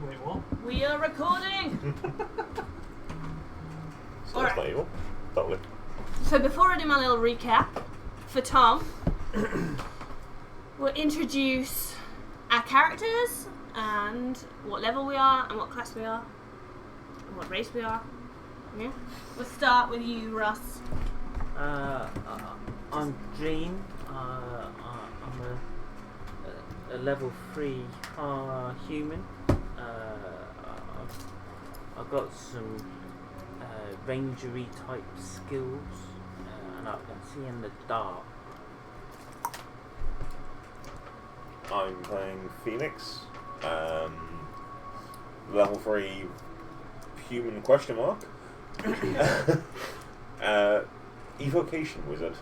Wait, what? We are recording! So that's not evil. Totally. So before I do my little recap, for Tom, we'll introduce our characters and what level we are and what class we are and what race we are. Yeah. We'll start with you, Russ. I'm Gene. I'm a level 3 human. I've got some rangery type skills, and I can see in the dark. I'm playing Phoenix. Level 3 human question mark. Evocation wizard.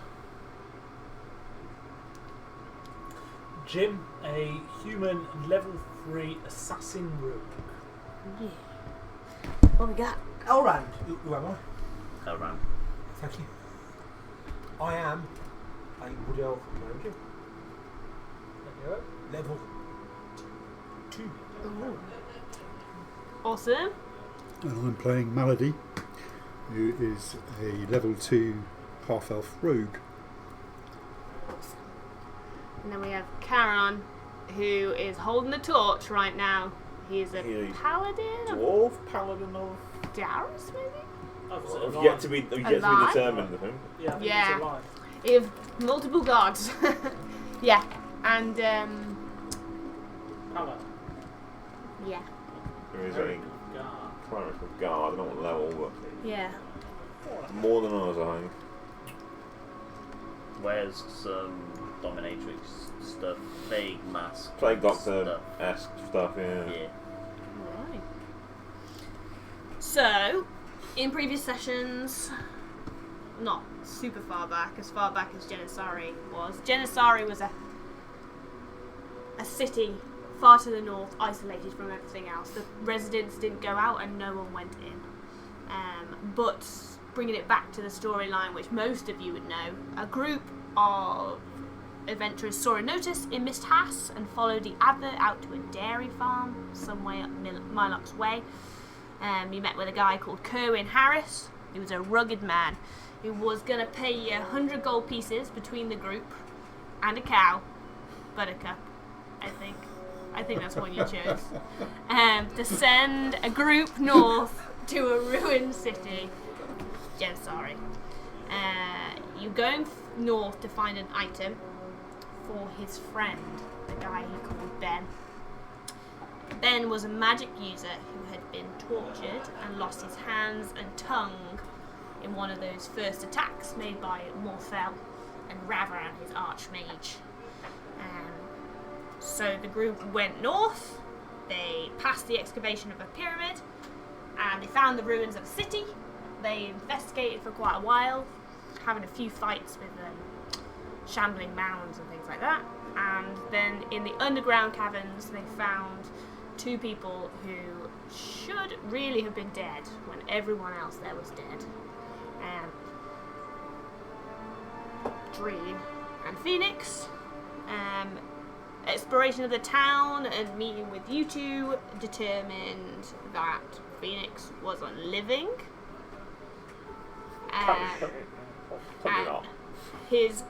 Jim, a human level 3 assassin rogue. Yeah. What we got? Elrond. Who am I? Around. Thank you. I am a wood elf ranger. Level 2. Ooh. Awesome. And I'm playing Malady, who is a level 2 half-elf rogue. And then we have Charon, who is holding the torch right now. He's a paladin of Dwarf paladin of Darius, maybe? I've yet to be determined, I think. Yeah, I think Yeah. it's alive. We have multiple gods. Yeah. And, Pala. yeah. There is Very a good guard. cleric of guard, I don't know what level, Yeah. but more than us, I think. Wears some dominatrix stuff, vague mask. Plague stuff. Doctor-esque stuff, yeah. Yeah. Alright. So, in previous sessions, not super far back as Genasari was. Genasari was a city far to the north, isolated from everything else. The residents didn't go out and no one went in. But bringing it back to the storyline, which most of you would know, a group of adventurers saw a notice in Mist Hass and followed the advert out to a dairy farm somewhere up Mylock's Way. You met with a guy called Kerwin Harris. He was a rugged man who was going to pay you 100 gold pieces between the group and a cow, Buttercup, I think. I think that's one you chose. To send a group north to a ruined city, Genasari. You're going north to find an item for his friend, the guy he called Ben. Ben was a magic user who had been tortured and lost his hands and tongue in one of those first attacks made by Morfell and Ravran, his archmage. So the group went north, they passed the excavation of a pyramid, and they found the ruins of a city. They investigated for quite a while, having a few fights with shambling mounds and things like that. And then in the underground caverns, they found two people who should really have been dead when everyone else there was dead. Dream and Phoenix. Exploration of the town and meeting with you two determined that Phoenix wasn't living. Probably not. His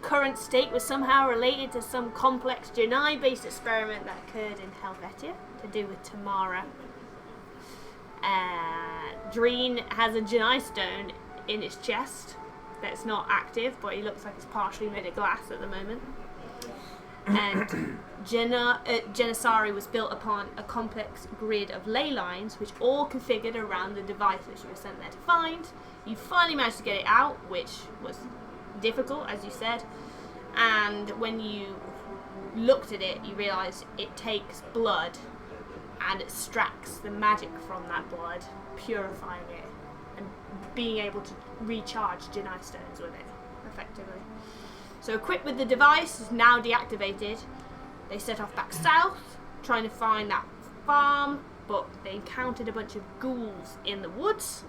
current state was somehow related to some complex Genai-based experiment that occurred in Helvetia to do with Tamara. Dreen has a Genai stone in his chest that's not active, but he looks like it's partially made of glass at the moment. And Genasari was built upon a complex grid of ley lines, which all configured around the device which you were sent there to find. You finally managed to get it out, which was difficult, as you said. And when you looked at it, you realised it takes blood and it extracts the magic from that blood, purifying it and being able to recharge Genai stones with it, effectively. So equipped with the device, now deactivated, they set off back south, trying to find that farm, but they encountered a bunch of ghouls in the woods.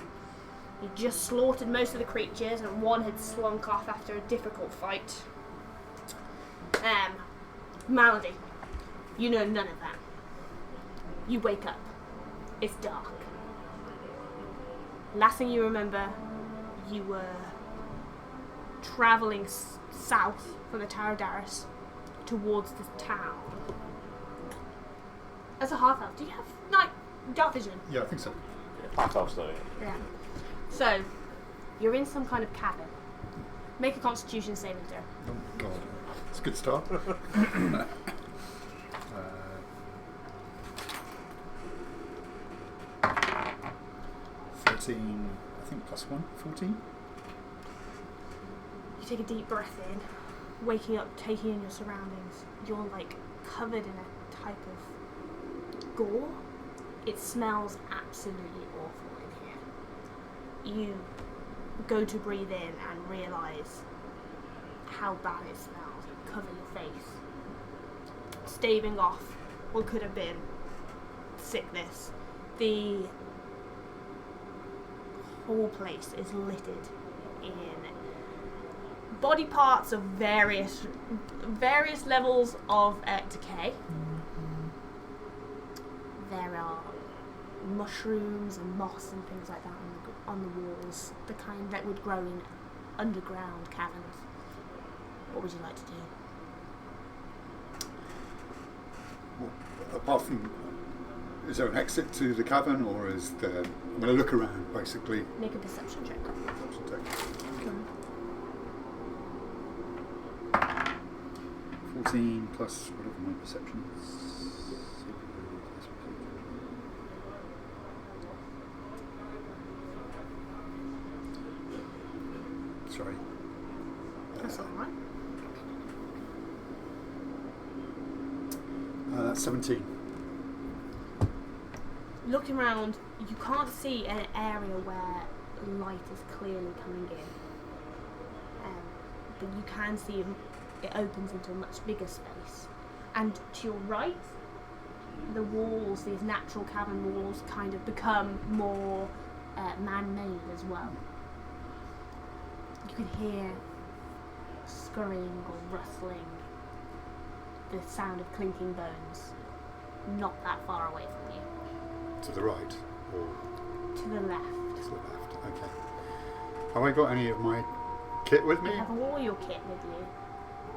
He just slaughtered most of the creatures, and one had slunk off after a difficult fight. Malady, you know none of that. You wake up. It's dark. Last thing you remember, you were travelling south from the Tower of Darius towards the town. As a half-elf, do you have dark vision? Yeah, I think so. Half-elf story. Yeah. So, you're in some kind of cabin. Make a Constitution saving throw. Oh God, it's a good start. 13, I think +1, 14. You take a deep breath in, waking up, taking in your surroundings. You're like covered in a type of gore. It smells absolutely awful in here. You go to breathe in and realise how bad it smells. Cover your face. Staving off what could have been sickness. The whole place is littered in body parts of various levels of decay. There are mushrooms and moss and things like that on the walls, the kind that would grow in underground caverns. What would you like to do? Well, apart from, is there an exit to the cavern, or is there? I'm going to look around, basically. Make a perception check. Perception check. 14 plus whatever my perception is. Sorry. That's alright. That's 17. Looking around, you can't see an area where light is clearly coming in. But you can see it opens into a much bigger space. And to your right, the walls, these natural cavern walls, kind of become more man-made as well. You can hear scurrying or rustling, the sound of clinking bones, not that far away from you. To the right, or To the left. to the left? Okay. Have I got any of my kit with me? You have all your kit with you.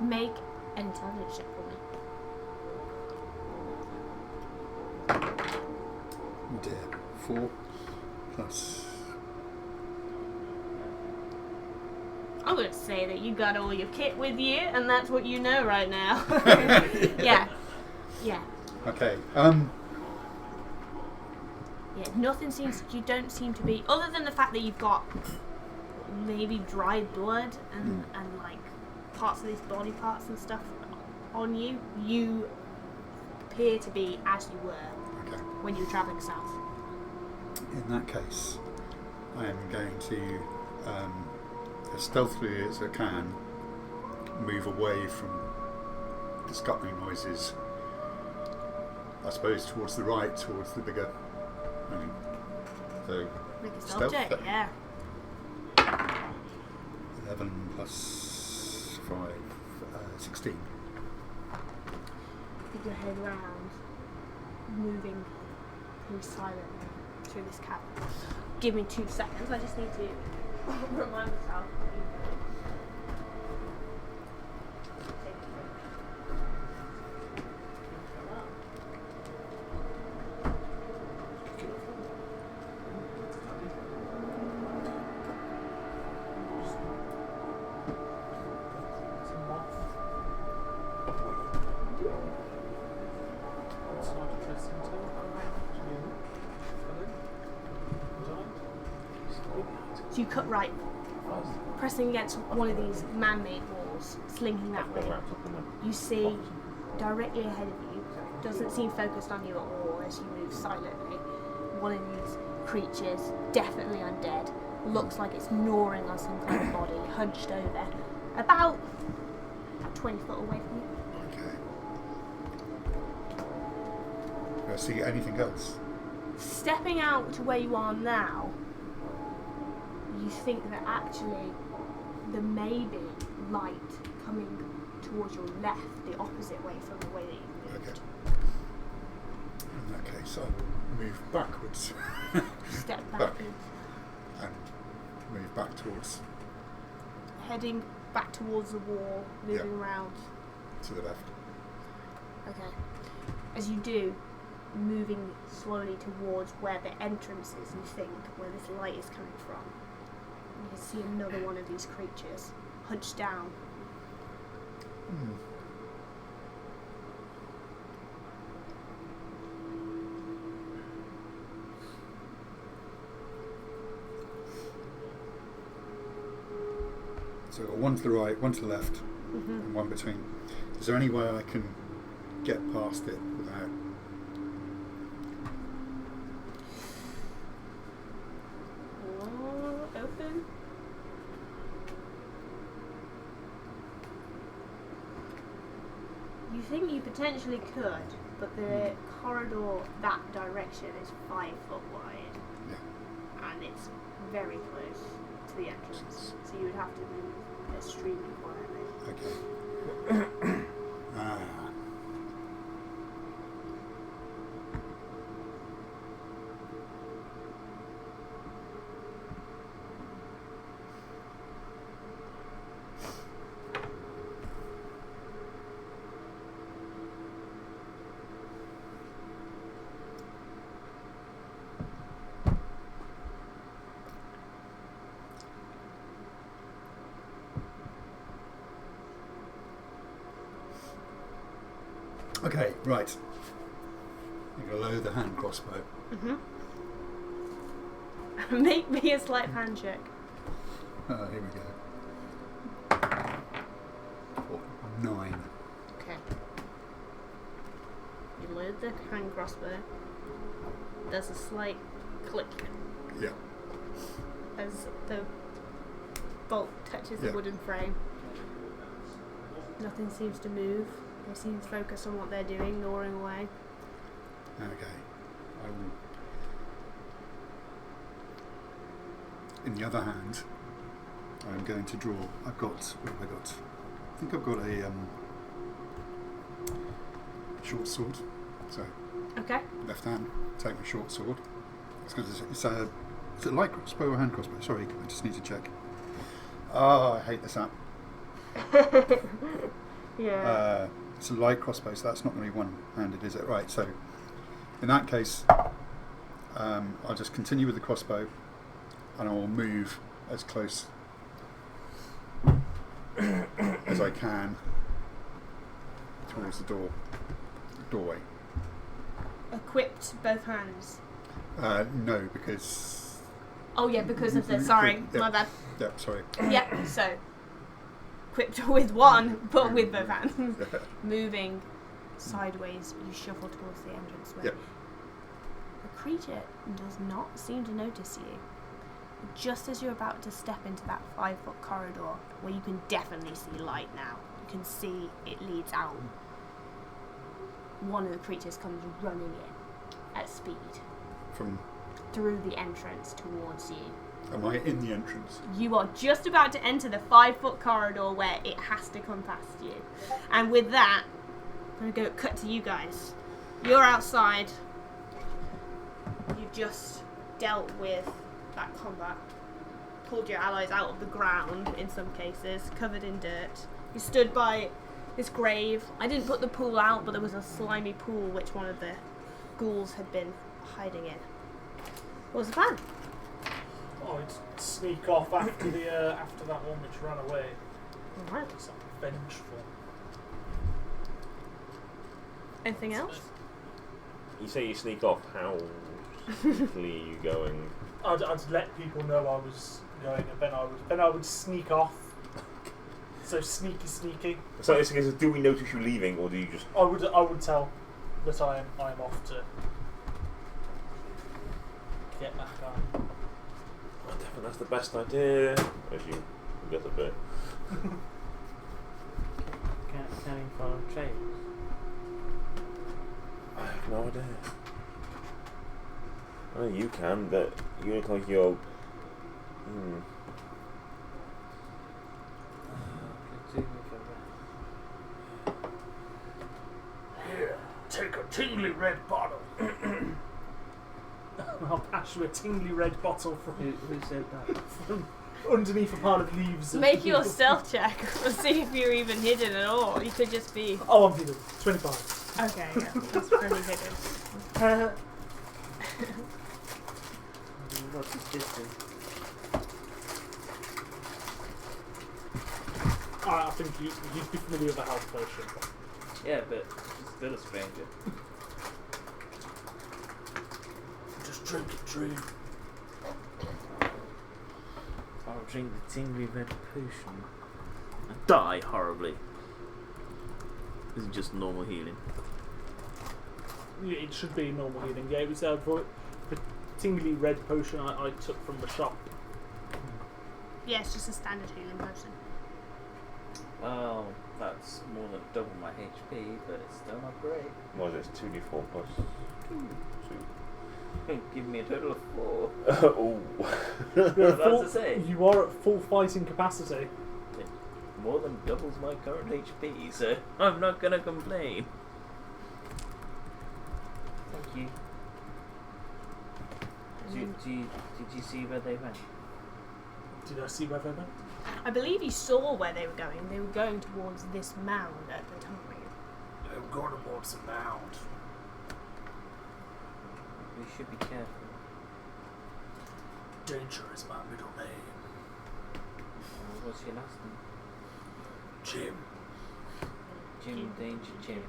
Make an intelligence check for me. Oh dear. 4 plus. I'm going to say that you got all your kit with you, and that's what you know right now. Yeah. Yeah. Okay. Yeah, nothing seems, you don't seem to be, other than the fact that you've got maybe dried blood and like parts of these body parts and stuff on you, you appear to be as you were when you were travelling south. In that case, I am going to, as stealthily as I can, move away from the scuttling noises, I suppose towards the right, towards the bigger. So Make a stealth stealth check, then. yeah. 11 plus 5, 16. Keep your head round, moving pretty silently through this cavern. Give me 2 seconds, I just need to remind myself. So you cut right, pressing against one of these man-made walls, slinking that way. You see directly ahead of you, doesn't seem focused on you at all as you move silently. One of these creatures, definitely undead, looks like it's gnawing on some kind of body, hunched over, about 20 foot away from you. Okay. Do I see anything else? Stepping out to where you are now, you think that actually there may be light coming towards your left, the opposite way from the way that you moved. Okay. In In that case, I will move backwards Step Back. backwards. and move back towards Heading back towards the wall, moving around. to the left. Okay. As you do, moving slowly towards where the entrance is, you think, where this light is coming from. You can see another one of these creatures, hunched down. So I've got one to the right, one to the left, Mm-hmm. and one between. Is there any way I can get past it without? Open. You think you potentially could, but the corridor that direction is 5 foot wide, and it's very close to the entrance, so you would have to move extremely quietly. Okay. Ah. Okay, right. I'm going to lower the hand crossbow. Make me a sleight of hand check. Here we go. 9. Okay. You load the hand crossbow. There's a slight click Yeah. as the bolt touches the Yeah. wooden frame. Nothing seems to move. They seem to focus on what they're doing, gnawing away. Okay. I will. In the other hand, I'm going to draw. I've got. What have I got? I think I've got a short sword. So Okay. left hand, take my short sword. It's a is it light crossbow or hand crossbow? Sorry, I just need to check. Oh, I hate this app. Yeah. It's a light crossbow, so that's not going to be one-handed, is it? Right. So in that case, I'll just continue with the crossbow, and I will move as close as I can towards the doorway. Equipped both hands. No, because. Oh yeah, because of the. Sorry, Yeah. my bad. Yep. Sorry. Yeah. So equipped with one, but with both hands. Moving sideways, you shuffle towards the entranceway. Yep. The creature does not seem to notice you. Just as you're about to step into that 5-foot corridor, where you can definitely see light now, you can see it leads out. One of the creatures comes running in at speed From. through the entrance towards you. Am I in the entrance? You are just about to enter the 5-foot corridor where it has to come past you. And with that, I'm going to go cut to you guys. You're outside. You've just dealt with that combat. Pulled your allies out of the ground in some cases, covered in dirt. You stood by this grave. I didn't put the pool out, but there was a slimy pool which one of the ghouls had been hiding in. What was the plan? Oh, I'd sneak off after the after that one which ran away. Alright. It's like vengeful. Anything else? You say you sneak off. How quickly are you going? I'd let people know I was going, and then I would sneak off. So sneaky. So it's a case of, do we notice you leaving, or do you just? I would tell that I am off to get that guy. I definitely that's the best idea. As you get a bit. Can you follow trails? I have no idea. I know you can, but you look like you're. Here, take a tingly red bottle. I'll pass you a tingly red bottle Who said that? from underneath a pile of leaves. Make your stealth check. We'll see if you're even hidden at all. You could just be. Oh, I'm hidden. 25. Okay, yeah, that's pretty hidden. What's his distance? I think you'd be familiar with a health potion. Yeah, but he's still a stranger. Just drink it, Dream. I'll drink the tingly red potion and die horribly. This is just normal healing. Yeah, it should be normal healing. Yeah, it was the tingly red potion I took from the shop. Yeah, it's just a standard healing potion. Oh, that's more than double my HP, but it's still not great. What is it? 2d4 plus 2. Give me a total of 4. Oh. That's to say. You are at full fighting capacity. It more than doubles my current HP, so I'm not gonna complain. Thank you. Did you see where they went? Did I see where they went? I believe you saw where they were going. They were going towards this mound at the time. They were going towards the mound. We should be careful. Danger is my middle name. What's your last name? Jim. Jim Danger Jim.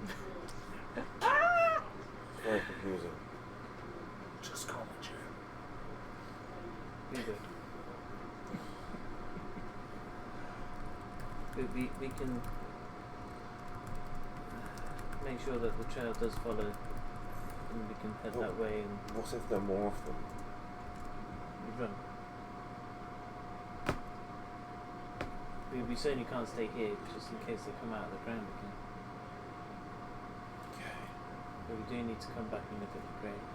Very confusing. Just call me Jim. We good. We can make sure that the trail does follow, and we can head that way and What if there are more of them? run. We certainly can't stay here just in case they come out of the ground again. Okay. But we do need to come back and look at the grave.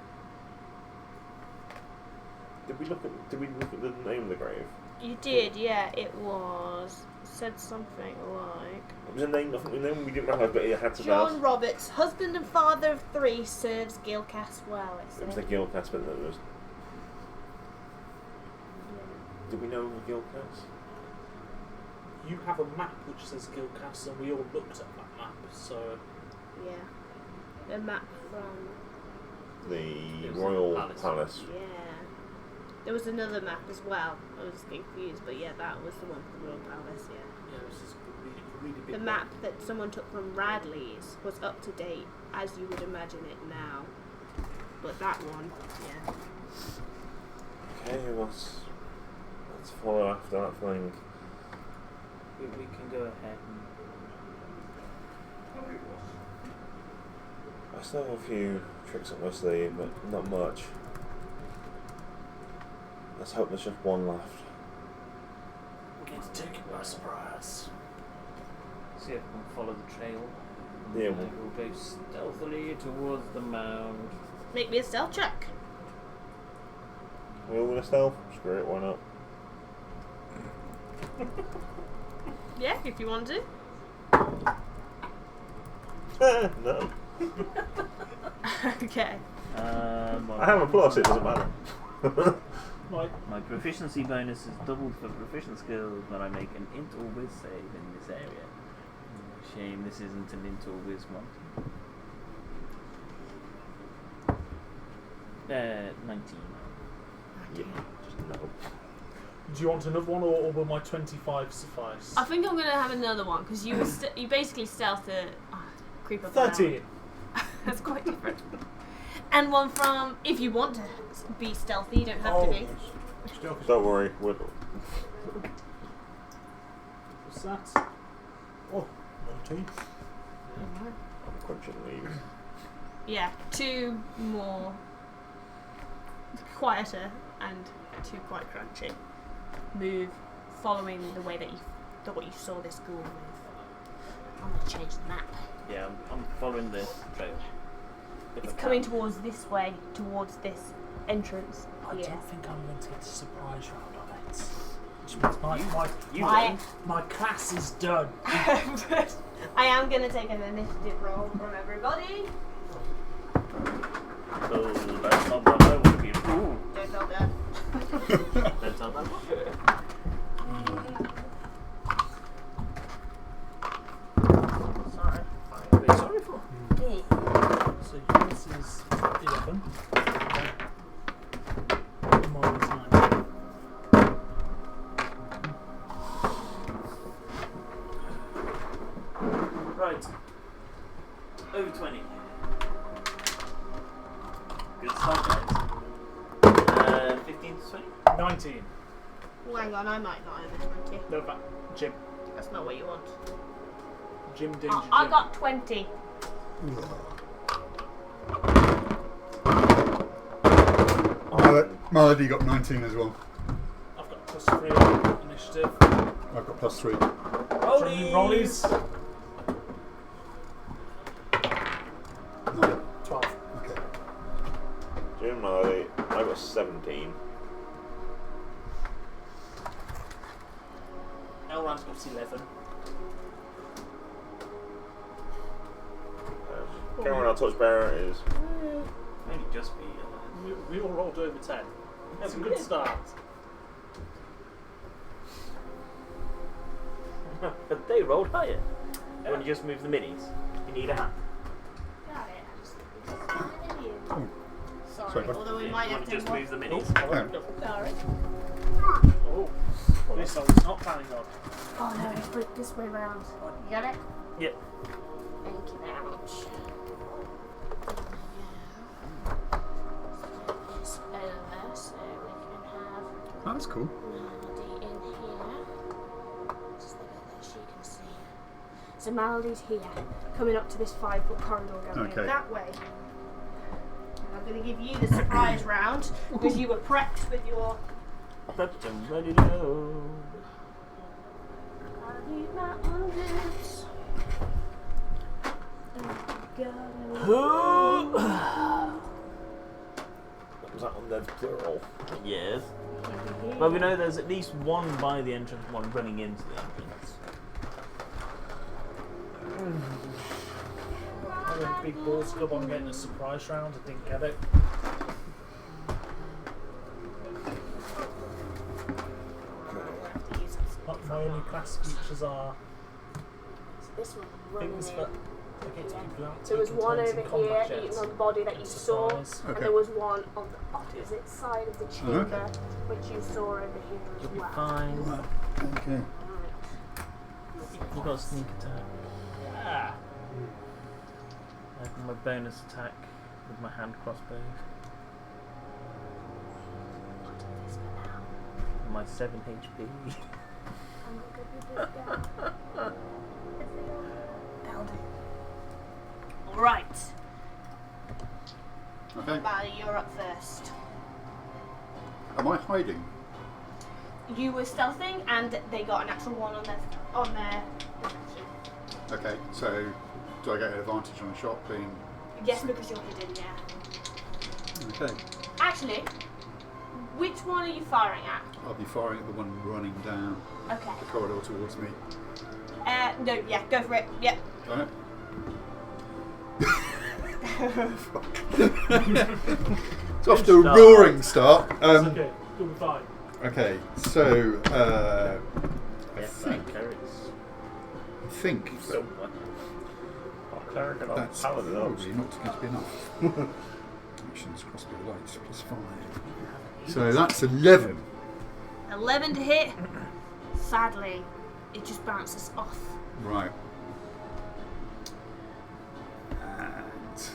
Did we look at the name of the grave? You did, yeah. It said something like It was a name. I think the name we didn't recognise, but it had to John Roberts, husband and father of 3, serves Gilcast well. It was the Guildcast, but it was. Did we know the Guildcast? You have a map which says Gilcast, and we all looked at that map, so... Yeah. The map from... The It was Royal the palace. Palace. Yeah. There was another map as well. I was confused, but yeah, that was the one from the Royal Palace, yeah. Yeah, it was just really big The map that someone took from Radley's was up to date, as you would imagine it now. But that one, yeah. Okay, let's follow after that thing. We can go ahead and I still have a few tricks up my sleeve, but not much. Let's hope there's just one left. We're going to take it by surprise. see if we can follow the trail. Yeah, We'll go stealthily towards the mound. Make me a stealth check. We're all gonna stealth? Screw it, why not? Yeah, if you want to. No. Okay. I have a plus, it doesn't matter. My proficiency bonus is doubled for proficient skills when I make an int or whiz save in this area. Shame this isn't an int or whiz one. 19. Yeah, just no. Do you want another one, or will my 25 suffice? I think I'm gonna have another one because you you basically stealth to creep up. 13. That's quite different. And one from if you want to be stealthy, you don't have to be. Don't worry, we'll... What's that? Oh, 19. I'm crunching leaves. Yeah, 2 more quieter and 2 quite crunchy. Move following the way that you thought you saw this ghoul move. I'm gonna change the map. Yeah, I'm following the trail. It's coming towards this way, towards this entrance. I Yeah. don't think I'm going to get a surprise round on it. Which means my class is done. I am gonna take an initiative roll from everybody. Oh, that's not what I want to be. Ooh. Don't tell them. Sorry. I'm really sorry for. So yours is 11. Mine is 9. Right. Over 20. Good start, guys. 15 to 20? 19. Oh, hang on, I might not have 20. No, but Jim. That's not what you want. Jim Danger Jim. I got 20. Melody got 19 as well. I've got +3 initiative. I've got +3. Rollies. 9. 12. Okay. Jim Melody, I got 17. Elrond's got 11. Cameron, our torchbearer is. Maybe just be. We all rolled over 10. That's a good start. But they rolled higher. You want to just move the minis? You need a hat. Got it. I just think it's an idiot. Oh. Sorry, Sorry, bud. although we You might want have to to just move the minis? Sorry. Oh, this I was not planning on. Oh no, it's put it this way round. You got it? Yep. Thank you very much. It's over, so we can have Oh, that's cool. Melody in here. Just the bit that she can see. So Melody's here, coming up to this 5-foot corridor going Okay. that way. And I'm going to give you the surprise round because you were prepped with your. Prepped and ready to go. I need my own boots. Was that on the plural? Yes. Well, we know there's at least one by the entrance, one running into the entrance. I went big balls club on getting a surprise round. I didn't get it. My only class features are This one running things in. that against people out. There was one over here eating on the body that you saw, Surprise. and Okay. there was one on the opposite side of the chamber, which you saw over here as You'll be well. fine. Right. Okay. You've got a sneak attack. Ah. I have my bonus attack with my hand crossbow. My 7 HP. I'm not good with this guy. That'll do. Alright, Okay. Bally, you're up first. Am I hiding? You were stealthing, and they got a natural 1 on their perception. Okay, so do I get an advantage on a shot being... Yes, because you're hidden, yeah. Okay. Actually, which one are you firing at? I'll be firing at the one running down Okay. the corridor towards me. No, yeah, go for it. Yep. Got it? It's off to a Start. roaring start. It's okay. You'll be fine. Okay, so I Yes, think So, our cleric and our that's paladin are probably not going to be enough. Actions crossbow lights +5. So that's 11. 11 to hit. Sadly, it just bounces off. Right. And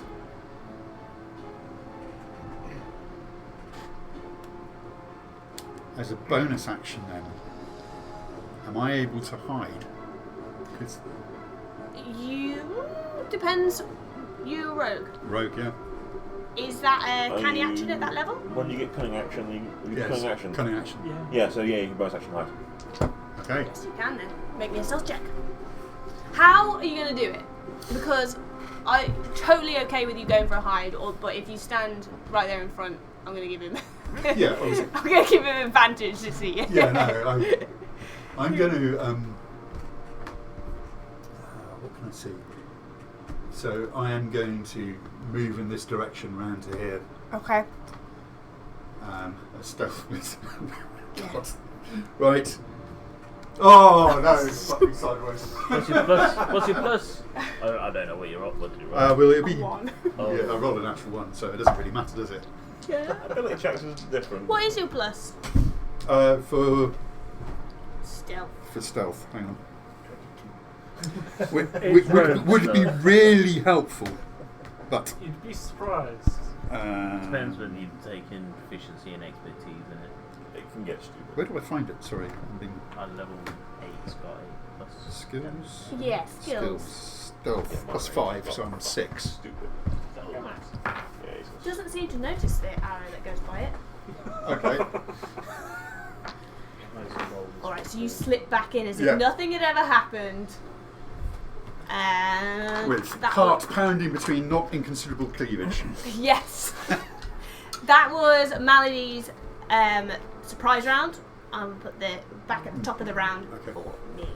as a bonus action then, am I able to hide? 'Cause You depends. You rogue. rogue, yeah? Is that a Are canny you- action at that level? When you get cunning action, you get Yes, cunning action. cunning action. Yeah. Yeah, so yeah, you can bonus action hide. Okay. Yes, you can then. Make me a stealth check. How are you going to do it? Because I'm totally okay with you going for a hide, but if you stand right there in front, I'm going to give him. Yeah, obviously. I'm going to give him advantage to see you. Yeah, no, I'm going to. What can I see? So I am going to move in this direction round to here. Okay. am a stealth with. God. Right. Oh no! It's fucking sideways. What's your plus? What's your plus? I don't know what you're up. What did you roll? Will it be? One. Oh. Yeah, I rolled a natural one, so it doesn't really matter, does it? Yeah. Ability checks is different. What is your plus? For Stealth. stealth. Hang on. It's Would it be really helpful? But You'd be surprised. Depends whether you've taken proficiency and expertise in it. It can get stupid. where do I find it? Sorry, I'm being On level 8's got a plus. skills. Yeah, skills. Stealth Yeah, plus mine 5, so I'm 6. Stupid. Yeah, it's Doesn't seem to notice the arrow that goes by it. Okay. Alright, so you slip back in as if Yeah. nothing had ever happened. And With that heart was- pounding between not inconsiderable cleavage. Yes. That was Melody's surprise round. I'm gonna put the back at the top of the round Okay. for me.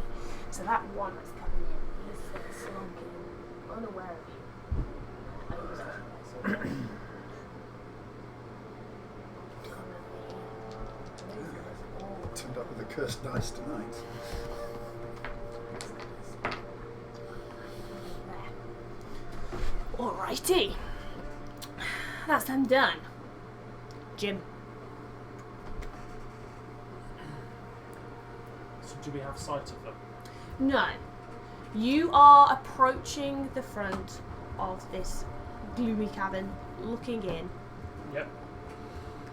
So that one was coming in. He's slunk in, unaware of you. Oh, he was actually there, so- Turned up with the cursed dice tonight. Alrighty. That's them done. Jim. So do we have sight of them? No. You are approaching the front of this gloomy cabin, looking in. Yep.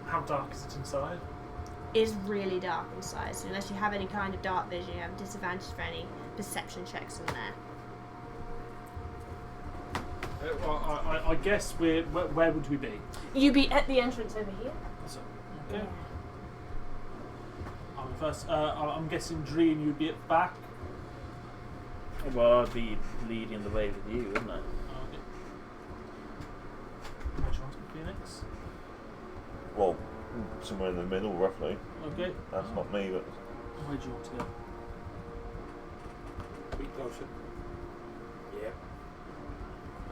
How dark is it inside? It is really dark inside, so unless you have any kind of dark vision, you have disadvantage for any perception checks in there. I guess where would we be? You'd be at the entrance over here. So, okay. First, I'm guessing Dreen, you'd be at the back. Well, I'd be leading the way with you, wouldn't I? Okay. Where do you want to be next? well, somewhere in the middle, roughly. Okay. That's not me, but Where do you want to go? A bit closer. Yeah.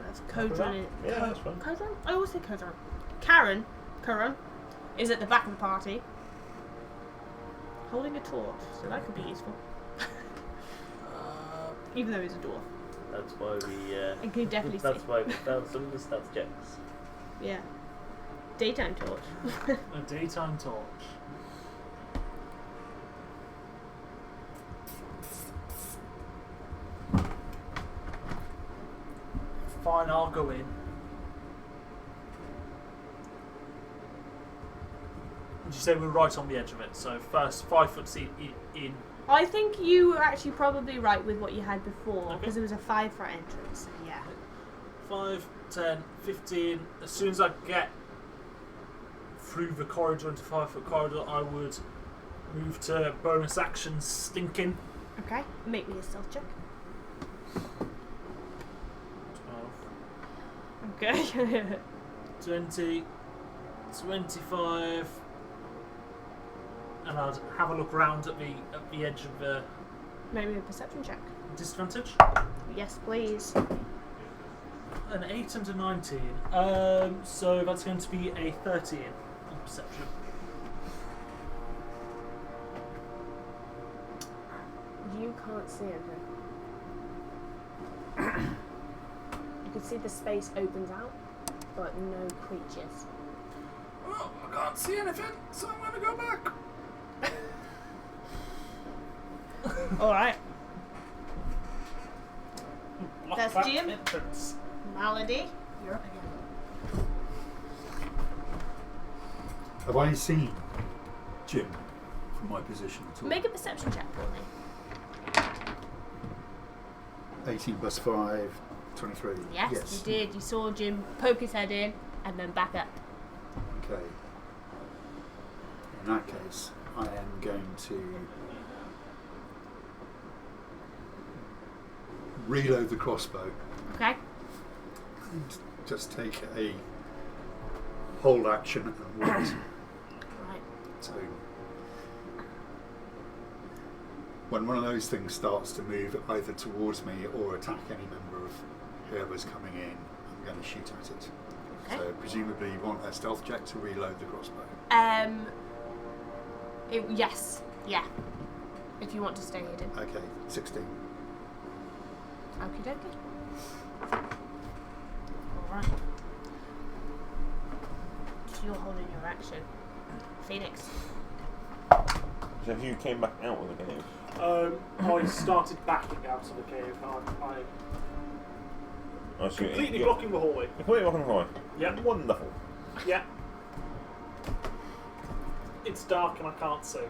That's Kodron. yeah, that's fine. Kodron? I always say Kodron. Karan is at the back of the party, holding a torch, so that could be useful. Even though he's a dwarf. That's why we. I can definitely That's see. why we found some of the stats checks. Yeah. Daytime torch. A daytime torch. Fine, I'll go in. Did you say we're right on the edge of it? So first 5 foot seat in. I think you were actually probably right with what you had before, Okay. because it was a 5-foot entrance. So yeah. 5, 10, 15. As soon as I get through the corridor into 5-foot corridor, I would move to bonus action stinking. Okay. Make me a stealth check. 12, Okay. 20, 25, and I'd have a look round at the edge of the Make me a perception check. disadvantage. Yes, please. An 8 and a 19. So that's going to be a 13 on perception. You can't see anything. You can see the space opens out, but no creatures. Well, I can't see anything, so I'm going to go back. Alright. Lock That's that Jim. entrance. Malady, you're up again. Have I seen Jim from my position at all? Make a perception check for me. 18 plus 5, 23. Yes, you did. You saw Jim poke his head in and then back up. Okay. In that case, I am going to reload the crossbow Okay? and just take a hold action and wait. Right. So when one of those things starts to move either towards me or attack any member of whoever's coming in, I'm going to shoot at it. Okay. So presumably you want a stealth check to reload the crossbow. Yes. Yeah. If you want to stay hidden. Okay, 16. Okie dokie. Alright. So you're holding your action. Phoenix. So if you came back out of the cave, I started backing out of the cave. I see Completely blocking the hallway. Completely blocking the hallway. Yeah. Wonderful. Yeah. It's dark and I can't see.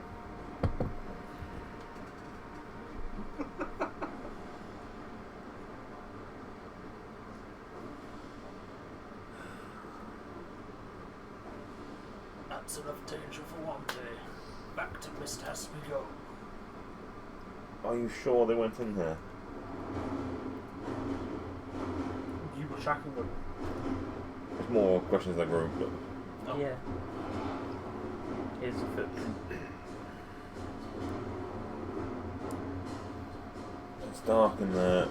That's enough danger for one day. Back to Mist as we go. Are you sure they went in there? You were tracking them. There's more questions than room, but Oh. Yeah. Here's the footprint. it's dark in there.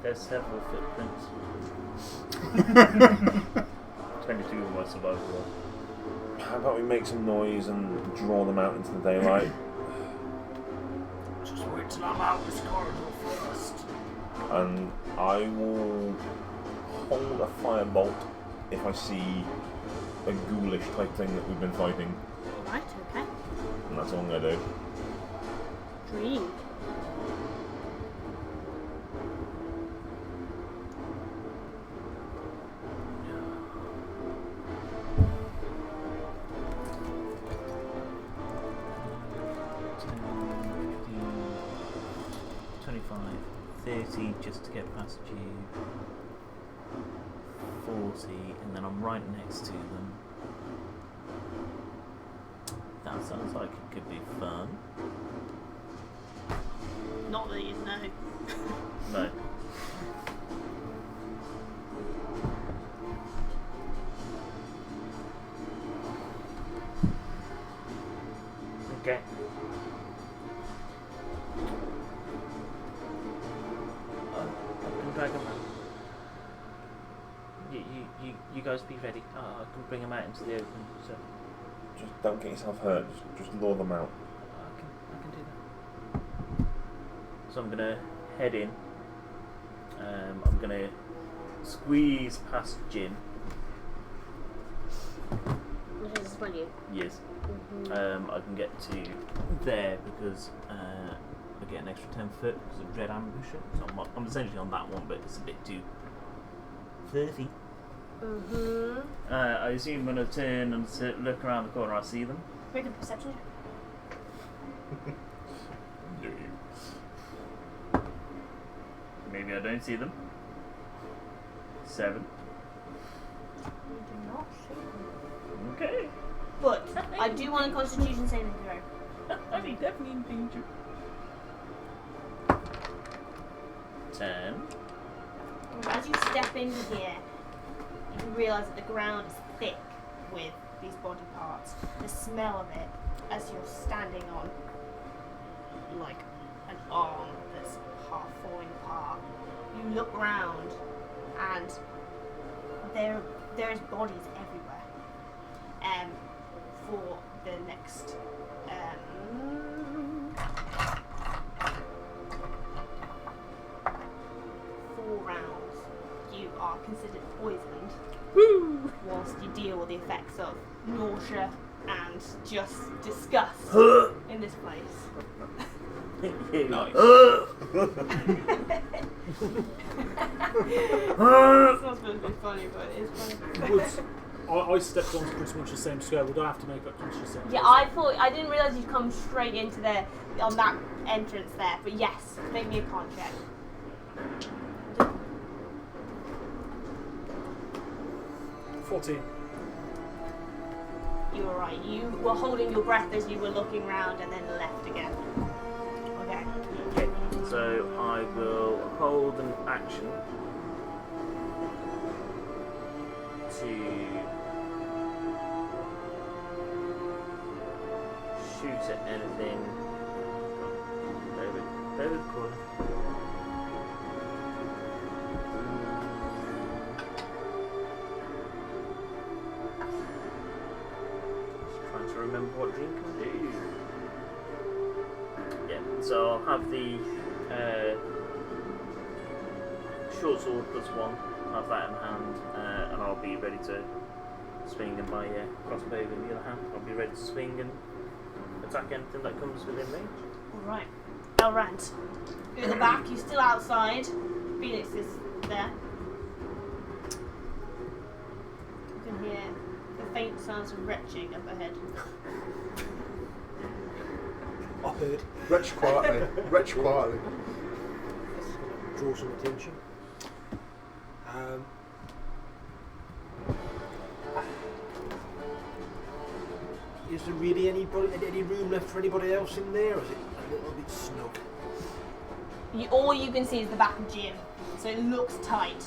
There's several footprints. 22 of my survival roll. How about we make some noise and draw them out into the daylight? Just wait till I'm out this corridor first. And I will hold a firebolt if I see a ghoulish type thing that we've been fighting. Right, okay. And that's all I'm going to do. Dream. Just to get past you. 40, and then I'm right next to them. That sounds like it could be fun. Not that you know. No. Okay. Drag them out. You guys be ready. I can bring them out into the open. So Just don't get yourself hurt. Just lure them out. I can do that. So I'm gonna head in. I'm gonna squeeze past Jin. Which is brilliant. Yes. Mm-hmm. I can get to there because I get an extra 10 foot because of Dread Ambusher. So I'm essentially on that one, but it's a bit too fluffy. Mm-hmm. I assume when I turn and look around the corner, I see them. Make a perception check. Do you? Maybe I don't see them. 7. You do not see them. Okay. But I do want a Constitution saving throw. I'm definitely in danger. 10. As you step into here, you realise that the ground is thick with these body parts. The smell of it as you're standing on like an arm that's half falling apart. You look round and there's bodies everywhere. For the next 4 rounds, you are considered poisoned. Woo! Whilst you deal with the effects of nausea and just disgust in this place. Nice. It's not supposed to be funny, but it is funny. I stepped onto pretty much the same square. Would I have to make that conscious sense? Yeah, I didn't realise you'd come straight into on that entrance there, but yes, make me a con check. You were right. You were holding your breath as you were looking round and then left again. Okay. Okay, so I will hold an action to shoot at anything. David corner. remember what Dream can do. Yeah, so I'll have the short sword +1. I'll have that in hand, and I'll be ready to swing, and my crossbow in the other hand. I'll be ready to swing and attack anything that comes within range. Alright. Elrond. You're in the back, you're still outside. Phoenix is there. You can hear the faint sounds of retching up ahead. I heard. Retch quietly. Retch quietly. Draw some attention. Is there really any room left for anybody else in there, or is it a little bit snug? All you can see is the back of Jim, so it looks tight.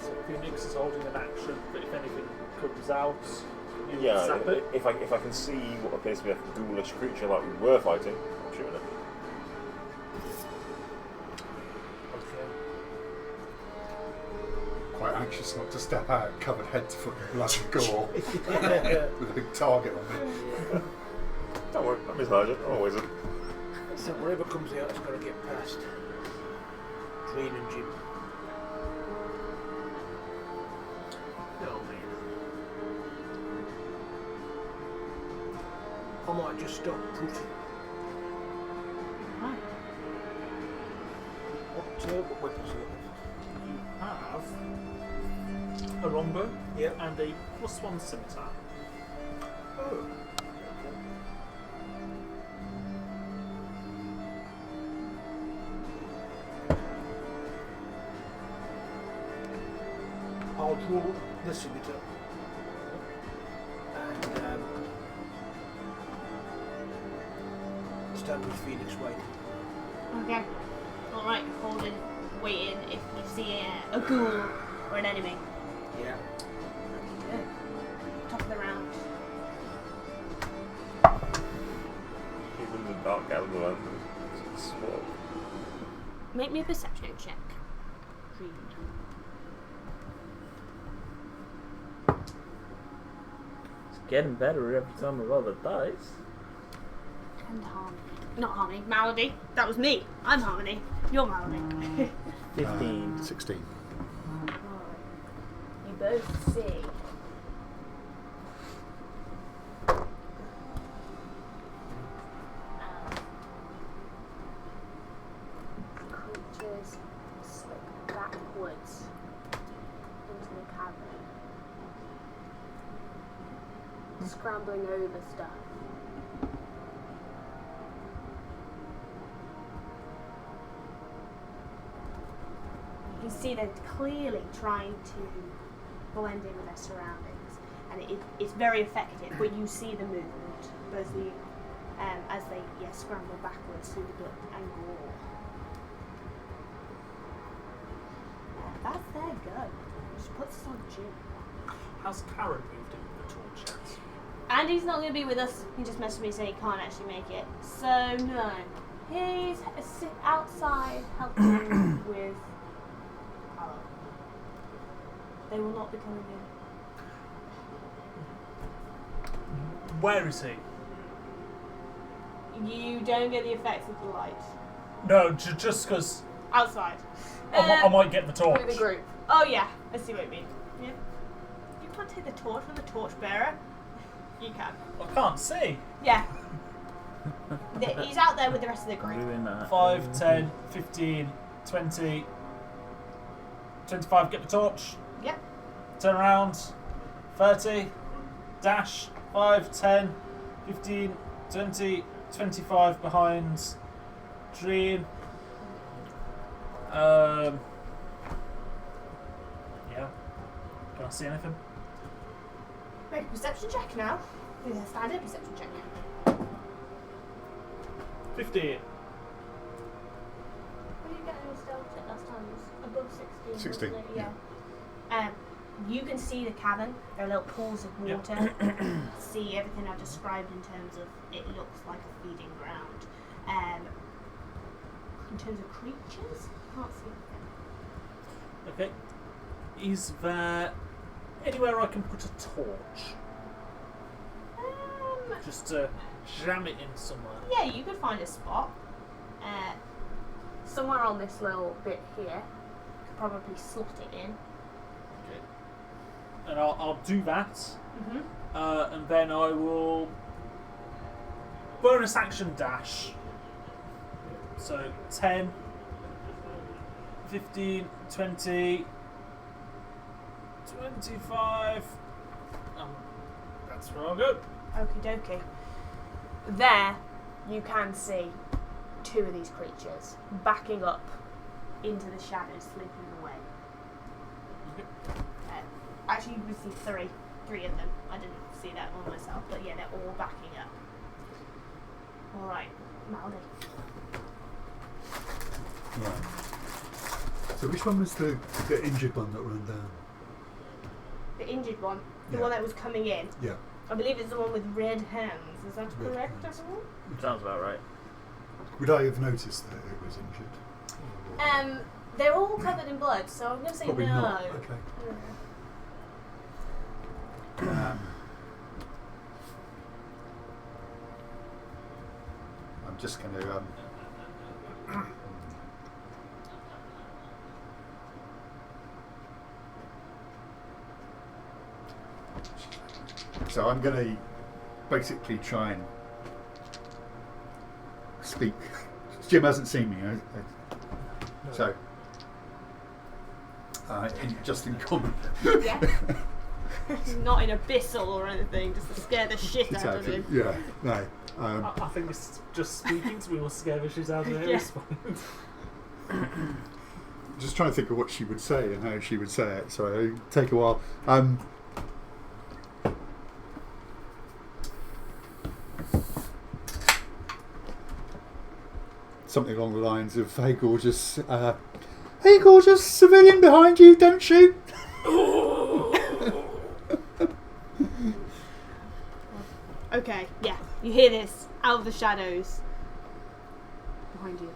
So Phoenix is holding an action, but if anything comes out, you Yeah, zap it. if I can see what appears to be a ghoulish creature like we were fighting, I'm shooting it. Okay. Quite anxious not to step out, covered head to foot in blood and gore, Yeah. with a big target on me. Don't worry, I'm his sergeant, always. So whatever comes out, it's got to get past Green and Jim. Oh man. I might just stop putting. Right. What weapons do You have a longbow Yeah. and a +1 scimitar. Oh. I'll draw the scimitar and stand with Phoenix waiting. Okay. Alright, holding, waiting if you see a ghoul or an enemy. Yeah. Okay. Top of the round. Even the dark out of the land. Swap. Make me a perception check. Read. It's getting better every time I roll the dice. And Harmony. Not Harmony, Malady. That was me. I'm Harmony. You're Malady. 15. 16. You both see creatures slip backwards into the cavern, scrambling over stuff. You can see they're clearly trying to blend in with their surroundings, and it's very effective. But you see the movement, both the as they scramble backwards through the blood and gore. That's their go. Which puts us on Jim. Has Karen moved in with the torch yet? Andy's not going to be with us. He just messaged me saying he can't actually make it. So no, he's outside helping with. They will not be coming in. Where is he? You don't get the effects of the light. No, just because Outside. I might get the torch. With the group. Oh yeah, I see what you mean. Yeah. You can't take the torch from the torchbearer. You can. I can't see. Yeah. He's out there with the rest of the group. Doing that. 5, 10, 15, 20, 25, get the torch. Yep. Turn around. 30, dash. 5, 10, 15, 20, 25 behind Dream. Yeah. Can I see anything? Make a perception check now. With a standard perception check. 15. What did you get in your stealth check last time? It was above 16. 16, wasn't it? yeah. You can see the cavern. There are little pools of water. See everything I've described in terms of it looks like a feeding ground. In terms of creatures, can't see anything. Okay. Is there anywhere I can put a torch? Just to jam it in somewhere. Yeah, you could find a spot. Somewhere on this little bit here. Could probably slot it in. Okay. And I'll do that. Mm-hmm. And then I will bonus action dash. So 10, 15, 20, 25. That's where I'll go. Okie dokie. There, you can see two of these creatures backing up into the shadows, slipping away. Actually, you can see three of them. I didn't see that one myself, but yeah, they're all backing up. All right, Maldy. Right. So which one was the injured one that ran down? The injured one, the Yeah. one that was coming in. Yeah. I believe it's the one with red hands. Is that Red correct, hands. everyone? Sounds about right. Would I have noticed that it was injured? They're all covered in blood, so I'm going to say Probably no. not. Okay. I'm just going to. So I'm going to basically try and speak. Jim hasn't seen me, so just in common. Yeah. Not in abyssal or anything, just to scare the shit out of him. Yeah, no. I think it's just speaking to me will scare the shit out of him. Yeah. Just trying to think of what she would say and how she would say it, so it'll take a while. Something along the lines of, hey gorgeous, civilian behind you, don't shoot. Okay, yeah. You hear this out of the shadows behind you.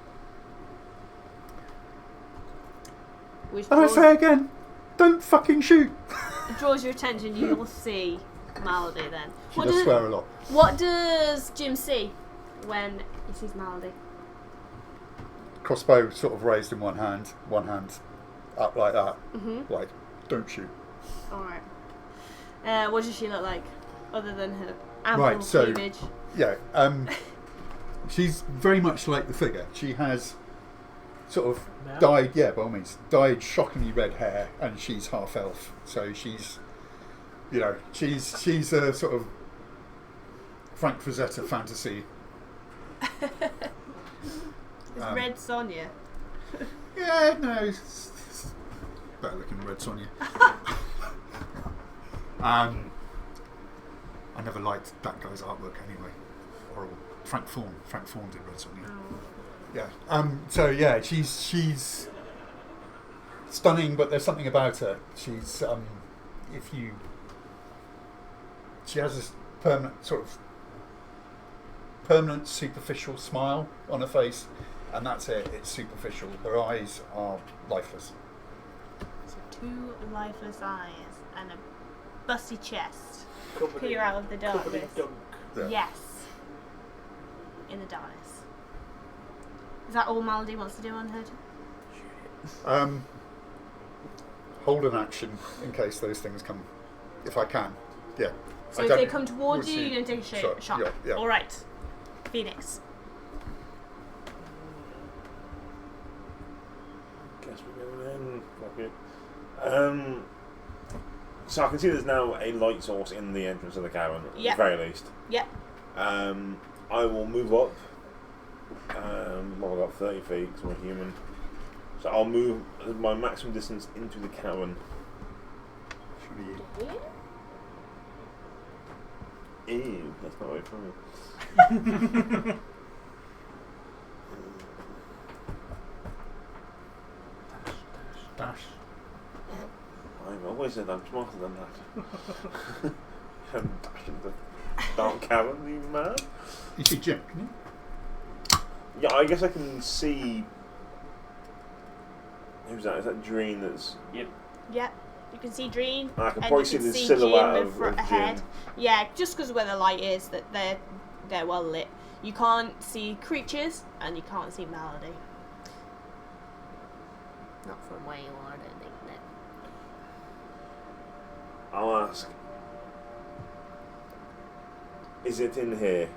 Which And I draws, say again, don't fucking shoot. draws your attention. You'll see Malady then. She does swear a lot. What does Jim see when he sees Malady? Crossbow sort of raised in one hand up like that, like, don't shoot. Alright. What does she look like, other than her ample Right, so- cleavage? Yeah, she's very much like the figure. She has sort of Now? dyed, yeah, by all means, dyed shockingly red hair, and she's half elf. So she's, you know, she's a sort of Frank Frazetta fantasy. Is Red Sonja? Yeah, no, it's better looking than Red Sonja. I never liked that guy's artwork anyway. Horrible. Frank Thorne did Red Sonja. Oh. Yeah. So yeah, she's stunning, but there's something about her. She's she has this permanent superficial smile on her face, and that's it. It's superficial. Her eyes are lifeless. So 2 lifeless eyes and a busty chest Covered peer in- out of the covered in darkness. gunk. Yeah. Yes. In the darkness. Is that all Malady wants to do on her? Hold an action in case those things come, if I can. Yeah. So I if don't- they come towards we'll you, see. you're going to take a Sure, shot. yeah. Alright. Phoenix. Guess we're going in. Fuck it. So I can see there's now a light source in the entrance of the cavern, at Yep. the very least. Yep. I will move up. Well, I've got 30 feet because I'm a human. So I'll move my maximum distance into the cavern. Ew, that's not very funny. Dash. I've always said I'm smarter than that. I'm dashing the dark cavern, you mad? Is he joking? Yeah, I guess I can see. Who's that? Is that Dreen that's. Yep. You can see Dreen. I can and probably you see can the see silhouette Jim of ahead. Jim. Yeah, just because of where the light is, that they're well lit. You can't see creatures, and you can't see Melody. Not from where you are, I don't think. No. I'll ask. Is it in here?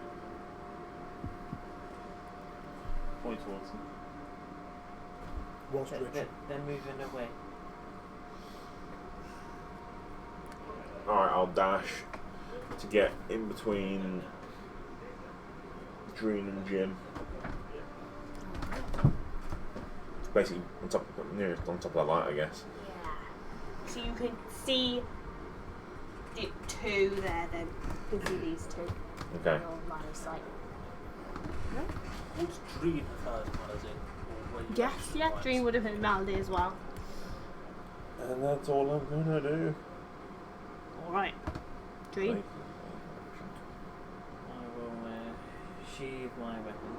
Point towards them. Whilst Richard. They're moving away. Alright, I'll dash to get in between Dreen and Jim. It's basically on top of the light, I guess. Yeah. So you can see the two there then. You can see these two. Okay. In your line of sight. Would Dream have heard Melody? Or were you Yes, actually yeah. right? Dream would have been Melody as well. And that's all I'm gonna do. Alright. Dream. I will sheathe my weapon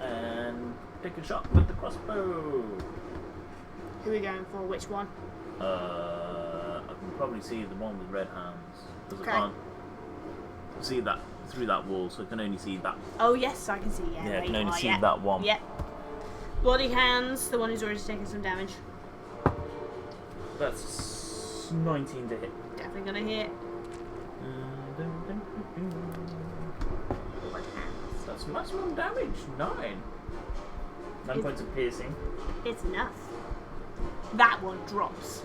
and take a shot with the crossbow. Who are we going for? Which one? I can probably see the one with red hands because Okay. I can't see that through that wall, so I can only see that. Oh yes, I can see. Yeah, Yeah, I there can you only are, see yeah. that one. Yep. Bloody hands, the one who's already taken some damage. That's 19 to hit. Definitely gonna hit. That's maximum damage. 9 points of piercing. It's enough. That one drops.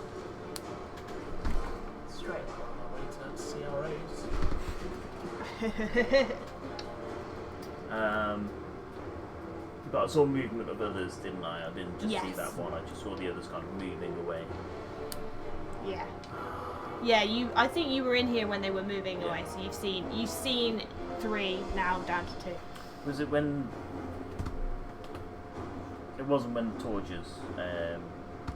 Straight on our way to CRAs. But I saw movement of others, didn't I? I didn't just see Yes. that one. I just saw the others kind of moving away. Yeah. Yeah, I think you were in here when they were moving Yeah. away, so you've seen 3, now down to 2. Was it when? It wasn't when the torches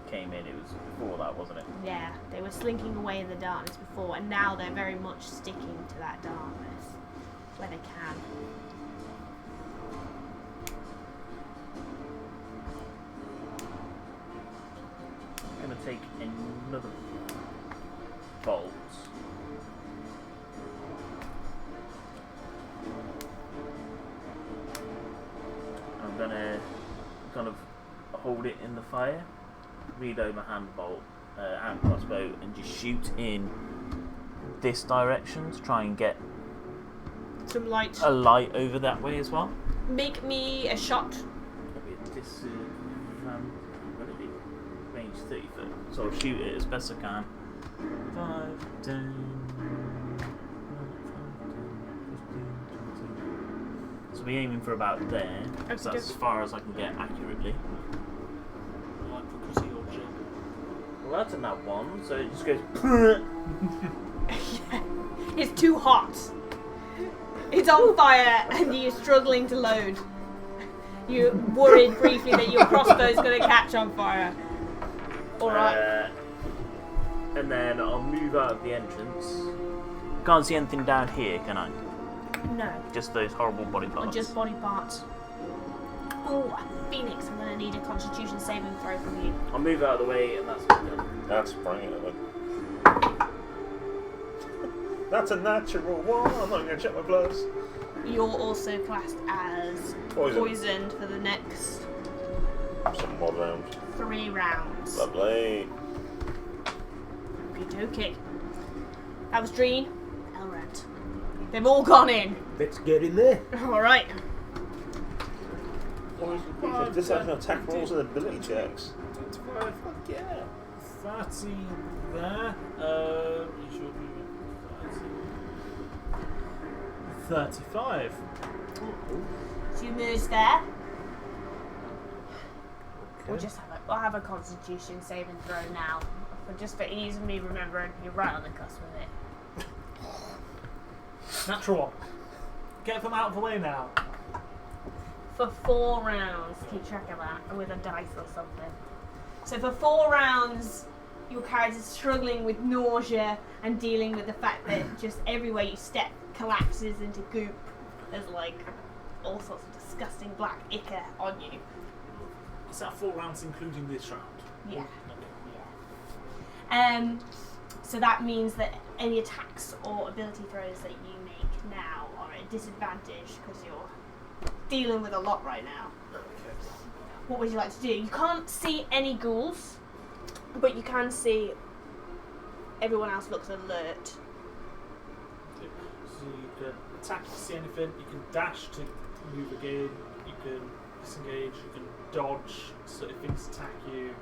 came in. It was before that, wasn't it? Yeah, they were slinking away in the darkness before, and now they're very much sticking to that darkness where they can. I'm gonna take another bolt. I'm gonna kind of hold it in the fire, reload my hand bolt, and crossbow, and just shoot in this direction to try and get Some light. a light over that way as well. Make me a shot. Probably at this, what would it be? Range 30 foot. So I'll shoot it as best I can. 5, 10, 15, 20. So I'll be aiming for about there. So that's as far as I can get accurately. Like because of your jig. Well, that's a nat 1, so it just goes. It's too hot. It's on fire, and you're struggling to load. You're worried briefly that your crossbow's going to catch on fire. Alright. And then I'll move out of the entrance. Can't see anything down here, can I? No. Just those horrible body Or parts. just body parts. Oh, Phoenix, I'm going to need a constitution saving throw from you. I'll move out of the way, and that's done. That's brilliant. That's a natural 1. I'm not going to check my plus. You're also classed as poisoned for the next Some mod round. 3 rounds. Lovely. Okay. That was Dreen. Elrond. They've all gone in. Let's get in there. Alright. Poison creatures. This has no attack rolls and ability checks. 25, yeah. 30 there. You should be 35. So you move there. We'll have a constitution saving throw now. Just for ease of me remembering, you're right on the cusp of it. Natural 1. Get them out of the way now. For 4 rounds, keep track of that with a dice or something. So for 4 rounds, your character's struggling with nausea and dealing with the fact that just everywhere you step collapses into goop. There's like all sorts of disgusting black ichor on you. Is that 4 rounds including this round? Yeah. Okay. So that means that any attacks or ability throws that you make now are at a disadvantage because you're dealing with a lot right now. Okay. What would you like to do? You can't see any ghouls, but you can see everyone else looks alert. So you can attack to see anything, you can dash to move again, you can disengage, you can dodge, so if things attack you, you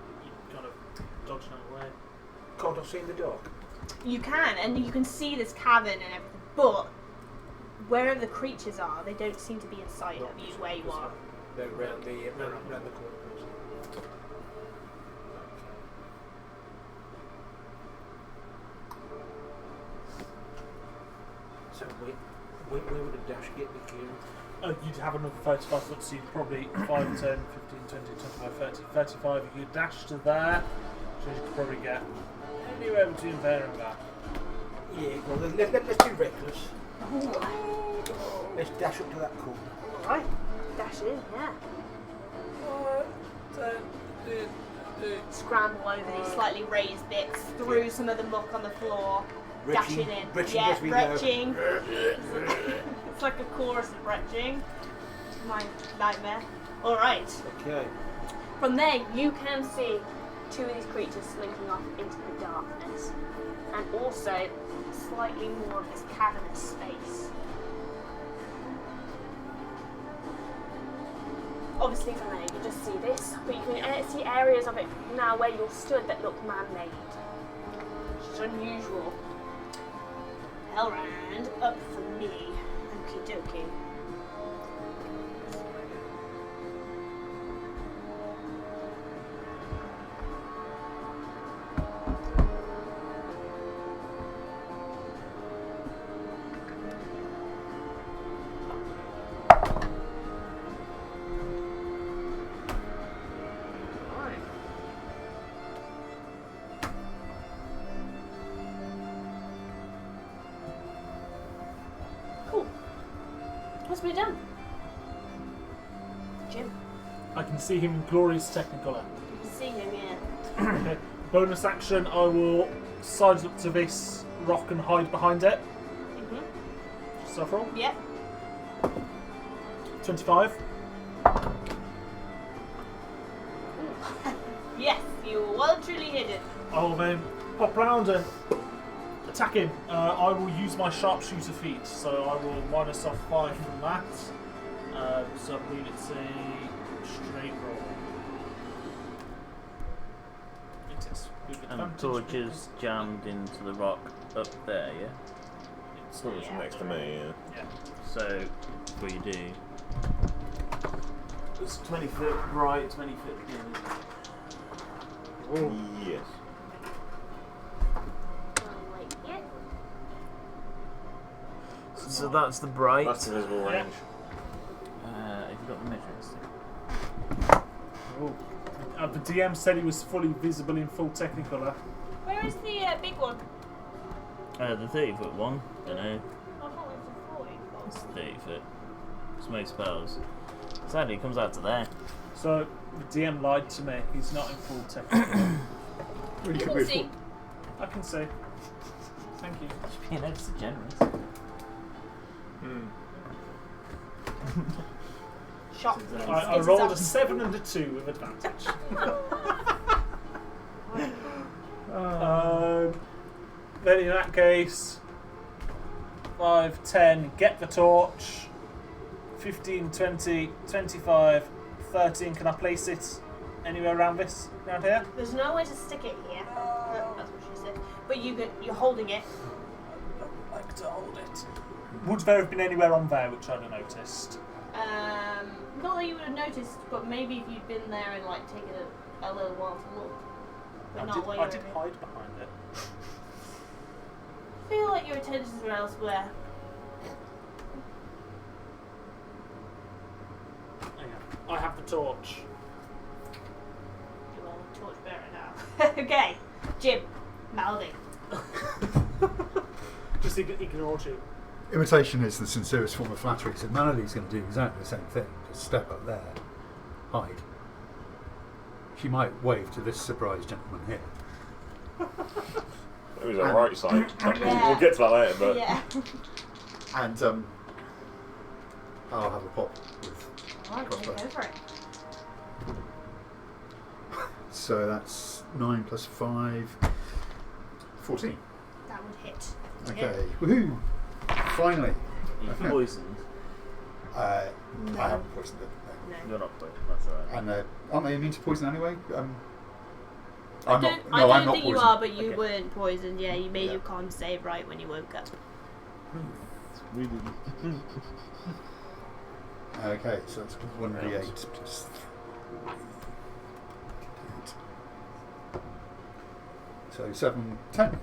kind of dodge out of the way. Can't I see in the dark? You can, and you can see this cavern and everything, but wherever the creatures are, they don't seem to be in sight of you where you are. They're round the corner. So where would a dash get me, Kieran? You'd have another 35 foot, so you'd probably 5, 10, 15, 20, 25, 30, 35. You could dash to there, so you could probably get anywhere between there and there. Yeah, well, let's be reckless. Let's dash up to that corner. Alright, dash in, yeah. 5, 10, Scramble over these slightly raised bits, through some of the muck on the floor, dashing in. Retching Yeah, as we go. retching. It's like a chorus of retching. My nightmare. Alright. Okay. From there, you can see 2 of these creatures slinking off into the darkness, and also slightly more of this cavernous space. Obviously from there you can just see this, but you can see areas of it now where you're stood that look man-made. Which is unusual. Hellrand, up for me. Okie dokie. What's been done? Jim. I can see him in glorious Technicolor. You can see him, yeah. Okay. Bonus action, I will side up to this rock and hide behind it. Mm-hmm. Several. Yep. 25. Yes, you were well truly hidden. I will then pop round and attack him. I will use my sharpshooter feat, so I will minus off 5 from that. So I believe it's a straight roll. It is. With And advantage torches because- jammed into the rock up there, yeah? It's Sort of Yeah. next to me, yeah. Yeah. So, what you do? It's 20 foot right, 20 foot Yes. Wait, yeah. So that's the bright. That's the visible Yeah. range. Have you got the measuring stick? Oh. The DM said he was fully visible in full Technicolor. Where is the big one? The 30 foot one. Dunno. I thought it was a 40. It's 30 foot. Smoke spells. Sadly, it comes out to there. So the DM lied to me. He's not in full Technicolor. Well, You could can be see. I can see. Thank you. Just being ever so generous. Shot. I rolled a 7 and a 2 with advantage. Then in that case, 5, 10, get the torch. 15, 20, 25, 13. Can I place it anywhere around this? Around here? There's no way to stick it here. That's what she said. But you're holding it. I'd like to hold it. Would there have been anywhere on there which I'd have noticed? Not that you would have noticed, but maybe if you'd been there and like taken a little while to look. But not while I you're did in it. hide behind it. I feel like your attentions were elsewhere. I have the torch. You are the torchbearer now. Okay, Jim. Jim, Maldy. Just ignore you. Imitation is the sincerest form of flattery, so Melodi's going to do exactly the same thing. Just step up there, hide. She might wave to this surprised gentleman here. It was a right side. Yeah. We'll get to that later, but Yeah. And I'll have a pop with Alright, go crossbow. for it. So that's 9 plus 5, 14. That would hit. Okay, woohoo! Finally. You're poisoned. I No. haven't poisoned it. No. You're not poisoned, that's alright. No. And aren't they immune to poison anyway? I I'm don't not think you poisoned. are, but you Okay. weren't poisoned. Yeah, you made Yeah. your con save right when you woke up. Okay, so that's 1d8 plus 3. So 7, 10.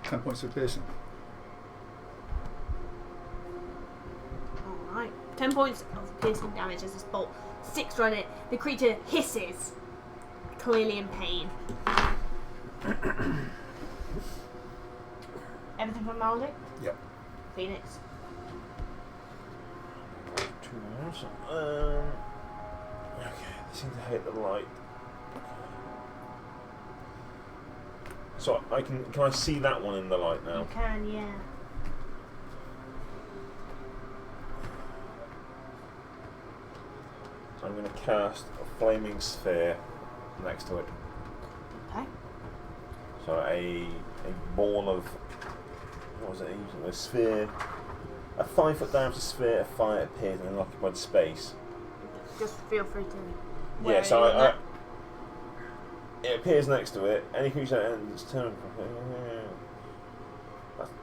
10 points of piercing. Alright. 10 points of piercing damage as this bolt sticks on it. The creature hisses, clearly in pain. Everything from Maldic? Yep. Phoenix. 2 rounds. Okay, they seem to hate the light. So can I see that one in the light now? You can, yeah. So I'm going to cast a flaming sphere next to it. Okay. So a ball of, what was it? A sphere, a 5 foot diameter sphere of fire appears in an occupied space. Just feel free to. Yeah, Where so are you on it appears next to it. Any creature that ends its turn.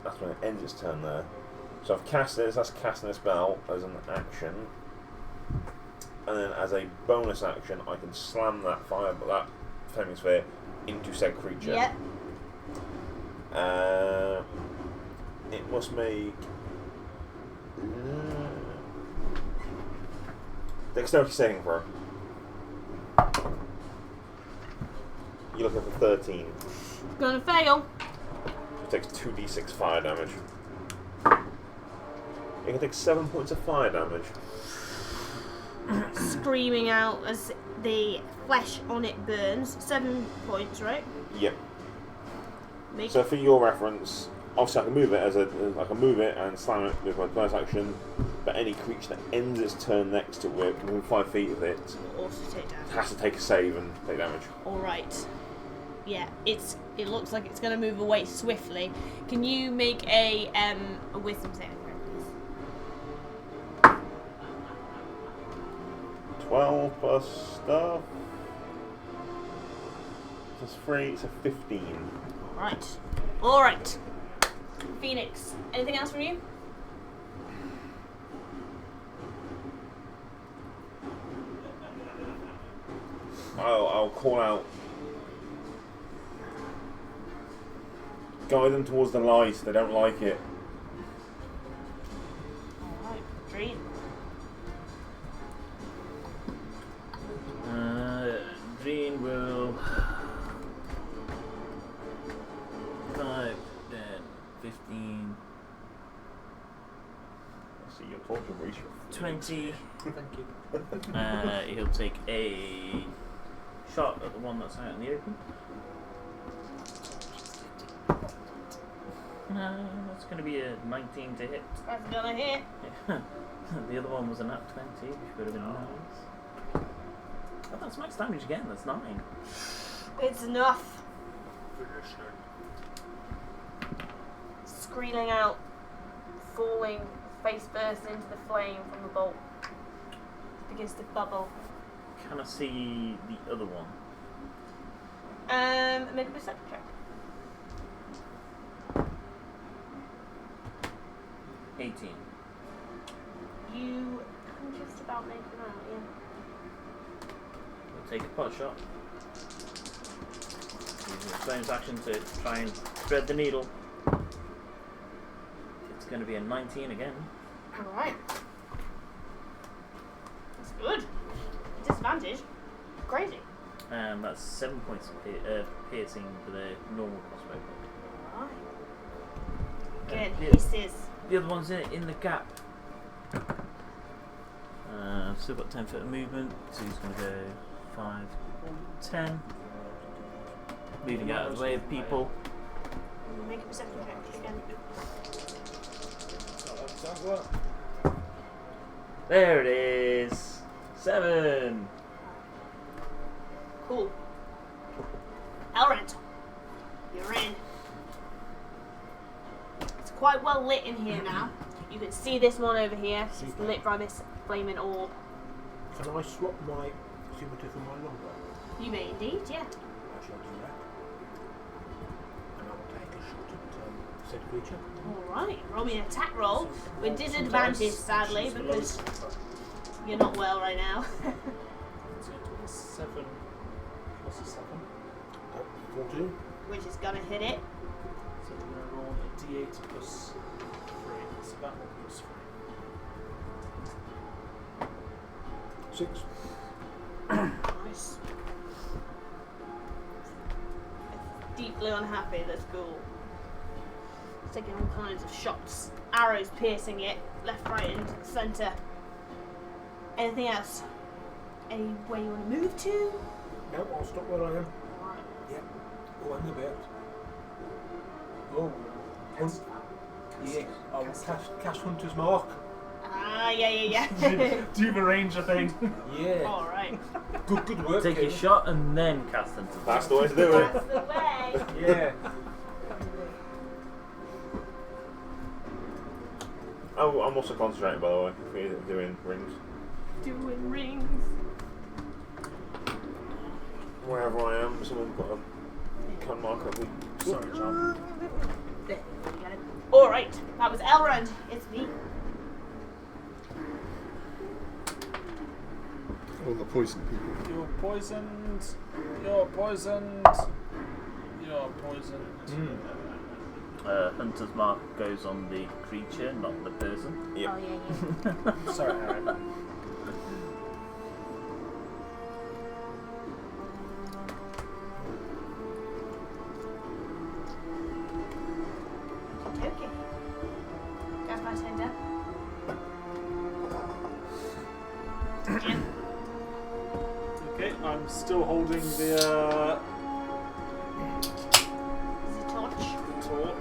That's when it ends its turn there. So I've cast this. That's casting a spell as an action, and then as a bonus action, I can slam that flaming sphere into said creature. Yep. It must make dexterity saving throw. You're looking for 13. Gonna fail. It takes 2d6 fire damage. You can take 7 points of fire damage. Screaming out as the flesh on it burns. 7 points, right? Yep. Make So for your reference, obviously I can move it I can move it and slam it with my bonus action. But any creature that ends its turn next to it, within 5 feet of it, will also take damage. has to take a save and take damage. Alright. Yeah, it looks like it's gonna move away swiftly. Can you make a wisdom saving throw, please? 12 plus stuff. Plus 3, so 15. Alright. Alright. Phoenix. Anything else from you? I'll call out. Guide them towards the light. They don't like it. Alright. Dream. Dream will 5, 10, 15, I see your torture reach. 20. Thank you. He'll take a shot at the one that's out in the open. That's going to be a 19 to hit. That's gonna hit. The other one was a nat 20, which would have been nice. Oh, that's max damage again, that's 9. It's enough. Screaming out, falling face first into the flame from the bolt. Begins to bubble. Can I see the other one? Make a perception check. 18. You can just about make them out, yeah. I'll take a pot shot. Use a bonus action to try and thread the needle. It's going to be a 19 again. Alright. That's good. Disadvantage. Crazy. And that's 7 points of piercing for the normal crossbow. Alright. Good. Yeah. Hisses. The other one's in the gap. Still got 10 foot of movement, so he's going to go 5, 10. Moving out of the way of people. Make a perception check again. There it is! 7! Cool. Elrond, you're in. It's quite well lit in here now. You can see this one over here. It's lit by this flaming orb. Can I swap my scimitar for my longbow? You may indeed, yeah. I shall do that. And I will take a shot at said creature. Alright, roll me an attack roll with disadvantage, sadly, because you're not well right now. So 7 plus a 7. 14. Which is gonna hit it. So we're going to roll a d8 plus 3. So that one plus 3. 6. Nice. Deeply unhappy, that's cool. It's taking all kinds of shots. Arrows piercing it, left, right, and centre. Anything else? Anywhere you want to move to? No, I'll stop where I am. Right. Yep. Oh, hang about. Oh. Yeah. I'll cast Hunter's Mark. Ah, yeah. Do you arrange a thing? Yeah. Alright. Good work. Take your Kevin. shot and then cast them to That's the way to do it. That's the way. Yeah. Oh, I'm also concentrating, by the way, if you're doing rings. Doing rings. Wherever I am, someone put a cut marker up. Sorry, John. There, you got it. Alright, that was Elrond. It's me. All the poison people. You're poisoned. You're poisoned. You're poisoned. Hunter's Mark goes on the creature, not the person. Yep. Oh, yeah. Sorry, Aaron. Okay. Gas my tender. Jim. Okay, I'm still holding the The torch. torch.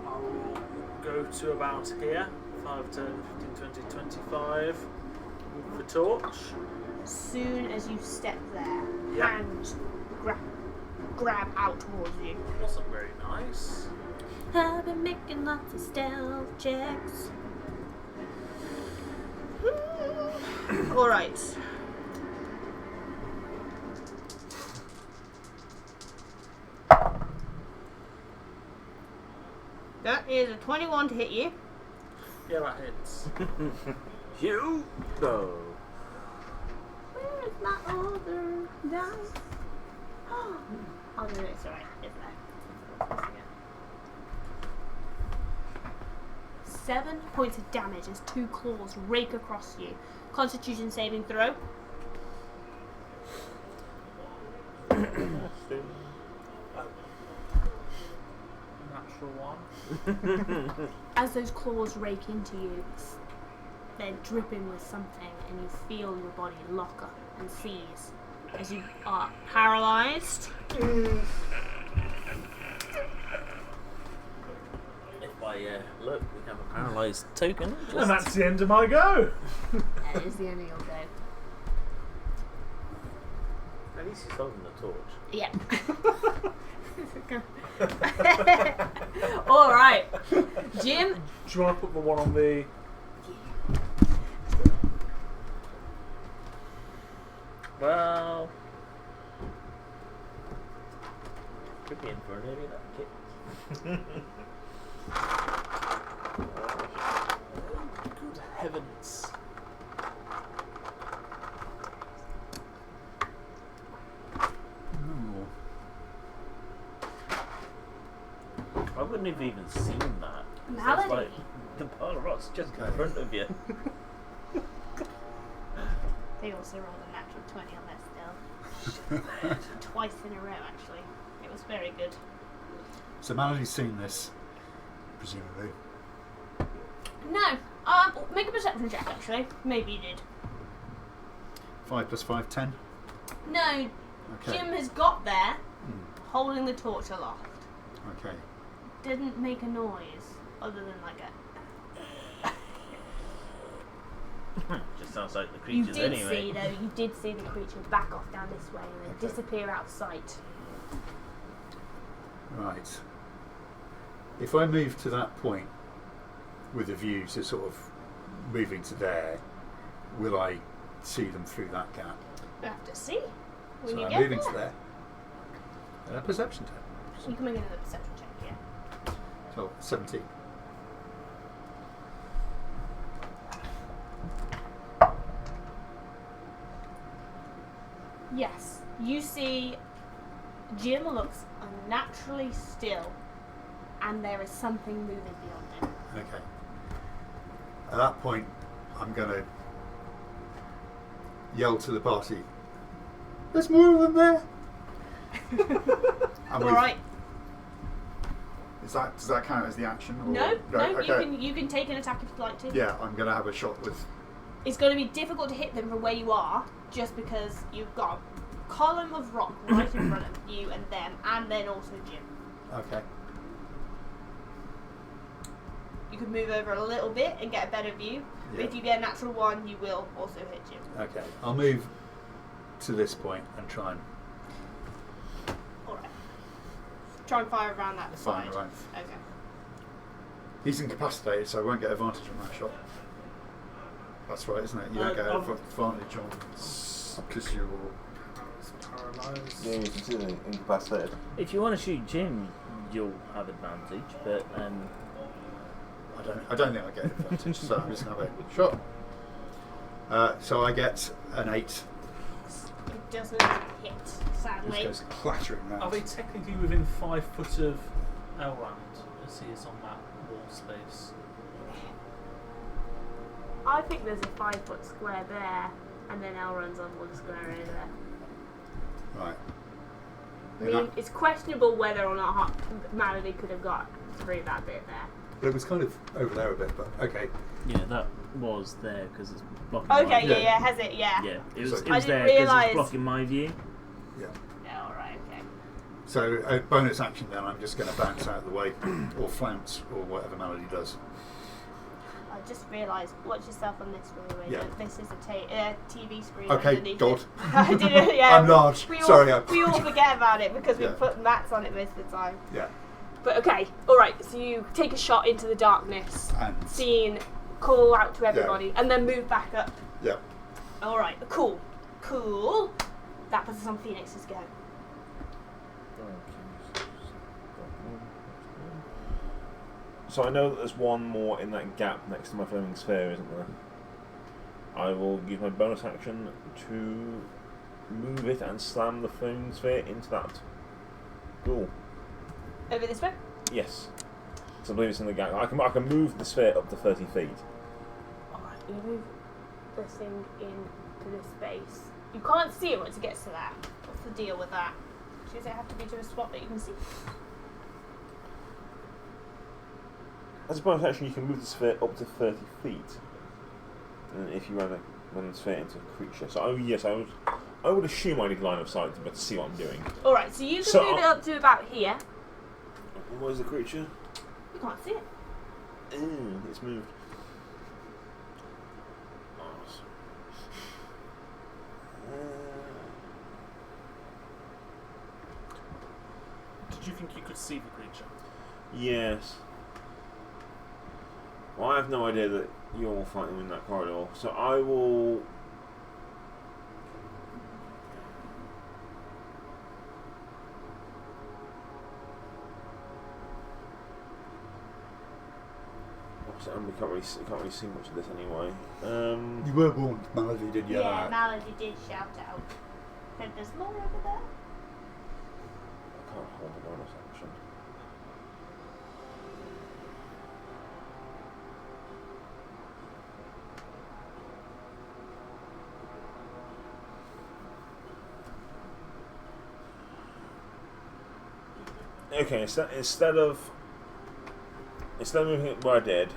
I will go to about here. 5, 10, 15, 20, 25 with the torch. Soon as you step there, Yeah. hand grab out towards you. Wasn't very nice. I've been making lots of stealth checks. Alright. That is a 21 to hit you. Yeah, that hits. You go. Where is my other dice? Oh no, it's alright. It's there. 7 points of damage as 2 claws rake across you. Constitution saving throw. Natural 1. As those claws rake into you, they're dripping with something, and you feel your body lock up and seize as you are paralyzed. If I look, we have a paralysed token. And that's the end of my go. That is the end of your go. At least he's holding the torch. Yeah. Alright. Jim. Do you want to put the one on the... Well, could be in for an early that kick. Good heavens. wouldn't have even seen that. Melody. It's like the pile of rocks just in front of you. They also rolled a natural 20 on their stealth. Twice in a row, actually. It was very good. So Melody's seen this, presumably. No. Make a perception check, actually. Maybe you did. 5 plus 5, 10. No. Okay. Jim has got there, holding the torch aloft. Okay. Didn't make a noise, other than like a... Just sounds like the You creatures did anyway. see, though, you did see the creature back off down this way and then Okay. disappear out of sight. Right. If I move to that point with a view to sort of moving to there, will I see them through that gap? We'll have to see when So you I'm get moving there. to there. Perception check. You can make another perception check, yeah. So 17. Yes, you see Jim looks unnaturally still and there is something moving beyond him. Okay. At that point, I'm going to yell to the party, "There's more of them there!" And Alright. does that count as the action? Or? No, Okay. you can take an attack if you'd like to. Yeah, I'm going to have a shot with... It's going to be difficult to hit them from where you are, just because you've got a column of rock right in front of you and them, and then also Jim. Okay. You could move over a little bit and get a better view. But Yeah. if you get a natural one, you will also hit Jim. Okay. I'll move to this point and try and Alright. Try and fire around that find side. the right. Okay. He's incapacitated, so I won't get advantage on that shot. That's right, isn't it? You don't get advantage on because you're... Paralysed. Yeah, you can see the incapacitated. If you want to shoot Jim, you'll have advantage, but I don't think I get advantage, so I'm just going to have a shot. So I get an 8. It doesn't hit, This sadly. goes clattering round. Are they technically within 5 foot of Elrond as he is on that wall space? I think there's a 5-foot square there, and then Elrond's on one square over there. Right. I mean, it's questionable whether or not Melody could have got through that bit there. But it was kind of over there a bit, but okay. yeah, that was there because it's blocking. Okay, my view. yeah, has it? Yeah. Yeah, it was, So- it I was didn't there because realise- it's blocking my view. Yeah. Yeah, alright, okay. So a bonus action then, I'm just going to bounce out of the way, or flounce, or whatever Melody does. I just realised, watch yourself on this really. Yeah. This is a TV screen Okay, underneath God. it. I didn't, yeah. I'm large. We Sorry. we all forget about it because we Yeah. put mats on it most of the time. Yeah. But okay, alright, so you take a shot into the darkness, And seeing, call out to everybody, and then move back up. yeah. Alright, cool. That puts us on Phoenix's go. So I know that there's one more in that gap next to my flaming sphere, isn't there? I will use my bonus action to move it and slam the flaming sphere into that ghoul. Over this way? Yes. So I believe it's in the gap. I can move the sphere up to 30 feet. Alright, you move the thing into this space. You can't see it once it gets to that. What's the deal with that? Does it have to be to a spot that you can see? As a bonus action, you can move the sphere up to 30 feet. And if you run the sphere into a creature. So, yes, I would assume I need line of sight to see what I'm doing. Alright, so you can move it up to about here. What is the creature? You can't see it. It's moved. Did you think you could see the creature? Yes. Well, I have no idea that you're all fighting in that corridor, so I will... We can't really see much of this anyway. You were warned. Melody did yell out. Melody did shout out. Said there's more over there. I can't hold the bonus action. Okay, instead of moving it where I did,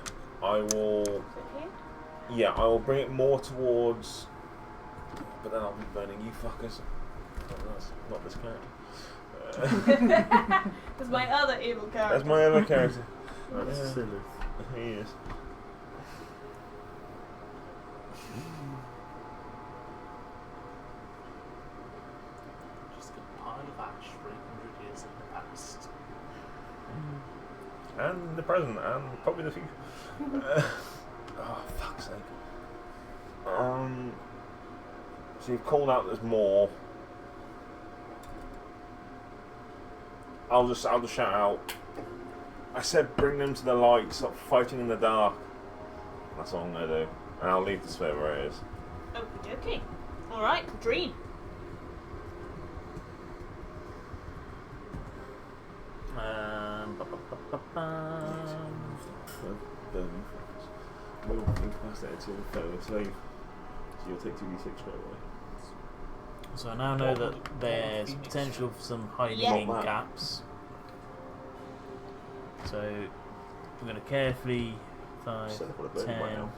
I will. Is it here? Yeah, I will bring it more towards. But then I'll be burning you fuckers. Oh, that's not this character. That's my other evil character. That's my other character. That's Yeah. silly. He is. Just a pile of ash 300 years in the past. And the present, and probably the future. Oh, fuck's sake. So you've called out there's more. I'll just shout out. I said bring them to the light, stop fighting in the dark. That's all I'm gonna do. And I'll leave the sphere where it is. Okie dokie. Alright, Dream. Move incapacitated to further save. So you'll take 2d6 straight away. So I now know that there's potential for some hiding Yeah. in gaps. So we're going to carefully 5, Set up on a bird by 10, now.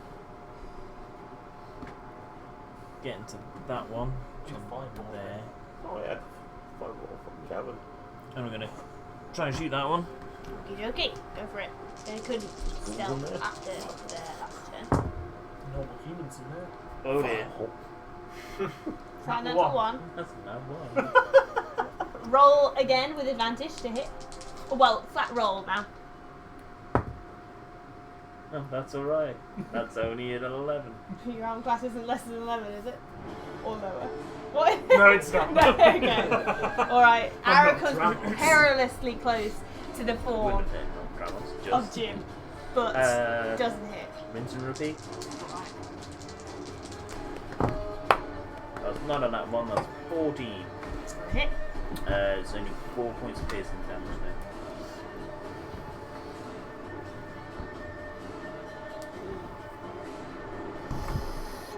get into that one. You're jump fine, there. Oh yeah. 5 more fucking cabin. And we're going to try and shoot that one. Okie dokie. Go for it. They couldn't in stealth there? after the last turn. Normal humans in there. Oh dear. Is that another one? That's not one. Roll again with advantage to hit. Well, flat roll now. Oh, that's alright. That's only at 11. Your arm class isn't less than 11, is it? Or lower? What? No, it's not. No, okay. Alright, I'm arrow not comes Travis. perilously close to the form Wouldn't have hit, no troubles. of Just Jim, but doesn't hit. rinse and repeat. Alright. That's not on that one, that's 14. Hit. It's only 4 points of piercing damage now.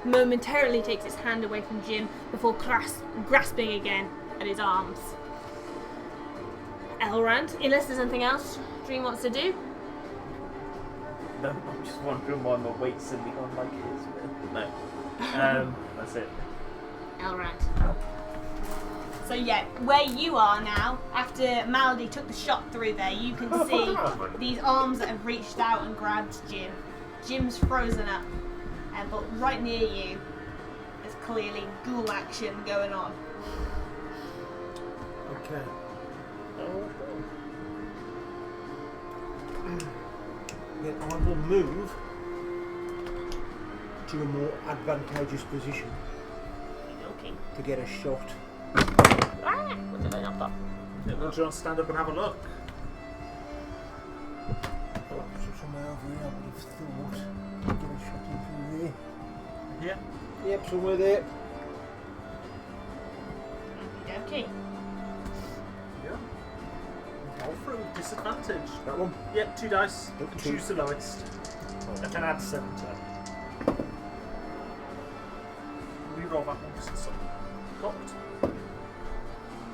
Momentarily takes its hand away from Jim before grasping again at his arms. Elrond, unless there's anything else Dream wants to do. No, I'm just wondering why my weight's suddenly gone like it is. No. That's it. Elrond. So yeah, where you are now, after Maldy took the shot through there, you can see these arms that have reached out and grabbed Jim. Jim's frozen up, but right near you, there's clearly ghoul action going on. Okay. Then I will move to a more advantageous position Okay. to get a shot. Ah, what did I not pop? Yeah, we'll just stand up and have a look. Somewhere over here, I would have thought. Get a shot in through there. Yeah. Yep, somewhere there. Okay. Yeah. Roll through disadvantage. That one. Yep, 2 dice. Yep, two. Choose the lowest. I can add 7 to it. Reroll that one because it's cocked.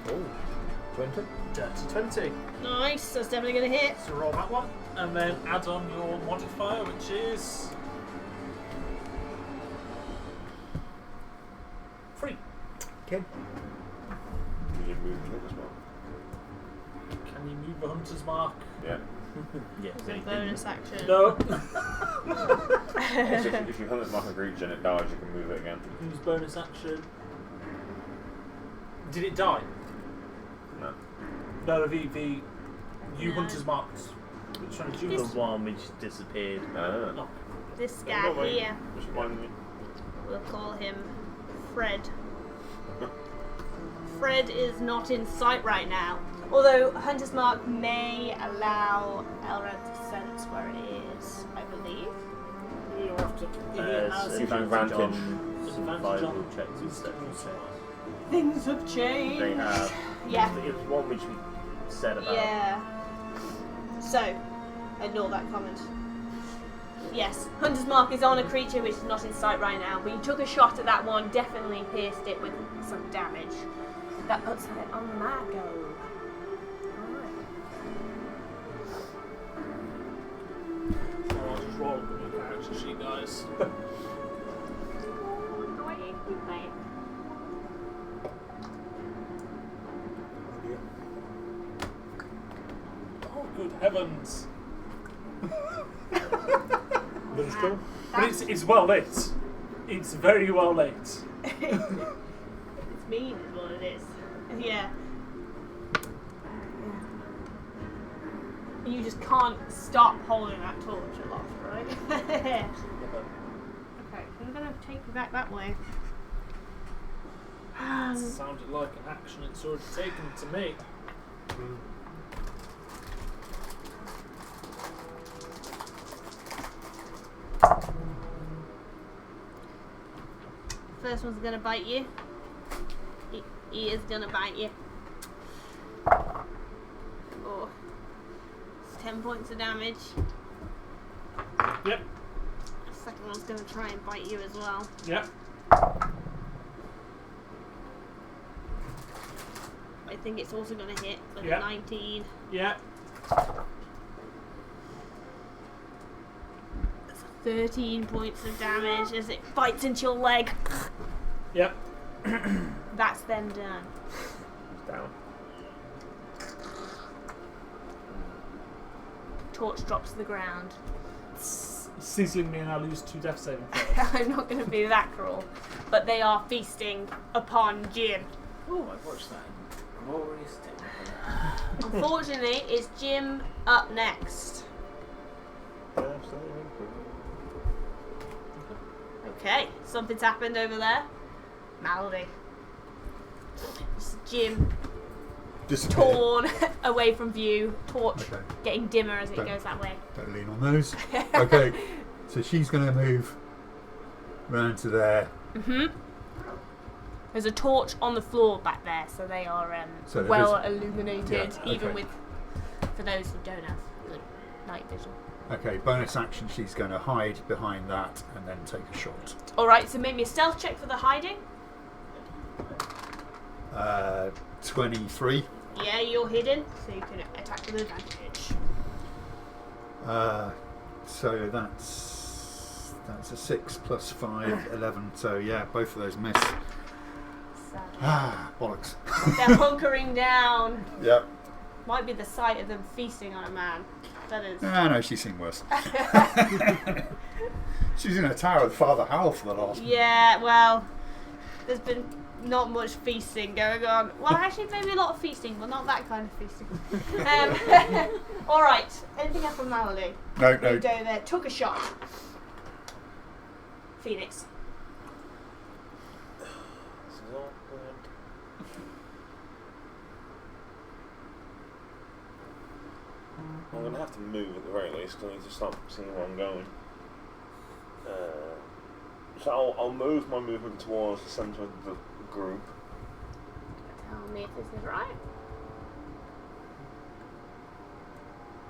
Oh, 20? Dirty 20. Nice, that's definitely going to hit. So roll that one, and then add on your modifier, which is 3. Okay. You move it as well. Can you move the hunter's mark? Yeah. Yeah, It's a bonus action. No. Also, if you hunt it mark a creature and it dies, you can move it again. Use bonus action. Did it die? No. No, the you No. hunter's marked. Which one did you the use? one which disappeared. Oh, This No, guy wait. here, Just remind me. we'll call him Fred. Fred is not in sight right now. Although Hunter's Mark may allow Elrond to sense where it is, I believe. you have to. It has advantage. on Disadvantage survival on checks and stuff. So Things have changed. they have. Yeah. It's one which we said about. Yeah. So, ignore that comment. Yes, Hunter's Mark is on a creature which is not in sight right now, but you took a shot at that one, definitely pierced it with some damage. That puts it on my go. Alright. roll up the new character sheet, guys. Oh, good heavens! Minstrel? But it's well lit. It's very well lit. It's mean, is what it is. Yeah. You just can't stop holding that torch aloft, right? Okay, I'm gonna take you back that way. Sounded like an action it's already taken to me. First one's gonna bite you. He is gonna bite you. Oh. It's 10 points of damage. Yep. The second one's gonna try and bite you as well. Yep. I think it's also gonna hit with Yep. a 19. Yep. 13 points of damage as it bites into your leg. Yep. That's them done. It's down. Torch drops to the ground. Sizzling me and I lose 2 death saving throws. I'm not going to be that cruel. But they are feasting upon Jim. Oh, I've watched that in glorious technicolor. Unfortunately, it's Jim up next. Okay, something's happened over there. Malady. It's Jim Disappear. torn away from view. Torch Okay. getting dimmer as it Don't- goes that way. Don't lean on those. Okay, so she's going to move round to there. There's a torch on the floor back there, so they are So they're well visible. illuminated, Yeah, even okay. with for those who don't have good night vision. Okay, bonus action, she's going to hide behind that and then take a shot. Alright, so make me a stealth check for the hiding. 23. Yeah, you're hidden, so you can attack with advantage. So that's a 6 plus 5, 11. So yeah, both of those miss. So Bollocks. they're hunkering down. Yep. Might be the sight of them feasting on a man. That is. No, she's seen worse. She's in a tower with Father Hal for the last. Yeah, well, there's been not much feasting going on. Well, actually, maybe a lot of feasting, but not that kind of feasting. Alright, anything else from Malady? No. Moved over there, took a shot. Phoenix. This is awkward. I'm going to have to move at the very least because I need to stop seeing where I'm going. So I'll move my movement towards the centre of the group. Tell me if this is right.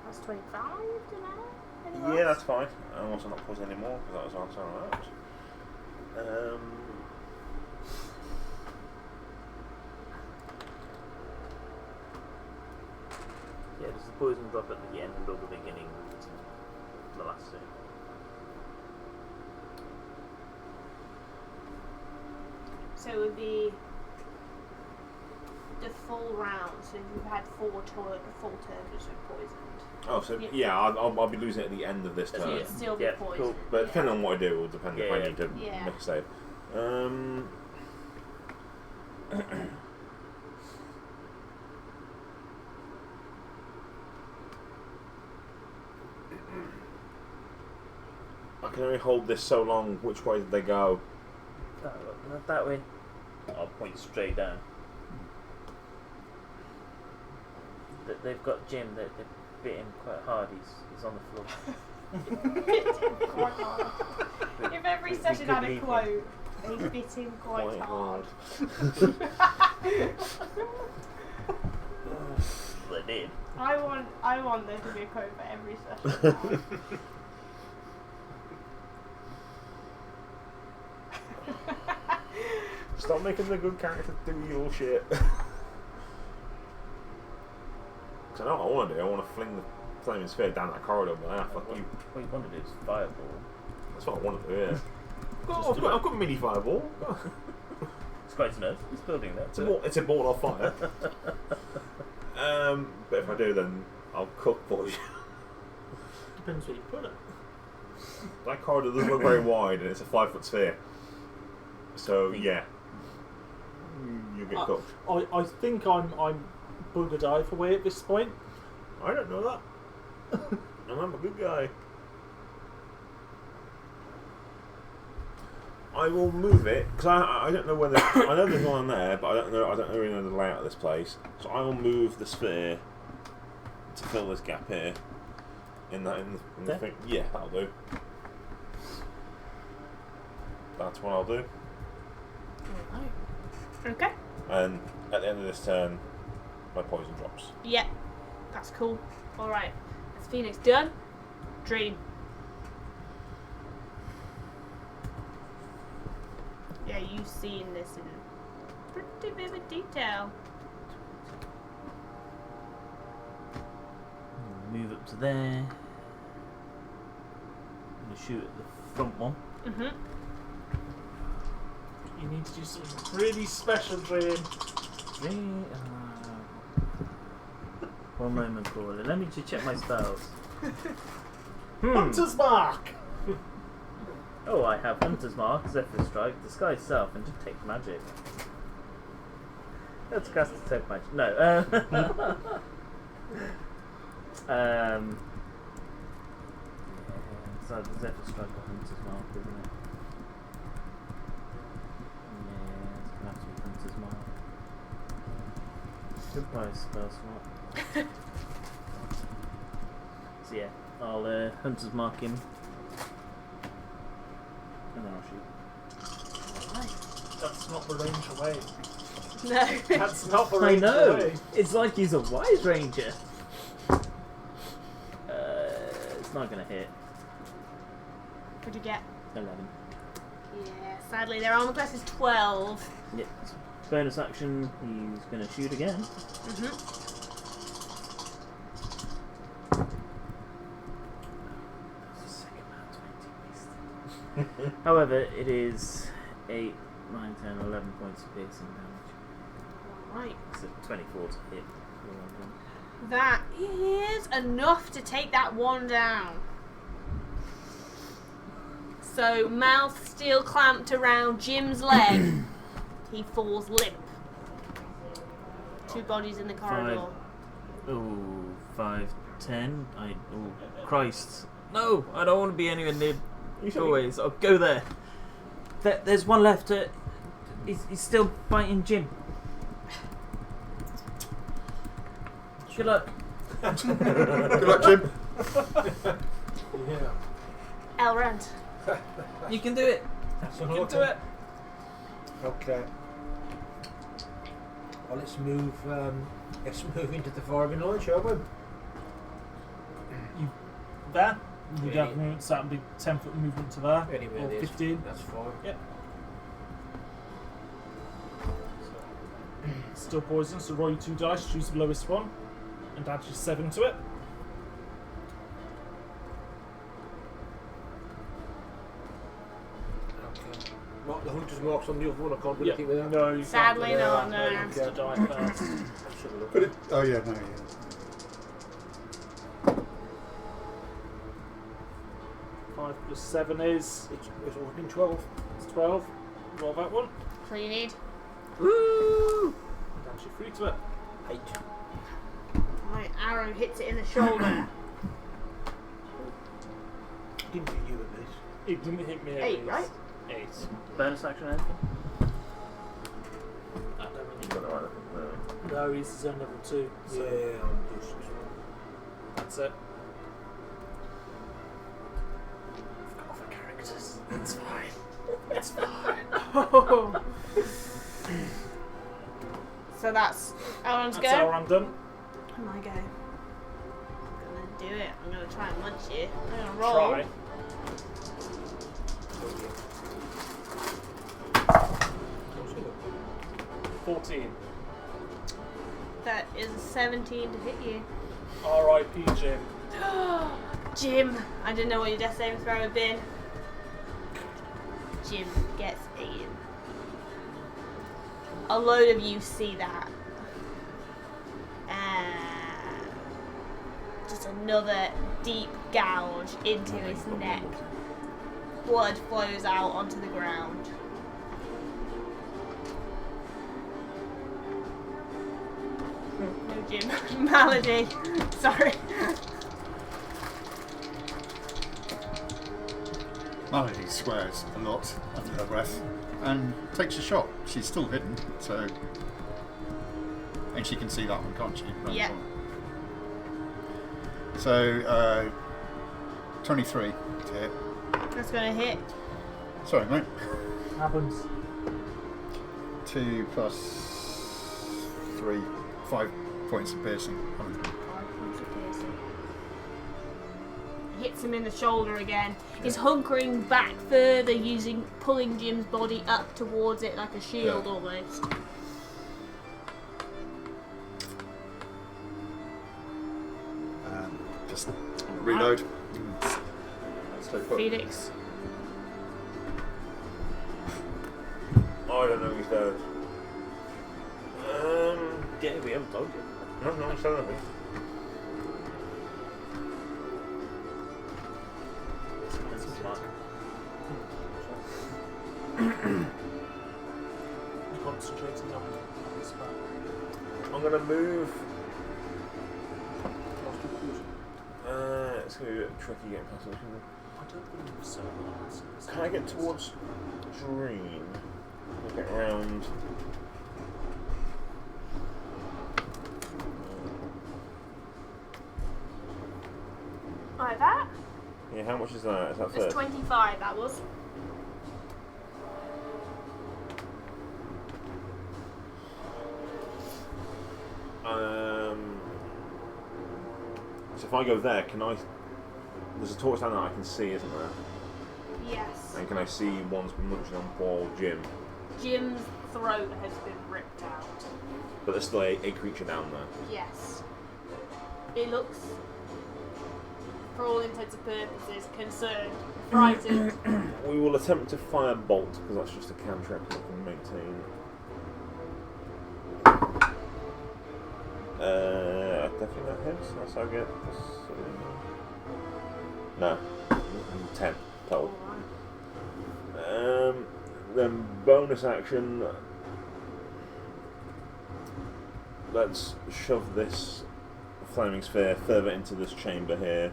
That's 25, do I? Yeah, that's fine. I'm also not pausing anymore because that was also alright. Yeah, does the poison drop at the end or the beginning? The last two. So it would be the full round. So you've had full turns which are poisoned. Oh, so Yeah. yeah, I'll be losing it at the end of this So turn. you'd still be Yeah, poisoned. cool. But depending on what I do, it will depend if I Yeah. need to Yeah. make a save. I can only hold this so long. Which way did they go? Not that way. I'll point straight down. They've got Jim. They bit him quite hard. He's on the floor. Quite hard. If every We session could had a leave quote, he bit him quite hard. They did. I want there to be a quote for every session. Stop making the good character do evil shit. 'Cause I know what I want to do. I want to fling the flaming sphere down that corridor, but fuck you. What you want to do is fireball. That's what I want to do, yeah. Just I've got a mini fireball. It's quite enough. It's building that. It's a ball of fire. But if I do, then I'll cook poison. Depends where you put it. That corridor doesn't look very wide, and it's a 5-foot sphere. So yeah, you get cooked. I think I'm buggered either way at this point. I don't know that. I'm a good guy. I will move it because I don't know whether I know there's one there, but I don't really know the layout of this place. So I will move the sphere to fill this gap here. In the thing. Yeah, that'll do. That's what I'll do. Okay. And at the end of this turn, my poison drops. Yeah, that's cool. Alright, that's Phoenix done. Dream. Yeah, you've seen this in pretty vivid detail. Move up to there. I'm going to shoot at the front one. Mm-hmm. You need to do something really special, Dream. One moment, caller. Let me just check my spells. Hunter's Mark! Oh, I have Hunter's Mark, Zephyr Strike, Disguise Self, and Detect Magic. Let's cast Detect Magic. No. Yeah, it's either Zephyr Strike or Hunter's Mark, isn't it? Yeah, it's gonna have to be Hunter's Mark. Goodbye, spell slot. So yeah, I'll Hunter's Mark him. And then I'll shoot. Right. That's not the range away. No. That's not the I range know! away. It's like he's a wise ranger. It's not gonna hit. What'd you get? 11. Yeah, sadly their armor class is 12. Yep. Bonus action, he's gonna shoot again. Mm-hmm. However, it is 8, 9, 10, 11 points of piercing damage. Right. So 24 to hit. That is enough to take that one down. So, mouth still clamped around Jim's leg. He falls limp. Two bodies in the corridor. 5, 10. Oh, Christ. No, I don't want to be anywhere near doorways. I'll go there. There's one left. He's still biting Jim. Good luck. Good luck, Jim. Yeah. Elrond. You can do it. You can do it. Okay. Well, let's move into the firing line, shall we? There. You'd Yeah. have movement, so that would be 10-foot movement to there. Anywhere Or there's 15. That's fine. Yep. Still poison, so roll your 2 dice, choose the lowest one, and add your 7 to it. Okay. Mark the hunter's marks on the other one. I can't do Yeah. anything with that. No, you Sadly can't. not, no. You have to die first. Should have looked. But it, oh yeah, no, yeah. 5 plus 7 is It's always been 12. it's 12. Roll that one. So you need. Woo! And add your 3 to it. 8. My arrow hits it in the shoulder. Didn't you at least? It didn't hit me at 8, least. right? 8. Bonus action, anything? I don't You've got really. the right thing there. No, he's zone level 2. So Yeah, I'm just. that's it. I've got other characters. It's fine. It's fine. So that's Elrond's That's go. how I'm done. My go. I'm gonna do it. I'm gonna try and munch you. I'm gonna roll. Try. 14. That is a 17 to hit you. R.I.P. Jim. Jim, I didn't know what your death saving throw had been. Jim gets eaten. A load of you see that. And just another deep gouge into his neck. Blood flows out onto the ground. No, Jim. Malady. Sorry. Malady swears a lot under her breath and takes a shot. She's still hidden, so. And she can see that one, can't she? Yeah. So, 23 to hit. That's gonna hit. Sorry, mate. Happens. 2 plus 3, 5 points of piercing. 5 points of piercing. Hits him in the shoulder again. He's hunkering back further, pulling Jim's body up towards it like a shield almost. Just reload. Stay put. Felix. I don't know these guys. Yeah, we haven't told you. No, I'm saying nothing. This is fine. Concentrating on his back. I'm gonna move. It's gonna be a bit tricky getting past it. I don't believe so. Can I get towards Dream? I'll get around. Like that? Yeah, how much is that? Is that It's 30? 25, that was. So if I go there, can I? There's a torch down there I can see, isn't there? Yes. And can I see one's been munching on poor Jim? Jim's throat has been ripped out. But there's still a creature down there. Yes. It looks, for all intents and purposes, concerned, frightened. We will attempt to fire bolt because that's just a cantrip that can maintain. Definitely that hits. That's how I get this. No, 10 total. Then bonus action. Let's shove this flaming sphere further into this chamber here.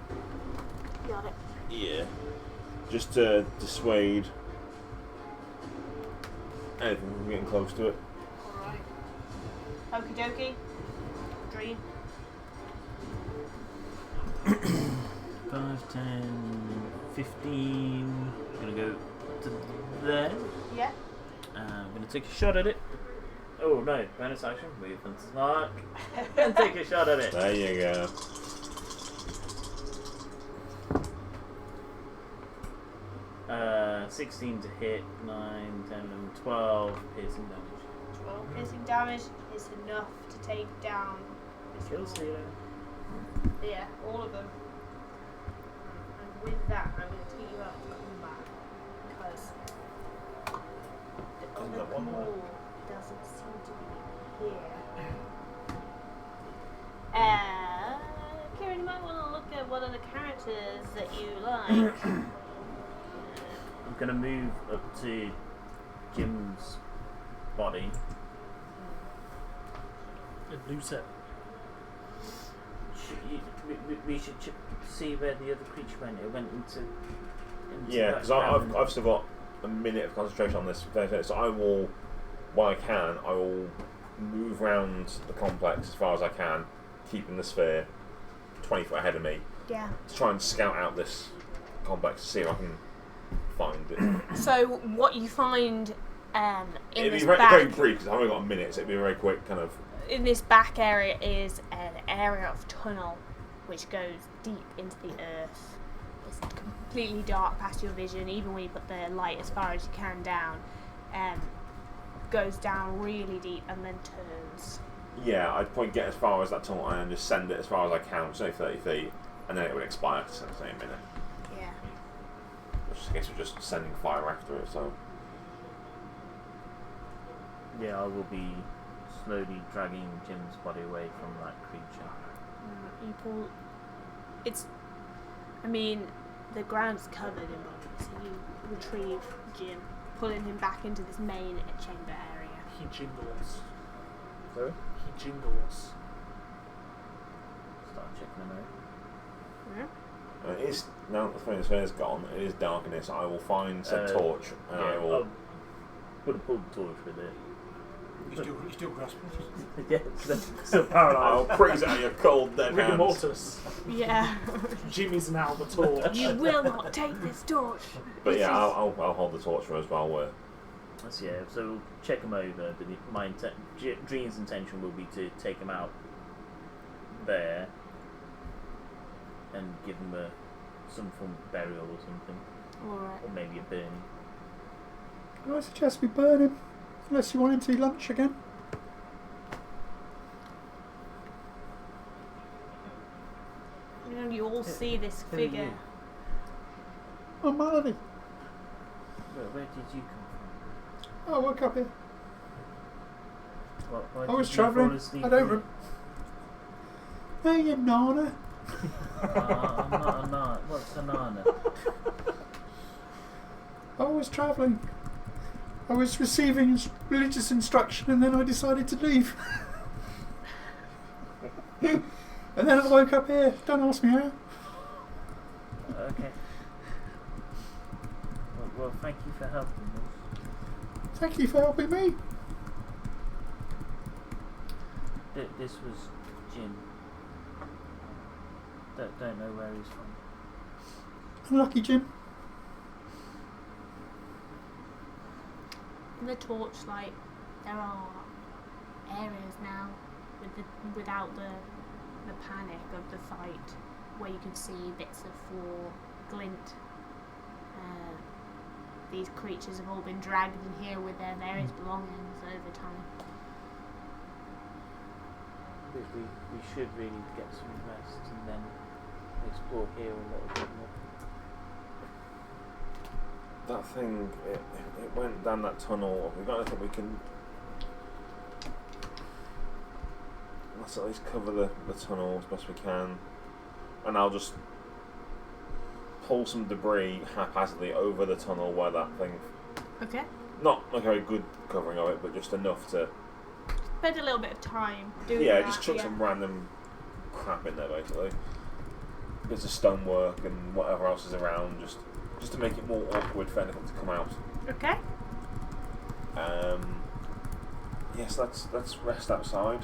Got it. Yeah. Just to dissuade anything from getting close to it. Alright. Okie dokie. Dream. 5, 10, 15. I'm gonna go to there. Yeah. I'm gonna take a shot at it. Oh no, bonus action, move and spark. And take a shot at it. There you go. Uh, 16 to hit, 9, 10, and 12 piercing damage. 12 piercing damage is enough to take down this Kill little- stealer. Yeah, all of them. And with that, I'm going to take you out of combat because the Isn't other that one more? Ghoul doesn't seem to be here. Kieran, you might want to look at what are the characters that you like. I'm gonna move up to Jim's body. Loose it. We should see where the other creature went. It went into Yeah, that because cavern. I've still got a minute of concentration on this. So I will, while I can, I will move round the complex as far as I can, keeping the sphere 20 foot ahead of me, Yeah. to try and scout out this complex to see if I can find it. So what you find in It'd this be very, back very brief because I've only got a minute, so it'd be a very quick kind of. in this back area is an area of tunnel which goes deep into the earth. It's completely dark past your vision, even when you put the light as far as you can down. Goes down really deep and then turns. Yeah, I'd probably get as far as that tunnel and then just send it as far as I can, say 30 feet, and then it would expire at the same minute. Yeah. Just in case we're just sending fire after it, so. Yeah, I will be slowly dragging Jim's body away from that creature. You pull. It's. I mean, the ground's covered in bodies, so you retrieve Jim, pulling him back into this main chamber area. He jingles. Sorry? He jingles. Start checking him out. Yeah. It is, now that the sphere's gone, it is darkness. I will find said torch and I will. I'll put a pull torch with it. You still grasping? Yeah, still paralysed. I'll freeze out your cold dead Rigor hands. mortis. Yeah. Jimmy's now the torch. You will not take this torch. But yeah, I'll hold the torch for us while we're. So we'll check him over, but Dream's intention will be to take him out there and give him some form of burial or something. Alright. Or maybe a burning. I suggest we burn him, unless you want him to eat lunch again. You know, you all see this Who are you? figure. Oh, Melody. Where did you come I woke up here. from? Why I did was you fall travelling. asleep I don't here? remember. Hey, you Nana. I'm not a nana. What's a nana? I was travelling. I was receiving religious instruction and then I decided to leave. And then I woke up here. Don't ask me how. Okay. Well, thank you for helping us. Thank you for helping me. This was Jim. Don't know where he's from. Unlucky Jim. In the torchlight, there are areas now without the panic of the fight, where you can see bits of floor glint. These creatures have all been dragged in here with their various belongings over time. We should really get some rest and then explore here a little bit more. That thing, it went down that tunnel. We've got anything we can. Let's at least cover the tunnel as best we can. And I'll just pull some debris haphazardly over the tunnel where that thing. Okay. Not a very good covering of it, but just enough to. Spend a little bit of time doing Yeah, that. just chuck some random crap in there basically. Bits of stonework and whatever else is around, just to make it more awkward for anything to come out. Okay. Yes, let's rest outside.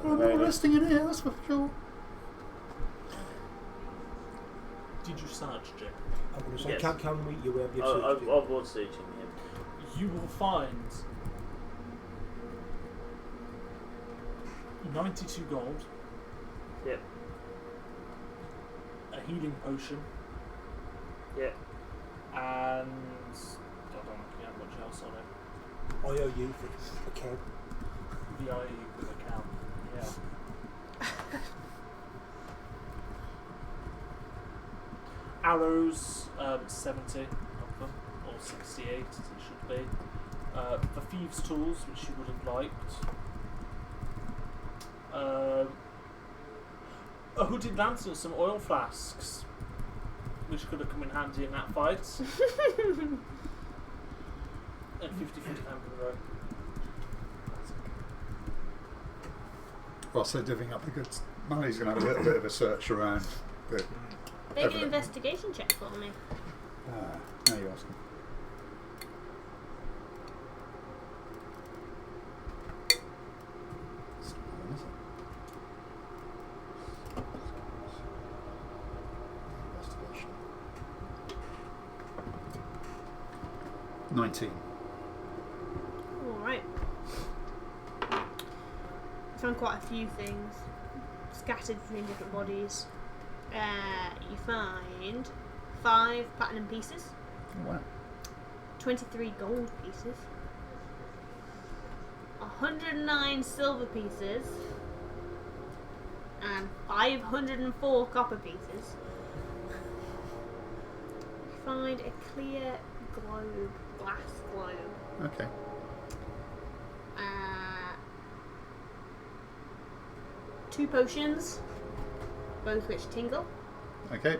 I'm not resting in here, that's for sure. Did you search, Jim? I'm going to say, Yes. can we? You have your I search. was searching him. You will find 92 gold, Yep. a healing potion, Yep. and I don't know much else on it. I owe you for the count. The IE with a count. Yeah. Arrows, 70 of them, or 68 as it should be. The thieves' tools, which you would have liked. A hooded lantern, some oil flasks, which could have come in handy in that fight. And 50 pound for the rope. Whilst they're divvying up the goods, Molly's going to have a little bit of a search around. The Make an Everything. investigation check for me. now you're asking. It's not one, is it? Investigation. 19. Alright. Found quite a few things scattered between different bodies. You find 5 platinum pieces, Oh, wow. 23 gold pieces, 109 silver pieces, and 504 copper pieces. You find a clear globe, glass globe. Okay. 2 potions, both which tingle. Okay.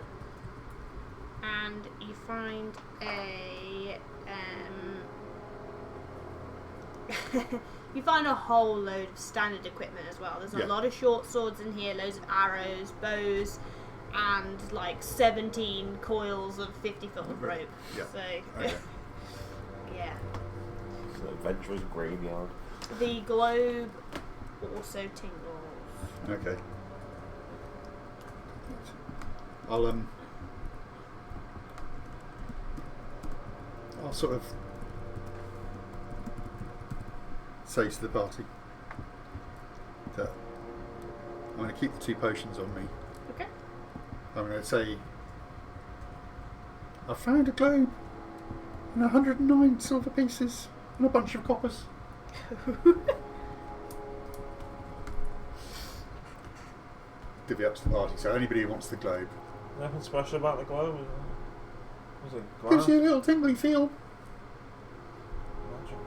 And you find a you find a whole load of standard equipment as well. There's a lot of short swords in here, loads of arrows, bows, and like 17 coils of 50-foot of rope. Yeah. So Okay. yeah. It's an adventurous graveyard. The globe also tingles. Okay. I'll sort of say to the party that I'm going to keep the 2 potions on me. Okay. I'm going to say I found a globe and 109 silver pieces and a bunch of coppers. Divvy up to the party. So anybody who wants the globe, Nothing special about the globe. Was it gives glass? you a little tingly feel. Magic?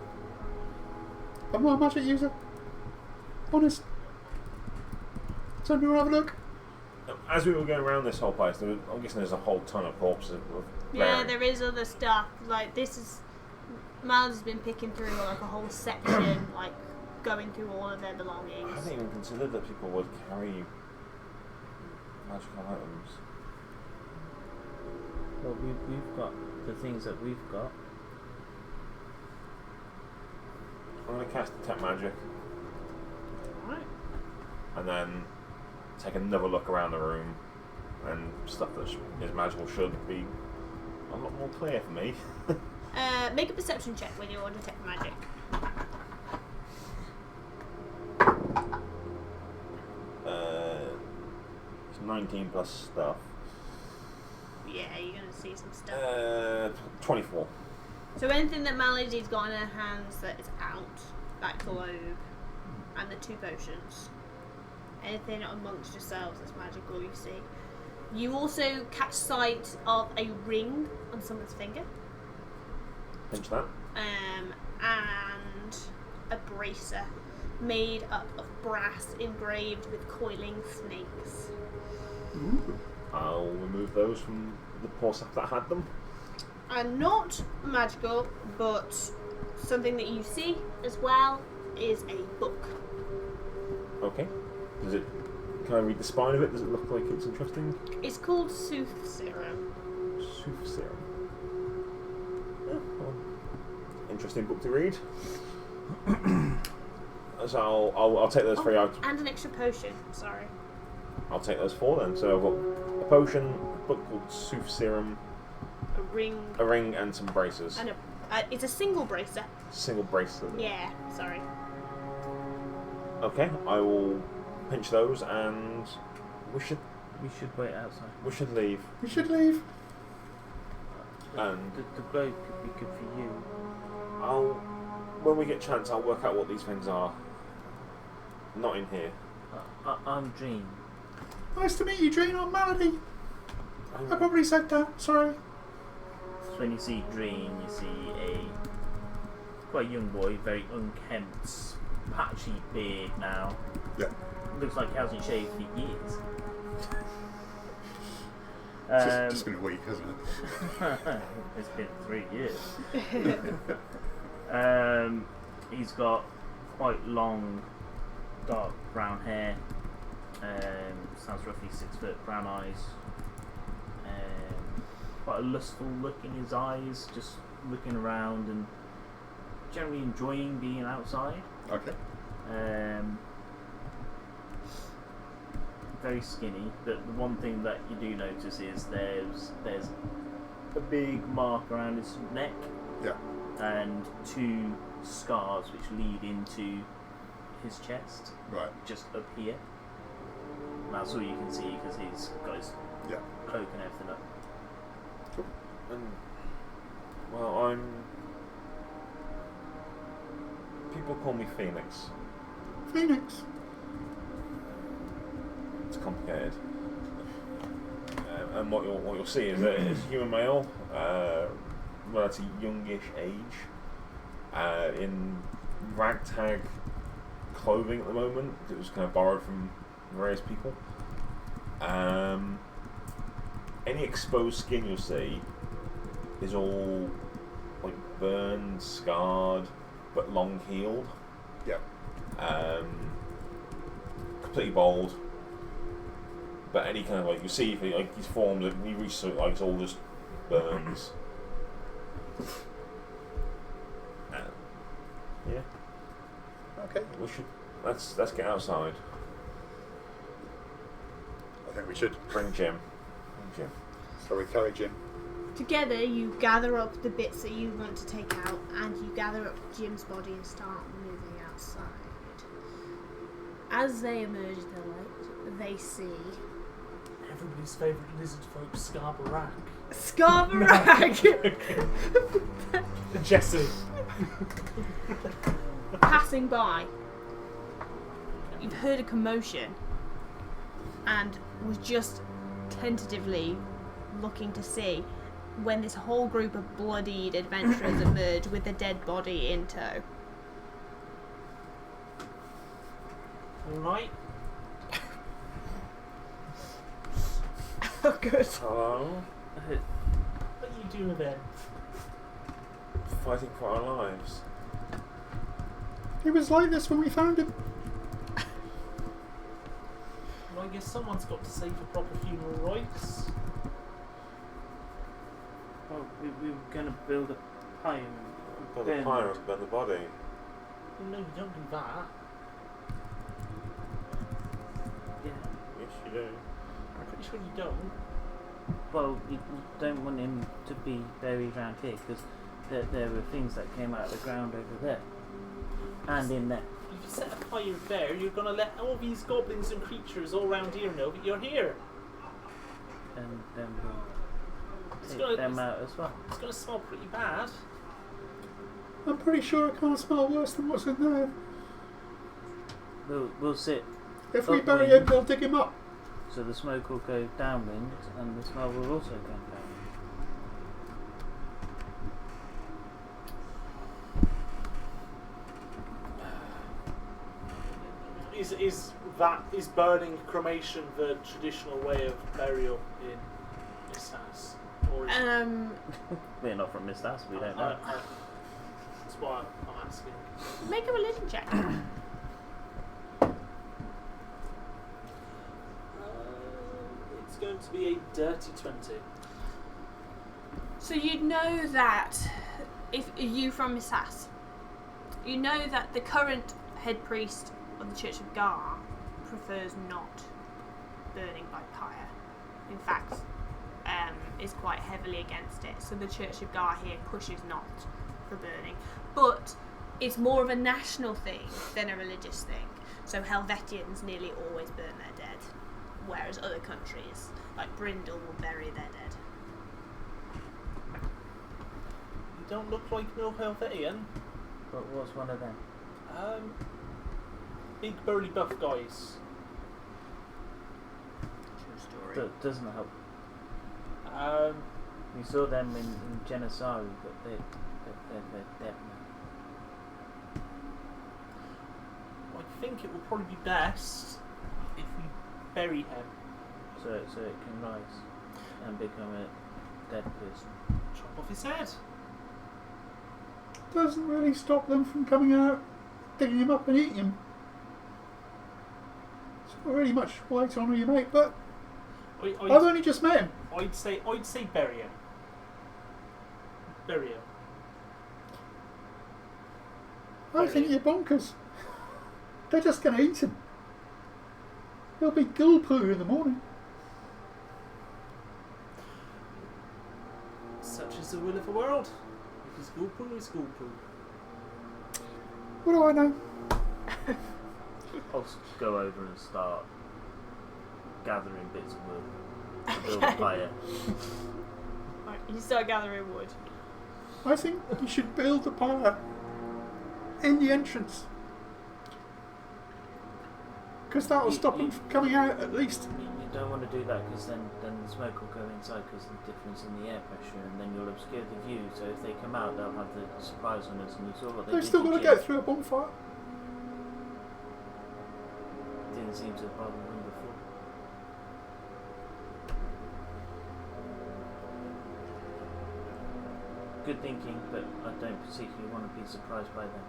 I'm not a magic user. Honest. So anyone have a look? As we were going around this whole place, I'm guessing there's a whole ton of corpses. Yeah, there is other stuff. Like this is, Miles has been picking through like a whole section, like going through all of their I belongings. hadn't even considered that people would carry magical items. Well, we've got the things that we've got. I'm going to cast Detect Magic Right. and then take another look around the room, and stuff that is magical should be a lot more clear for me. Make a perception check with your detect magic. It's 19 plus stuff. Yeah, you're gonna see some stuff. 24. So anything that Melody's got in her hands that is out, that globe, and the 2 potions. Anything amongst yourselves that's magical, you see. You also catch sight of a ring on someone's finger, Pinch that. and a bracer made up of brass engraved with coiling snakes. I'll remove those from the poor stuff that had them. And not magical, but something that you see as well is a book. Okay. Does it? Can I read the spine of it? Does it look like it's interesting? It's called Sooth Serum. Soothsayer. Well, interesting book to read. So I'll take those 3 out. And an extra potion, sorry. I'll take those 4 then. So I've got a potion, a book called Sooth Serum, A ring, and some braces. and it's a single bracer. Single bracelet. Yeah, sorry. Okay, I will pinch those, and we should wait outside. leave. We should leave. And The globe could be good for you. when we get a chance, I'll work out what these things are. Not in here. I'm Dream. Nice to meet you, Dream. I'm Melody. I probably said that. Sorry. So when you see Dream, you see a quite young boy, very unkempt, patchy beard now. Yeah. Looks like he hasn't shaved for years. It's just been a week, hasn't it? It's been 3 years. He's got quite long, dark brown hair. Sounds roughly 6 foot, brown eyes. Quite a lustful look in his eyes, just looking around and generally enjoying being outside. Okay. Very skinny. The one thing that you do notice is there's a big mark around his neck. Yeah. And 2 scars which lead into his chest, Right. just up here. And that's all you can see because he's got his Yeah. cloak and everything up. And, well, people call me Phoenix. Phoenix. complicated. And what you'll see is that it's a human male, relatively youngish age, in ragtag clothing at the moment. It was kind of borrowed from various people. Any exposed skin you'll see is all like burned, scarred, but long healed. Yeah. Completely bald. But any kind of like you see, like his forms, like he reaches like it's all just burns. Yeah. Okay. We should let's get outside. I think we should. Bring Jim. So we carry Jim. Together, you gather up the bits that you want to take out, and you gather up Jim's body and start moving outside. As they emerge in the light, they see Everybody's favourite lizard folk, Scarborough. Scarborough Jesse. passing by. You've heard a commotion and was just tentatively looking to see when this whole group of bloodied adventurers emerge with a dead body in tow. Alright. Oh, good. Hello. What are you doing then? Fighting for our lives. He was like this when we found him. Well, I guess someone's got to say for proper funeral rites. Well, we were going to build a pyre. Build a pyre and burn the body. Well, no, you don't do that. Yeah. Yes, you do. I'm pretty sure you don't. Well, you don't want him to be buried around here because there were things that came out of the ground over there and in there. If you set a fire there, you're going to let all these goblins and creatures all around here know that you're here. And then we'll It's take gonna- them out as well. It's going to smell pretty bad. I'm pretty sure it can't smell worse than what's in there. We'll sit If we bury upwind, him, they'll dig him up. so the smoke will go downwind and the smell will also go downwind. Is burning cremation the traditional way of burial in this house? Or is We're not from Miss Das, we don't know. that's why I'm asking. Make a religion check. It's going to be a dirty 20. So you'd know that, if you from Missas, you know that the current head priest of the Church of Gar prefers not burning by pyre. In fact, is quite heavily against it. So the Church of Gar here pushes not for burning. But it's more of a national thing than a religious thing. So Helvetians nearly always burn their dead, whereas other countries, like Brindle, will bury their dead. You don't look like no Helvetian. But what's one of them? Big burly buff guys. True story. Doesn't help. Um, We saw them in Genasari, but they're dead now. I think it will probably be best if we bury him. So it can rise and become a dead person. Chop off his head. Doesn't really stop them from coming out, digging him up and eating him. It's not really much weight on you, mate, but I've only just met him. I'd say bury him. Bury him. I think you're bonkers. They're just going to eat him. He'll be ghoul poo in the morning. Such is the will of the world. If it's ghoul poo, it's ghoul poo. What do I know? I'll go over and start gathering bits of wood to build a fire. Right, you start gathering wood. I think you should build the pyre in the entrance. Because that will stop them from coming out at least. You don't want to do that because then the smoke will go inside because of the difference in the air pressure, and then you'll obscure the view. So if they come out, they'll have the surprise on us, and you saw what they They've did. still got to Jim. get through a bonfire. Didn't seem to bother them before. Good thinking, but I don't particularly want to be surprised by them.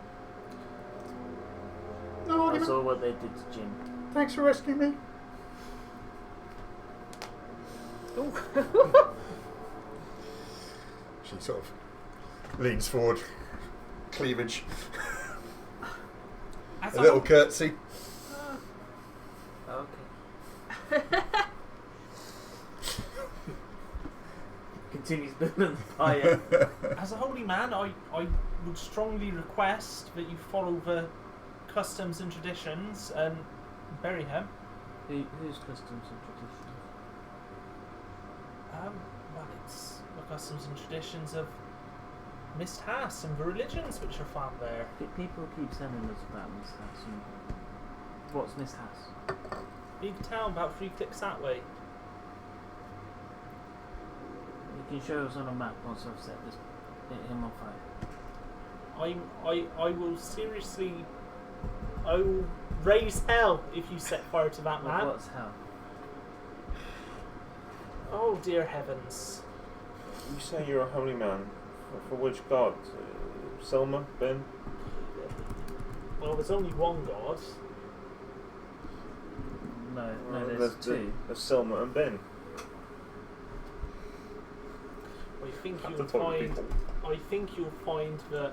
No I argument. saw what they did to Jim. Thanks for rescuing me. She sort of leans forward, cleavage, As a little curtsy. Okay. Continues building the fire. As a holy man, I would strongly request that you follow the customs and traditions and bury him. Whose customs and traditions? Well, it's the customs and traditions of Mist Hass and the religions which are found there. People keep telling us about Miss Hass. What's Miss Hass? Big town, about 3 clicks that way. You can show us on a map once I've set him on fire. I will seriously. I will raise hell if you set fire to that man. What's hell? Oh dear heavens! You say you're a holy man. For which god? Selma? Ben? Well, there's only one god. No, Well, there's two. There's Selma and Ben. I think That's you'll the point of find. people. I think you'll find that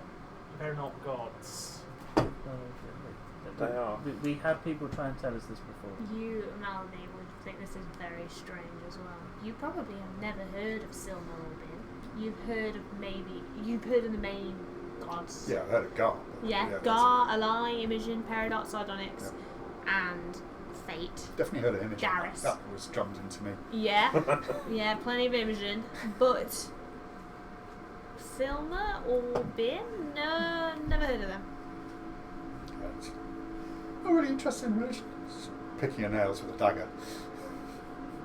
they're not gods. They are. We had people try and tell us this before. You, Melanie, would think this is very strange as well. You probably have never heard of Silma or Bin. You've heard of the main gods. Yeah, I heard of Gar. Yeah, that's- Gar, Alai, Imogen, Paradox, Sardonyx, and Fate. Definitely heard of him. Garrus. That was drummed into me. Yeah, yeah, plenty of Imogen, but Silma or Bin? No, never heard of them. Right. Not really interested in religion. Just picking your nails with a dagger.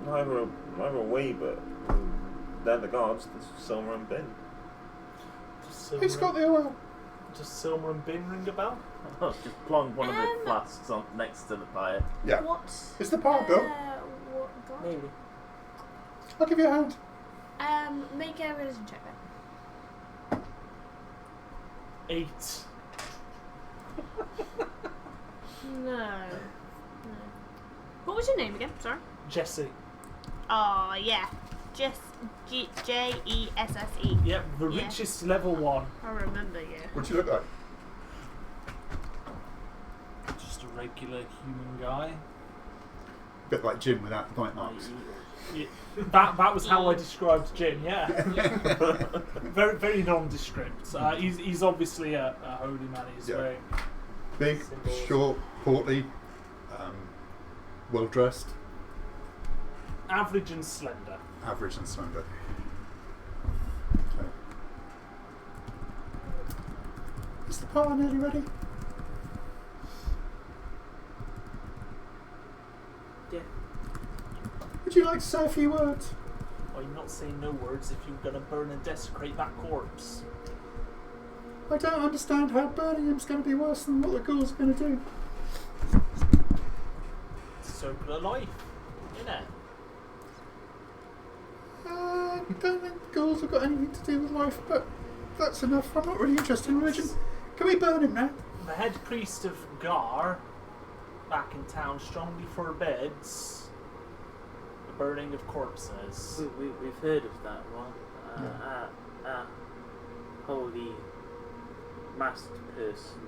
Neither are we, but they're the gods. There's Selma and Ben. Who's got the oil? Does Silma and Bin ring a bell? Just plonk one of the Um, flasks on next to the fire. Yeah. What? It's the power bill. What god? Maybe. I'll give you a hand. Make a religion check then. 8. No. What was your name again? Sorry. Jesse. Oh yeah, Jesse. Yep, the Yeah. richest level 1. I remember you. What do you look like? Just a regular human guy. A bit like Jim without the bite marks. Yeah, that was how I described Jim. Yeah, very very nondescript. He's obviously a holy man. He's Yeah. very Big, Symbols. short, portly, well dressed, average and slender. average and slender. Okay. Is the power nearly ready? Yeah. Would you like to say a few words? I'm not saying no words if you're gonna burn and desecrate that corpse. I don't understand how burning him's going to be worse than what the ghouls are going to do. Circle of life, innit? I don't think the ghouls have got anything to do with life, but that's enough. I'm not really interested in religion. Can we burn him now? The head priest of Gar, back in town, strongly forbids the burning of corpses. We've heard of that one. Holy masked person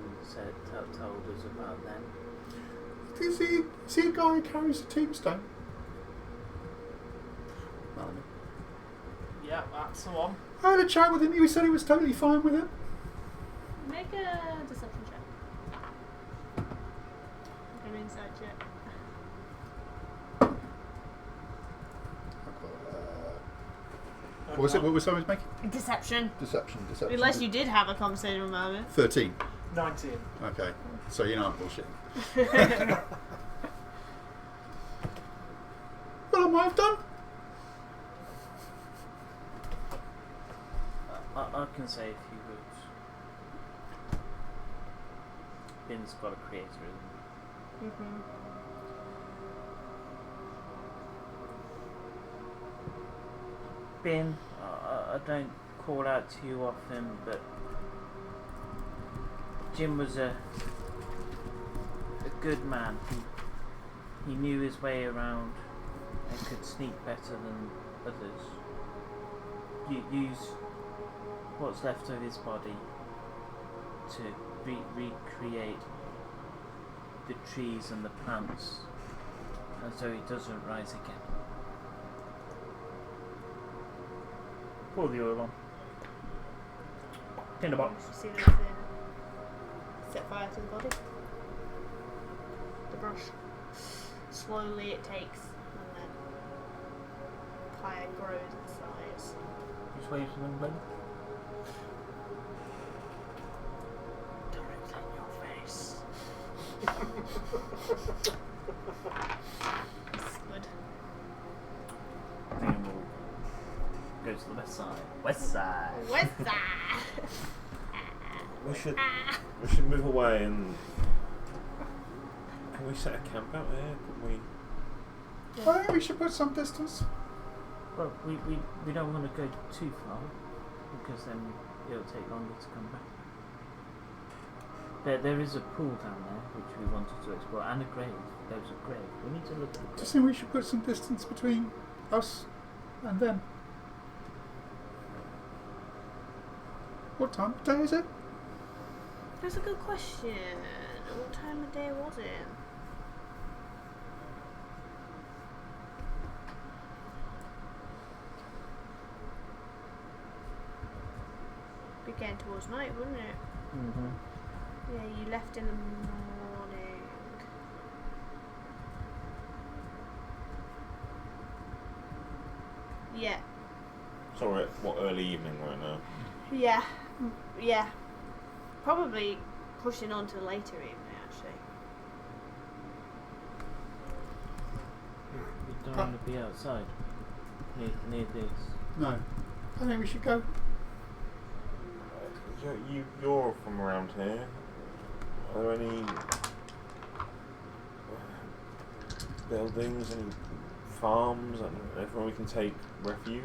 told us about them. Is he a guy who carries a tombstone? Melanie. Yeah, that's the one. I had a chat with him. He said he was totally fine with it. Make a deception check. An insight check. What was it? What was I making? Deception. Deception. Unless you did have a conversation with Marvin. 13. 19. Okay. So you know I'm bullshit. to say if you would. Ben's got a creator, isn't Mm-hmm. he? Ben, I don't call out to you often, but Jim was a good man. He knew his way around and could sneak better than others. Use what's left of his body to recreate the trees and the plants, and so he doesn't rise again. Pour the oil on. Tinderbox. You see anything? Set fire to the body. The brush. Slowly it takes, and then fire grows in size. Just wave some blade. Directly in your face. It's good. Then we'll go to the west side. West side. What's that? We should move away and. Can we set a camp out here? Can we? I think we should put some distance. Well, we don't want to go too far because then it'll take longer to come back. There is a pool down there which we wanted to explore, and a grave. There was a grave. We need to look at the grave. Just think we should put some distance between us and them. What time of day is it? That's a good question. What time of day was it? Be getting towards night, wouldn't it? Mm-hmm. Yeah, you left in the morning. Yeah. So we're at early evening right now. Yeah. Yeah. Probably pushing on to later evening, actually. We don't want to be outside near this. No. I think we should go. You're from around here. Are there any buildings, any farms, and everywhere we can take refuge?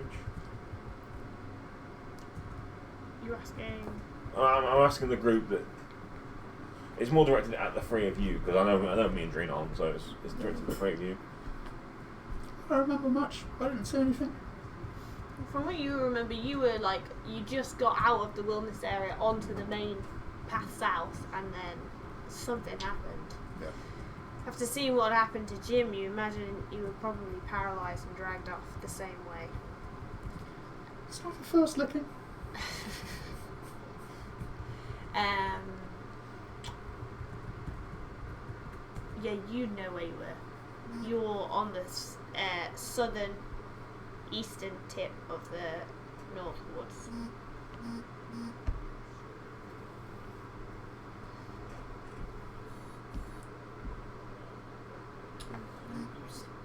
You're asking. I'm asking the group that. It's more directed at the three of you because I know me and Dreen on, so it's directed at the three of you. I don't remember much. I didn't see anything. From what you remember, you were like, you just got out of the wilderness area onto the main path south, and then something happened. Yeah. After seeing what happened to Jim, you imagine you were probably paralysed and dragged off the same way. It's not the first licking. Yeah, you know where you were. You're on the southern eastern tip of the North Woods.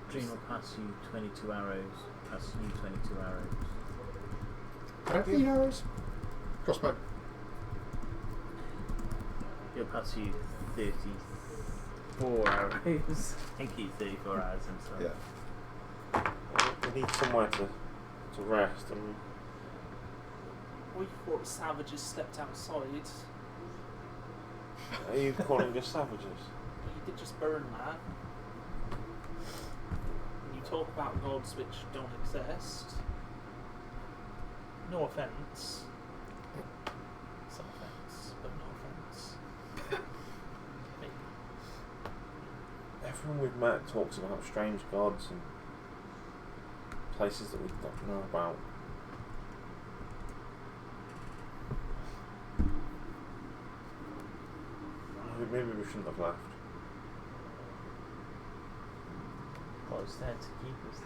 Dream will pass you 22 arrows. Pass you 22 arrows. 13 arrows. Crossbow. He'll pass you 34 arrows. Thank you, 34 arrows himself. Yeah. We need somewhere to rest and. We thought savages stepped outside. Are you calling us savages? You did just burn that. And you talk about gods which don't exist. No offence. Some offence, but no offence. Maybe. Everyone we've met talks about strange gods and places that we don't know about. Maybe we shouldn't have left. What was there to keep us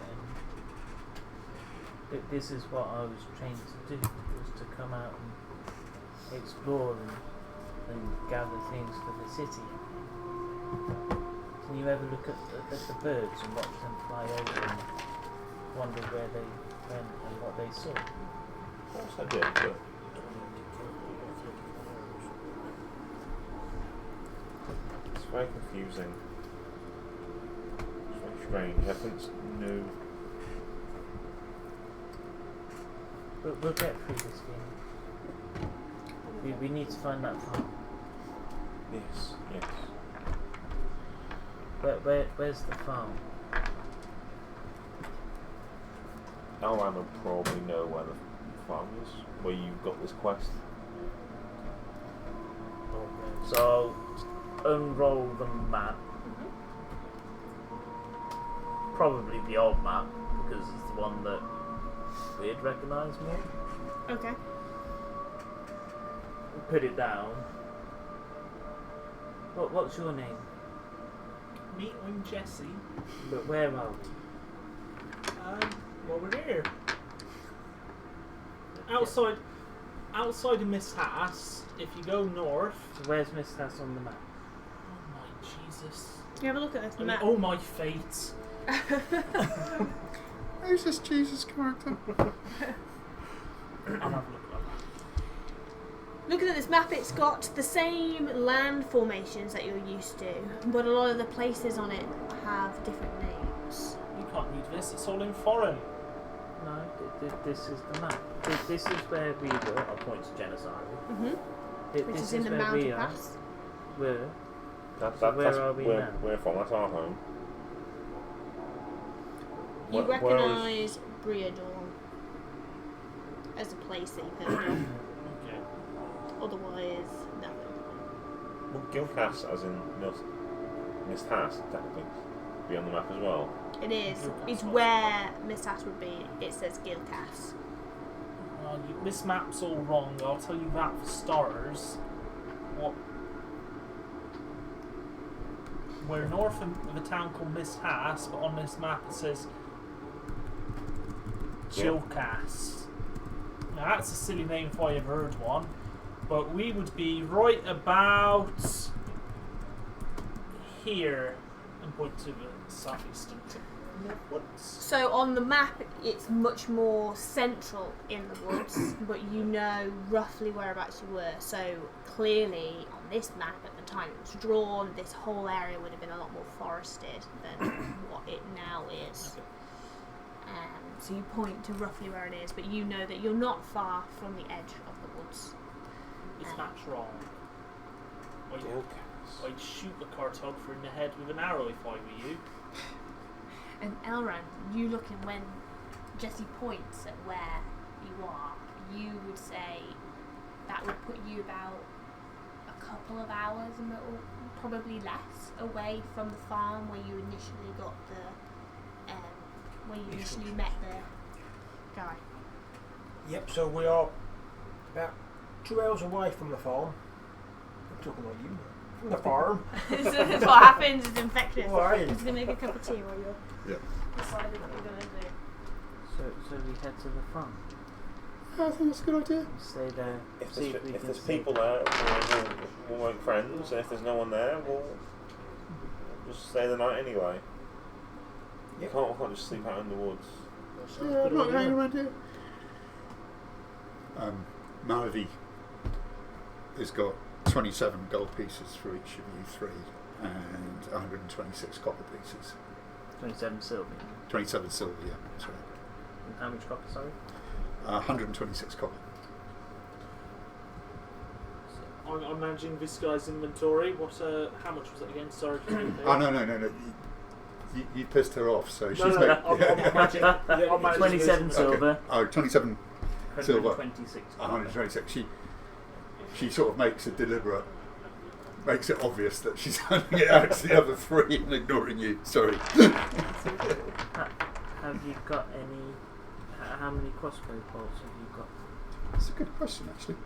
then? This is what I was trained to do, was to come out and explore and gather things for the city. Can you ever look at the birds and watch them fly over and wonder where they went and what they saw? Of course I did, but very confusing. It's very strange. I think it's new. We'll get through this game. We need to find that farm. Yes, yes. Where's the farm? Alran will probably know where the farm is, where you got this quest. Okay. So unroll the map. Probably the old map because it's the one that we'd recognise more. Okay. Put it down. What's your name? Me, I'm Jesse. But where are we? Well, we're here. Outside of Miss Hass, if you go north. So where's Miss Hass on the map? Oh my Jesus. You have a look at this map. Oh my fate. Who's this Jesus character? I'll have a look at that. Looking at this map, it's got the same land formations that you're used to, but a lot of the places on it have different names. You can't read this, it's all in foreign. No, this is the map. This is where we were. I'll point to Genasari. Which This is in the where mountain we are. pass. Where? That's where are we now? We're from. That's our home. You Where is- recognise Briador as a place that you've heard of. Okay. Otherwise, nothing. Well, Gilcas, as in Miss Hass, technically, be on the map as well. It is. Gilcas It's was. where Miss Hass would be. It says Gilcas. This map's all wrong, I'll tell you that for starters. We're north of a town called Miss Hass, but on this map it says Gilcas. Now that's a silly name if I ever heard one, but we would be right about here and point to the southeastern tip. So on the map, it's much more central in the woods, but you know roughly whereabouts you were. So clearly, on this map at the time it was drawn, this whole area would have been a lot more forested than what it now is. So you point to roughly where it is, but you know that you're not far from the edge of the woods. This map's wrong. I'd shoot the cartographer in the head with an arrow if I were you. And Elran, you looking when Jesse points at where you are, you would say that would put you about a couple of hours, probably less, away from the farm where you initially got the, where you initially met the guy. Yep, so we are about 2 hours away from the farm. I'm talking like you. From the farm. That's what happens, it's infectious. Why? I'm just going to make a cup of tea while you're deciding what you're going to do. So we head to the farm. I think that's a good idea. Stay there. If See there's, we if can there's see. people there, we'll make friends, and if there's no one there, we'll just stay the night anyway. We Yep. can't just sleep out in the woods. Yeah, I'm not hanging around here. Malady has got 27 gold pieces for each of you three and 126 copper pieces. 27 silver. 27 silver, yeah, that's right. And how much copper, sorry? 126 copper. I'm managing this guy's inventory. How much was it again? Sorry. Oh, no. You pissed her off, so she's I'm managing. I'm managing 27 his- silver. Okay. Oh, 27 silver. 126 copper. 126. She sort of makes it obvious that she's handing it out to the other three and ignoring you. Sorry. Have you got any... How many crossbow bolts have you got? That's a good question, actually.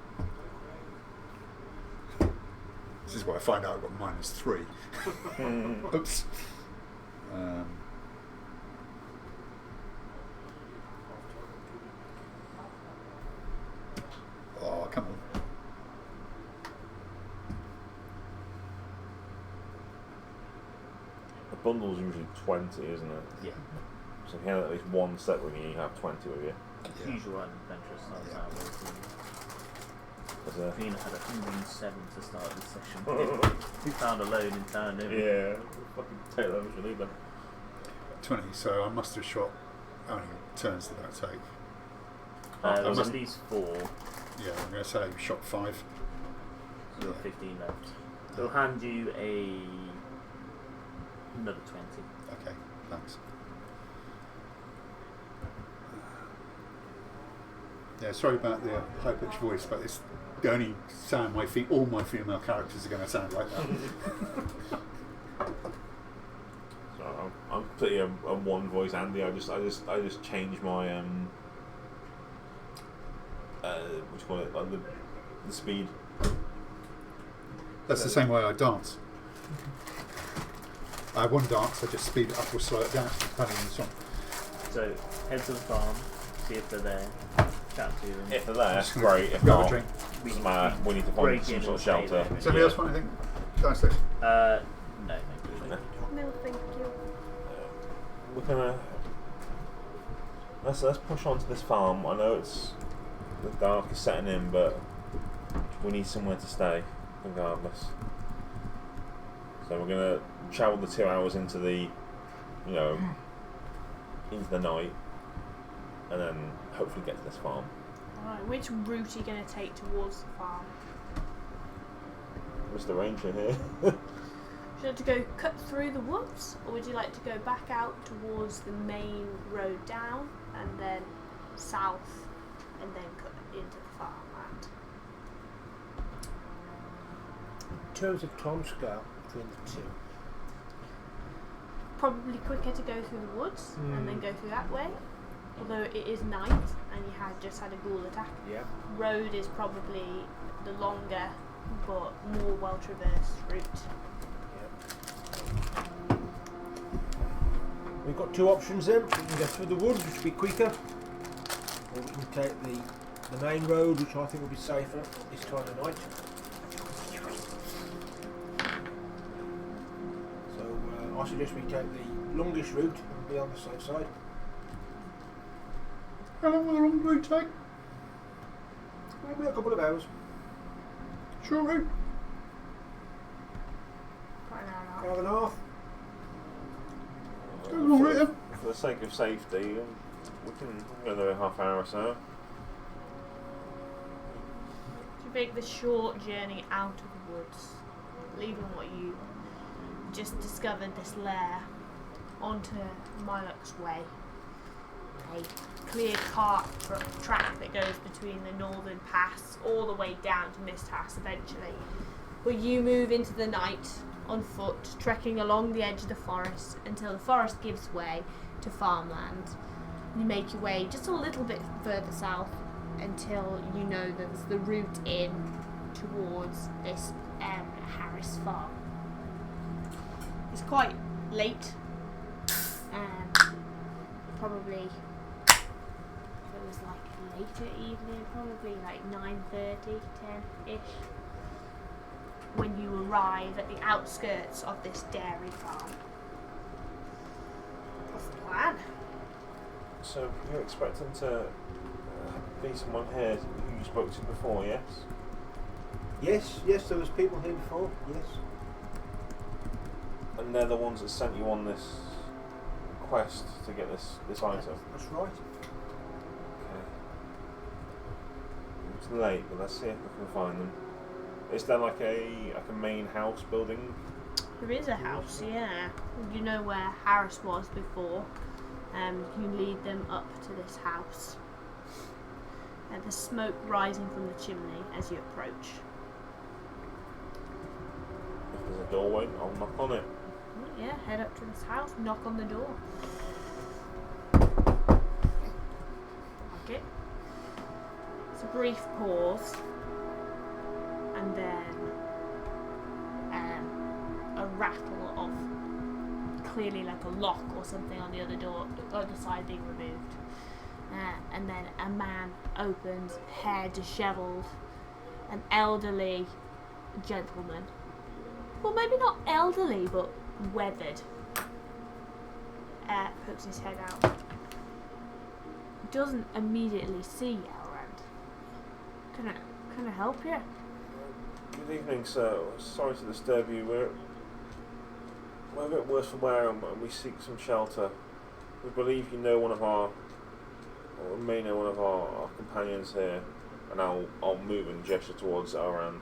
This is where I find out I've got -3. Oops. Oh, come on. A bundle's usually 20, isn't it? Yeah. So if you have at least one set with you, you have 20 with you. Yeah. Usual adventurous styles Yeah. that way. There's a Trina had 107 to start this session. He found alone in town, didn't he? yeah, fucking take that much leader. 20, so I must have shot how many turns did that take? There I was must- at least 4, Yeah, I'm going to say shot 5. so there were 15 left. They'll hand you another 20. Okay, thanks. Yeah, sorry about the high-pitched voice, but it's the only sound all my female characters are going to sound like that. So I'm completely a one voice Andy. I just changed my what do you call it? Like the speed. That's the same way I dance. I have one dance, I just speed it up or slow it down depending on the song. So head to the farm, see if they're there, chat to them. If they're there, Just gonna great. If grab a not, drink. doesn't matter. We need to break find some in sort of and stay shelter. there. Does anybody else want anything downstairs? No, No. No, thank you. We're gonna let's push on to this farm. I know it's the dark is setting in, but we need somewhere to stay regardless. So we're gonna travel the 2 hours into the, into the night, and then hopefully get to this farm. Alright, which route are you going to take towards the farm? Mr. Ranger here. Would you like to go cut through the woods, or would you like to go back out towards the main road down, and then south, and then cut into the farmland? In terms of timescale between the two, Probably quicker to go through the woods and then go through that way, although it is night and you had just had a ghoul attack. yeah. Road is probably the longer but more well traversed route. We've got two options then. We can go through the woods, which will be quicker, or we can take the main road, which I think will be safer this time of night. So I suggest we take the longest route and be on the safe side. How long will the long route take? Maybe a couple of hours. Short route? Quite an hour and a half. Hour and a half. Go long route then. For the sake of safety, we can go there in half hour or so. To make the short journey out of the woods, leaving what you just discovered, this lair, onto Milok's Way, a clear cart track that goes between the northern pass all the way down to Mist House eventually, where you move into the night on foot, trekking along the edge of the forest until the forest gives way to farmland. You make your way just a little bit further south until you know there's the route in towards this Harris farm. It's quite late, probably, if it was like later evening, probably like 9:30, 10-ish, when you arrive at the outskirts of this dairy farm. What's the plan? So you're expecting to be someone here who you spoke to before, yes? Yes, there was people here before, yes. And they're the ones that sent you on this quest to get this item. That's right. Okay. It's late, but let's see if we can find them. Is there like a main house building? There is a house, yeah. You know where Harris was before. You lead them up to this house. There's smoke rising from the chimney as you approach. If there's a doorway, I'll knock on it. Yeah, head up to this house, knock on the door. Okay. It's a brief pause, and then a rattle of clearly like a lock or something on the other door, other side being removed. And then a man opens, hair dishevelled, an elderly gentleman. Well, maybe not elderly, but weathered. Pokes his head out. Doesn't immediately see Elrond. can I help you? Good evening, sir. Sorry to disturb you. We're a bit worse for wear and we seek some shelter. We believe you know one of our, or may know one of our companions here, and I'll move and gesture towards Aran.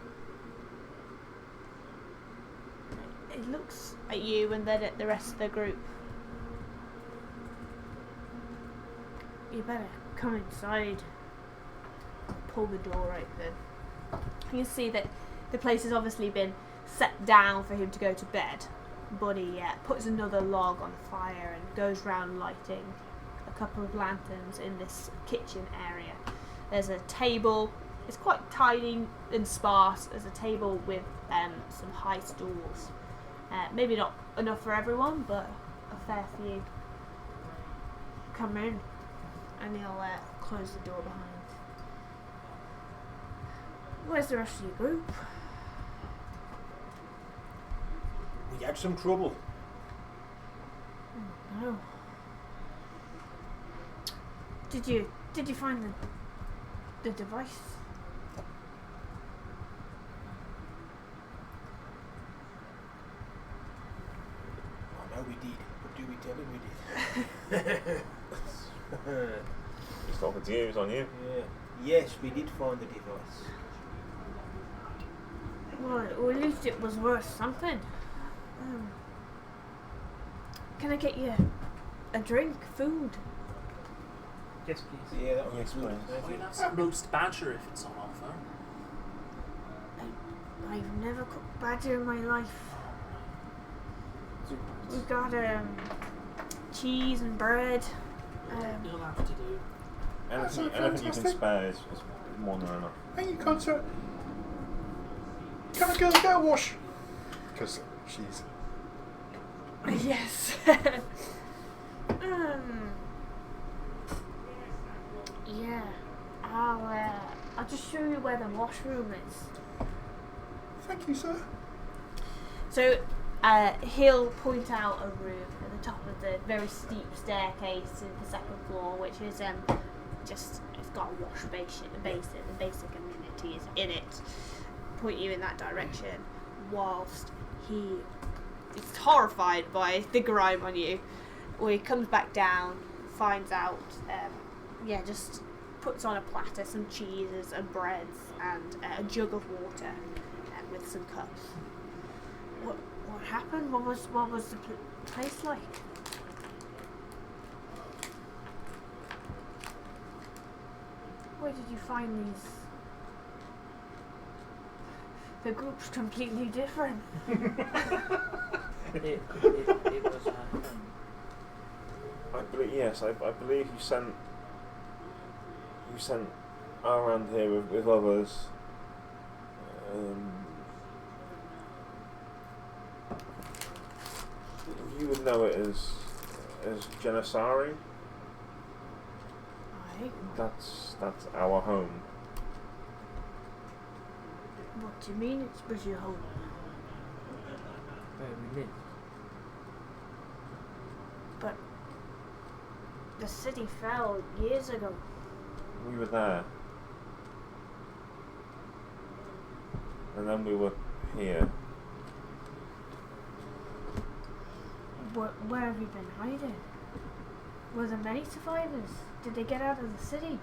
It looks at you and then at the rest of the group. You better come inside. Pull the door open. You can see that the place has obviously been set down for him to go to bed, but he puts another log on the fire and goes round lighting a couple of lanterns in this kitchen area. There's a table. It's quite tiny and sparse. There's a table with some high stools. Maybe not enough for everyone, but a fair few. Come in, and he'll close the door behind. Where's the rest of your group? We had some trouble. Oh, no. Did you find the device? I know we did, but do we tell him we did? He's talking to you, it's on you. Yeah. Yes, we did find the device. Well, at least it was worth something. Can I get you a drink, food? Yes, please. Yeah, that Yes, was good. please. Thank I mean, you. that's roast badger if it's on offer. I've never cooked badger in my life. We've got cheese and bread. You'll have to do. Anything you can fantastic. spare is more than enough. Hey, you can't sir. Can a girl get a wash? Because she's. Yes. Yeah. I'll just show you where the washroom is. Thank you, sir. So he'll point out a room at the top of the very steep staircase to the second floor, which is just it's got a wash basin. The basic amenities in it. Point you in that direction, whilst he is horrified by the grime on you. Well, he comes back down, finds out, just puts on a platter, some cheeses and breads, and a jug of water, with some cups. What happened? What was the place like? Where did you find these? The group's completely different. It was I believe you sent around here with others. You would know it as Genasari. Aye. That's our home. What do you mean it was your home? where we live. But the city fell years ago. We were there. And then we were here. Where have you been hiding? Were there many survivors? Did they get out of the city?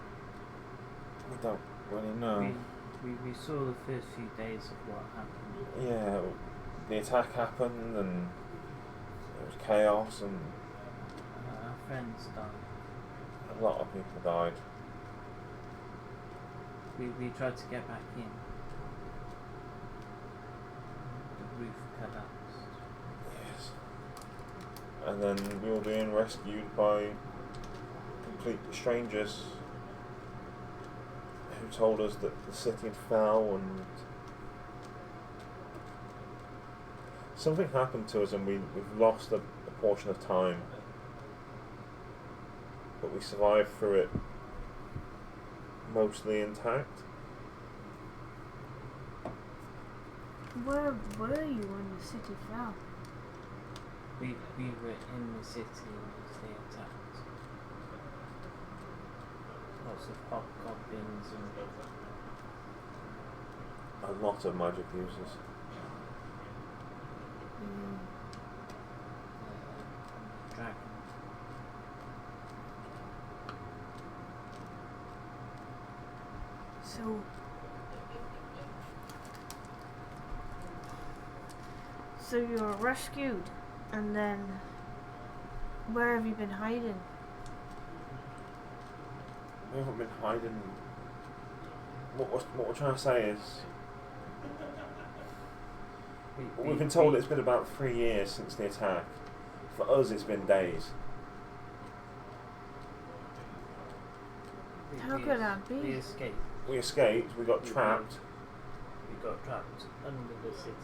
We don't really know. We saw the first few days of what happened. Yeah, the attack happened and there was chaos and Our friends died. a lot of people died. We tried to get back in. The roof collapsed. Yes. And then we were being rescued by complete strangers who told us that the city had fell and something happened to us and we've lost a portion of time. But we survived through it mostly intact. Where were you when the city fell? We were in the city as they attacked. Lots of hobgoblins and A lot of magic users. Dragon. So you're rescued, and then where have you been hiding? We haven't been hiding. What we're trying to say is, we've been told it's been about 3 years since the attack. For us, it's been days. How could that be? We escaped. We escaped. We got trapped, We got trapped under the city.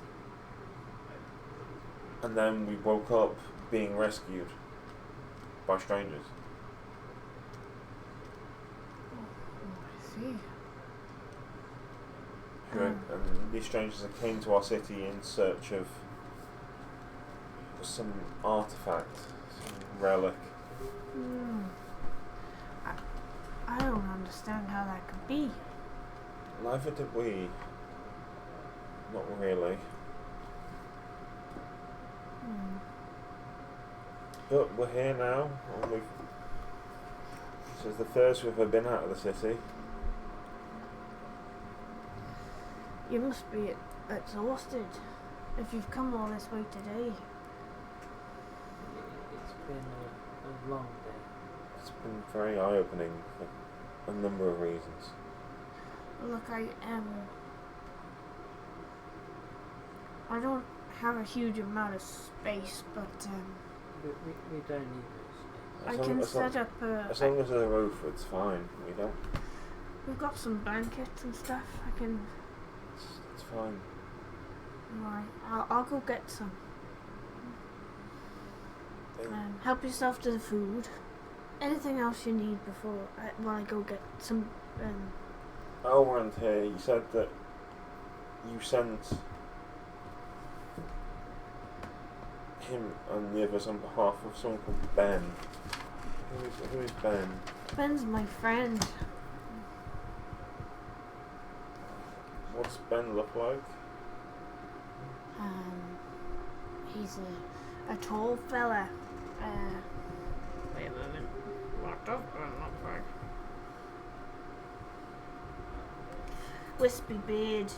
and then we woke up being rescued by strangers. I see. And these strangers that came to our city in search of some artifact, some relic. I don't understand how that could be. Neither did we. Not really. But we're here now, and this is the first we've ever been out of the city. You must be exhausted if you've come all this way today. It's been a long day. It's been very eye-opening for a number of reasons. Look, I don't have a huge amount of space, but We don't need this. I can set up As long as there's a roof, it's fine. we've got some blankets and stuff. I can. It's fine. Right, I'll go get some. Help yourself to the food. Anything else you need before while I go get some. Around here, you said that you sent him and the others on behalf of someone called Ben. Who is Ben? Ben's my friend. What's Ben look like? He's a tall fella. Wait a moment. What does Ben look like? Wispy beard.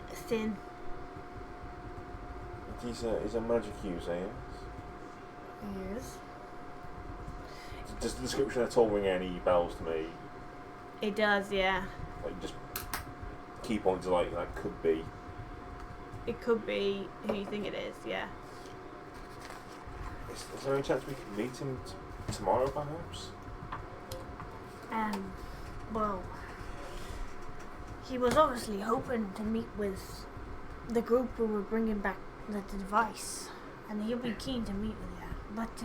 Thin. He's a magic user, yes? He is. Does the description at all ring any bells to me? It does, yeah. Like, just key points are like, that could be. It could be who you think it is, yeah. Is there any chance we could meet him tomorrow, perhaps? Well, he was obviously hoping to meet with the group who were bringing back the device, and he'll be keen to meet with you. But,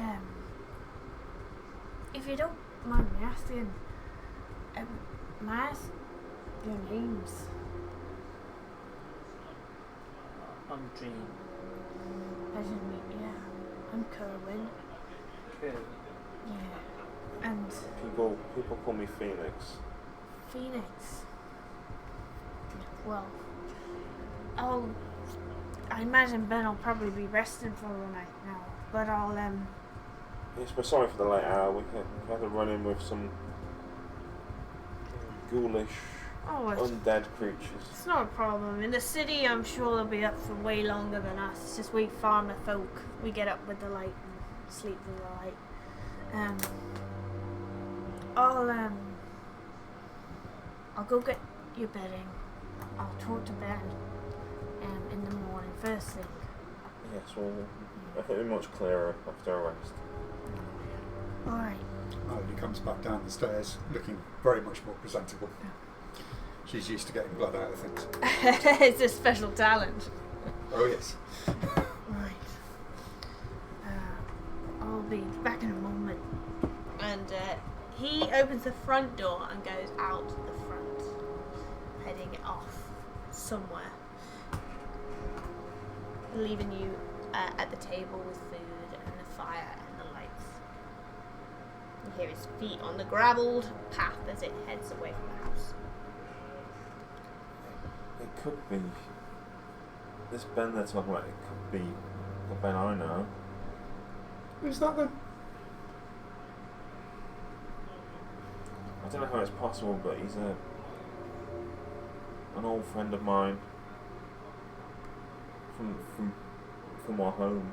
if you don't mind me asking, may I ask your names? I'm Jean. Pleasure to meet you. I'm Kerwin. Cool. Yeah. And People call me Phoenix. Phoenix. Well, I imagine Ben will probably be resting for the night now, but I'll Yes, we're sorry for the late hour. We had to run in with some ghoulish, undead creatures. it's not a problem. In the city, I'm sure they'll be up for way longer than us. It's just we farmer folk. We get up with the light and sleep with the light. I'll go get your bedding. I'll talk to Ben in the morning, first thing. Yes, well, I think we're much clearer after our rest. Alright. He comes back down the stairs looking very much more presentable. She's used to getting blood out of things. It's a special talent. Oh yes. Right. I'll be back in a moment. And he opens the front door and goes out the front, heading off somewhere, leaving you at the table with food and the fire and the lights. You hear his feet on the gravelled path as it heads away from the house. could be. This Ben they're talking about, it could be the Ben I know. Who's that then? I don't know how it's possible, but he's an old friend of mine from our home.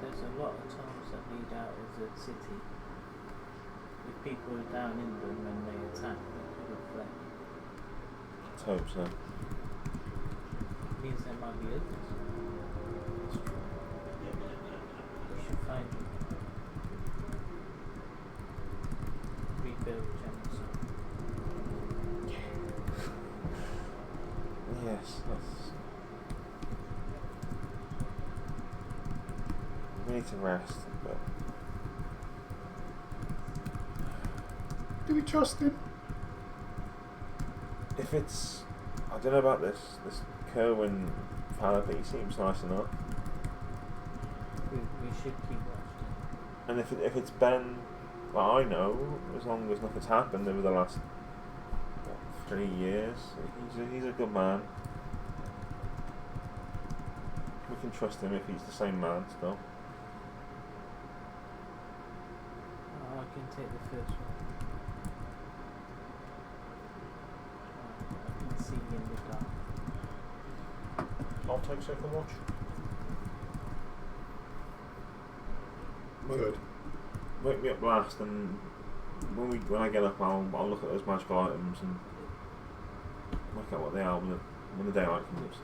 There's a lot of towns that lead out of the city. If people are down in them and they attack, they could have fled. Let's hope so. Means there might be others. We should find them. Rebuild Genasari. Yes, that's. We need to rest, but Do we trust him? if it's, I don't know about this Kerwin fella, but he seems nice enough. We should keep watching. And if it's Ben that I know, as long as nothing's happened over the last 3 years, he's a good man. We can trust him if he's the same man still. I can take the first one. I can see in the dark. I'll take second watch. Word. Wake me up last, and when I get up, I'll look at those magical items and work out what they are when the daylight comes.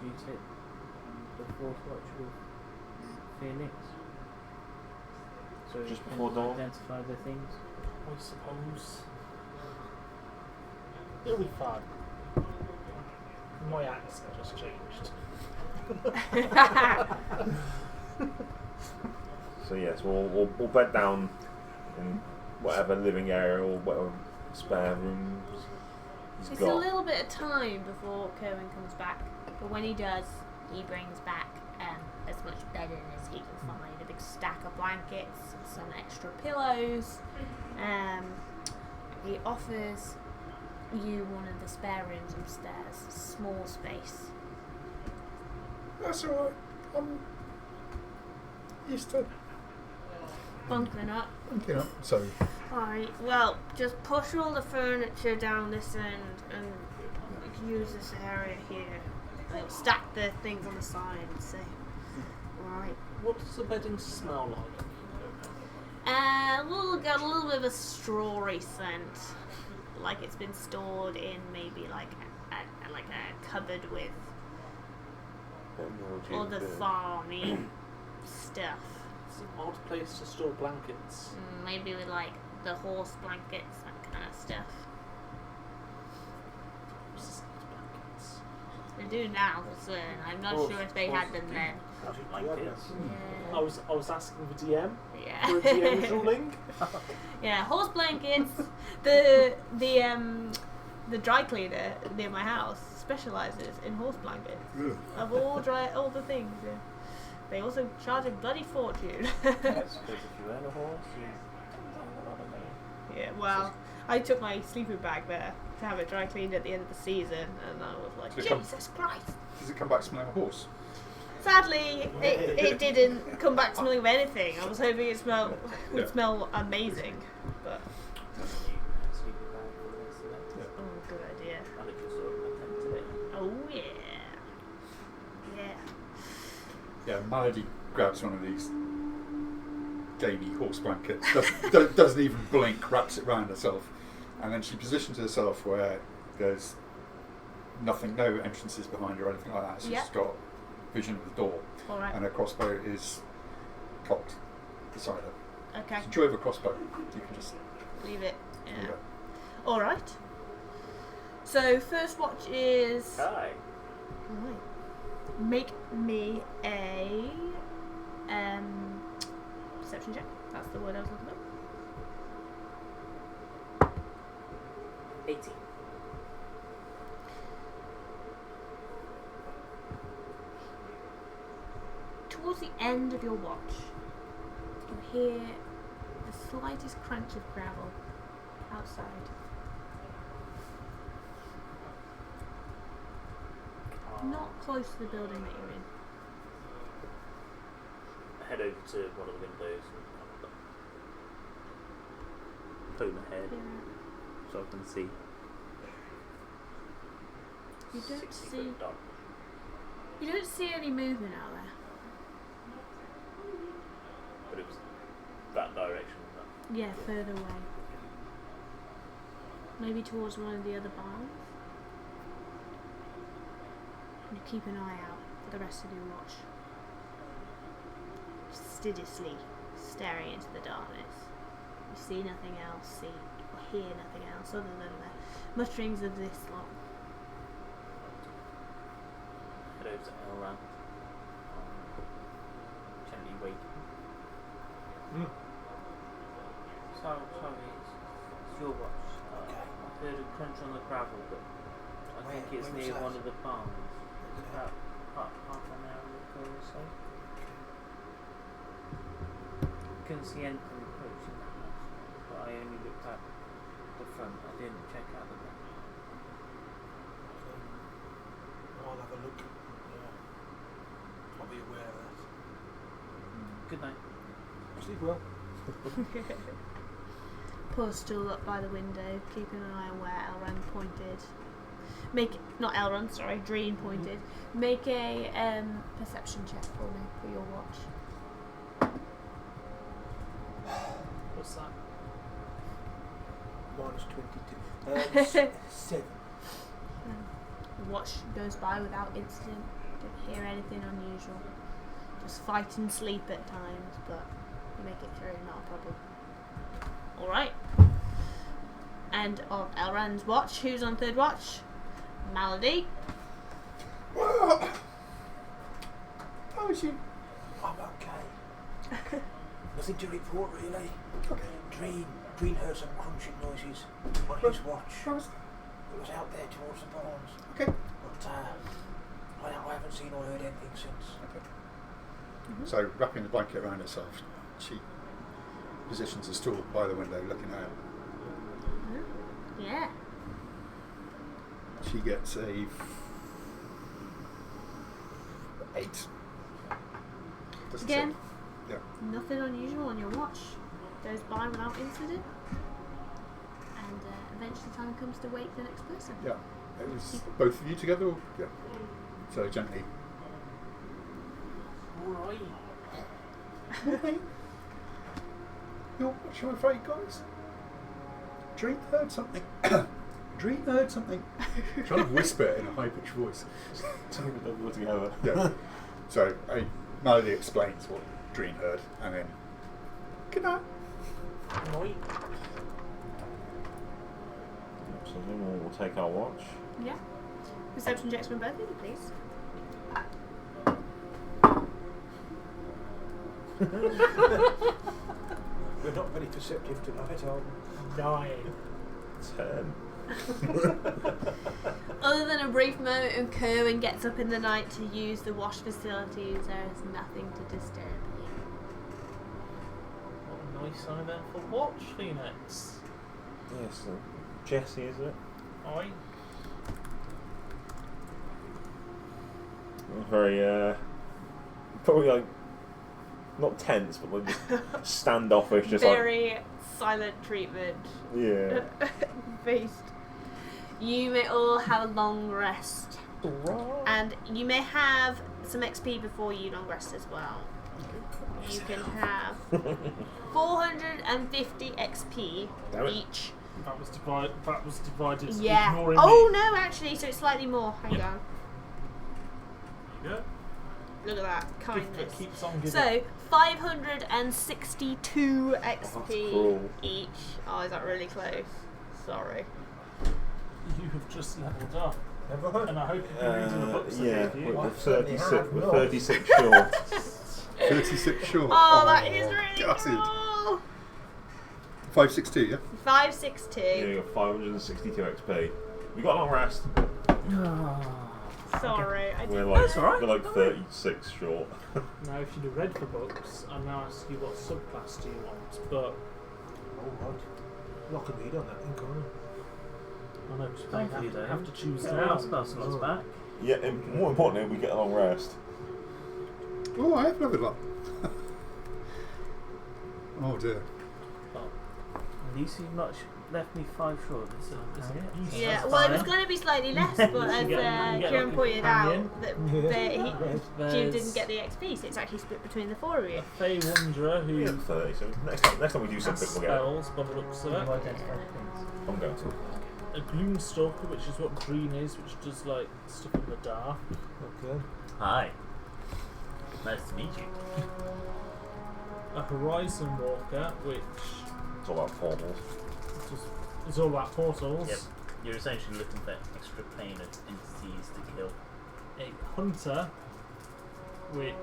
Did you take the fourth watch with Phoenix? So Just you before can dawn? identify the things? I suppose. It'll be fun. My accent just changed. So yes, we'll bed down in whatever living area or whatever spare rooms he's It's got. a little bit of time before Kerwin comes back, but when he does, he brings back as much bedding as he can find, a big stack of blankets, some extra pillows. He offers you one of the spare rooms upstairs, small space. That's alright. I'm used to Bunkering up. bunking up. So, Alright, well, just push all the furniture down this end and use this area here. Like, stack the things on the side and say, right. What does the bedding smell like? Got a little bit of a strawy scent, like it's been stored in maybe like a cupboard with all the farmy stuff. It's an odd place to store blankets. Maybe with like the horse blankets, that kind of stuff. Blankets. They do now, so I'm not sure if they had them then. Blankets. Yeah. I was asking the DM Yeah. for a DM's ruling. Yeah, horse blankets. The dry cleaner near my house specialises in horse blankets. Of all the things. Yeah. They also charge a bloody fortune. That's because if you own a horse, you earn a lot of money. Yeah, well, I took my sleeping bag there to have it dry cleaned at the end of the season, and I was like, Does it come- Jesus Christ! does it come back smelling of horse? Sadly, it didn't come back smelling of anything. I was hoping it would smell amazing, but Sleeping bag for the rest of it. oh, good idea. I'll just sort of attend to it. Oh yeah, yeah. Yeah, Malady grabs one of these gamey horse blankets, doesn't even blink, wraps it round herself, and then she positions herself where there's nothing, no entrances behind her or anything like that. So Yeah. she's got vision of the door, All right. and her crossbow is cocked beside her. Okay. It's a joy of a crossbow. You can just Leave it. leave Yeah. it. All right. So first watch is. Hi. Right. Make me a perception check. That's the word I was looking up. 18. Towards the end of your watch, you hear the slightest crunch of gravel outside. Not close to the building that you're in. Head over to one of the windows and poke my head so I can see. You don't 60 see. foot dark. You don't see any movement out there. But it was that direction. Yeah, further away. Maybe towards one of the other barns. You keep an eye out for the rest of your watch. Fastidiously staring into the darkness. You see nothing else, see or hear nothing else other than the mutterings of this lot. Head over to Elran. Gently wake. Sorry, it's your watch. I heard a crunch on the gravel, but I think it's where was near that? one of the barns. It's about half an hour ago or so. Couldn't see anything approaching the house, but I only looked at the front. I didn't check out the back. I'll have a look. Yeah. I'll be aware of that. Good night. Sleep well. Paul stood up by the window, keeping an eye on where Elrond pointed. Not Elrond, sorry, Dreen pointed. Make a perception check for me for your watch. What's that? -22. 7. The watch goes by without incident. Don't hear anything unusual. Just fight and sleep at times, but you make it through, not a problem. Alright. And of Elrond's watch, who's on third watch? Malady. How is you? I'm okay. Nothing to report really. Dreen heard some crunching noises on his watch. It was out there towards the barns. Okay. But I haven't seen or heard anything since. Okay. So, wrapping the blanket around herself, she positions a stool by the window looking out. Yeah. She gets a 8. Doesn't Again, say- yeah. nothing unusual on your watch. Goes by without incident. And eventually time comes to wake the next person. Yeah. It was both of you together? Or? Yeah. So gently. Alright. Your watch, I'm afraid, guys. Dream heard something. Dream heard something. Trying to whisper it in a high pitched voice. Tell me that all together. Yeah. So Melody explains what Dream heard, and then good night. Alright. So then we'll take our watch. Yeah. Perception checks from both of you, please. We're not very perceptive tonight, are we? 9. 10. Other than a brief moment when Kerwin gets up in the night to use the wash facilities, there is nothing to disturb you. What a nice uneventful watch, Phoenix. Yes, Jesse, is it? Aye. Very, probably like, not tense, but like just standoffish, just Very silent treatment. Yeah. Based. You may all have a long rest. And you may have some XP before you long rest as well. You can have 450 XP Damn it. each. That was divided. Yeah. Ignoring Oh me. no, actually, so it's slightly more. Hang on. There you Look at that. go. Kindness. Gift that keeps on giving. So, 562 XP cruel. each. Oh, is that really close? Sorry. You have just leveled up. Never heard. And I hope you've been reading the books Yeah, that you. we're I certainly 36, have we're not. 36 short. 36 short. Oh, that is really gutted. cool. 562, yeah? 562. Yeah, you got 562 XP. We got a long rest. Sorry, I We're didn't. like, That's all right, we're like don't worry. 36 short. Now, if you'd have read the books, I'd now ask you what subclass do you want, but Oh, right. Well, I can read on that thing, can't I know, just Thankfully, have to choose Yeah, now. spell slots Oh. back. Yeah, and more importantly, we get a long rest. Oh, I have leveled up. Oh dear. At least you've not left me 5 short. Yeah, well, it was going to be slightly less, but as You get Kieran like a pointed companion. out, that Jim There's didn't get the XP, so it's actually split between the 4 of you. a Fey Wanderer who We get 30, so next time we do has something, we'll get it. spells by the looks of it. I'm going to. A Gloomstalker, which is what green is, which does like stuff in the dark. Okay. Hi. Nice to meet you. A Horizon Walker, which It's all about portals. is all about portals. Yep. You're essentially looking for extra plane of entities to kill. A Hunter, which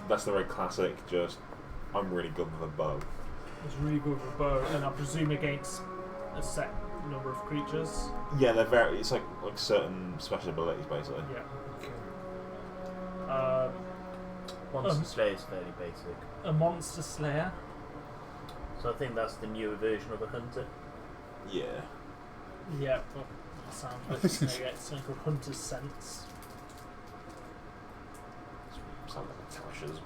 That's the very classic, just, I'm really good with a bow. is really good with a bow, and I presume against a set number of creatures. Yeah, it's like certain special abilities, basically. Yeah. Monster Slayer is fairly basic. A Monster Slayer. So I think that's the newer version of a hunter. Yeah. Yeah, well, that sounds a bit snake. It's something called Hunter's Sense. Sounds like Tasha's.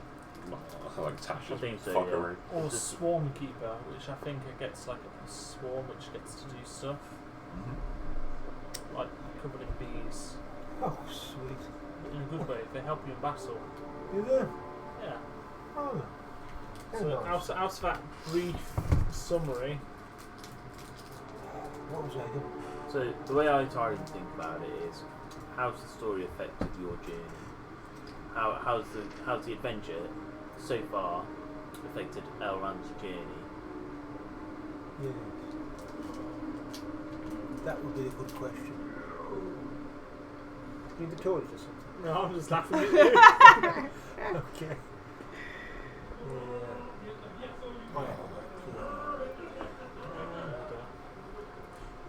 I Like Tasha's think so, fuckery. Or It's just- Swarm Keeper, which I think it gets like a swarm which gets to do stuff. Like covered in bees. Oh, sweet. In a good way, they help you in battle. You there? Yeah. Oh. So Very nice. out of that brief summary, What was I doing? So the way I try and think about it is, how's the story affected your journey? How's the adventure so far affected Elrond's journey? Yeah. That would be a good question. Need the toilet or something? no, I'm just laughing at you. Okay. Yeah. Oh, yeah.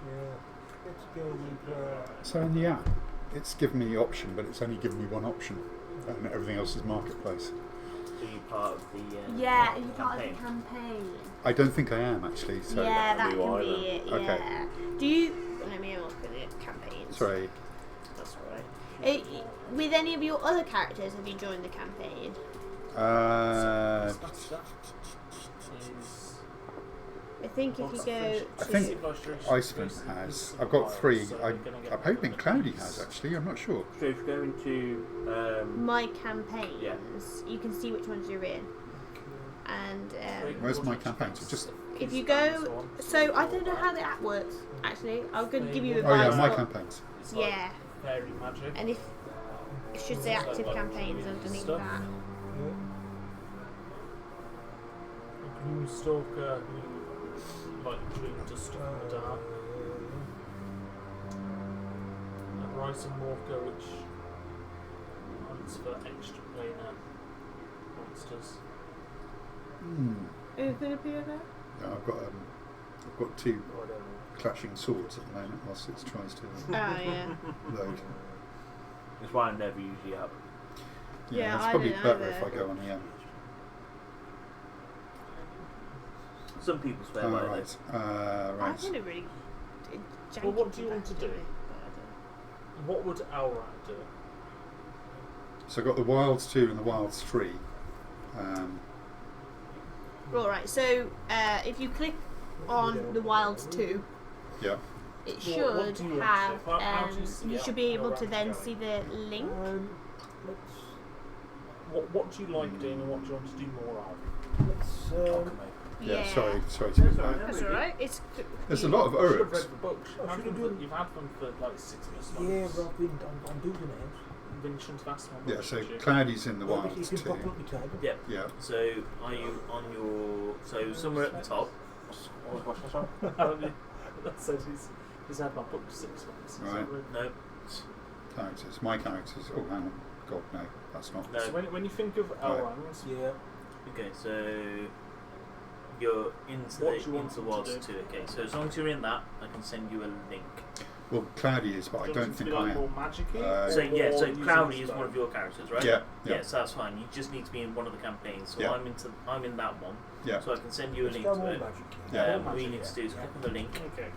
Yeah. Let's go with. So in the app, it's given me the option, but it's only given me one option, and everything else is marketplace. Are you part of the Yeah, and you're part of the campaign? campaign. I don't think I am actually. So Yeah, that that'd be can why be then. it. Okay. Yeah. Do you? Let me look at the campaigns. sorry. That's alright. With any of your other characters, have you joined the campaign? Uh, Is I think if you go. I think Iceland has. I've got 3. I'm hoping Cloudy has actually. I'm not sure. So if you go into My campaigns, you can see which ones you're in. And Where's my campaign? So just. if you go, so I don't know how the app works. Actually, I'm going to give you Oh yeah, advice. my but- campaigns. Yeah, fairy magic. and if it should say active campaigns underneath Stuff. that. A Gloomstalker who like dream dust stuff in the dark. A Horizon Walker which hunts for extra planar monsters. Anything appear there? Yeah, I've got 2 clashing swords at the moment whilst it tries to Oh yeah. load. that's why I'm never usually up. Yeah, it's I probably don't better either. if I go on the app. Some people swear by Right. I Right. find it really. Well, what do you want to do? What would Elrond do? So I've got the Wilds 2 and the Wilds 3. Alright, so if you click on the Wilds 2, Yeah. it What should do you have. want to- how do you see You should be able to Elrond then going? see the link. What do you like doing and what do you want to do more of? Let's. Yeah. Sorry to be bad. That's alright. It's. There's a lot of You should have Uruks. read the books. Oh, should I do- You've had them for like 6 months. Yeah, but I'm doing the names. Then you shouldn't have asked them. Yeah. So Cloudy's in the Well, Wilds you 2. can pop up my table. Yep. Yeah. So are you on your somewhere at the top? That says he's had my book 6 months. Right. No. Characters. My characters. Oh, hang on. God, no, that's not. No. So when you think of Elrond, Yeah. Okay, so you're into What do you want into them to Wilds do? 2. Okay, so as long as you're in that, I can send you a link. Well, Cloudy is, but I do you don't want it to think be I like more am. magic-y? So yeah, so using Cloudy is spell? one of your characters, right? Yeah. Yeah, so that's fine. You just need to be in one of the campaigns. So Yeah. I'm in that one. Yeah. So I can send you a Let's link go to more it. magic. Yeah. All you need to do is click on the link, Okay.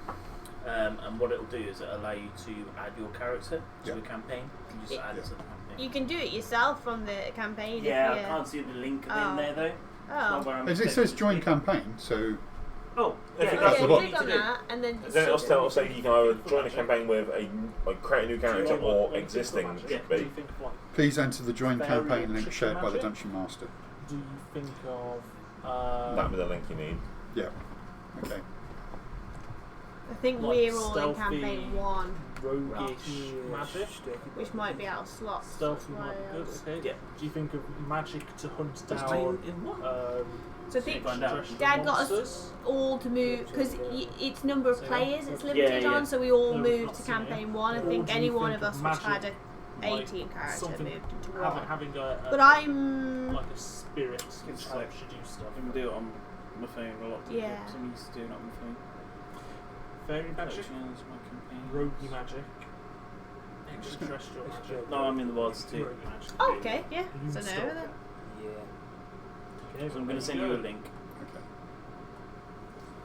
And what it'll do is it'll allow you to add your character to Yeah. a campaign. You just add it to the campaign. You can do it yourself from the campaign. Yeah, if I you... can't see the link Oh. in there though. Oh. Not where I'm It says expecting join it to be. campaign, so Oh, If yeah, you that's go- what click you need on to do. that and then Then it'll say you can either join a campaign with create a new character or existing magic, should do you be. think of like, please enter the join Fairy campaign and link trick shared by the magic? Dungeon Master. do you think of That'd be the link you need. Yeah. Okay. I think like we're all in stealthy campaign 1, roguish magic? which might be out of slots. Stealthy that's why might I be good, was- okay. Yeah. Do you think of magic to hunt Just down in what? So I think Find out. terrestrial Dad got us monsters? all to move because it's number of So, players it's yeah, limited yeah. on, so we all No, moved not to seen it. campaign 1. I Or think do you any one think of of us which had magic, a like 18 character something moved into having 1. a But I'm like a spirit which It's helps like- you do stuff. I can do it on my phone a lot. Yeah. So I'm used to doing it on my phone. Fairy magic, Collections, my campaigns. roguey magic, extraterrestrial magic. No, I'm in the wilds too. Roguey magic. oh, okay, yeah. You So can no, still- then. Yeah. Okay, So I'm well, going to send there you a go. link. Okay.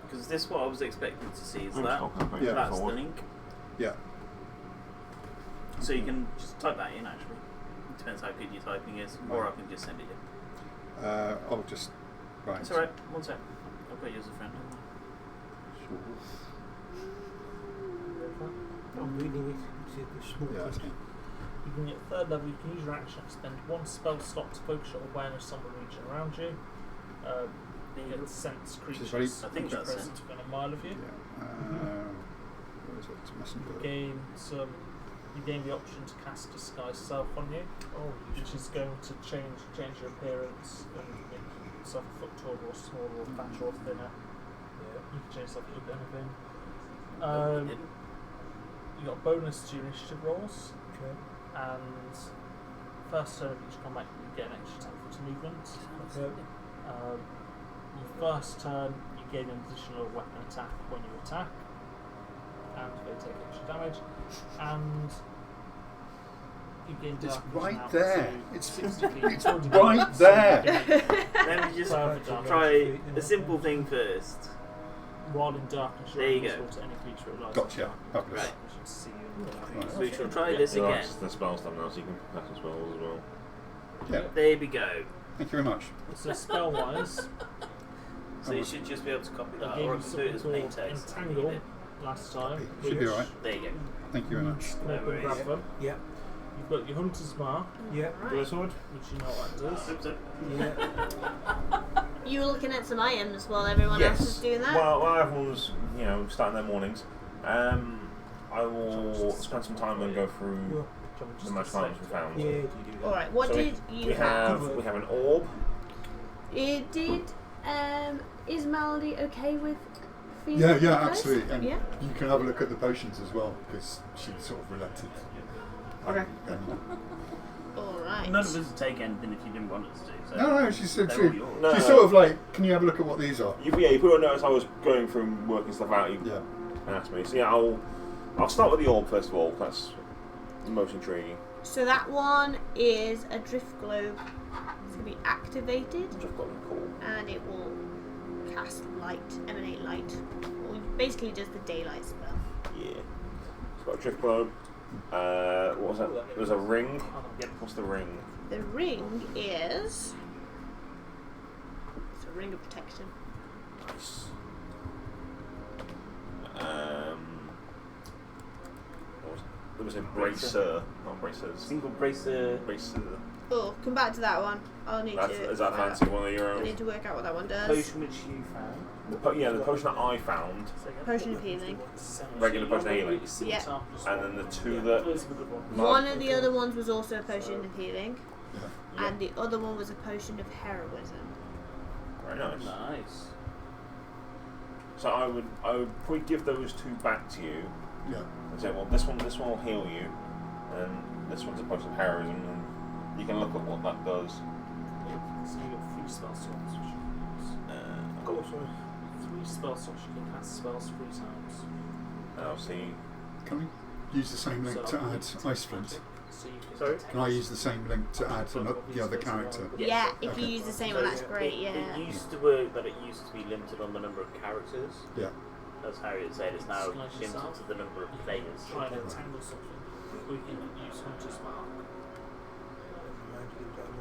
Because this is what I was expecting to see. Is that? Yeah. That's the link. Yeah. So you can just type that in actually. It depends how good your typing is. Or I can just send it in. I'll just right. It's alright. One sec. I've got you as a friend. I'm reading it. It's small. Yeah, that's me. You can get third level, you can use your action to spend one spell slot to focus your awareness on the region around you. You get sense creatures very- I think that's present within a mile of you. Yeah. Where is it? It's messenger. You gain the option to cast disguise self on you, which is going to change your appearance and make yourself a foot taller or smaller or fatter or thinner. You can change stuff to look anything. You got a bonus to your initiative rolls, and first turn of each combat you get an extra 10 foot of movement. Your first turn you gain an additional weapon attack when you attack, and they take extra damage, and you gain It's dark right vision out there. to It's 60 feet. it's It's right there. Let me just Perfect damage. try a simple thing first. While in darkness, There you you're go. invisible to any creature it lies Gotcha. in darkness. Fabulous. Right. We should see you. Right. So we shall try Yeah. this So again. that's the spell stuff now, so you can cast the spells as well. Yeah. There we go. Thank you very much. So spell wise, So you should just be able to copy that, I gave or I you can do it as something plain called text. Entangle last time. Should be which alright. There you go. Thank you very much. Come No up and worries. grab them. Yeah. You've got your hunter's mark, Yeah. Right. sword? which you know what that does. Yeah. You were looking at some items while everyone else was doing that? While everyone's starting their mornings, I will spend some time and go through the most items we found. Yeah. Do you do that? Alright, what So did we you have? have an orb. It did, is Melody okay with feeding Yeah, you yeah, guys? absolutely. And Yeah? you can have a look at the potions as well because she sort of relented. Okay. Alright. None of us would take anything if you didn't want us to. So No, she said they're all she, yours. No. she's sort of like, can you have a look at what these are? You put on notice I was going through working stuff out. You Yeah. asked me. So yeah, I'll start with the orb first of all. That's the most intriguing. So that one is a drift globe. It's going to be activated Which I've got them cool. and it will cast light, emanate light. Or basically does the daylight spell. Yeah. It's got a drift globe. What was that? There's a ring. Yep. What's the ring? The ring is. It's a ring of protection. Nice. What was it? There was a bracer, not bracers. Single bracer. Bracer. Oh, come back to that one. I'll need to. Is that fancy one of your I own? need to work out what that one does. Potion which you found. The potion that I found, Potion of healing. regular potion of healing, Yeah. and then the two that One of the other ones was also a potion of healing, Yeah. and the other one was a potion of heroism. Very nice. Nice. So I would probably give those two back to you Yeah. and say, well, this one will heal you, and this one's a potion of heroism, and you can look at what that does. So you got 3 spell slots which you can use. Of Go on, sorry. 3 spell slots you can cast spells 3 times. I'll see. Can we use the same link to add Ice Flint? So you can Sorry? Can I use the same link to add the other character? Yes. Yeah, if Okay. you use the same one, that's great. It Yeah. used to work that it used to be limited on the number of characters. Yeah. as Harriet said, it's now Disguise limited yourself. to the number of players. Try and entangle something. We can use Hunter's Mark.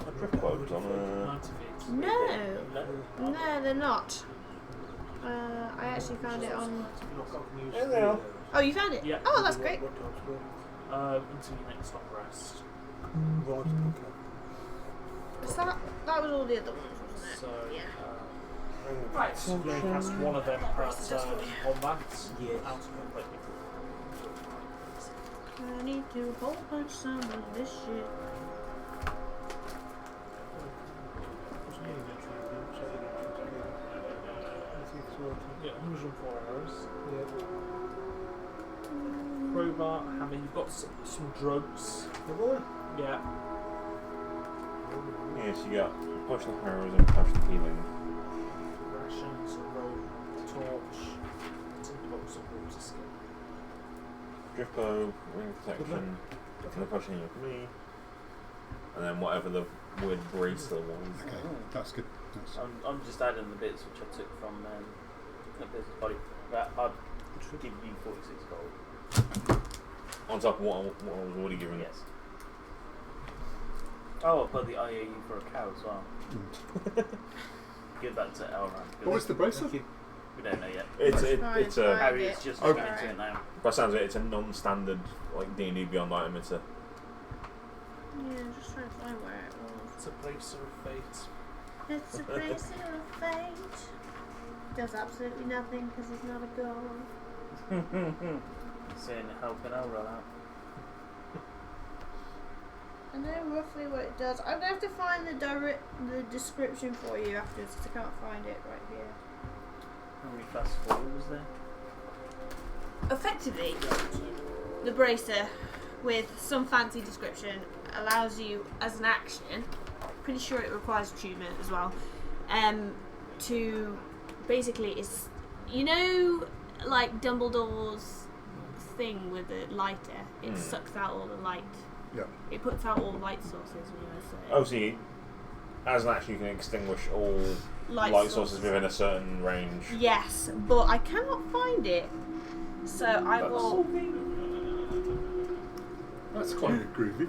A drift boat on a... 90 feet. No, they're not. I actually found it on. Yeah, they are. Oh, you found it? Yeah. Oh, that's great. Until your next stop rest. Right, okay. So that was all the other ones, wasn't it? So, Yeah. right, so you only cast one of them per turn in combat. Yes. Out of completely. I need to hole punch some of this shit. Yeah, 104 arrows. Crowbar, hammer, you've got some drugs. Yeah. Yes, you got potion of arrows and potion of healing. Rations, a rope, torch, tinderbox, and water skin. Drift bow, ring of protection, and the potion healing for me. And then whatever the weird bracelet was. Okay, that's good. That's I'm just adding the bits which I took from the business body. That I'd give you 46 gold. On top of what I was already given. Yes. Oh, I'll put the IAU for a cow as well. Give that to Elrond. what was the bracelet? We don't know yet. It's It's a Harriet's just Okay. looking into it now. by the sounds of it, it's a non-standard like D&D Beyond item. It's a Yeah, just trying to find where it was. It's a bracer of fate. It's a bracer of fate. Does absolutely nothing because it's not a goal. Saying helping Elrond out. I know roughly what it does. I'm gonna have to find the description for you afterwards because I can't find it right here. How many fast forward was there? Effectively, the bracer, with some fancy description, allows you as an action. Pretty sure it requires attunement as well. To basically is, like Dumbledore's thing with the lighter. It sucks out all the light. Yeah. It puts out all light sources when you say. oh, so you, as an action, you can extinguish all light sources within a certain range. Yes, but I cannot find it, so I will. That's quite groovy.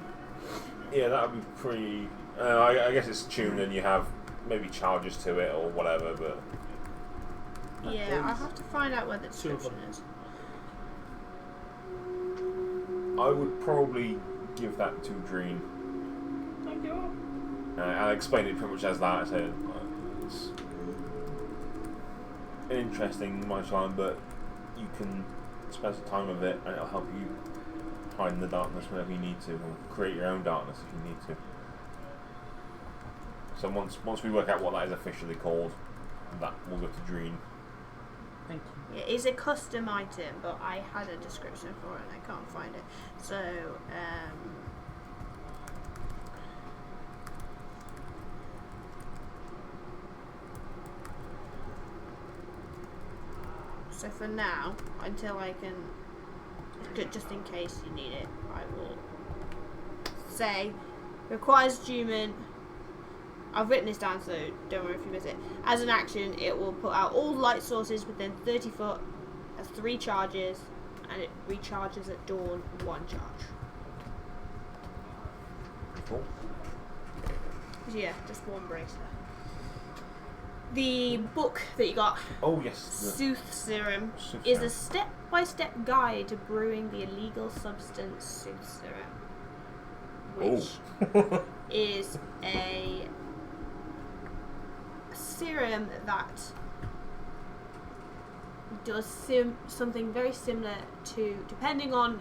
Yeah, that would be pretty. I guess it's tuned and you have maybe charges to it or whatever, but Yeah, I have to find out where the Two of description is. I would probably give that to Dream. Thank you. I explained it pretty much as that. I said it's an interesting martial art, but you can spend some time with it and it'll help you hide in the darkness whenever you need to, or create your own darkness if you need to. So once we work out what that is officially called, that will go to Dream. Thank you. Yeah, it's a custom item, but I had a description for it and I can't find it. So, so for now, until I can, just in case you need it, I will say requires attunement. I've written this down, so don't worry if you miss it. As an action, it will put out all light sources within 30 foot, has 3 charges, and it recharges at dawn, 1 charge. Cool. So yeah, just 1 bracer. The book that you got, Oh yes. Sooth Serum, Sooth is Serum. a step-by-step guide to brewing the illegal substance Sooth Serum, which is a serum that does something very similar to, depending on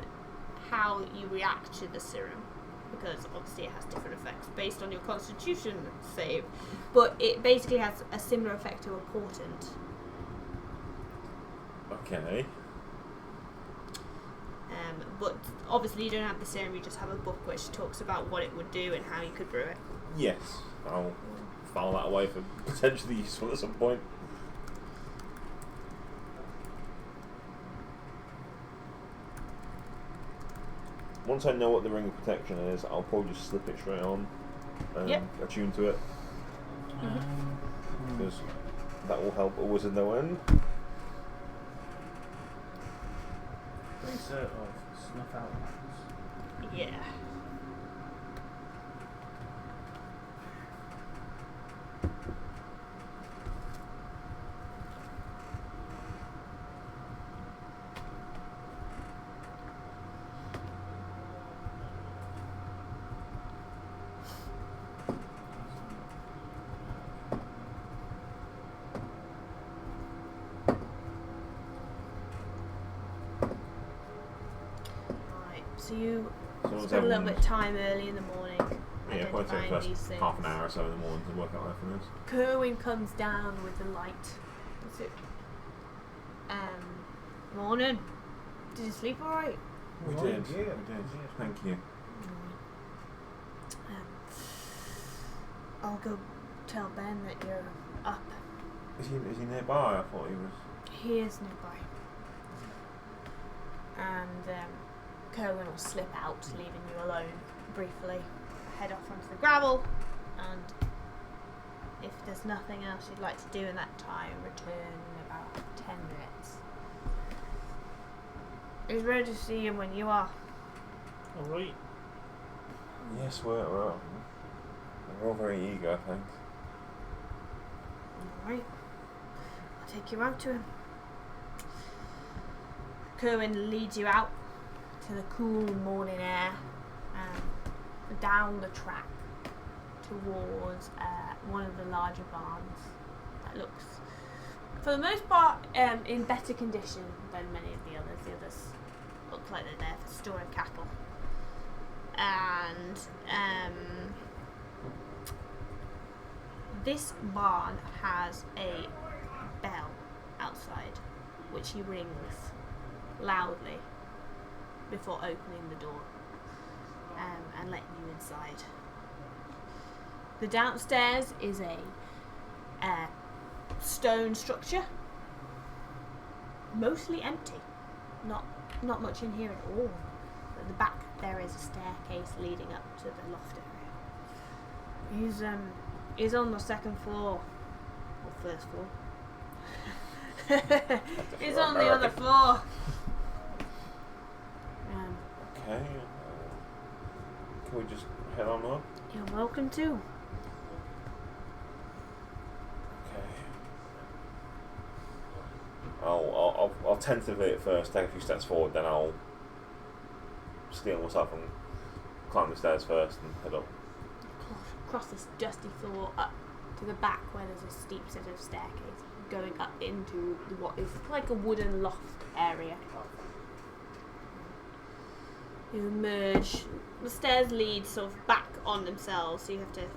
how you react to the serum, because obviously it has different effects based on your constitution save, but it basically has a similar effect to a portent. Okay. But obviously you don't have the serum, you just have a book which talks about what it would do and how you could brew it. Yes. I'll file that away for potentially useful at some point. Once I know what the ring of protection is, I'll probably just slip it straight on and attune to it, because that will help a wizard no end. Insert of snuff out lamps. Yeah. Right. So you So spend a little bit of time early in the morning Yeah, probably take the identifying first these things. half an hour or so in the morning to work out everything else. Kerwin comes down with the light. What's it? Morning. Did you sleep alright? We Right, did. yeah. We did. Thank you. I'll go tell Ben that you're up. Is he nearby? I thought he was. He is nearby. And Kerwin will slip out, leaving you alone briefly. Head off onto the gravel, and if there's nothing else you'd like to do in that time, return in about 10 minutes. He's ready to see you when you are. Alright. Yes, we're all very eager, I think. Alright. I'll take you out to him. Kerwin leads you out to the cool morning air and down the track towards one of the larger barns that looks, for the most part, in better condition than many of the others. The others look like they're there for storing cattle. And this barn has a bell outside, which he rings loudly before opening the door and letting you inside. The downstairs is a stone structure, mostly empty. Not much in here at all. At the back there is a staircase leading up to the loft area. He's on the second floor, or first floor. He's on the other floor. Okay. Can we just head on up? You're welcome to. Okay. I'll tentatively at first take a few steps forward, then I'll steel myself and climb the stairs first and head up. Across this dusty floor up to the back where there's a steep set of staircase going up into what is like a wooden loft area. You emerge. The stairs lead sort of back on themselves, so you have to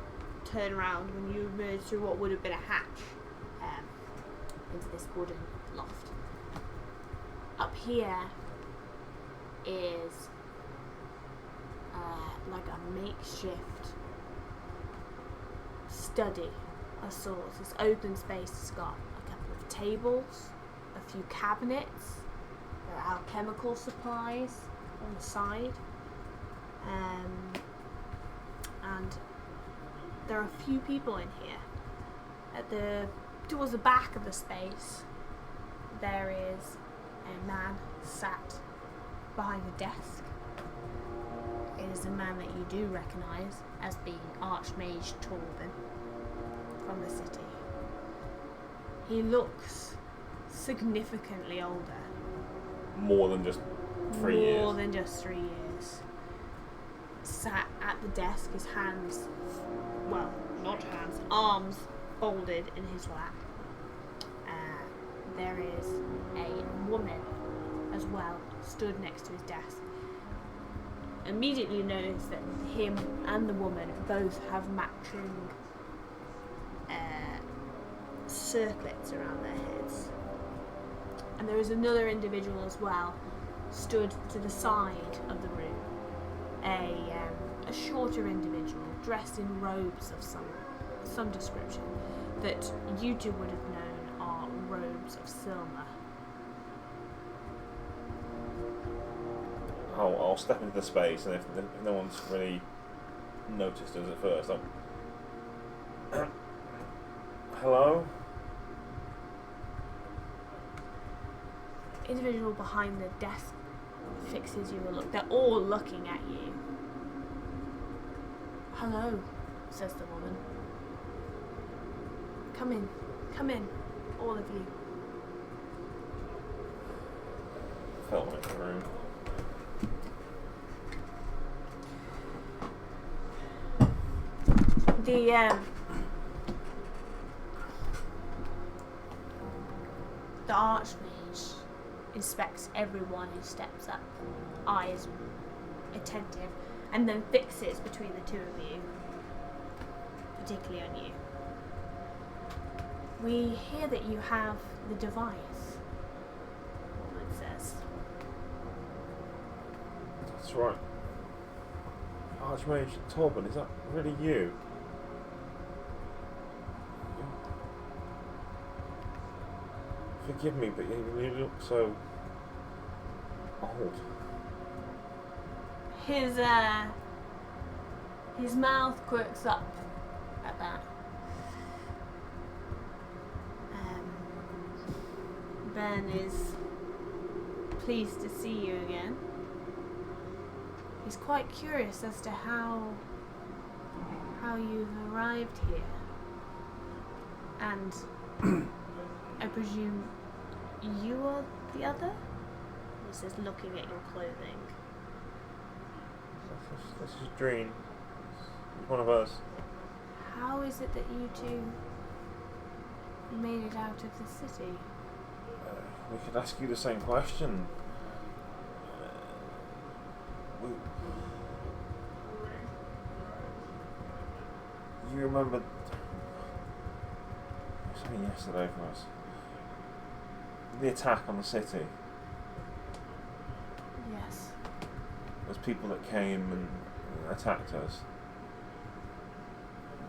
turn around when you emerge through what would have been a hatch into this wooden loft. Up here is like a makeshift study of sorts. This open space has got a couple of tables, a few cabinets, there are alchemical supplies on the side, and there are a few people in here. Towards the back of the space there is a man sat behind a desk. It is a man that you do recognise as being Archmage Torben from the city. He looks significantly older. More than just 3 years. More than just 3 years. Sat at the desk, his hands, well, not hands, arms folded in his lap. There is a woman as well, stood next to his desk. Immediately notice that him and the woman both have matching circlets around their heads. And there is another individual as well, stood to the side of the room. A shorter individual, dressed in robes of some description, that you two would have known are robes of silver. I'll step into the space, and if no one's really noticed us at first, I'll... Hello? Individual behind the desk fixes you a look. They're all looking at you. Hello, says the woman. Come in, all of you. Felt like the room. The Archmage inspects everyone who steps up, eyes attentive, and then fixes between the two of you, particularly on you. We hear that you have the device, the woman says. That's right. Archmage Torben, is that really you? Forgive me, but you look so old. His mouth quirks up at that. Ben is pleased to see you again. He's quite curious as to how you've arrived here. And I presume you are the other? He says, looking at your clothing. This is Dreen. He's one of us. How is it that you two made it out of the city? We could ask you the same question. You remember... It was only yesterday for us. The attack on the city. Yes. There's people that came and attacked us.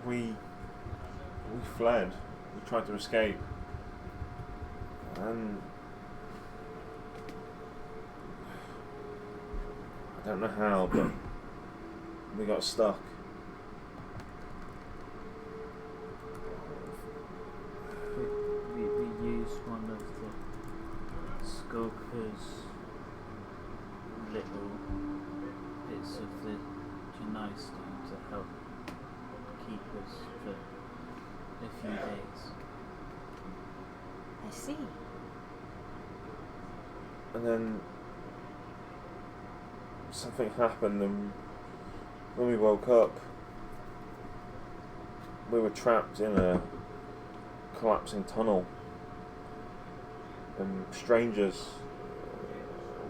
We fled. We tried to escape. And I don't know how, but we got stuck. We used one of the sculptor's little bits of the Genasari stone to help keep us for a few days. I see. And then something happened, and when we woke up, we were trapped in a collapsing tunnel, and strangers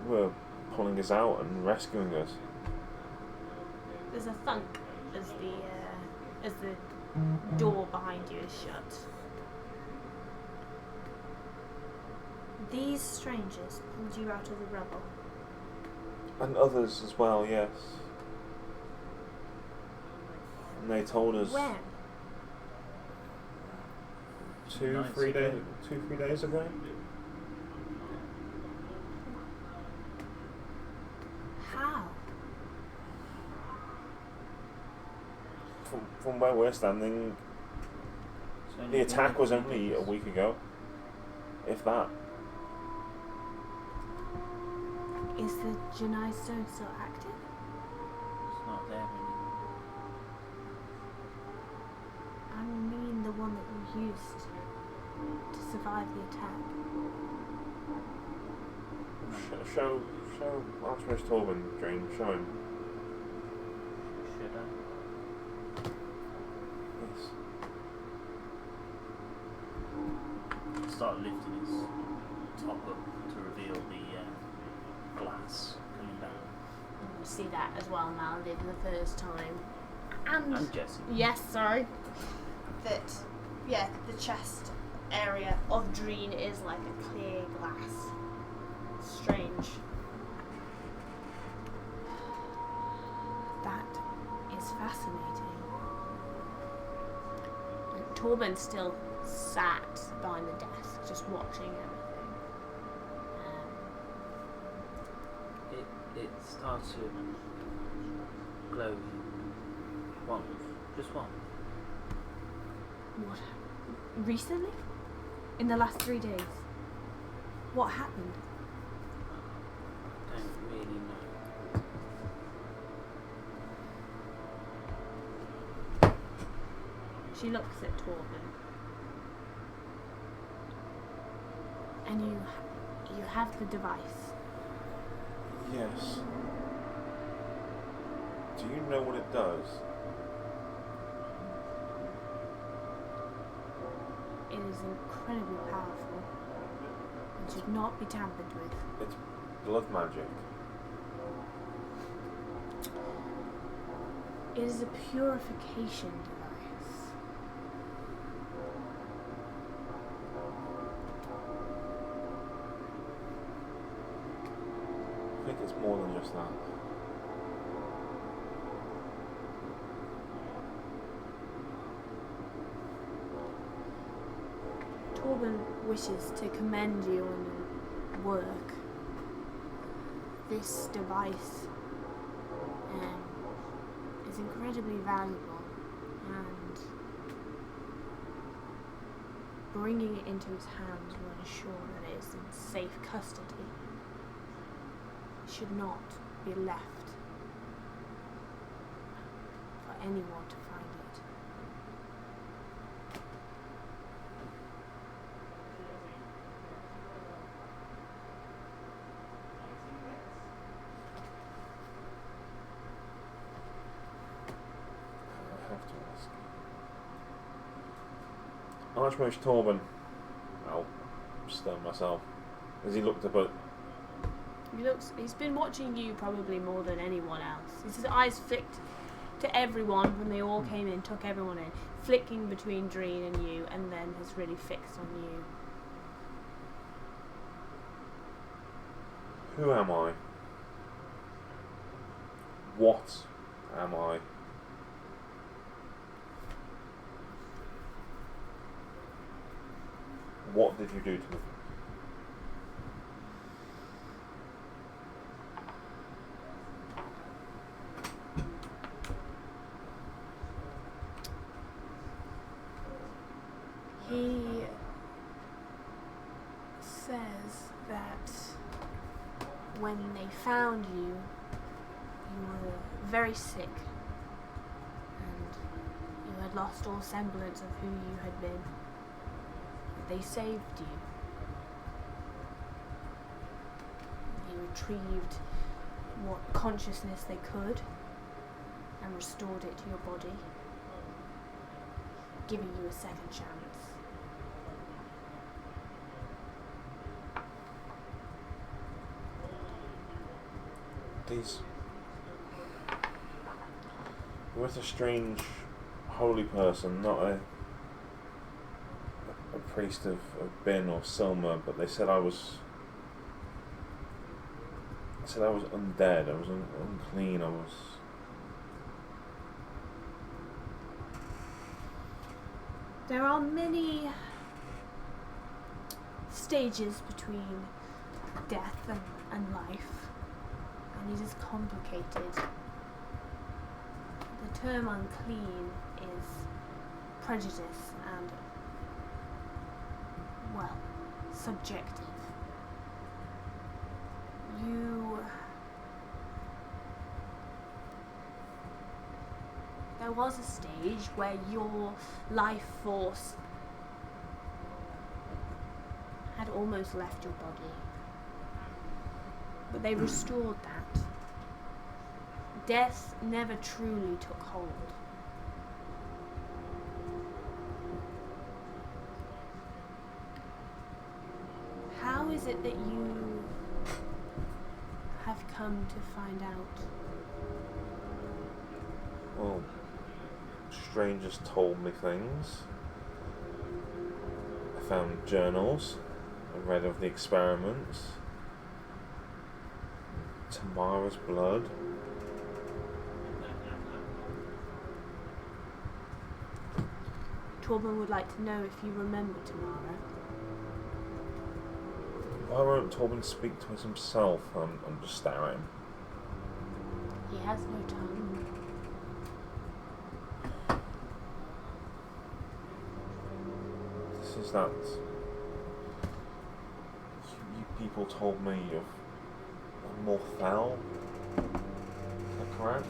were pulling us out and rescuing us. There's a thunk as the door behind you is shut. These strangers pulled you out of the rubble. And others as well, yes. And they told us When? 2-3 days ago. How? From where we're standing, the attack was only a week ago, if that. Is the Genai stone still active? It's not there anymore. I mean the one that you used to survive the attack. Show Archmage Torben, Dreen, show him. Should I? Yes. Start lifting his top up to reveal the glass coming down. You see that as well, Mal did the first time. And Jesse. Yes, sorry. That, yeah, the chest area of Dreen is like a clear glass. Strange. That is fascinating. And Torben still sat behind the desk, just watching everything. It starts to glow once, just one. What? Recently? In the last 3 days? What happened? Don't really know. She looks at Torben. And you have the device. Yes. Do you know what it does? It is incredibly powerful and should not be tampered with. It's blood magic. It is a purification device. I think it's more than just that. Torben wishes to commend you on your work. This device is incredibly valuable, and bringing it into his hands will ensure that it is in safe custody. It should not be left for anyone to find it. I have to ask. Archmage Torben. I'll stun myself. As he looked up at. He's been watching you probably more than anyone else. His eyes flicked to everyone when they all came in, took everyone in, flicking between Dreen and you, and then has really fixed on you. Who am I? What am I? What did you do to me? He says that when they found you, you were very sick and you had lost all semblance of who you had been. They saved you. They retrieved what consciousness they could and restored it to your body, giving you a second chance. These. You're with a strange, holy person, not a priest of Ben or Selma, but they said I was undead, I was unclean, I was. There are many stages between death and life, and it is complicated. The term unclean is prejudice and, well, subjective. There was a stage where your life force had almost left your body, but they restored that. Death never truly took hold. How is it that you have come to find out? Well, strangers told me things. I found journals. I read of the experiments. Tamara's blood. Torben would like to know if you remember Tamara. Why won't Torben speak to us himself? I'm just staring at him. He has no tongue. This is that. You people told me of more fell. Is that correct?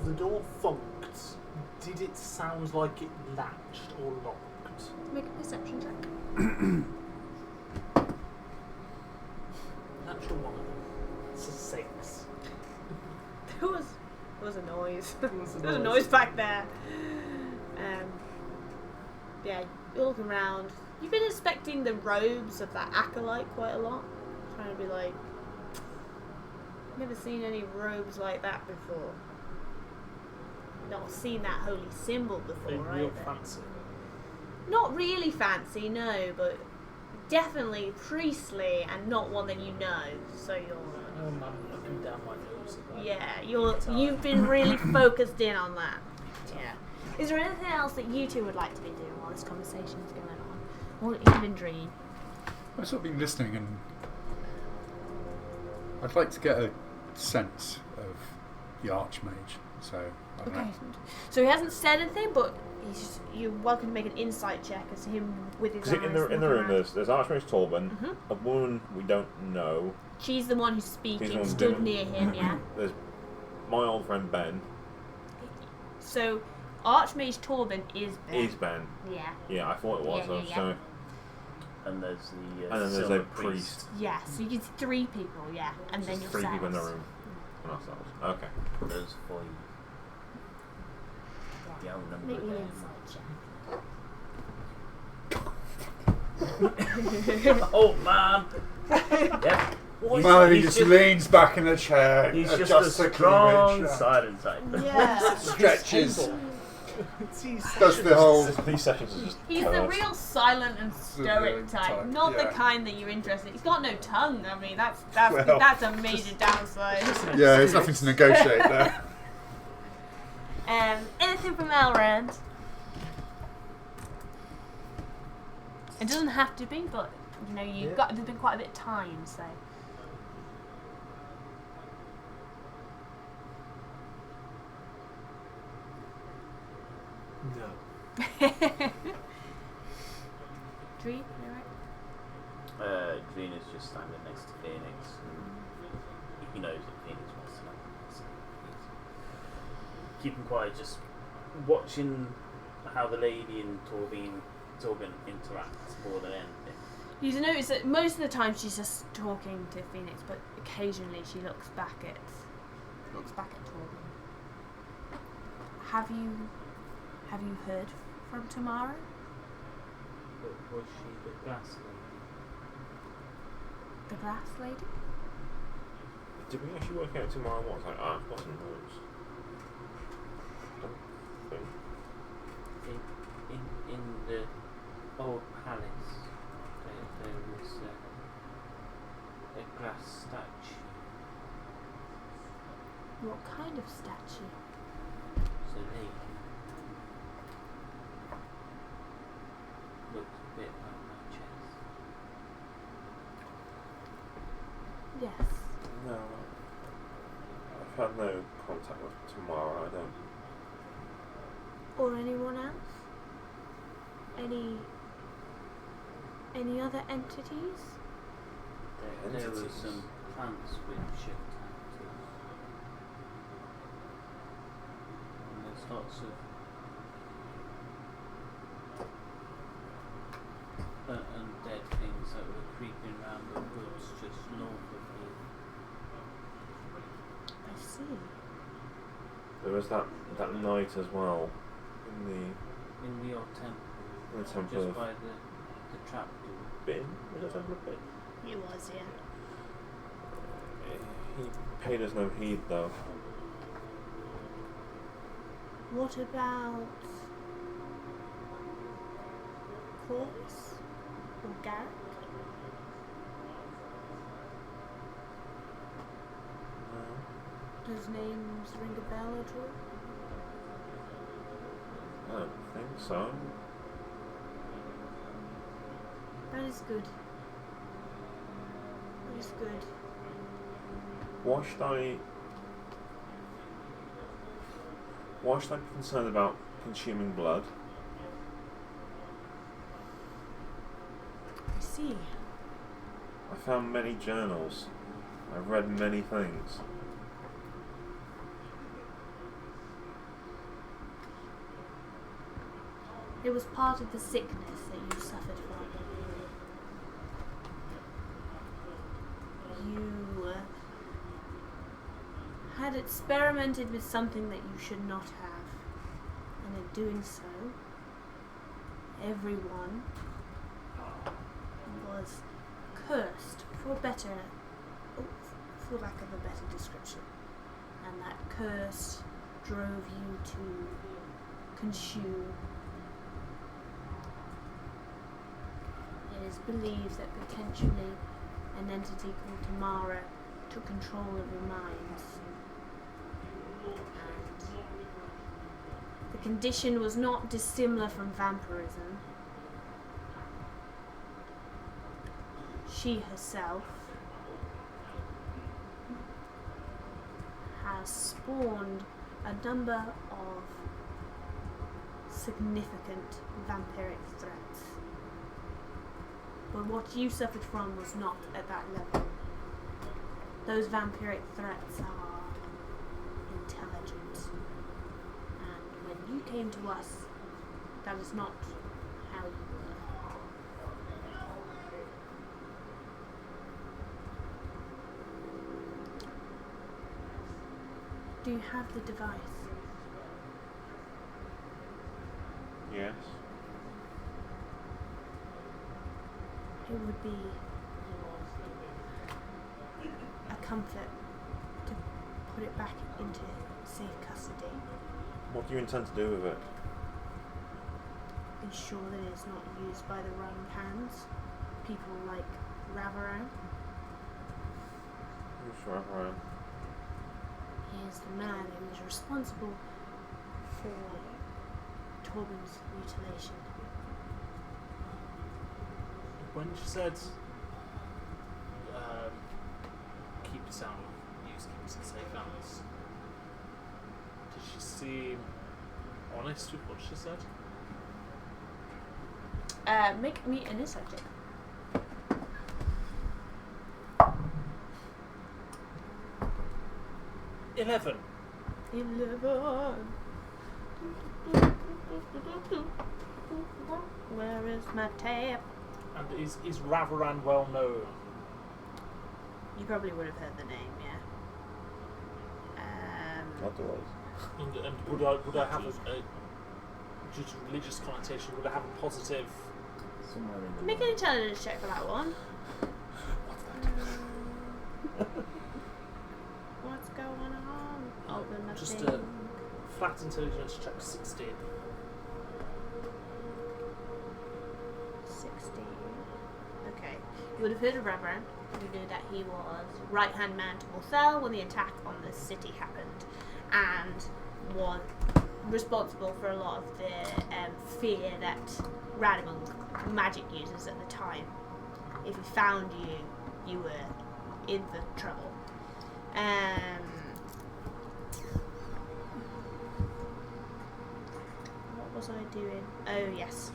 The door thunked. Did it sound like it latched or locked? Make a perception check. Natural one of them. It's a 6. There was a noise. There was a There was a noise. noise back there. Yeah, you're looking around. You've been inspecting the robes of that acolyte quite a lot. Trying to be like, never seen any robes like that before. Not seen that holy symbol before, Real right? fancy. Not really fancy, no, but definitely priestly and not one that you know. So you're, Oh man, looking down my nose. at that. yeah, you've been really focused in on that. Yeah. Is there anything else that you two would like to be doing while this conversation is going on, or even Dream? I've sort of been listening, and I'd like to get a sense of the Archmage. So I don't Okay. know. So he hasn't said anything, but you're welcome to make an insight check as to him with his eyes. Because in the looking room, around. there's Archmage Torben, Mhm. a woman we don't know. She's the one who's She's speaking, the one stood doing- near him, yeah. There's my old friend Ben. So Archmage Torben is Ben. Is Ben? Yeah. Yeah, I thought it was. Yeah, yeah, yeah. So, And there's the and then there's silver a priest. Yeah, so you get 3 people, yeah, and then Just yourselves. 3 people in the room. And ourselves. Okay. There's 5. The outnumbered. Make me an insight check. Oh man! Yep. Melody just leans back in the chair, He's just adjusts a the strong cleavage, silent type. Yeah. stretches, These does the whole. These sessions are just. He's the chaos. real silent and stoic type, type, not the yeah. kind that you're interested in. He's got no tongue. I mean, that's Well, that's a major downside. Yeah, there's nothing to negotiate there. Anything from Elrond? It doesn't have to be, but you know, you've got there's been quite a bit of time, so. No. Dream, you alright? Green is just standing next to Phoenix. And he knows that Phoenix wants to know. So he's keeping quiet, just watching how the lady and Torben interact more than anything. You notice that most of the time she's just talking to Phoenix, but occasionally she looks back at Torben. Have you heard from Tamara? But was she the glass lady? The glass lady? Did we actually work out tomorrow what's like Archboss and rules? Don't think. In the old palace, there was a glass statue. What kind of statue? So they looked a bit like my chest. Yes. No. I've had no contact with tomorrow. I don't. Or anyone else? Any other entities? There were Entities. some plants with ship tattoos. And there's lots of undead things that were creeping around the woods just north of here. I see. There was that night as well in In the old temple, the temple just of by the trapdoor. Bin. Was it temple of Bin? It was, yeah. He paid us no heed though. What about Corpse or Garrick? Those names ring a bell at all? I don't think so. That is good. That is good. Why should I be concerned about consuming blood? see. I found many journals. I've read many things. It was part of the sickness that you suffered from. You had experimented with something that you should not have, and in doing so, everyone was cursed, for lack of a better description, and that curse drove you to consume. It is believed that potentially an entity called Tamara took control of your minds. And the condition was not dissimilar from vampirism. She herself has spawned a number of significant vampiric threats. But what you suffered from was not at that level. Those vampiric threats are intelligent. And when you came to us, that is not how you were. Do you have the device? Yes. It would be a comfort to put it back into safe custody. What do you intend to do with it? Ensure that it is not used by the wrong hands. People like Ravaran. Who's Ravaran? He is the man who is responsible for Torben's mutilation. When she said, keep it out of use, keep it in safe hands, did she seem honest with what she said? Make me an insight check. 11. 11. Where is my tab? And is Ravaran well known? You probably would have heard the name, yeah. Otherwise. And would I have a due to religious connotation, would I have a positive? Somewhere in the Make an intelligence check for that one. What's going on? Open the Just thing. a flat intelligence check, 16. 16. Okay. You would have heard of Reverend. You knew that he was right-hand man to Morthel when the attack on the city happened, and was responsible for a lot of the fear that Radimund magic users at the time. If he found you, you were in the trouble. What was I doing? Oh, yes.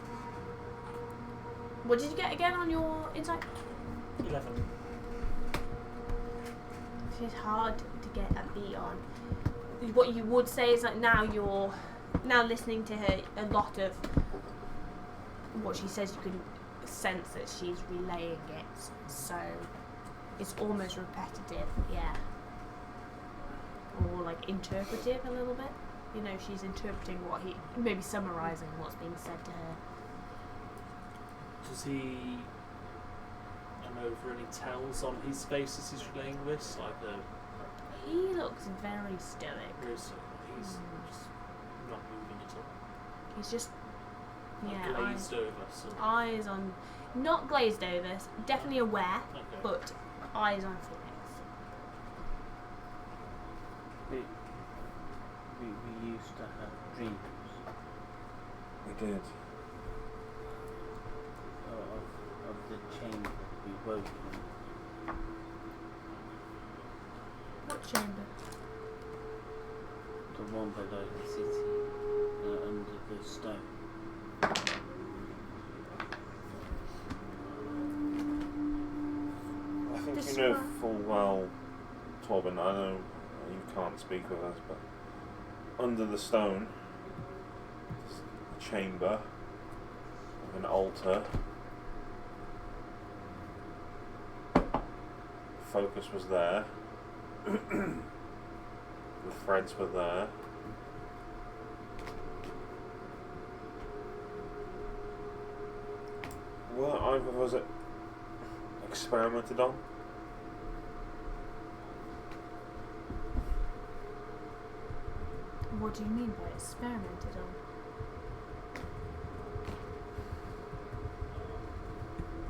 What did you get again on your insight? 11. It's hard to get a beat on. What you would say is that now you're listening to her, a lot of what she says, you can sense that she's relaying it, so it's almost repetitive, yeah. Or like interpretive a little bit. You know, she's interpreting maybe summarising what's being said to her. Does he, I know, for any tells on his face as he's relaying this? Like He looks very stoic. he's just not moving at all. He's just, Like yeah, glazed over. So. eyes on, not glazed over, definitely aware, Okay. but eyes on Phoenix. We used to have dreams We did. of the chamber we woke in. What chamber? The one below the city, under the stone. know full well, Torben, I know you can't speak with us, but under the stone, there's a chamber with an altar. Focus was there. The threads were there. Were either was it experimented on? What do you mean by experimented on?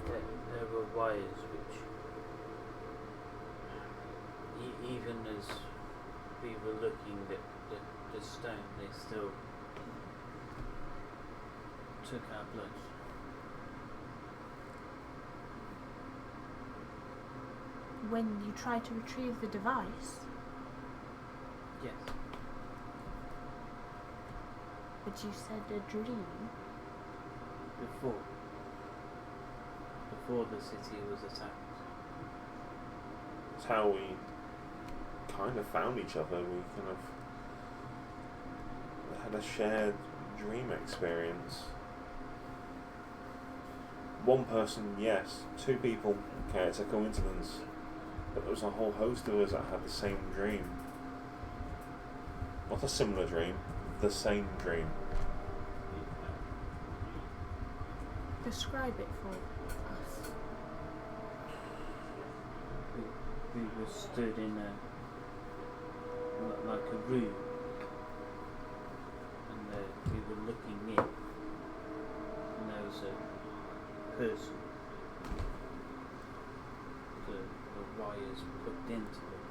There were wires which, even as we were looking at the stone, they still took our blood. When you try to retrieve the device, Yes. but you said a dream. Before the city was attacked. It's how we kind of found each other. We kind of had a shared dream experience. One person, yes. 2 people, okay, it's a coincidence. But there was a whole host of us that had the same dream. Not a similar dream, the same dream. Describe it for us. We were stood in like a room, and we were looking in, and there was a person. The wires plugged into it.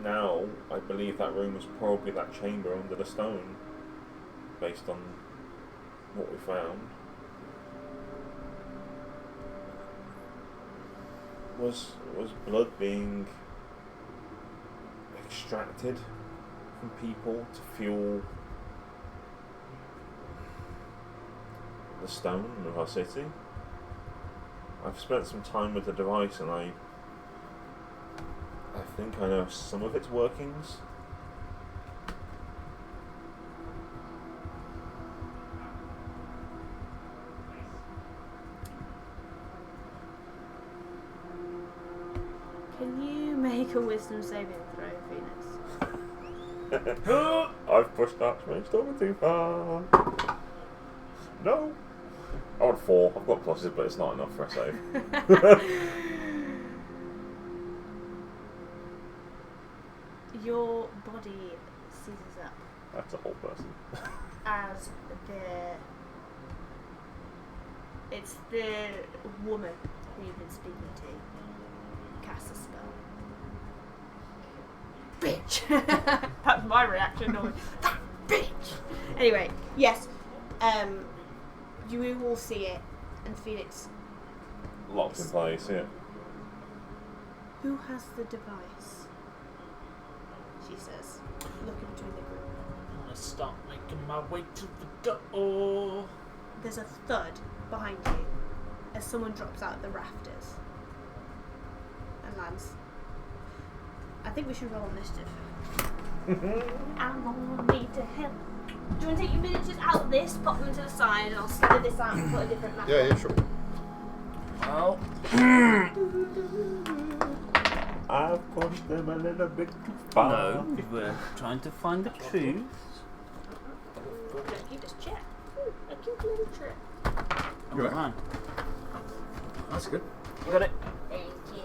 Now, I believe that room was probably that chamber under the stone, based on what we found. Was blood being extracted from people to fuel the stone of our city? I've spent some time with the device and I think I know some of its workings. Can you make a wisdom saving throw, Venus? I've pushed that Smashstorm too far. No. I want 4. I've got pluses, but it's not enough for a save. Your body seizes up That's a whole person. as it's the woman who you've been speaking to casts a spell. Bitch! That's my reaction. Normally. That bitch! Anyway, yes. You will see it, and Phoenix. Locked in place, yeah. Who has the device? She says, looking between the group. I'm gonna start making my way to the door. There's a thud behind you as someone drops out the rafters and lands. I think we should roll initiative. I'm gonna need to help. Do you want to take your miniatures out of this, pop them to the side, and I'll slither this out and put a different map Yeah, on? yeah, sure. Well, I've pushed them a little bit too far. no, we're trying to find the truth. You just check. A cute little trick. Oh, Right. man. That's good. You got it. Thank you.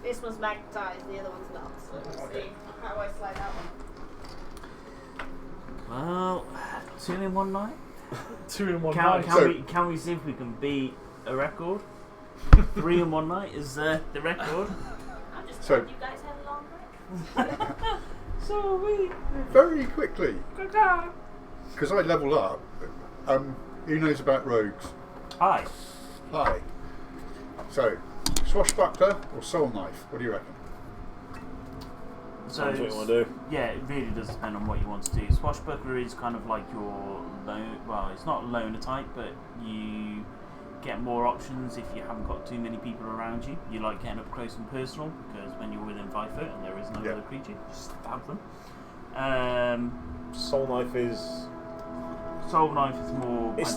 This one's magnetized, the other one's not. So we'll see how I slide that one. Well, 2 in one night. 2 in 1 Can, night. can we see if we can beat a record? 3 in one night is the record. I'm just So- glad you guys had a long break. So we. Very quickly, because I level up. Who knows about rogues? Hi. Hi. So, swashbuckler or soul knife? What do you reckon? So Depends what you want to do. yeah, it really does depend on what you want to do. Swashbuckler is kind of like your lone. Well, it's not loner type, but you get more options if you haven't got too many people around you. You like getting up close and personal because when you're within 5 foot and there is no other creature, you just stab them. Soul Knife is. Soul Knife is more. It's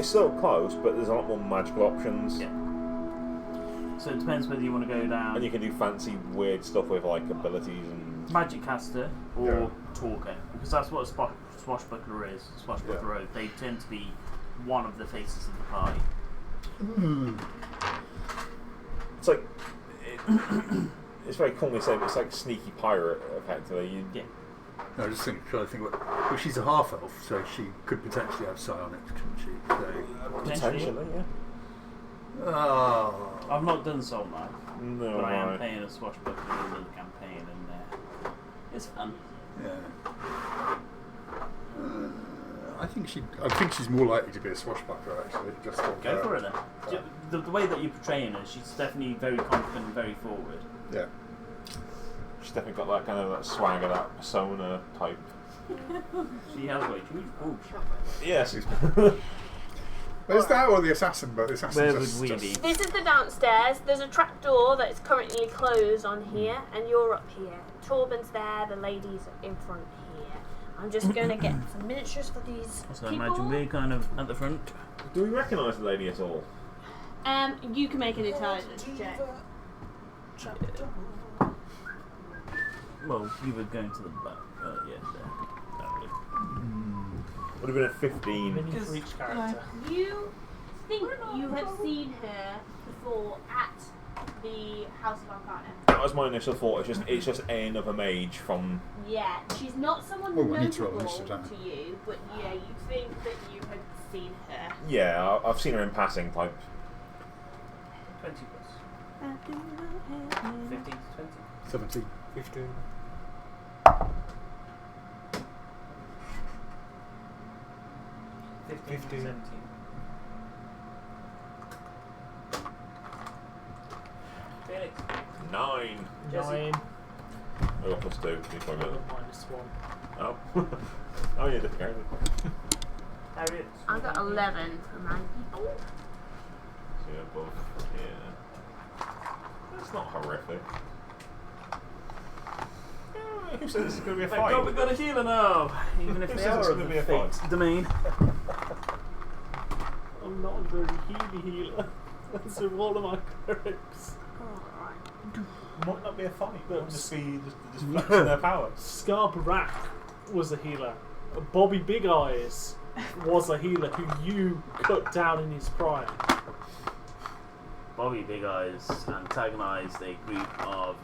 still close, but there's a lot more magical options. Yeah. So it depends whether you want to go down. And you can do fancy, weird stuff with like abilities and. Magic caster or talker, because that's what a swashbuckler is. Swashbuckler Road. They tend to be one of the faces of the party. It's like it's very commonly said. It's like sneaky pirate, effectively. No, I just trying to think well, she's a half elf, so she could potentially have psionics, couldn't she? So, Potentially, yeah. oh, I've not done Soul Knife, No, but I am right. playing a swashbuckler in the campaign, and it's fun. yeah. I think she's more likely to be a swashbuckler actually. Just Go for it then. The way that you're portraying her, she's definitely very confident and very forward. Yeah. She's definitely got that kind of that swagger, that persona type. She has got huge boobs. Yes. Where's that or the assassin? But the assassin's Where just, would we be? This is the downstairs. There's a trap door that is currently closed on here, and you're up here. Torben's there, the lady's in front here. I'm just going to get some miniatures for these So I people. imagine we're kind of at the front. Do we recognise the lady at all? You can make an intelligence check. Well, you were going to the back. Yeah, there. That way. Would have been a 15. Mini for each character. You think you have seen her before at the House of Arcana. That was my initial thought. It's just another mage from. Yeah, she's not someone Oh, I need to roll notable initiative, don't I? to you, but yeah, you think that you had seen her. Yeah, I've seen her in passing. Like 20 plus. 15 to 20. 17. 15. 15 to 17. Felix. 9. Jesse. 9. I got +2. He's my brother. -1. Oh. Oh yeah, different character. Harriet. I got 11 for my people. So yeah, above. Yeah. That's not horrific. Who said this is going to be a Thank fight? God we've got a healer now! Even if Who they says it's are gonna of be the a fight? fate domain. I'm not a very healer. That's a roll of my clerics. Might not be a fight, but it'll just be just flexing their power. Scarbarak was a healer. Bobby Big Eyes was a healer who you cut down in his prime. Bobby Big Eyes antagonised a group of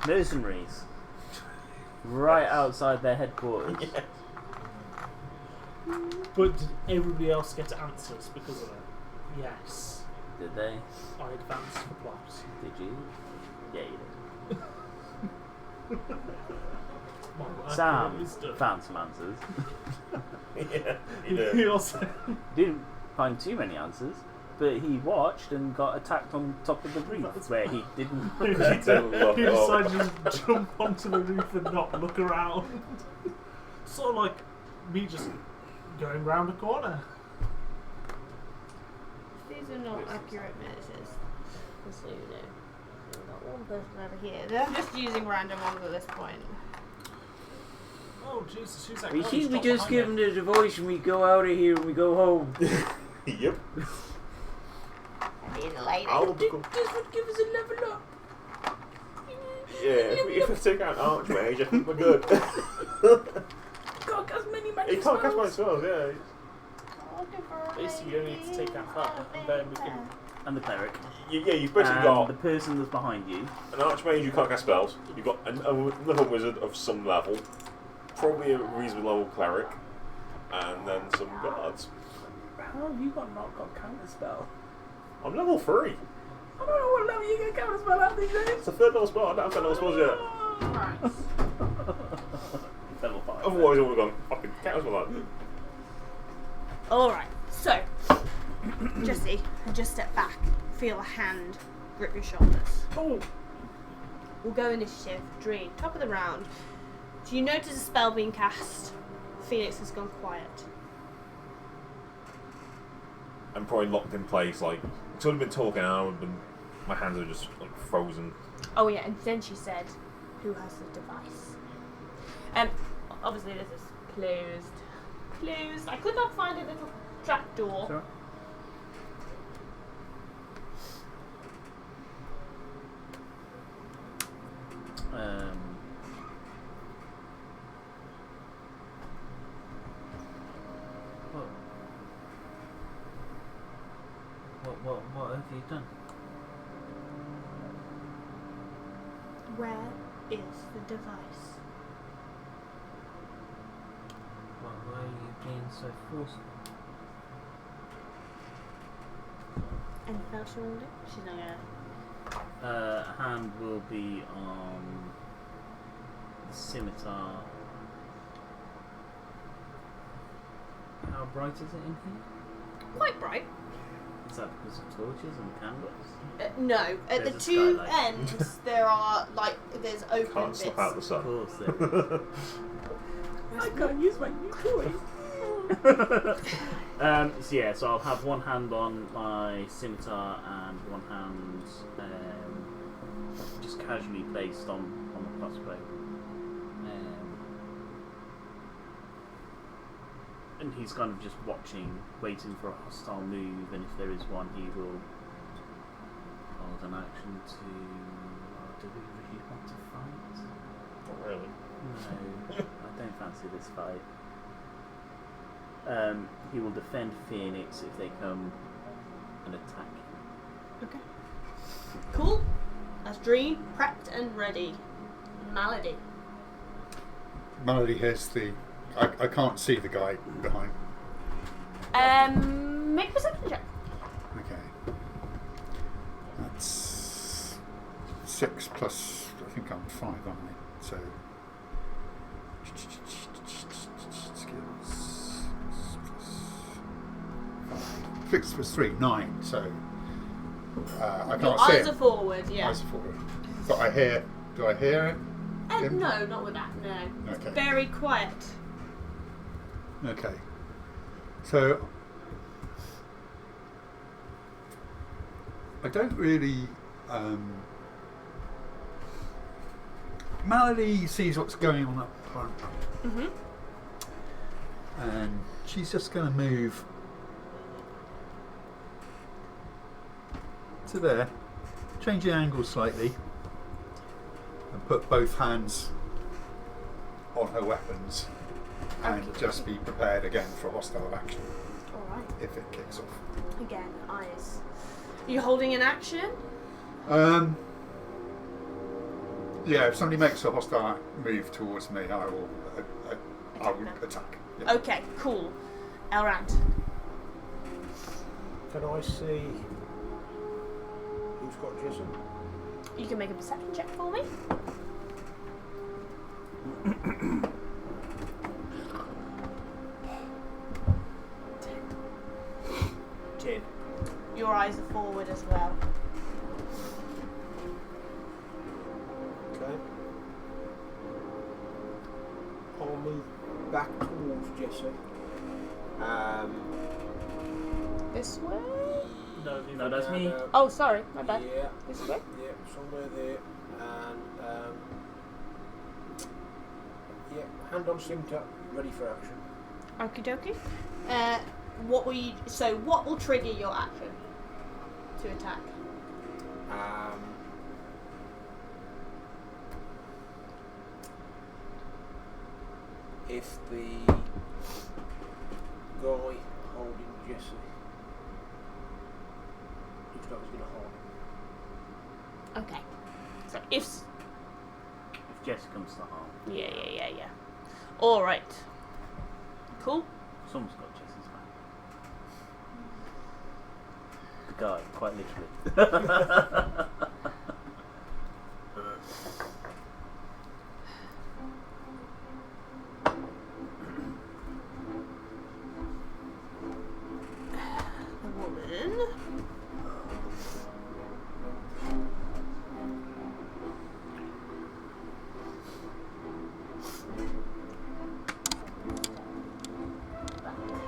mercenaries right outside their headquarters. Yeah. But did everybody else get answers because of it? Yes. Did they? I advanced the plot. Did you? Yeah, you did. My work Sam is done. found some answers. Yeah. He also Didn't find too many answers, but he watched and got attacked on top of the roof where he didn't. he decided to just jump onto the roof and not look around. Sort of like me just going round a corner. These are not accurate messages. Just so you know. We've got one person over here. They're just using random ones at this point. Oh Jesus, who's that? We guy think who's we dropped just give him behind the devotion and we go out of here and we go home. Yep. And the lady. I'll This would give us a level up. Yeah, if we take out Archmage, I think we're good. Can't cast many magic He can't cast my spells. spells, yeah. Basically, you only need to take out her, and then we can. And the cleric. You've basically And got the person that's behind you. an Archmage who can't cast spells, you've got another wizard of some level, probably a reasonable level cleric, and then some guards. How have you not got counter spell? I'm level 3. I don't know what level you get counter spell at these days. It's a 3rd level spell, I don't have 3rd level spells yet. Right. Level 5. Otherwise I would have gone fucking counter spell that. Alright, so Jesse, just step back, feel a hand grip your shoulders. Oh, We'll go initiative. Dream, top of the round. Do you notice a spell being cast? Phoenix has gone quiet. I'm probably locked in place. Like, sort of been talking out, and my hands are just like frozen. Oh yeah, and then she said, "Who has the device?" Obviously this is closed. Closed. I could not find a little trap door. Sure. What have you done? Where is the device? Why are you being so forceful? Anything else you want to do? She's not gonna. Hand will be on the scimitar. How bright is it in here? Quite bright. Is that because of torches and candles? No, at There's the a two skylight. ends there are there's open Can't bits. stop out the Of sun. course there is. I can't use my new toy. So I'll have one hand on my scimitar and one hand just casually placed on the crossbow. And he's kind of just watching, waiting for a hostile move, and if there is one, he will hold an action to. Do we really want to fight? Not really. No, I don't fancy this fight. He will defend Phoenix if they come and attack. Okay. Cool. That's Dream, prepped and ready. Malady. Malady has the. I can't see the guy behind. Make a perception check. Okay. That's 6 plus. I think I'm 5, aren't I? So. Skills. 6 plus 3, 9. So. I can't Your see eyes it. are forward, yeah. Eyes are forward. But I hear. Do I hear it? Him? No, not with that, no. Okay. Very quiet. Okay. So I don't really. Malady sees what's going on up front, Mm-hmm. and she's just going to move to there, change the angle slightly, and put both hands on her weapons. And Okay. just be prepared again for a hostile action Alright. if it kicks off. Again, eyes. Are you holding an action? Yeah, if somebody makes a hostile move towards me, I will attack. Yeah. Okay, cool. Elrond. Can I see who's got Jason? You can make a perception check for me. Your eyes are forward as well. Okay. I'll move back towards Jesse. This way? No, that's me. Oh, sorry, my bad. Yeah, This way? yeah, somewhere there. And yeah, hand on scimitar, ready for action. Okie dokie. What will trigger your action to attack? If the guy holding Jesse looks like he's going to harm him. Okay. So if Jess comes to harm, yeah. All right. Cool. someone's got Jess's back. The guy, quite literally. The woman. Back there.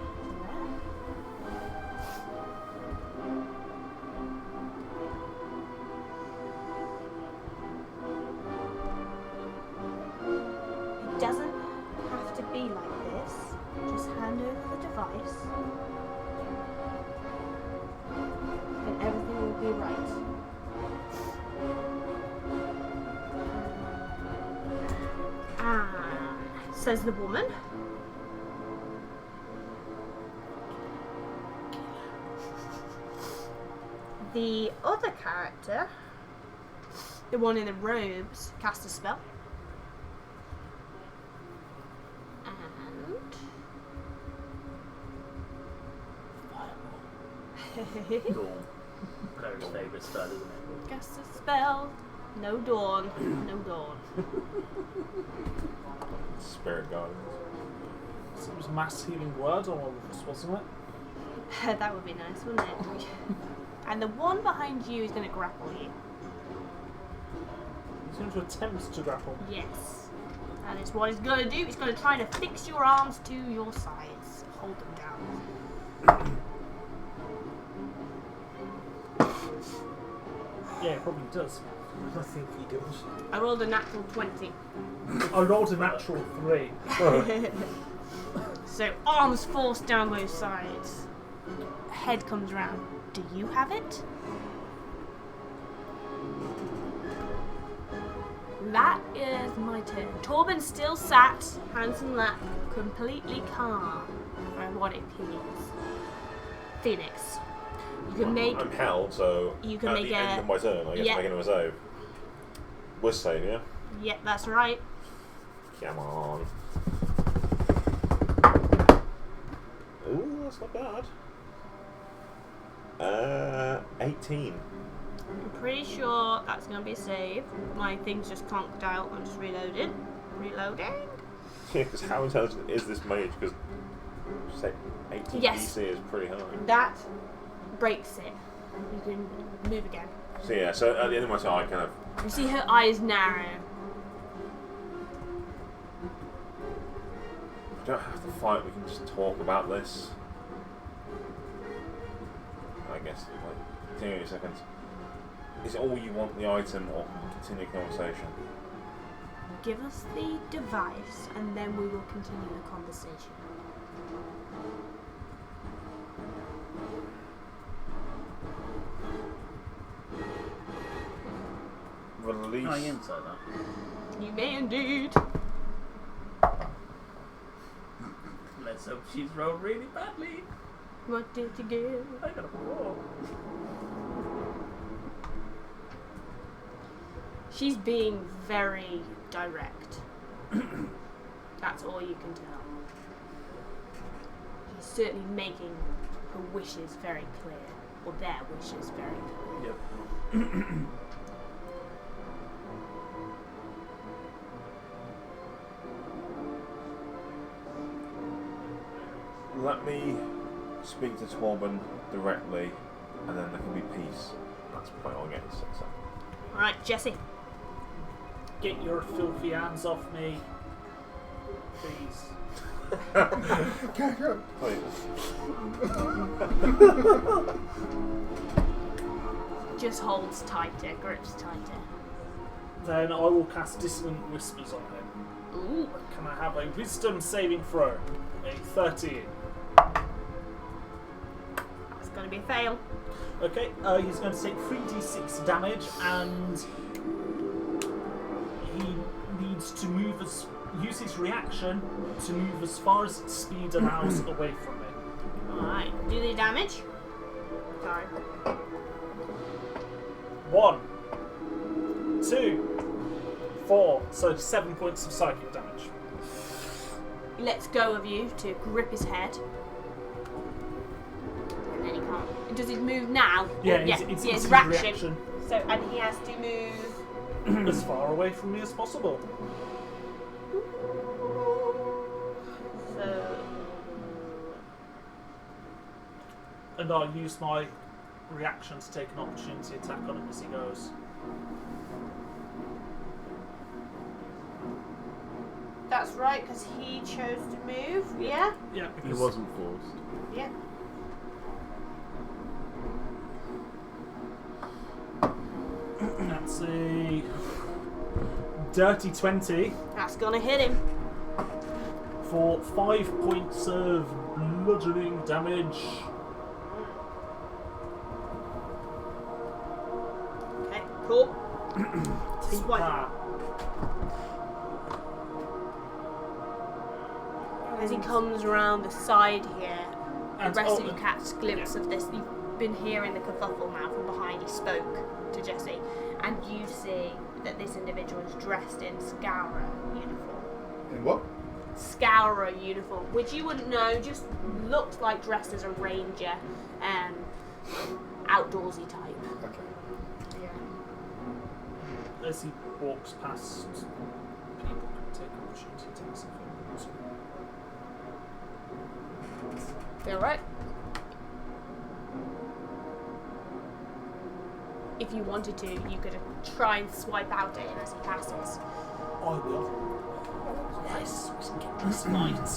says the woman. The other character, the one in the robes, casts a spell. And Dawn. Clary's favourite spell, isn't it? casts a spell. No dawn. No dawn. Spirit Guardians. Seems mass healing word almost, wasn't it? That would be nice, wouldn't it? And the one behind you is going to grapple you. He's going to attempt to grapple. Yes. And it's what it's going to do. It's going to try to fix your arms to your sides. Hold them down. Yeah, it probably does. I think he does. I rolled a natural 20. I rolled a natural 3. So arms forced down both sides. Head comes round. Do you have it? That is my turn. Torben's still sat, hands in lap, completely calm for what it appears. Phoenix. You can make. I'm held, so You can at make the end a- of my turn, I get yeah. to make another save. Wisp save, yeah? Yep, that's right. Come on. Ooh, that's not bad. 18. I'm pretty sure that's going to be a save. My thing's just conked out. I'm just reloaded. Reloading. Yeah, because how intelligent is this mage? Because, say, 18 Yes. DC is pretty high. That breaks it. You can move again. So yeah, so at the end of my turn, I kind of... You see her eyes narrow. We don't have to fight, we can just talk about this. I guess, like, 10 seconds. Is it all you want, the item, or continue conversation? Give us the device and then we will continue the conversation. Release... Oh, you inside that. You may indeed. Let's hope she's rolled really badly. What did you get? I got a 4. She's being very direct. That's all you can tell. She's certainly making her wishes very clear. Or their wishes very clear. Yep. Let me speak to Torben directly, and then there can be peace. That's the point I'll get to 6. Alright, Jesse. Get your filthy hands off me. Please. Please. Just holds tighter, grips tighter. Then I will cast Dissonant Whispers on him. Ooh. Can I have a Wisdom saving throw? A 13. That's gonna be a fail. Okay, he's going to take 3d6 damage, and he needs to use his reaction to move as far as its speed allows away from me. Alright, do the damage. Sorry. 1, 2, 4, so 7 points of psychic damage. He lets go of you to grip his head. And then he can't. Does it move now? Yeah, Or- it's his his reaction. So, and he has to move. As far away from me as possible. So, And I'll use my reaction to take an opportunity attack on him as he goes. that's right, because he chose to move. Yeah? Yeah, He because wasn't forced. Yeah. that's a dirty 20 That's gonna hit him. for 5 points of bludgeoning damage. Okay, cool. Swipe. Ah, As he comes around the side here, the And- rest of you catch a glimpse of this. You've been hearing the kerfuffle now from behind. He spoke to Jesse, and you see that this individual is dressed in Scourer uniform. In what? Scourer uniform, which you wouldn't know, just looked like dressed as a ranger, outdoorsy type. Okay. Yeah. As he walks past, people can take opportunity attacks if they want to. Feel right? If you wanted to, you could try and swipe out at him as he passes. I will. Yes, we can get this fight.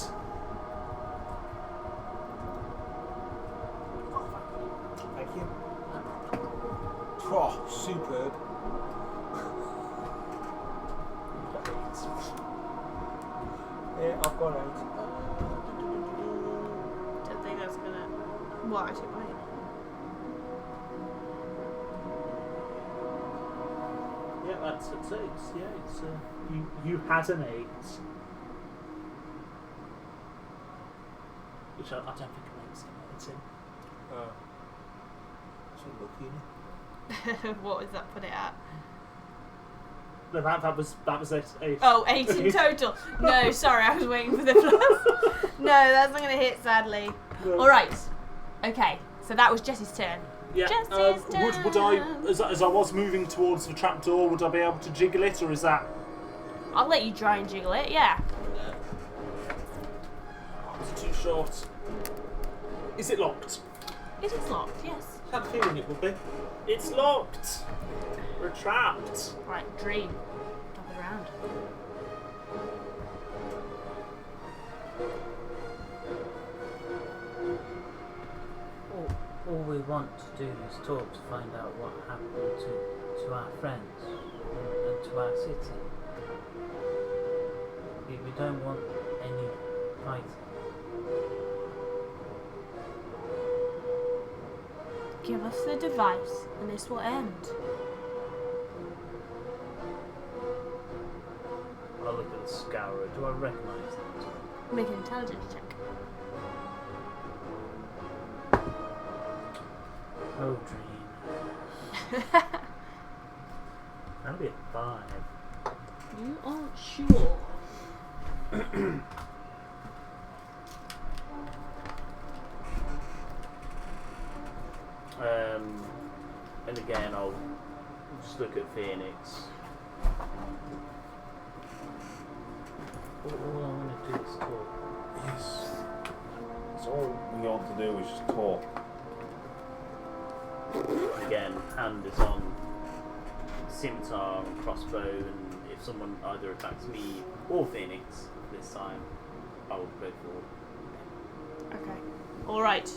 Thank you. Oh, superb. Yeah, I've got 8. Don't think that's gonna. Well, actually, wait. Yeah, that's it. Yeah, it's you had an 8, which I don't think makes it 18. So lucky, innit? What does that put it at? No, that was it. 8. Oh, 8 in total. No, sorry, I was waiting for the plus. No, that's not going to hit, sadly. No. Alright. Okay, so that was Jesse's turn. Yeah. Jesse's Would I, as I was moving towards the trapdoor, would I be able to jiggle it, or is that? I'll let you try and jiggle it, yeah. Is it too short? Is it locked? It is locked, yes. I had a feeling it would be. It's locked. We're trapped. Right, Dream. Top it around. All we want to do is talk to find out what happened to our friends and to our city. We don't want any fighting. Give us the device, and this will end. I'll look at the Scourer. Do I recognise that? Make an intelligence check. Oh, Dream. That'll be a 5. You aren't sure. And again, I'll just look at Phoenix. All I want to do is talk. Yes. That's all we want to do is just talk. Again, hand is on scimitar and crossbow, and if someone either attacks me or Phoenix this time, I will go forward. Okay. Alright.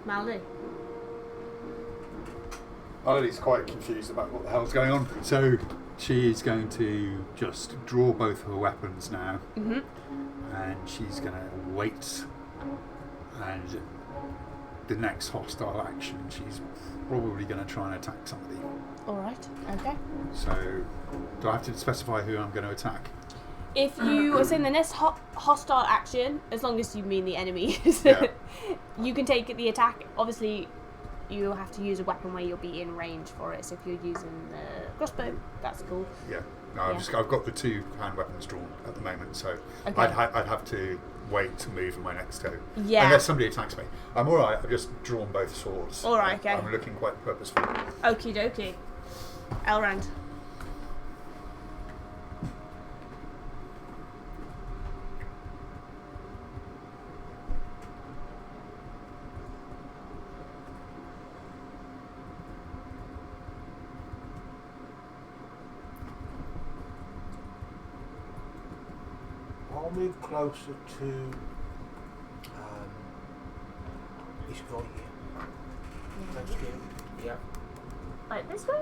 Maldy. Ireland's quite confused about what the hell's going on, so she is going to just draw both her weapons now, Mm-hmm. and she's going to wait, and the next hostile action she's probably going to try and attack somebody. Alright. Okay. So do I have to specify who I'm going to attack? If you are saying the next hostile action, as long as you mean the enemy, Yeah. you can take the attack. Obviously, you'll have to use a weapon where you'll be in range for it. So if you're using the crossbow, that's cool. Yeah. No, I've got the 2 hand weapons drawn at the moment, so Okay. I'd have to wait to move my next go. Yeah. Unless somebody attacks me. I'm alright, I've just drawn both swords. Alright, okay. I'm looking quite purposeful. Okie dokie. Elrond. I'll move closer to this guy here. Thanks, Jim. Yeah, Like this way?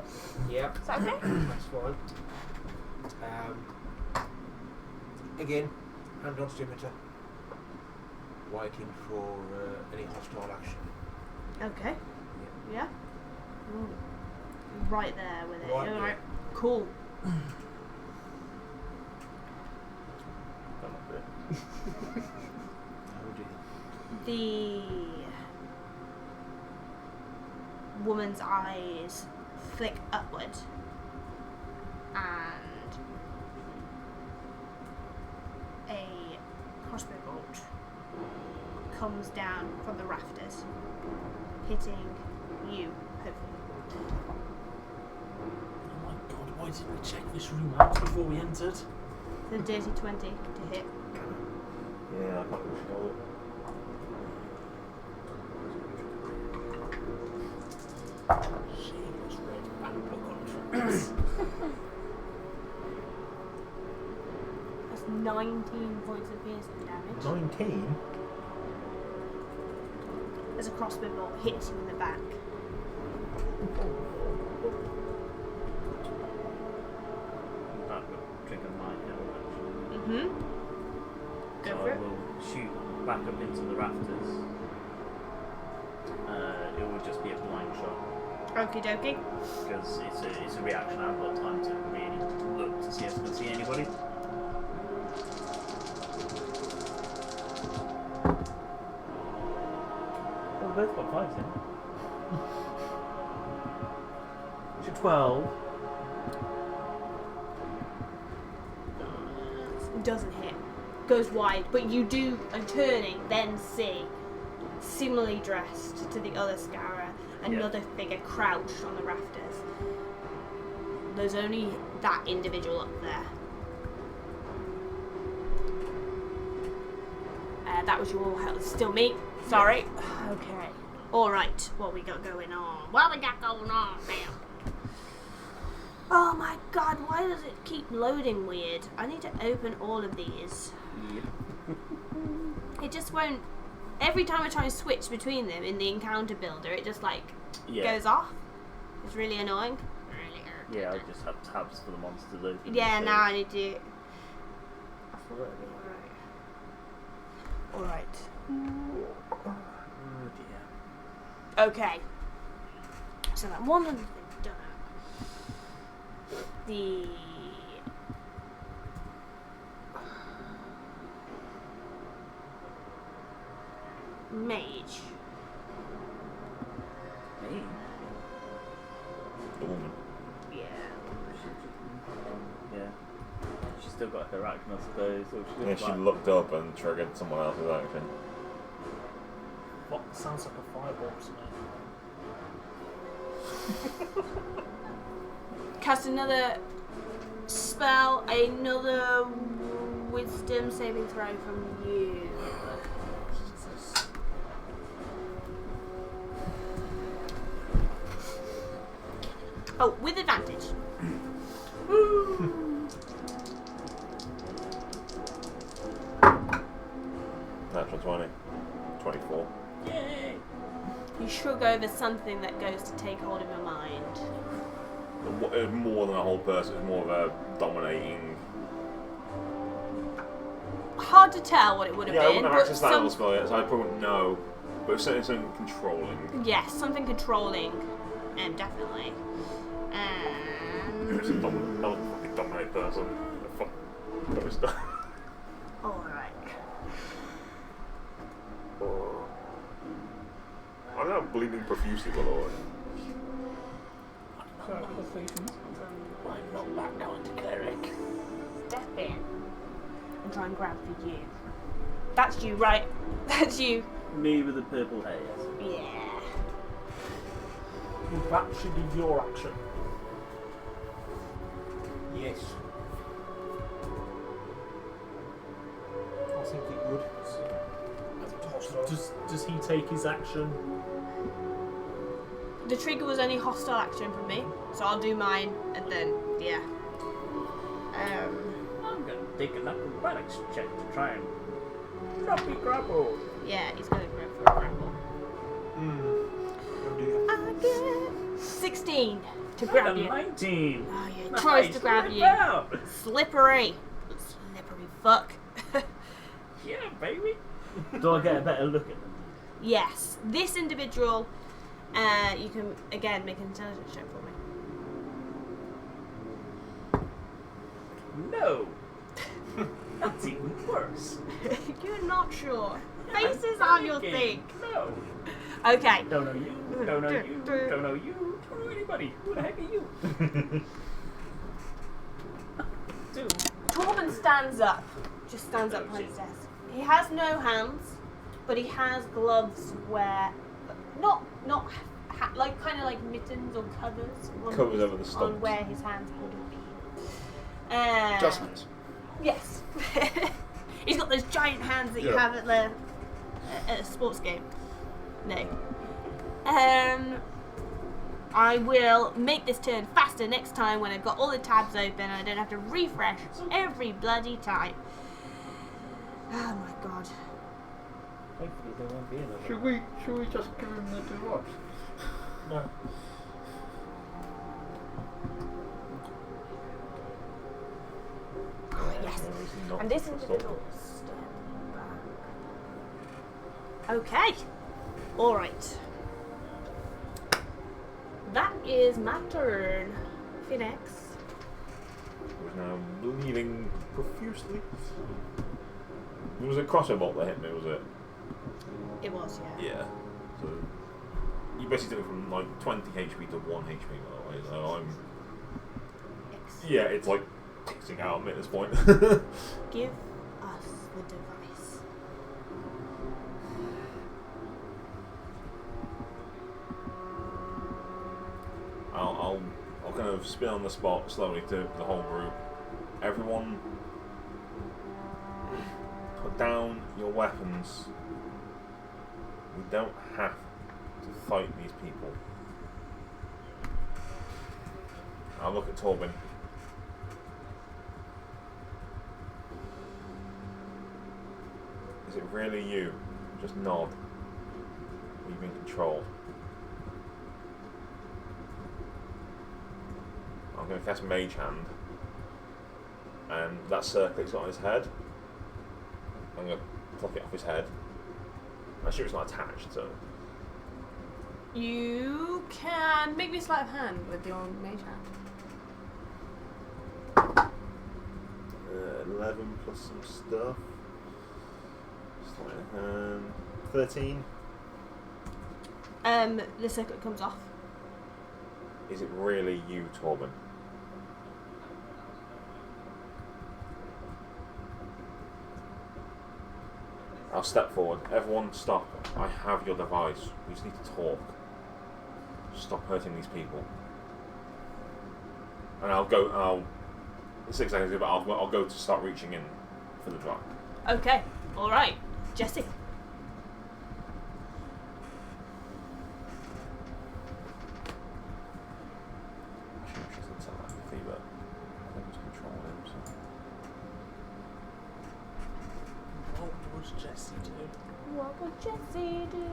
yeah, Is that okay? that's fine. Again, hand on scimitar. Waiting for any hostile action. Okay. Yeah. Ooh. Right there with it. Right Alright. there. Cool. Come up with it. The woman's eyes flick upward, and a crossbow bolt comes down from the rafters, hitting you, hopefully. Oh my god, why didn't we check this room out before we entered? The dirty 20 to hit. Yeah, I can't control it. Shameless red vampire. That's 19 points of piercing damage. 19? As a crossbow bolt hits you in the back. That would trigger my hell action. Mm-hmm. Go So for I it. will shoot back up into the rafters. It will just be a blind shot Okie dokie. because it's a reaction. I haven't got time to really look to see if I can see anybody. Well, both got 5s in. It's a 12. Doesn't hit. Goes wide, but you do, and turning, then see, similarly dressed to the other Scarra, another figure crouched on the rafters. There's only that individual up there. That was your health. Still me. Sorry. Okay. Alright. What we got going on? What we got going on, man? Oh my god, why does it keep loading weird? I need to open all of these. It just won't. Every time I try and switch between them in the encounter builder, it just like goes off. It's really annoying. Yeah, I just have tabs for the monsters open. Yeah, so- now I need to. I thought it would be alright. Oh dear. Okay. So that one has been done. The mage. Me? The woman. Yeah. Yeah. She's still got her action, I suppose. Or she Yeah, looks she like- looked up and triggered someone else's action. What? Sounds like a fireball to me. Cast another spell, another wisdom saving throw from you. Oh, with advantage. Natural 20. 24. Yay! You shrug over something that goes to take hold of your mind. It was more than a whole person, it was more of a dominating. Hard to tell what it would have Yeah, I been, wouldn't have but access to that level spell yet, so I probably wouldn't know. But it's something controlling. yes, something controlling, definitely. It's a fucking dominate person. Fuck. Alright. I'm now bleeding profusely, my lord. I'm not that kind of cleric. Step in and try and grab for you. That's you, right? That's you. Me with the purple hair, yes. Yeah. Would that should be your action? Yes. I think it would. Does he take his action? The trigger was only hostile action from me, so I'll do mine and then, yeah. I'm going to take an acrobatics check to try and not be grappled. Yeah, he's gonna go for a grapple. I get 16 to grab you. 19. Oh, yeah, tries to grab you. Slippery. Slippery fuck. Yeah, baby. Do I get a better look at them? Yes, this individual, you can again make an intelligence check for me. No. That's even worse. You're not sure. Faces on your thing. No. Okay. Don't know you. Don't know you. Don't know you. Don't know anybody. Who the heck are you? Dude. Torben stands up. Just stands up on his desk. He has no hands, but he has gloves where, not like kind of like mittens or covers. Covers over the on stumps. where his hands would have been. Adjustments. Yes. He's got those giant hands that you Yeah. have at a sports game. No. I will make this turn faster next time when I've got all the tabs open and I don't have to refresh every bloody time. Oh my god. Hopefully there won't be another. Should we just give him the do-what? No. Oh, yes. There is not And this a individual stop. step back. Okay. Alright. That is my turn. Phoenix. Who's now bleeding profusely. It was a crosser bolt that hit me, was it? It was, yeah. Yeah. So you basically took it from like 20 HP to 1 HP, by the way. So I'm. Excellent. Yeah, it's like pissing out of me at this point. Give us the device. I'll kind of spin on the spot slowly to the whole group. Everyone, put down your weapons. We don't have to fight these people. I'll look at Torben. Is it really you? Just nod. You've been controlled. I'm going to cast Mage Hand, and that circle he's got on his head, I'm going to pluck it off his head. I assume it's not attached, so. You can make me sleight of hand with your mage hand. 11 plus some stuff. Sleight of hand. 13. The circuit comes off. Is it really you, Torben? I'll step forward. Everyone stop. I have your device. We just need to talk. Stop hurting these people. And I'll go, 6 seconds, but I'll go to start reaching in for the drop. Okay, alright. Jesse. She's in telepathy, but I think it's controlling him, so. What would Jesse do? What would Jesse do?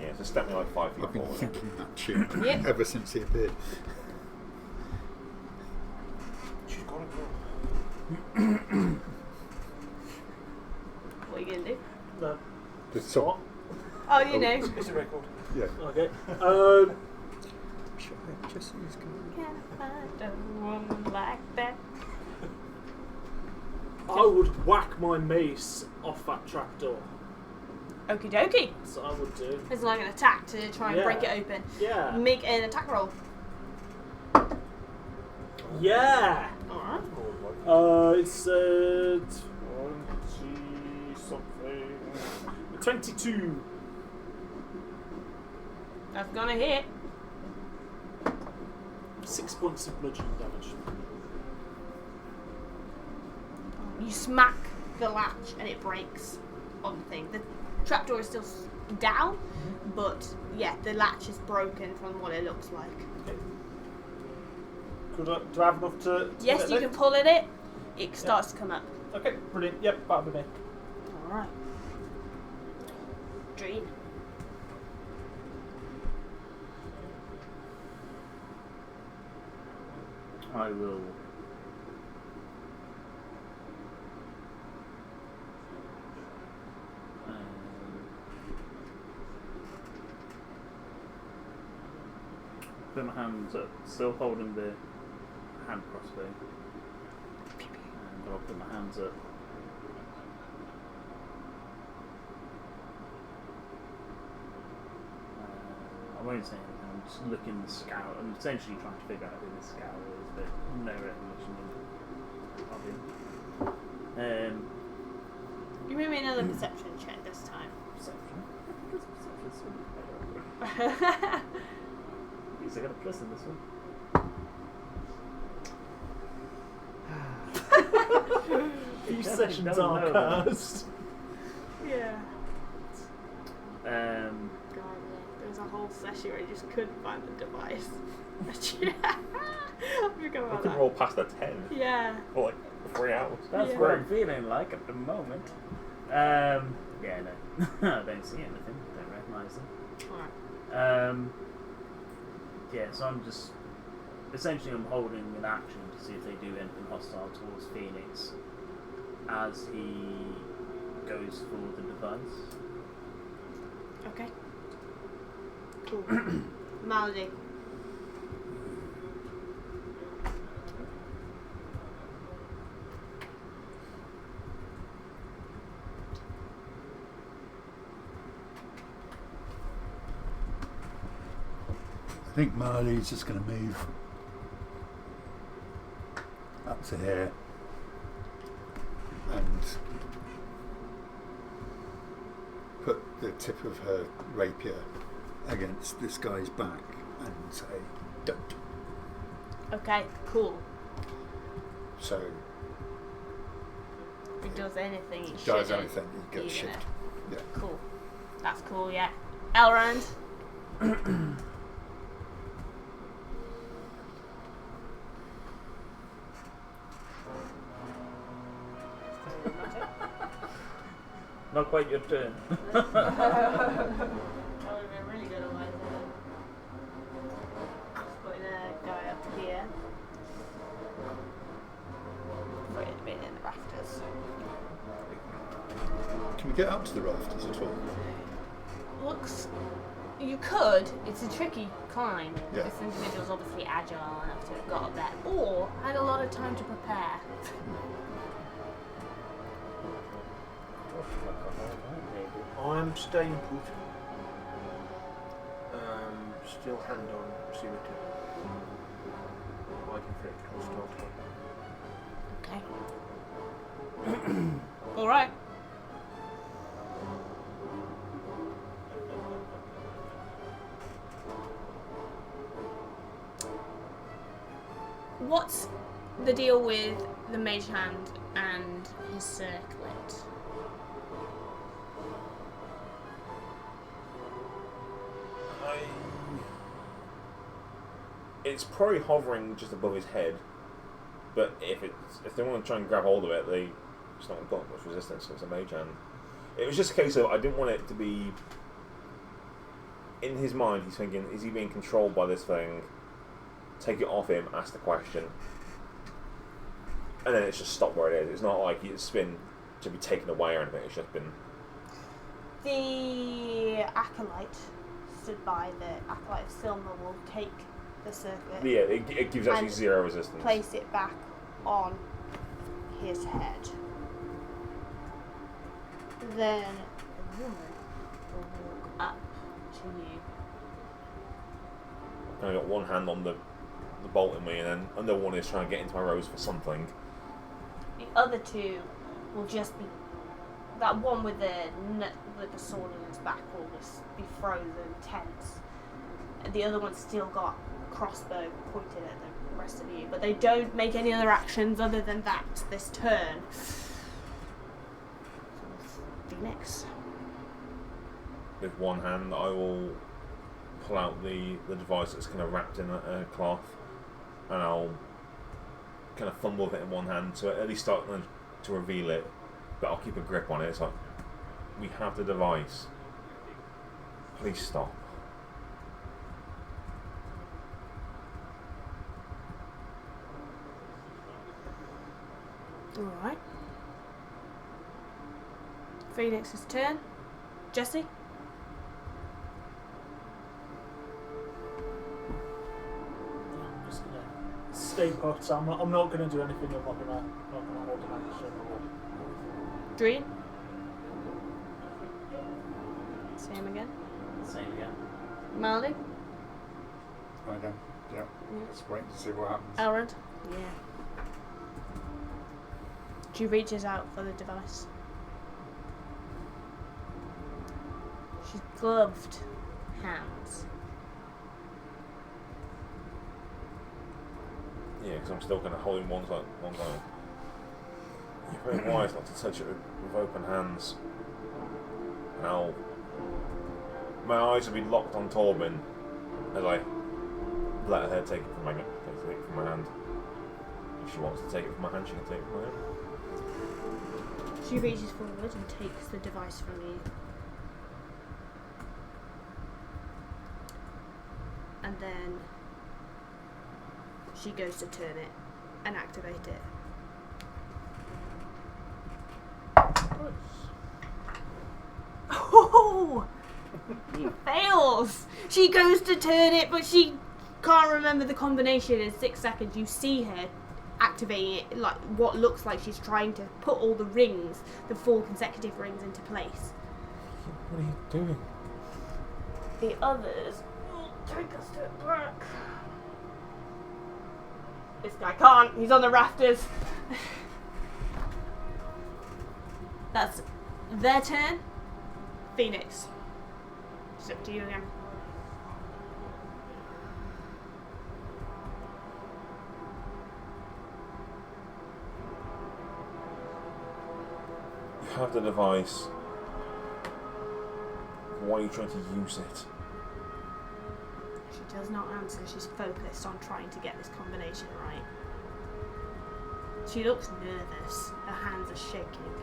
Yeah, so step me like 5 feet I've been forward. thinking that tune Yep. ever since he appeared. She's got it, girl. What are you going to do? No. Just so, Oh, you know. It's a record. yeah. Okay. Sure, Jesse's going Can I find a woman like that? I would whack my mace off that trapdoor. Okie dokie. That's what I would do. It's like an attack to try and Yeah. break it open. Yeah. Make an attack roll. Yeah. Alright. It's 20 something. 22. That's gonna hit. 6 points of bludgeoning damage. You smack the latch and it breaks on the thing. The trapdoor is still down, but yeah, the latch is broken from what it looks like. Okay. Do I have enough to Yes, get you it? can pull at it. It starts to come up. Okay, brilliant. Yep, that'll be me. Alright. Dream. I will. Put my hands up, still holding the hand crossbow, and I'll put my hands up I won't say anything. I'm just looking the scout. I'm essentially trying to figure out who the scout is, but no recognition of him. You made me another perception check this time. Perception. Perception's so much better. At least I got a plus in this one. These Yeah, sessions don't are know that. cursed. Yeah. Um, God, yeah. There was a whole session where I just couldn't find the device. Yeah. I forgot I about could that. roll past a 10 Yeah. for like 3 hours. that's Yeah. what I'm feeling like at the moment. Yeah, no. I don't see anything. Don't recognise them. Alright. Yeah, so I'm just essentially I'm holding an action to see if they do anything hostile towards Phoenix as he goes for the device. Okay. Cool. Malady. I think Marley's just going to move up to here and put the tip of her rapier against this guy's back and say, "Don't." Okay, cool. So If he does anything, he does shouldn't. anything, he You're gets gonna- shift. Yeah. Cool. That's cool, yeah. Elrond. Not quite your turn. That would have been really good on my turn. Just putting a guy up here. Put it a bit in the rafters. Can we get up to the rafters at all? Looks. You could. It's a tricky climb. Yeah. This individual's obviously agile enough to have got up there, or had a lot of time to prepare. I'm staying put. Still hand on Sirita. Waiting for it to start. Okay. Alright. What's the deal with the mage hand and his circlet? It's probably hovering just above his head, but if they want to try and grab hold of it, they just not got much resistance. So it's a mage hand. It was just a case of I didn't want it to be. In his mind, he's thinking, is he being controlled by this thing? Take it off him, ask the question, and then it's just stopped where it is. It's not like it's been to be taken away or anything. It's just been. The acolyte stood by. The acolyte of Silma will take the circlet, Yeah, it gives actually And 0 resistance. place it back on his head. Then the woman will walk up to you. I got one hand on the bolt in me, and then another one is trying to get into my rose for something. The other two will just be that one with the sword in his back will just be frozen, tense. And the other one's still got a crossbow pointed at the rest of you, but they don't make any other actions other than that this turn. Phoenix. With one hand, I will pull out the device that's kind of wrapped in a cloth, and I'll kind of fumble with it in one hand to at least start to reveal it, but I'll keep a grip on it. It's like, we have the device. Please stop. Alright. Phoenix's turn. Jesse? I'm just gonna stay put. I'm not gonna do anything. I'm not gonna hold an action. Dream? Same again. Same again. Marley? Okay. Yeah. Let's wait and see what happens. Elrond? Yeah. She reaches out for the device. She's gloved hands. Yeah, because I'm still kind of holding one hand. You're very wise not to touch it with open hands. Now, my eyes will be locked on Torben as I let her take it from my hand. If she wants to take it from my hand, she can take it from my hand. She reaches forward and takes the device from you. And then she goes to turn it and activate it. Oh! She fails! She goes to turn it, but she can't remember the combination. In 6 seconds, you see her activating it, like what looks like she's trying to put all the rings, the 4 consecutive rings, into place. What are you doing? The others will take a step back. This guy can't. He's on the rafters. That's their turn. Phoenix. It's up to you again. You have the device. Why are you trying to use it? She does not answer. She's focused on trying to get this combination right. She looks nervous. Her hands are shaking.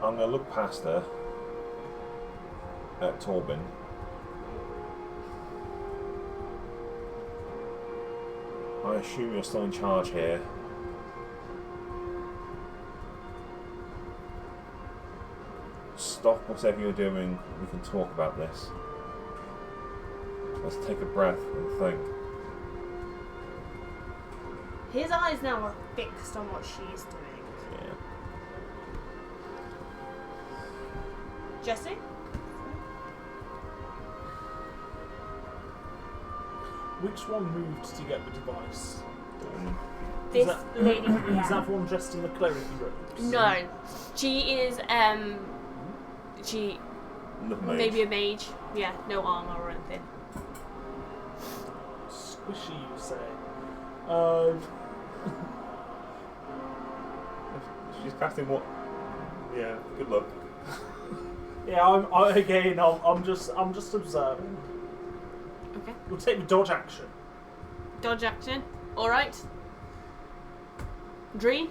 I'm going to look past her at Torben. I assume you're still in charge here. Stop whatever you're doing, we can talk about this. Let's take a breath and think. His eyes now are fixed on what she's doing. Yeah. Jesse? Which one moved to get the device? This that- lady. Is that the one dressed in the cleric robes? No. She is, she The mage. maybe a mage. Yeah, no armor or anything. Squishy, you say? She's casting what? Yeah, good luck. Yeah, I'm just observing. Okay. We'll take the dodge action. Dodge action. Alright. Dream?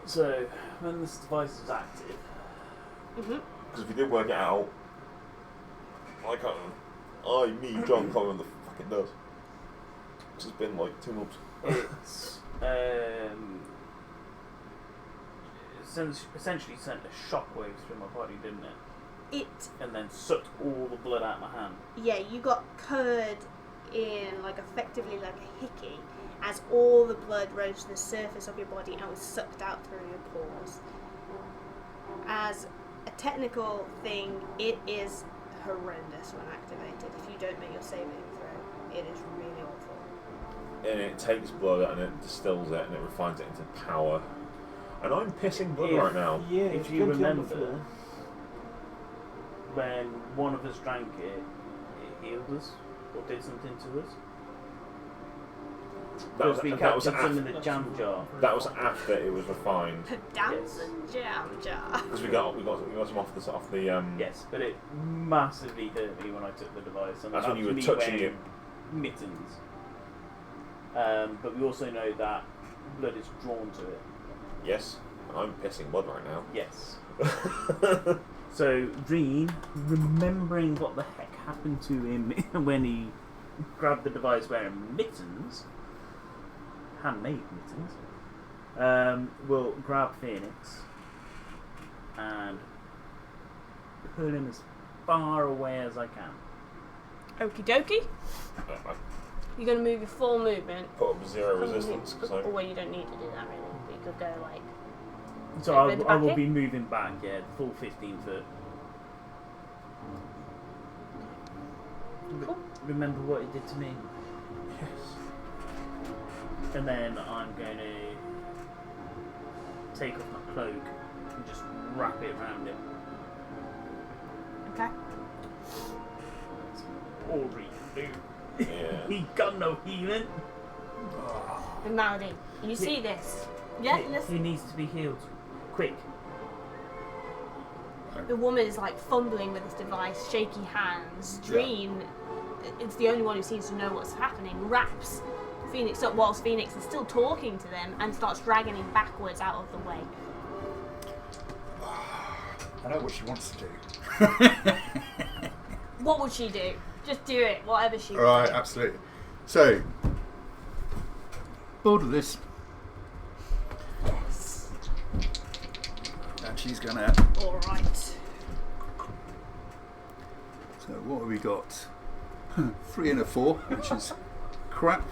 So, when this device is active, Mm-hmm. Because if you did work it out, I can't. Me, John, can't remember the fuck it does. It's just been like 2 months. it's essentially sent a shockwave through my body, didn't it? And then sucked all the blood out of my hand. Yeah, you got covered in effectively like a hickey as all the blood rose to the surface of your body and was sucked out through your pores. As a technical thing, it is horrendous when activated. If you don't make your saving throw, it is really awful. And it takes blood and it distills it and it refines it into power. And I'm pissing blood right now. Yeah, If you remember, when one of us drank it, it healed us or did something to us. Because we kept some in the jam jar. That was after it was refined. Dance and jam jar. Because we got some off the Yes, but it massively hurt me when I took the device. And That's that when you was were me touching wearing it. mittens. But we also know that blood is drawn to it. Yes, I'm pissing blood right now. Yes. So Dreen, remembering what the heck happened to him when he grabbed the device wearing mittens, handmade mittens, will grab Phoenix and pull him as far away as I can. Okie dokie. I You're going to move your full movement. put up 0 resistance because Oh, well, you don't need to do that really. But you could go like. So I will be moving back, yeah, the full 15 foot. Cool. Remember what it did to me? Yes. And then I'm going to take off my cloak and just wrap it around him. Okay. That's all we can do. Yeah. He got no healing. And Malady, you see this? Yeah, He listen. needs to be healed. Quick. The woman is like fumbling with this device, shaky hands. Dreen, it's the only one who seems to know what's happening, wraps Phoenix up whilst Phoenix is still talking to them and starts dragging him backwards out of the way. I know what she wants to do. What would she do? Just do it, whatever she would Right, do. absolutely. So, bored of this. Yes. And she's gonna. Alright. So, what have we got? 3 and a 4, which is crap.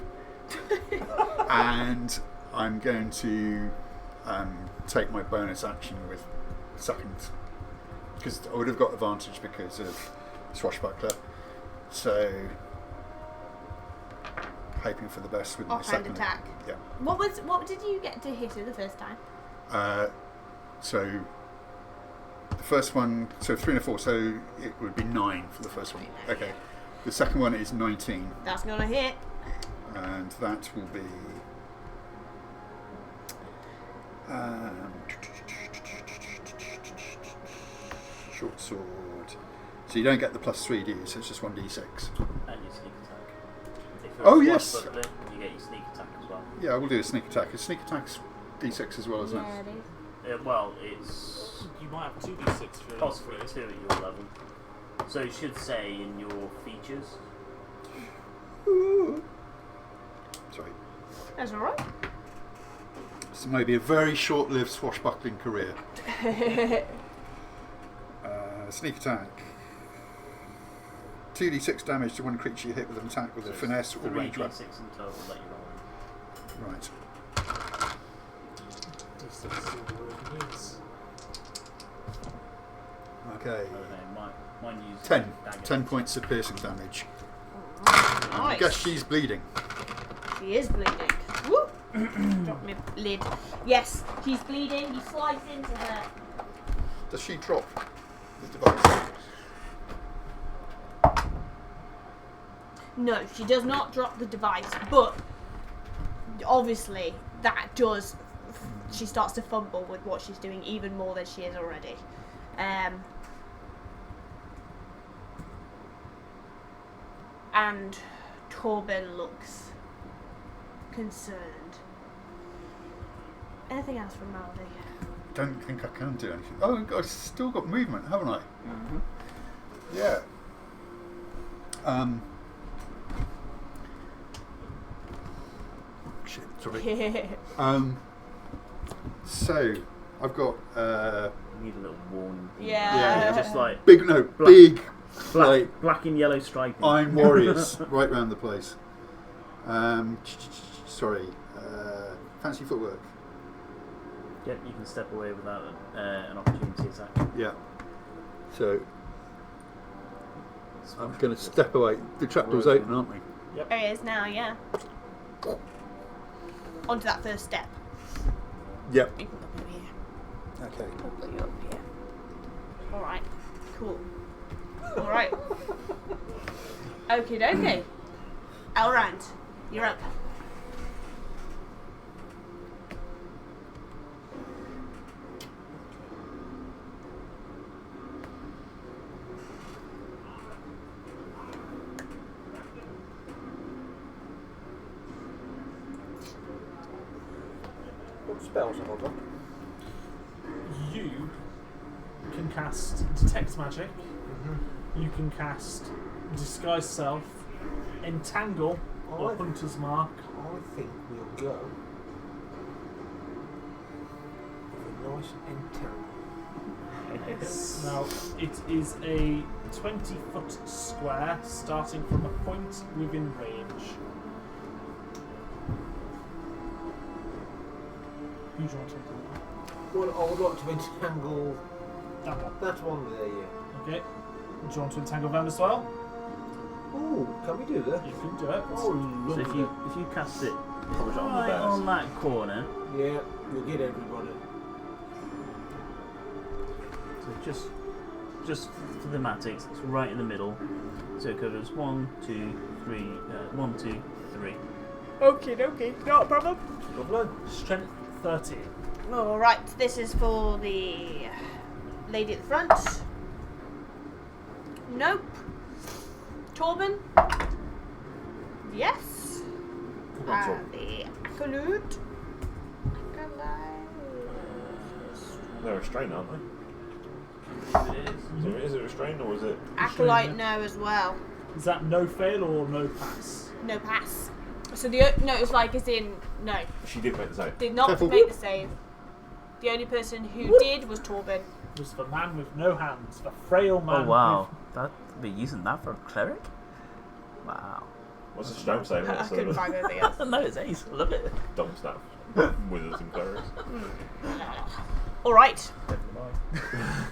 And I'm going to take my bonus action with second. Because I would have got advantage because of swashbuckler. So, hoping for the best with my Offhand second attack. Yeah. What did you get to hit her the first time? So the first one, so 3 and a 4, so it would be 9 for the first one. Okay. The second one is 19, That's gonna hit. and that will be. Short sword. So you don't get the +3, do you? So it's just 1d6. And your sneak attack. If you're Oh, a yes. swashbuckler, you get your sneak attack as well. Yeah, we'll do a sneak attack. A sneak attack's d6 as well, isn't Yeah, it? it is. Well, it's You might have 2d6 for possibly 2 at your level. So it should say in your features. Sorry. That's alright. This may be a very short-lived swashbuckling career. Sneak attack. 2d6 damage to one creature you hit with an attack with a finesse or range 3d6 weapon. in total that you roll. Right. Okay. I don't know, mine uses 10. dagger. 10 points of piercing damage. Nice. I guess she's bleeding. She is bleeding. Woo! Drop my lid. Yes, she's bleeding. You slice into her. Does she drop the device? No, she does not drop the device, but obviously that does. She starts to fumble with what she's doing even more than she is already. And Torben looks concerned. Anything else from Maldy? Don't think I can do anything. Oh, I've still got movement, haven't I? Mm-hmm. Yeah. Shit, sorry. So I've got You need a little warning. Yeah. Just like big, no, Black. big, black, like black and yellow striping. Iron Warriors right round the place. Sorry, fancy footwork. Yep, you can step away without an opportunity attack. Yeah. So I'm going to step away. The trapdoor's open, aren't we? There it is now, yeah. Onto that first step. Yep. You can put me here. Okay. I'll put you up here. Alright, cool. Alright. Okie dokie. Elrond, you're up. What spells have I got? You can cast Detect Magic. You can cast Disguise Self, Entangle, or Oh. Hunter's Mark. I think we'll go nice and terrible. Now, it is a 20-foot square starting from a point within range. Who do you want to entangle? Well, I would like to entangle That one. that one there, yeah. Okay. Do you want to entangle them as well? Oh, can we do that? You can do it. Oh, So lovely. if you cast it Push it on the right bears. on that corner, Yeah, you'll get everybody. so just for the matics, it's right in the middle. So it covers 1, 2, 3, 1, 2, 3. Okay, not a problem. Lovely. Strength 13. Alright, this is for the lady at the front. Nope. Torben? Yes. Come on, Tor. And the Acolyte. They're restrained, aren't they? Is it restrained or is it? Acolyte no as well. Is that no fail or no pass? No pass. So the no, it's like as in no. She did make the save. Did not Careful. make the save. The only person who did was Torben. It was for man with no hands, for frail man. Oh wow, that be using that for a cleric? Wow. What's the strength save? I couldn't find anything else. No, it's ace. I love it. Dumb stuff. Wizards and clerics. Alright. Never mind.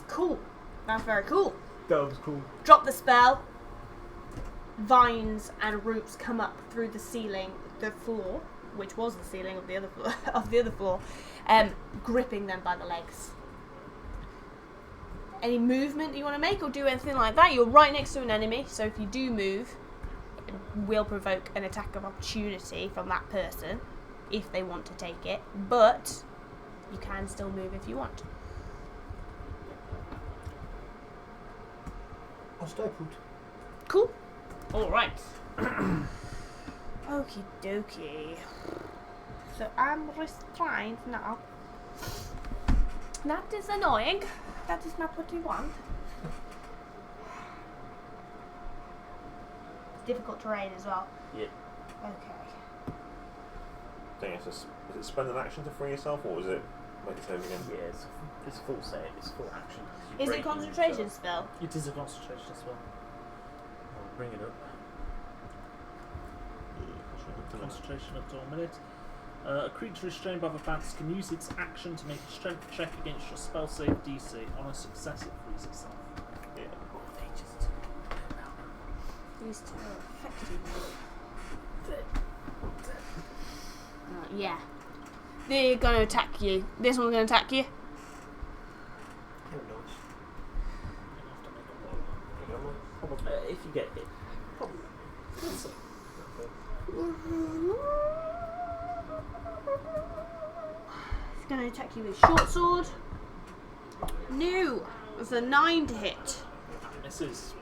Cool. That's very cool. That was cool. Drop the spell. Vines and roots come up through the ceiling, the floor, which was the ceiling of the other floor, gripping them by the legs. Any movement you want to make or do anything like that, you're right next to an enemy, so if you do move, it will provoke an attack of opportunity from that person if they want to take it, but you can still move if you want. I'll stay put. Cool. Alright. Okie dokie. So I'm restrained now. That is annoying. That is not what we want. It's difficult terrain as well. Yep. Okay. I think is it spend an action to free yourself or is it make a save again? Yeah, it's full save, it's full action. Is You it break a concentration yourself. spell? It is a concentration as well. I'll bring it up. Concentration up to 1 minute. A creature restrained by the bats can use its action to make a strength check against your spell save DC. On a success, it frees itself. Yeah. They just These two are effective. Yeah. They're going to attack you. This one's going to attack you. How nice. if you get hit. It's going to attack you with short sword. No, it's a 9 to hit. Misses.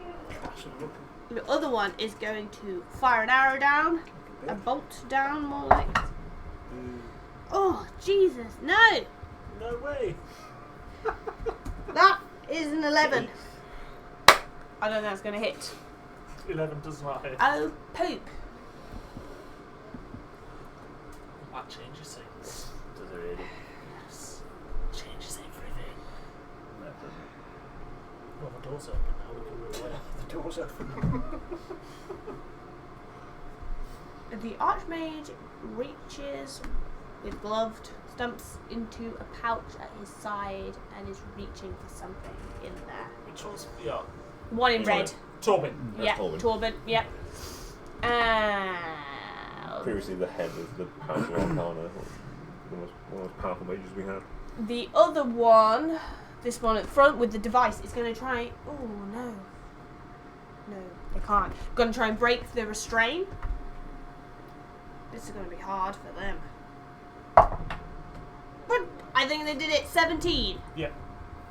The other one is going to fire an arrow down, a bolt down, more like. Oh Jesus, no! No way. That is an 11. I don't think that's going to hit. 11 does not hit. Oh, poop. That changes things. Does it really? Yes. Changes everything. Well, the door's open now. We can move away. The door's open. The Archmage reaches with gloved stumps into a pouch at his side and is reaching for something in there. Which one's yeah? One in red. Torben. Yeah, Torben. Torben. Yep. Previously the head of the House of Arcana, one of the most powerful mages we had. The other one, this one at the front with the device, is going to try. Oh no. No, they can't. Going to try and break the restraint. This is going to be hard for them. But I think they did it 17. Yeah.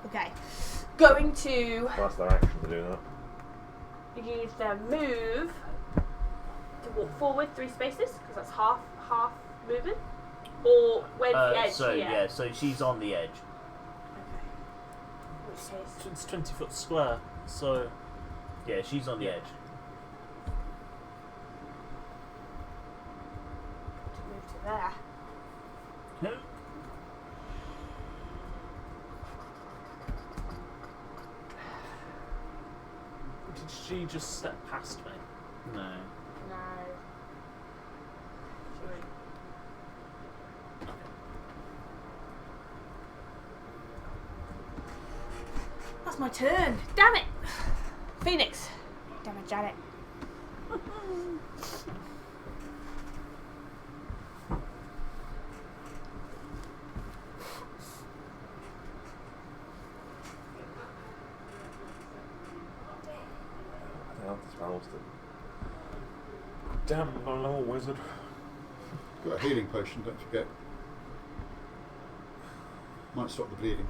Okay. Going to Well, that's their action to do that. use their move to walk forward 3 spaces, because that's half movement. Or where's the edge So here? yeah, so she's on the edge. Okay. Which case? It's 20 foot square, so Yeah, she's on the edge. To move to there. no. Did she just step past me? No. No. Sorry. That's my turn. Damn it! Phoenix. Damn it, Janet. I don't know if the spell's the damn low wizard. Got a healing potion, don't forget. Might stop the bleeding.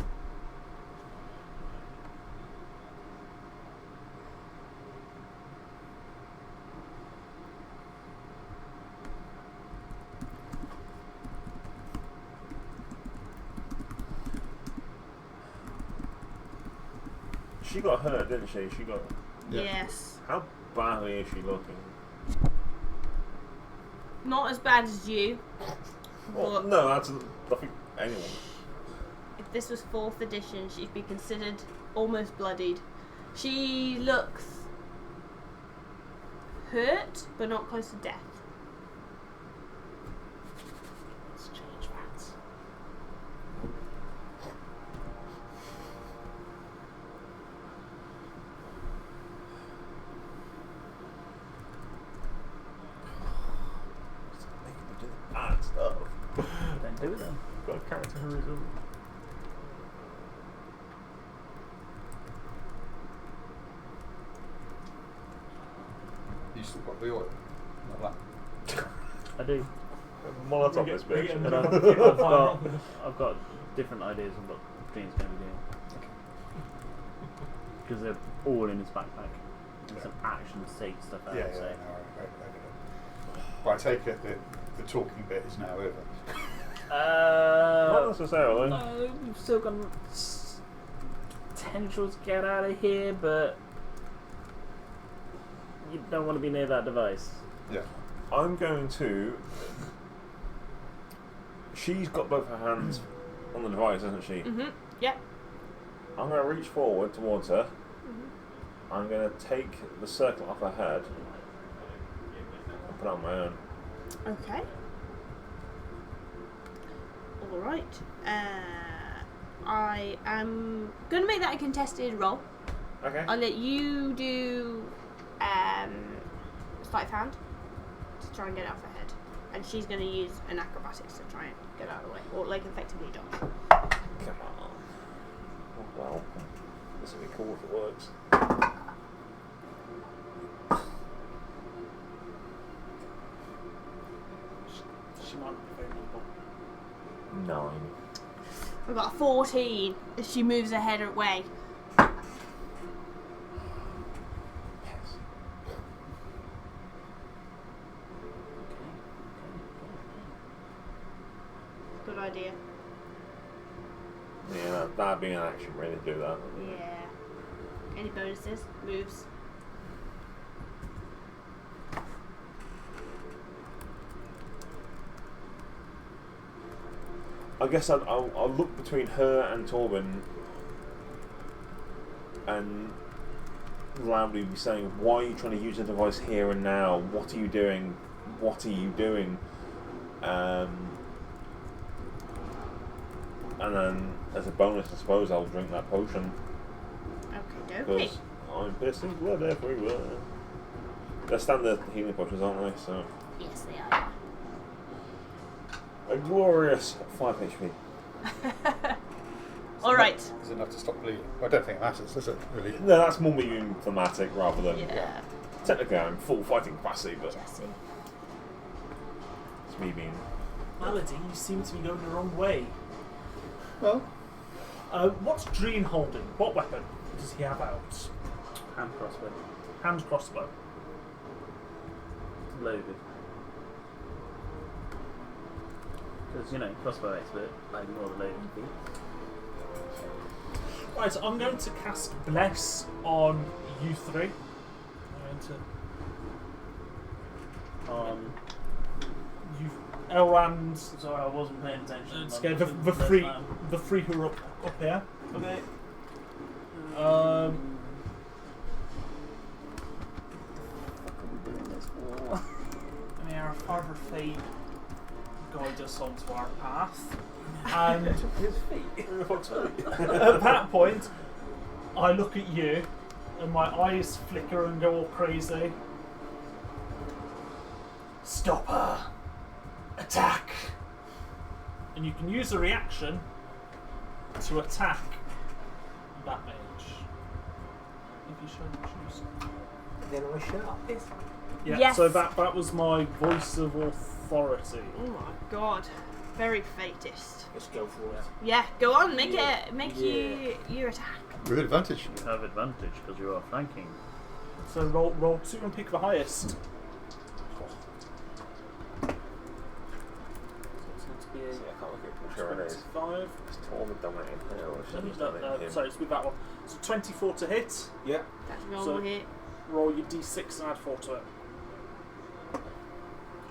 She got hurt, didn't she? She got. Yeah. Yes. How badly is she looking? Not as bad as you. Well, But no, that's nothing. Anyone. if this was 4th edition, she'd be considered almost bloodied. She looks hurt, but not close to death. Let's change that. Stop making me do the bad stuff. Don't do it then. Got a character who is You still got the oil? Not that. I do. Molotov this bitch. And I've got different ideas on what Dean's going to be doing. Because they're all in his backpack. And some action safe stuff out. Yeah, yeah, so. no, I get it. But I take it that the talking bit is now over. Not necessarily. No, we've still got potential to get out of here, but you don't want to be near that device. Yeah. I'm going to. She's got both her hands on the device, hasn't she? Mhm. Yep. I'm going to reach forward towards her. Mhm. I'm going to take the circle off her head and put it on my own. Okay. All right. I am going to make that a contested roll. Okay. I'll let you do sleight of hand to try and get it off her head, and she's going to use an acrobatics to try and get out of the way, or like effectively dodge. Come on. Oh, well, this will be cool if it works. She might not be very nimble. 9. I've got a 14 if she moves her head away. Yes. Good idea. Yeah, that'd be an action really to do that. Yeah. Any bonuses? Moves? I guess I'll look between her and Torben and loudly be saying, why are you trying to use the device here and now? What are you doing? What are you doing? And then, as a bonus, I suppose I'll drink that potion. Okay, okay. Because I'm pissing blood everywhere. They're standard healing potions, aren't they? So, Yes, they are. a glorious 5 HP. All right. Is it enough to stop bleeding? I don't think it matters, does it? Really? No, that's more being thematic rather than. Yeah. Technically, I'm full fighting capacity, but Jesse. it's me being. Melody, you seem to be going the wrong way. Well, What's Dreen holding? What weapon does he have out? Hand crossbow. Hand crossbow. Loaded. Because, you know, crossbow expert, like more the loading feet. Right, so I'm going to cast Bless on you three. I'm going to. You, Elrond. Sorry, I wasn't paying attention. Let's I'm go looking the for the three. first time. The three who are up here. Okay. onto our path. And His feet. at that point, I look at you, and my eyes flicker and go all crazy. Stop her! Attack! And you can use a reaction to attack that mage. If you choose. Then I shall. Yeah, Yes. so that was my voice of authority. Oh my god. Very fatist. Let's go for it. Yeah, go on, make Yeah. it. Make Yeah. you attack. With advantage. You have advantage because you are flanking. So roll 2 and pick the highest. See, I can't look at which one it is. 25. It's taller than dominating here, or should I just done it him? Sorry, it's with that one. So 24 to hit. Yeah. That's roll So- hit. Roll your d6 and add 4 to it.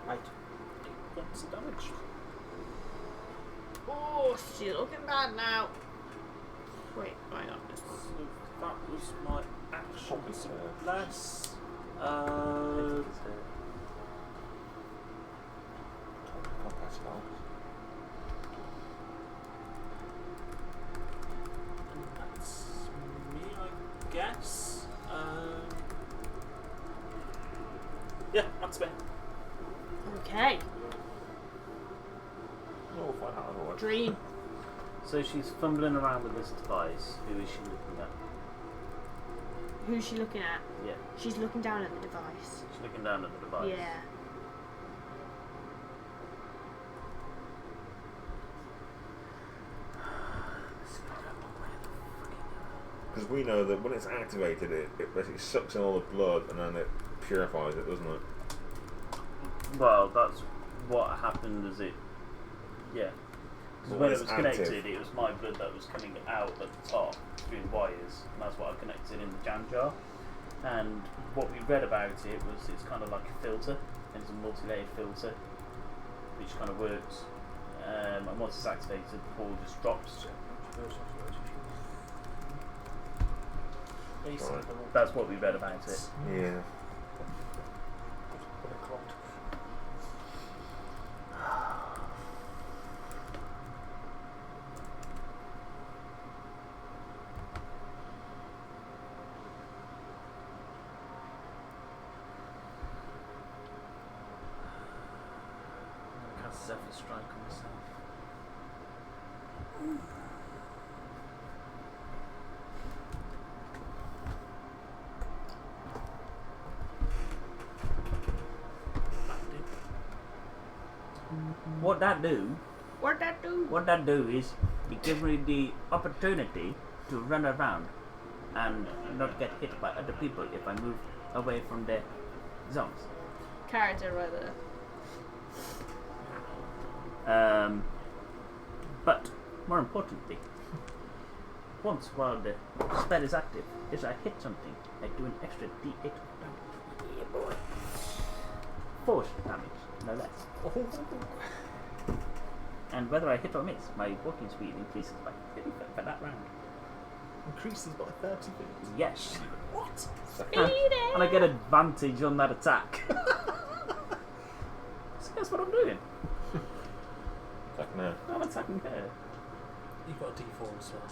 8. 8 points of damage. Oh, she's looking bad now. Wait, why not this one? So that was my action. Pocket So serve. less. Combat spells. And that's me, I guess. Yeah, that's me. Okay, We'll find out otherwise. dream. So she's fumbling around with this device. Who is she looking at? Who's she looking at? Yeah, She's looking down at the device. she's looking down at the device. Yeah. Because we know that when it's activated, it basically sucks in all the blood and then it purifies it, doesn't it? Well, that's what happened as it. Yeah. Because Well, when it it's was active. connected, it was my blood that was coming out at the top through the wires, and that's what I connected in the jam jar. And what we read about it was it's kind of like a filter, and it's a multi-layered filter, which kind of works. And once it's activated, the ball just drops. Right. That's what we read about it. Yeah. I'm gonna cast Zephyr Strike on myself. What that do? What'd that do? What that do is it gives me the opportunity to run around and not get hit by other people if I move away from their zones. Character right there. But more importantly, once while the spell is active, if I hit something, I do an extra d8 of damage. Yeah, boy. Force damage, no less. And whether I hit or miss, my walking speed increases by 50 for that round. Increases by 30 feet. Yes. What? And I get advantage on that attack. So guess what I'm doing? Attack now. I'm attacking her. You've got a d4 as well.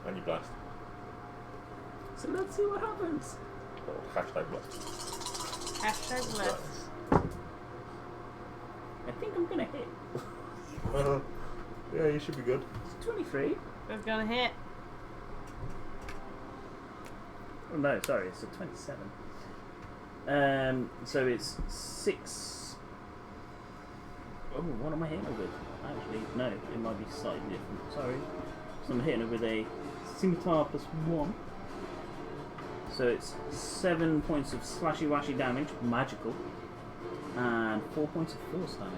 And you blast. So let's see what happens. Or hashtag blast. Hashtag left. I think I'm gonna hit. Yeah, you should be good. It's 23. We're gonna hit. Oh no, sorry, it's a 27. So it's 6. Oh, what am I hitting her with? Actually, no, it might be slightly different. Sorry. So I'm hitting her with a scimitar plus 1. So it's 7 points of slashy washy damage, magical, and 4 points of force damage.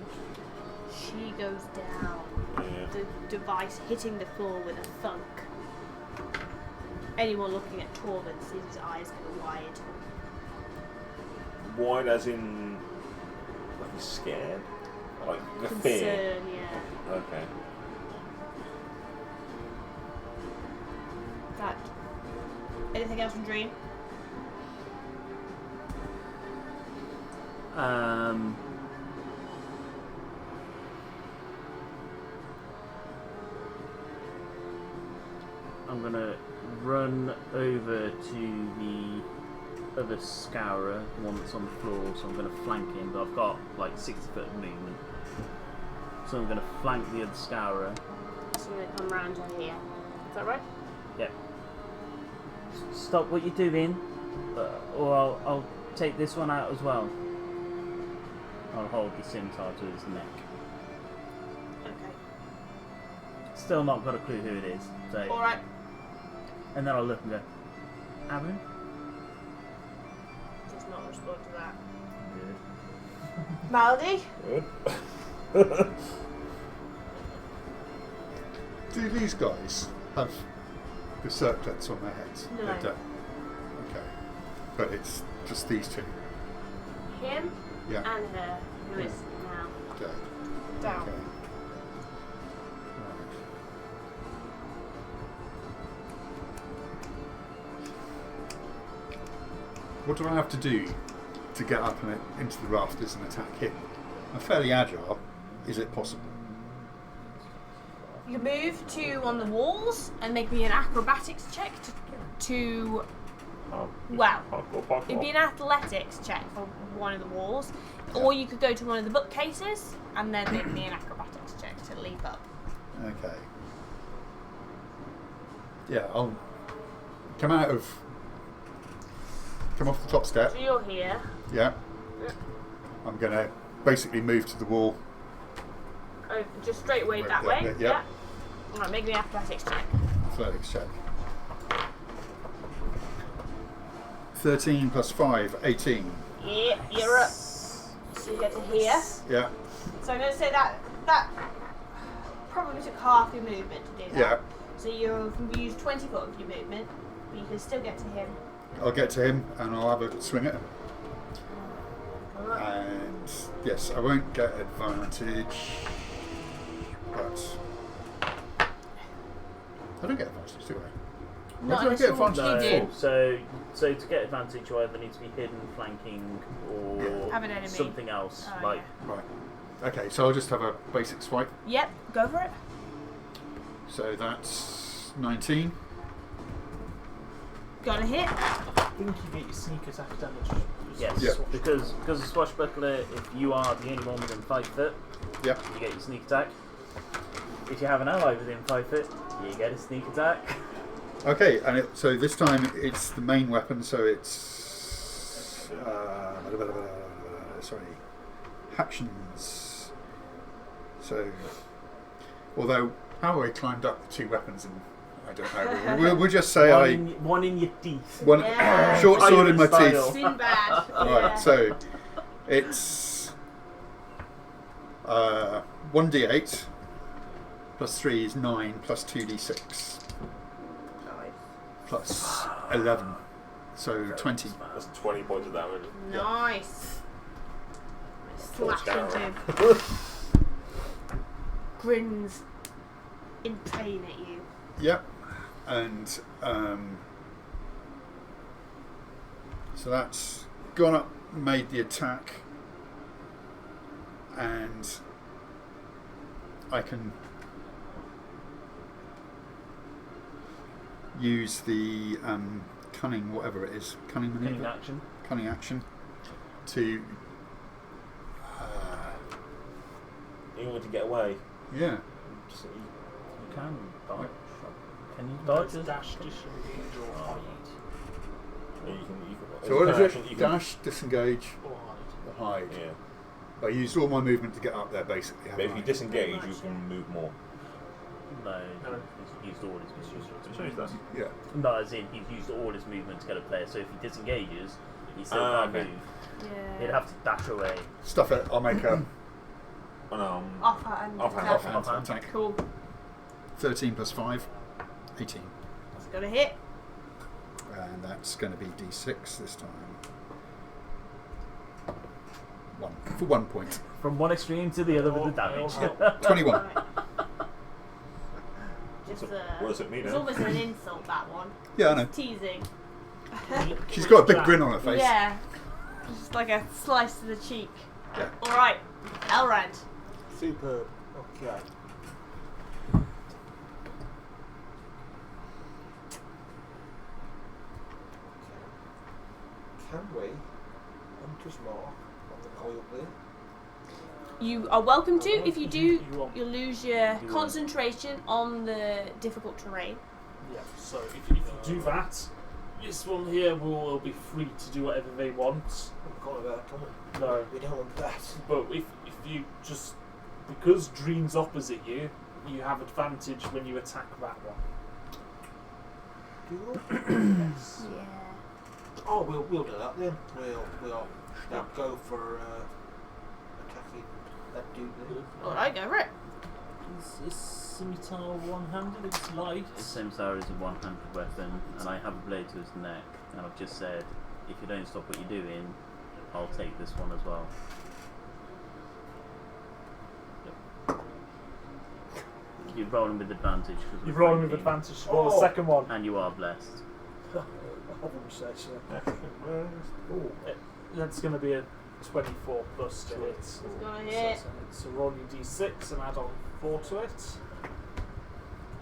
She goes down. Yeah. The device hitting the floor with a thunk. Anyone looking at Torvald sees his eyes go wide. Wide as in like he's scared? Like the fear? Concern, yeah. Okay. That. Anything else from Dream? I'm going to run over to the other scourer, the one that's on the floor, so I'm going to flank him, but I've got like 60 foot of movement. So I'm going to flank the other scourer. So you're going to come round to here. Is that right? Yep. Stop what you're doing, or I'll take this one out as well. I'll hold the scimitar to his neck. Okay. Still not got a clue who it is. So. Alright. And then I'll look and go, Aaron? Does not respond to that. Good. Maldy? Good. Do these guys have the circlets on their heads? No. They don't. Okay. But it's just these two. Him Yeah. and her, who is now Okay. down. Okay. Right. What do I have to do to get up into the rafters and attack him? I'm fairly agile. Is it possible? You move to one of the walls and make me an acrobatics check to well, it'd be an athletics check for one of the walls, or you could go to one of the bookcases and then make me an acrobatics check to leap up. Okay. Yeah, I'll come off the top step. So you're here. Yeah. I'm going to basically move to the wall. Oh, just straight away Right, that yeah, way. yeah. Alright, make me an athletics check. Athletics check. 13 plus 5, 18. Yeah, you're up. So you get to here. Yeah. So I'm going to say that probably took half your movement to do that. Yeah. So you can use 20 foot of your movement, but you can still get to him. I'll get to him and I'll have a swing at him. Alright. And yes, I won't get advantage, but I don't get advantage, do I? Not do I unless get you advantage do. So to get advantage, you either need to be hidden, flanking, or Have an enemy. something else. Oh, like Right. Okay, so I'll just have a basic swipe. Yep, go for it. So that's 19. Gonna hit. I think you get your sneak attack damage. yes, Yeah. because of swashbuckler, if you are the only one within 5 foot, Yeah. you get your sneak attack. If you have an ally within 5 foot, you get a sneak attack. Okay, and so this time it's the main weapon, so it's sorry, actions. So, although how I climbed up the two weapons, and I don't know. We'll just say one in your teeth. one Yeah. short sword in my Style. teeth. Sinbad. Right, so it's 1d8 plus 3 is 9 plus 2d6 plus 11, so 20. That's 20 points of damage. Nice. Slash down. into him. Grins in pain at you. Yep, and so that's gone up, made the attack, and I can use the cunning, whatever it is, cunning maneuver, cunning action to You want to get away? yeah. Just, You can dodge. Can you dodge? Dash, disengage, or hide. you can, So what is action, it? you can- Dash, disengage, Or hide. or hide. Yeah. I used all my movement to get up there, basically. But if haven't you I? disengage, Pretty you much, can move more. No, No. he's used all his movement. Shows that. Yeah. No, as in he's used all his movement to get a player. So if he disengages, he still Ah, can't okay. move. Yeah. He'd have to dash away. Stuff it. I'll make a Offhand. Offhand. attack. offhand Offhand. attack. Cool. 13 plus 5, 18. That's gonna hit. And that's going to be d6 this time. 1 for 1 point. From one extreme to the other with the damage. 21. Right. Just What does it mean it's now? almost an insult, that one. Yeah, I know. Teasing. She's got a big grin on her face. Yeah. Just like a slice to the cheek. Yeah. Alright. Elrond. Superb. Okay. Can we Hunter's Mark on the guy up there? You are welcome to. If you do, You won't. you'll lose your won't. concentration on the difficult terrain. Yeah, so if you do that, this one here will be free to do whatever they want. We've got about can we? No. We don't want that. But if you just, because Dream's opposite you, you have advantage when you attack that one. Do we? Yes. Yeah. Oh, we'll do that then. We'll go for attacking that dude there. Alright, go for it. Is scimitar one-handed? It's light. His scimitar is a one-handed weapon, and I have a blade to his neck, and I've just said, if you don't stop what you're doing, I'll take this one as well. You're rolling with advantage. You're rolling with advantage to roll the second one. And you are blessed. I wouldn't say so. That's going to be a 24 plus to hit. It's gonna hit. So roll your d6 and add on 4 to it.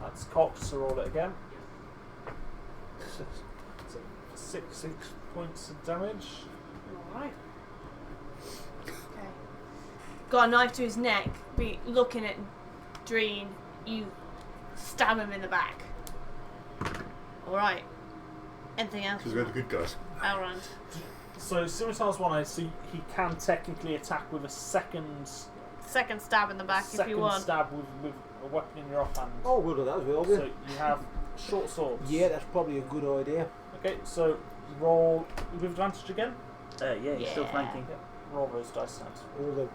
That's cocked, so roll it again. So 6 points of damage. Alright. Okay. Got a knife to his neck, be looking at Dreen, you stab him in the back. Alright. Anything else? Because we're the good guys. Elrond. So Scimitar's one-eyed, so he can technically attack with a second Stab in the back if you want. stab with a weapon in your offhand. Oh, we'll do that as well then. So you have short swords. Yeah, that's probably a good idea. Okay, so roll with advantage again. Yeah, you're still Yeah. flanking. Yeah. Roll those dice now. All the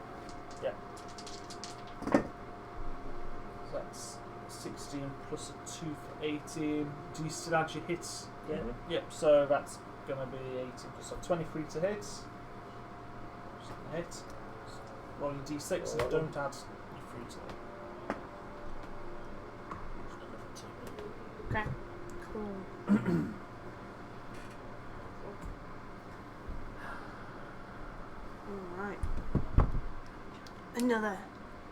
So that's 16 plus a 2 for 18. Do you still add your hits? Yeah. Yep, so that's going to be 18 plus a 23 to hit. Just gonna hit. Roll your d6 and don't add your 3 to it. Okay. Cool. Alright. Another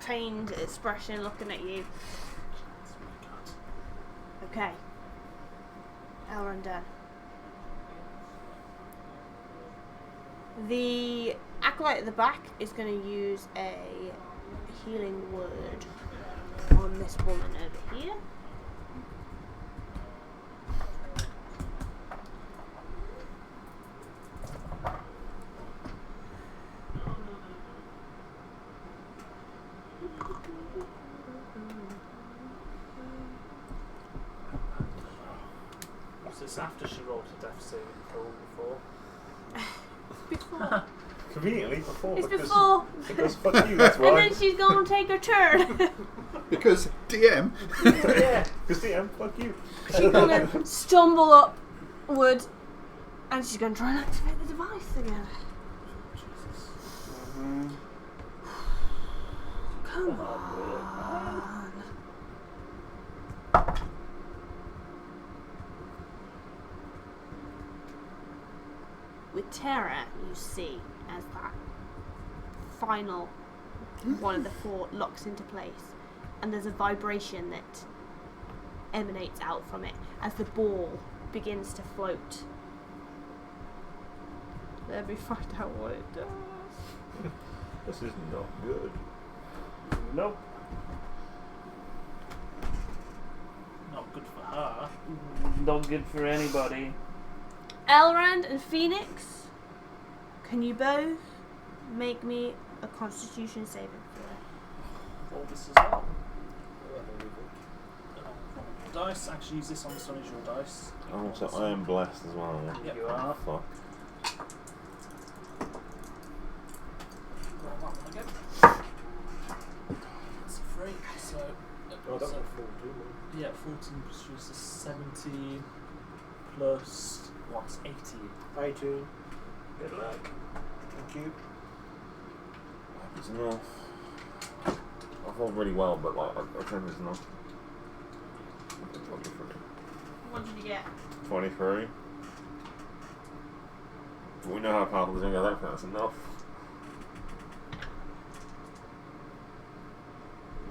pained expression looking at you. Okay. Elrond done. The acolyte at the back is going to use a healing word on this woman over here. What's this after she rolled a death saving throw before? Before. Conveniently before. It's because, before. Because fuck you, that's And why. then she's going to take her turn. Because DM. Yeah, because DM, fuck you. She's going to stumble upward and she's going to try and activate the device again. Come on. With terror, you see as that final one of the 4 locks into place, and there's a vibration that emanates out from it as the ball begins to float. Let me find out what it does. This is not good. Nope. Not good for her. Not good for anybody. Elrond and Phoenix, can you both make me a Constitution saving throw? Roll this as well. Dice. Actually, use this on this one as your dice. Oh, so I am blessed as well. Yep. You are. Fuck. Roll that one again. It's a 3, so. Oh, that so was 14. yeah, 14 plus 3 is 17 plus what's 18. 18. Good luck. Thank you. It's enough. I rolled really well, but like, I think it's enough. 23. What did you get? 23. We know how powerful this thing is. I don't think that's enough.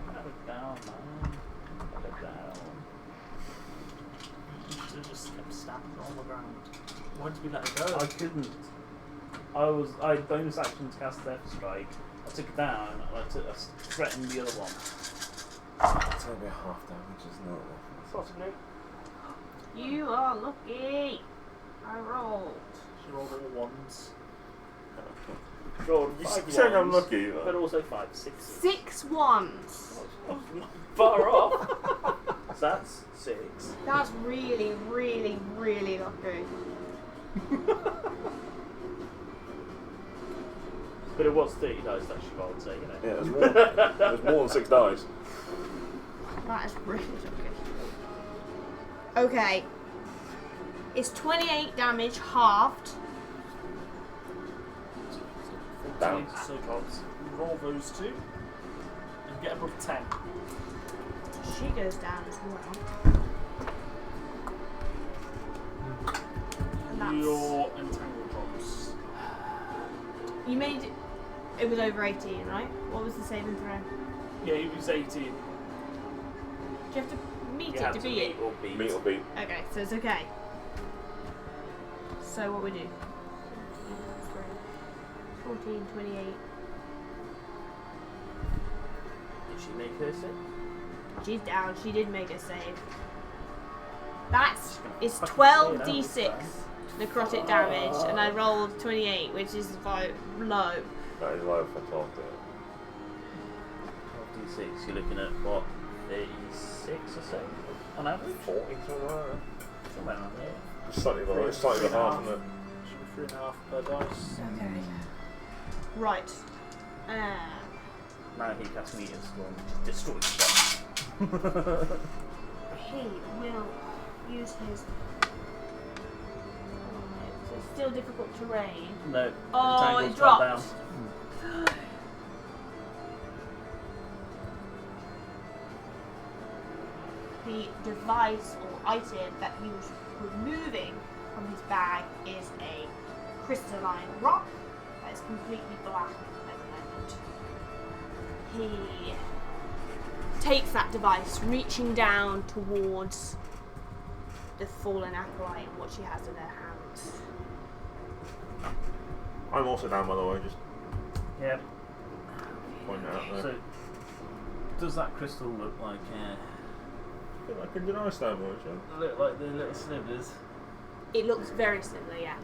Put it down, man. Put it down. You should have just kept stabbing her on the ground. Why did we let her go? I couldn't. I had bonus action to cast Death Strike. I took it down and I threatened the other one. It's going to be half damage, isn't it? Possibly. You are lucky. I rolled. She rolled all ones. Rolled You 5 saying I'm ones, lucky? but also 5 sixes. 6 ones. Far off. So that's 6. That's really, really, really lucky. But it was 30 dice that she rolled, so you know. Yeah, there's more than 6 dice. That is really lucky. Okay. It's 28 damage halved. Down. So roll those 2 and get above 10. She goes down as well. And that's... Your entangle drops. You made it was over 18, right? What was the saving throw? Yeah, it was 18. Do you have to meet You it have to to beat it? meet or beat. Meet or beat. Okay, so it's okay. So what we do? 14, 28. Did she make her save? She's down. She did make a save. That's it's fucking 12d6 say that necrotic damage, and I rolled 28, which is quite low. That is low for 12 D6, you're looking at what? 36 or so? On average? 40, something like that. Somewhere around there. It's slightly lower, it's slightly half, isn't it? Should be 3.5 per dice. Okay. Right. Now he casts Meteor Storm to destroy stuff. He will use his. So it's still difficult terrain. No. Oh, Entangle's it gone dropped. down. The device or item that he was removing from his bag is a crystalline rock that is completely black at the moment. He takes that device, reaching down towards the fallen acolyte and what she has in her hands. I'm also down, by the way, just Yeah. pointing it out there. So, does that crystal look like I feel like a Genasari stone, actually. the little slivers? It looks very similar, yeah.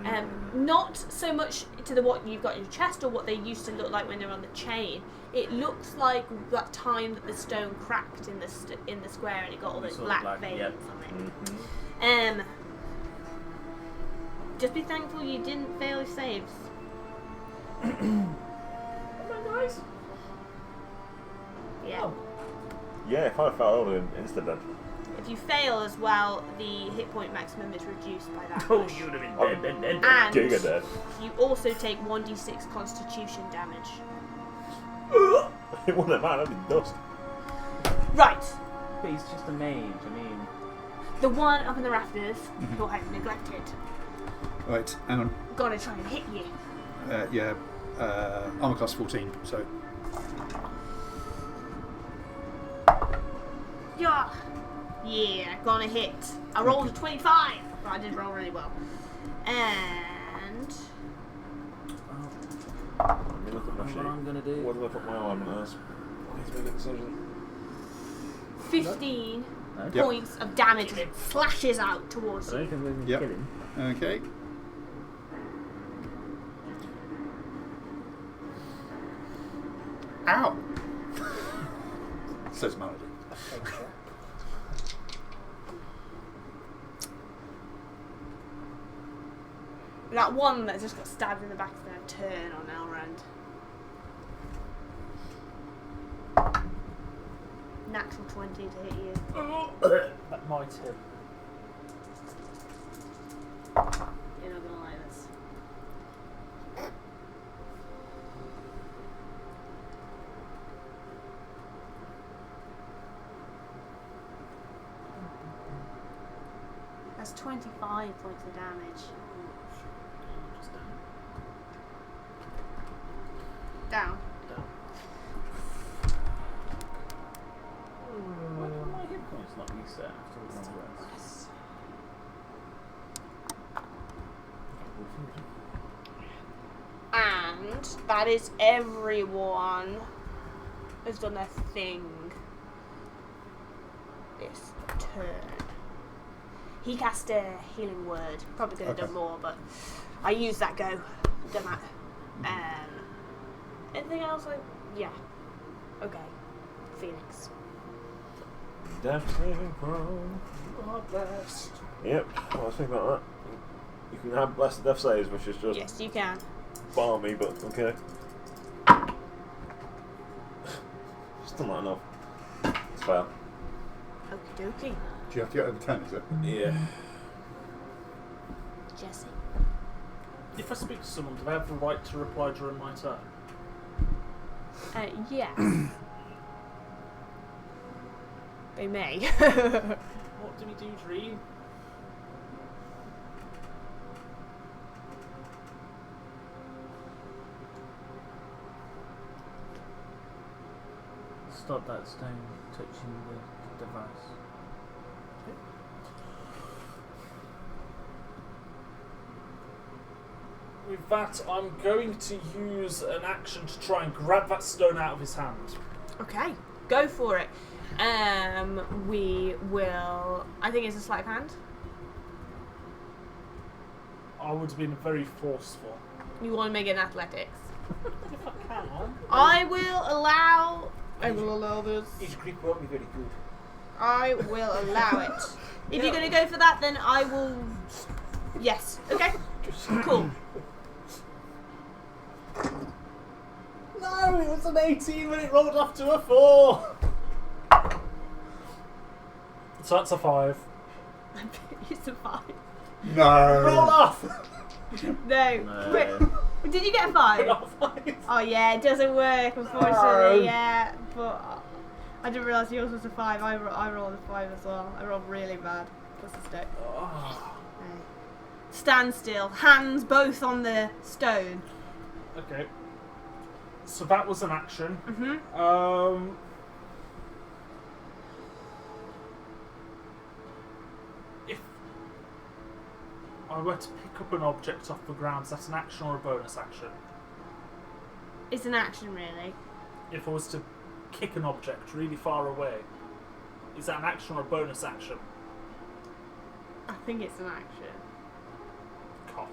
Yeah. Not so much to what you've got in your chest or what they used to look like when they're on the chain. It looks like that time that the stone cracked in the square and it got all those Sort of black black, veins yep. on it. Mm-hmm. Just be thankful you didn't fail your saves. Nice. Yeah. Yeah, if I fell, I would have been insta-dead. If you fail as well, the hit point maximum is reduced by that Oh, much. you would have been Oh. dead. And Giga dead. you also take 1d6 constitution damage. It wouldn't have mattered, that'd be dust. Right. But he's just a mage, I mean. The one up in the rafters who I've neglected. Right, hang on. Gonna try and hit you. Yeah, armor class 14, so Yeah, gonna hit. I rolled a 25, but I did roll really well. And Let me look at my What sheet. I'm gonna do. What did I put my arm in as? I need to make a decision. 15 Yep. points of damage as it flashes out towards I you. don't think we're going to Yep. kill him. okay. Ow! Says Melody. That one that just got stabbed in the back is going to turn on Elrond. Natural 20 to hit you. That might hit. You're not going to like this. That's 25 points of damage. Down. Why can my hit points not reset after the long rest? that is everyone has done their thing this turn. He cast a healing word. Probably could have done more, but I used that go. Done that. Anything else? Yeah. Okay. Phoenix. Death saving throw. God bless. Yep, I was thinking about that. You can have blessed death saves, which is just Yes, you can. balmy, but okay. Still not enough. It's fair. Okie dokie. Do you have to get over 10, is it? Yeah. Jesse. If I speak to someone, do I have the right to reply during my turn? Yes. They may. What do we do, Dream? Stop that stone touching the device. With that, I'm going to use an action to try and grab that stone out of his hand. Okay, go for it. We will. I think it's a sleight of hand. I would have been very forceful. You want to make it an athletics? If I can. I will allow. I will allow this. His grip won't be very good. I will allow it. If you're going to go for that, then I will. Yes. Okay. Cool. No, it was an 18 when it rolled off to a 4. So that's a 5. You survived. No! Roll off! No. Did you get a 5? Not 5. Oh yeah, it doesn't work, unfortunately. Yeah, but I didn't realise yours was a 5. I rolled a 5 as well. I rolled really bad. Plus a stick. Oh. Stand still, hands both on the stone. Okay. So that was an action. Mm-hmm. If I were to pick up an object off the ground, is that an action or a bonus action? It's an action, really. If I was to kick an object really far away, is that an action or a bonus action? I think it's an action. Cock.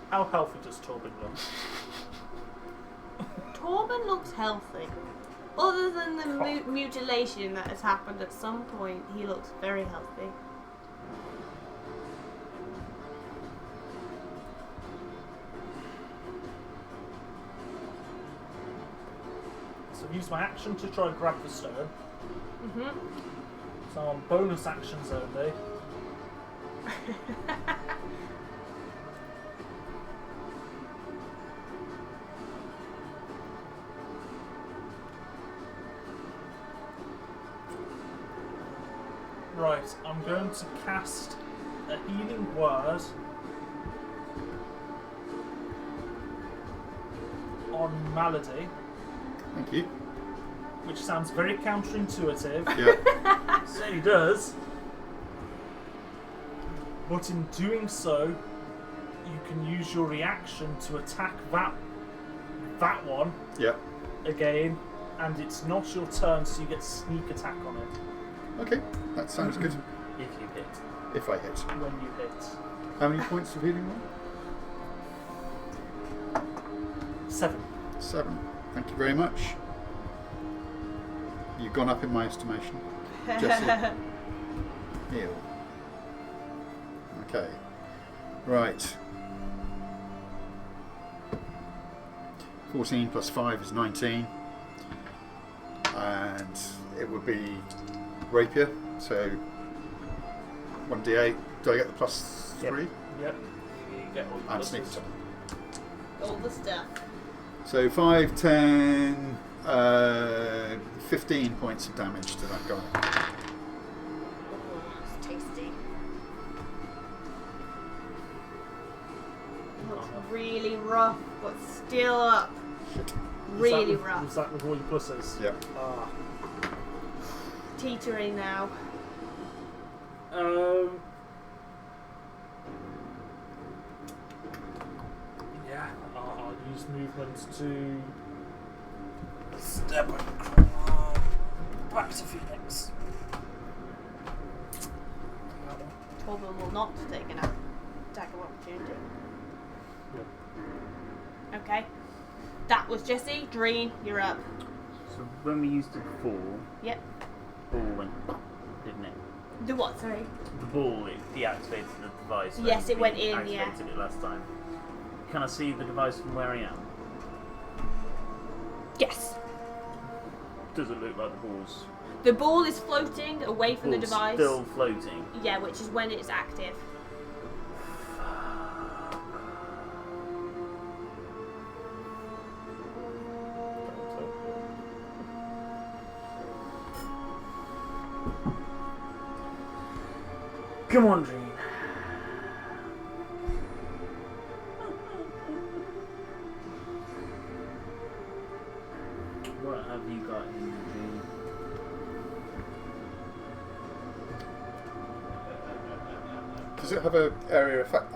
How healthy does Torben look? Torben looks healthy. Other than the mutilation that has happened at some point, he looks very healthy. So I've used my action to try and grab the stone. Mm-hmm. So on bonus actions only. Right, I'm going to cast a healing word on Malady, Thank you. which sounds very counterintuitive. Yeah. It certainly does. But in doing so, you can use your reaction to attack that one Yeah. again, and it's not your turn, so you get sneak attack on it Okay, that sounds good. if you hit. If I hit. When you hit. How many points of healing roll? 7. 7. Thank you very much. You've gone up in my estimation. Jesse. Heal. Okay. Right. 14 plus 5 is 19. And it would be rapier, so 1d8. Do I get the plus 3? Yep. You get all the And sneak pluses. attack. All the stuff. So 5, 10, 15 points of damage to that guy. It's tasty. Looks really rough, but still up. Shit. Really Was rough. that with all your pluses? Yeah. Ah. Teetering now. Yeah, I'll use movement to step across back to Phoenix. Torben will not take an attack of opportunity. Okay. That was Jesse. Dreen, you're up. So when we used it before, Yep. ball went, didn't it? The what, sorry? The ball, it deactivated the device. Yes, when it went we in, yeah. activated it last time. Can I see the device from where I am? Yes. Does it look like the ball's The ball is floating away from the ball's device. still floating? Yeah, which is when it's active. Come on, Dreen. What have you got in your Dreen? Does it have a area effect,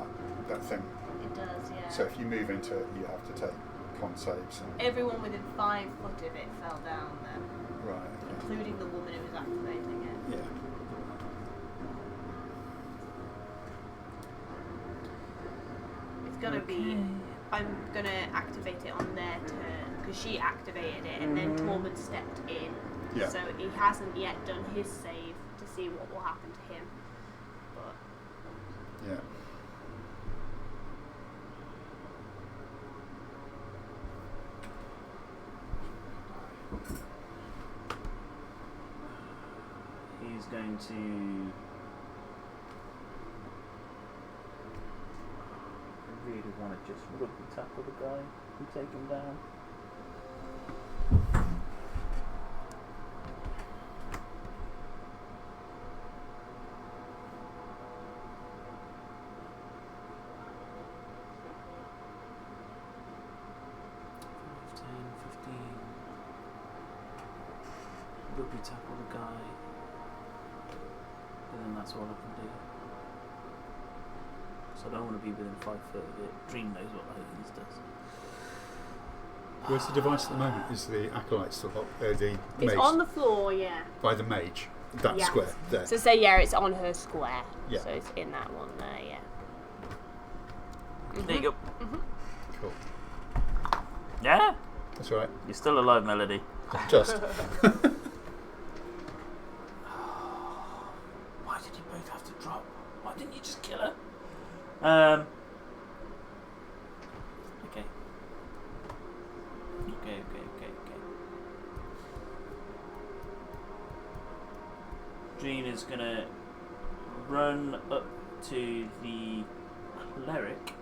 that thing? It does, yeah. So if you move into it, you have to take con saves. And, Everyone within 5 foot of it fell down then, right. Okay. including the woman who was activating it. Yeah. It's gonna be. I'm gonna activate it on their turn because she activated it and then Torben stepped in. Yeah. So he hasn't yet done his save to see what will happen to him. But Yeah. He's going to. I really want to just rugby tackle the guy and take him down. Rugby tackle the guy, and then that's all I can do. So I don't want to be within 5 foot of it. Dream knows what Higgins does. Where's the device at the moment? Is the acolyte still up? The it's mage on the floor, yeah. by the mage. That Yeah. square there. So say yeah, it's on her square. Yeah. So it's in that one there, yeah. There you go. Cool. Yeah, That's all right. you're still alive, Melody. Just. Why did you both have to drop? Why didn't you just kill her? Okay. Okay. Dreen is gonna run up to the cleric.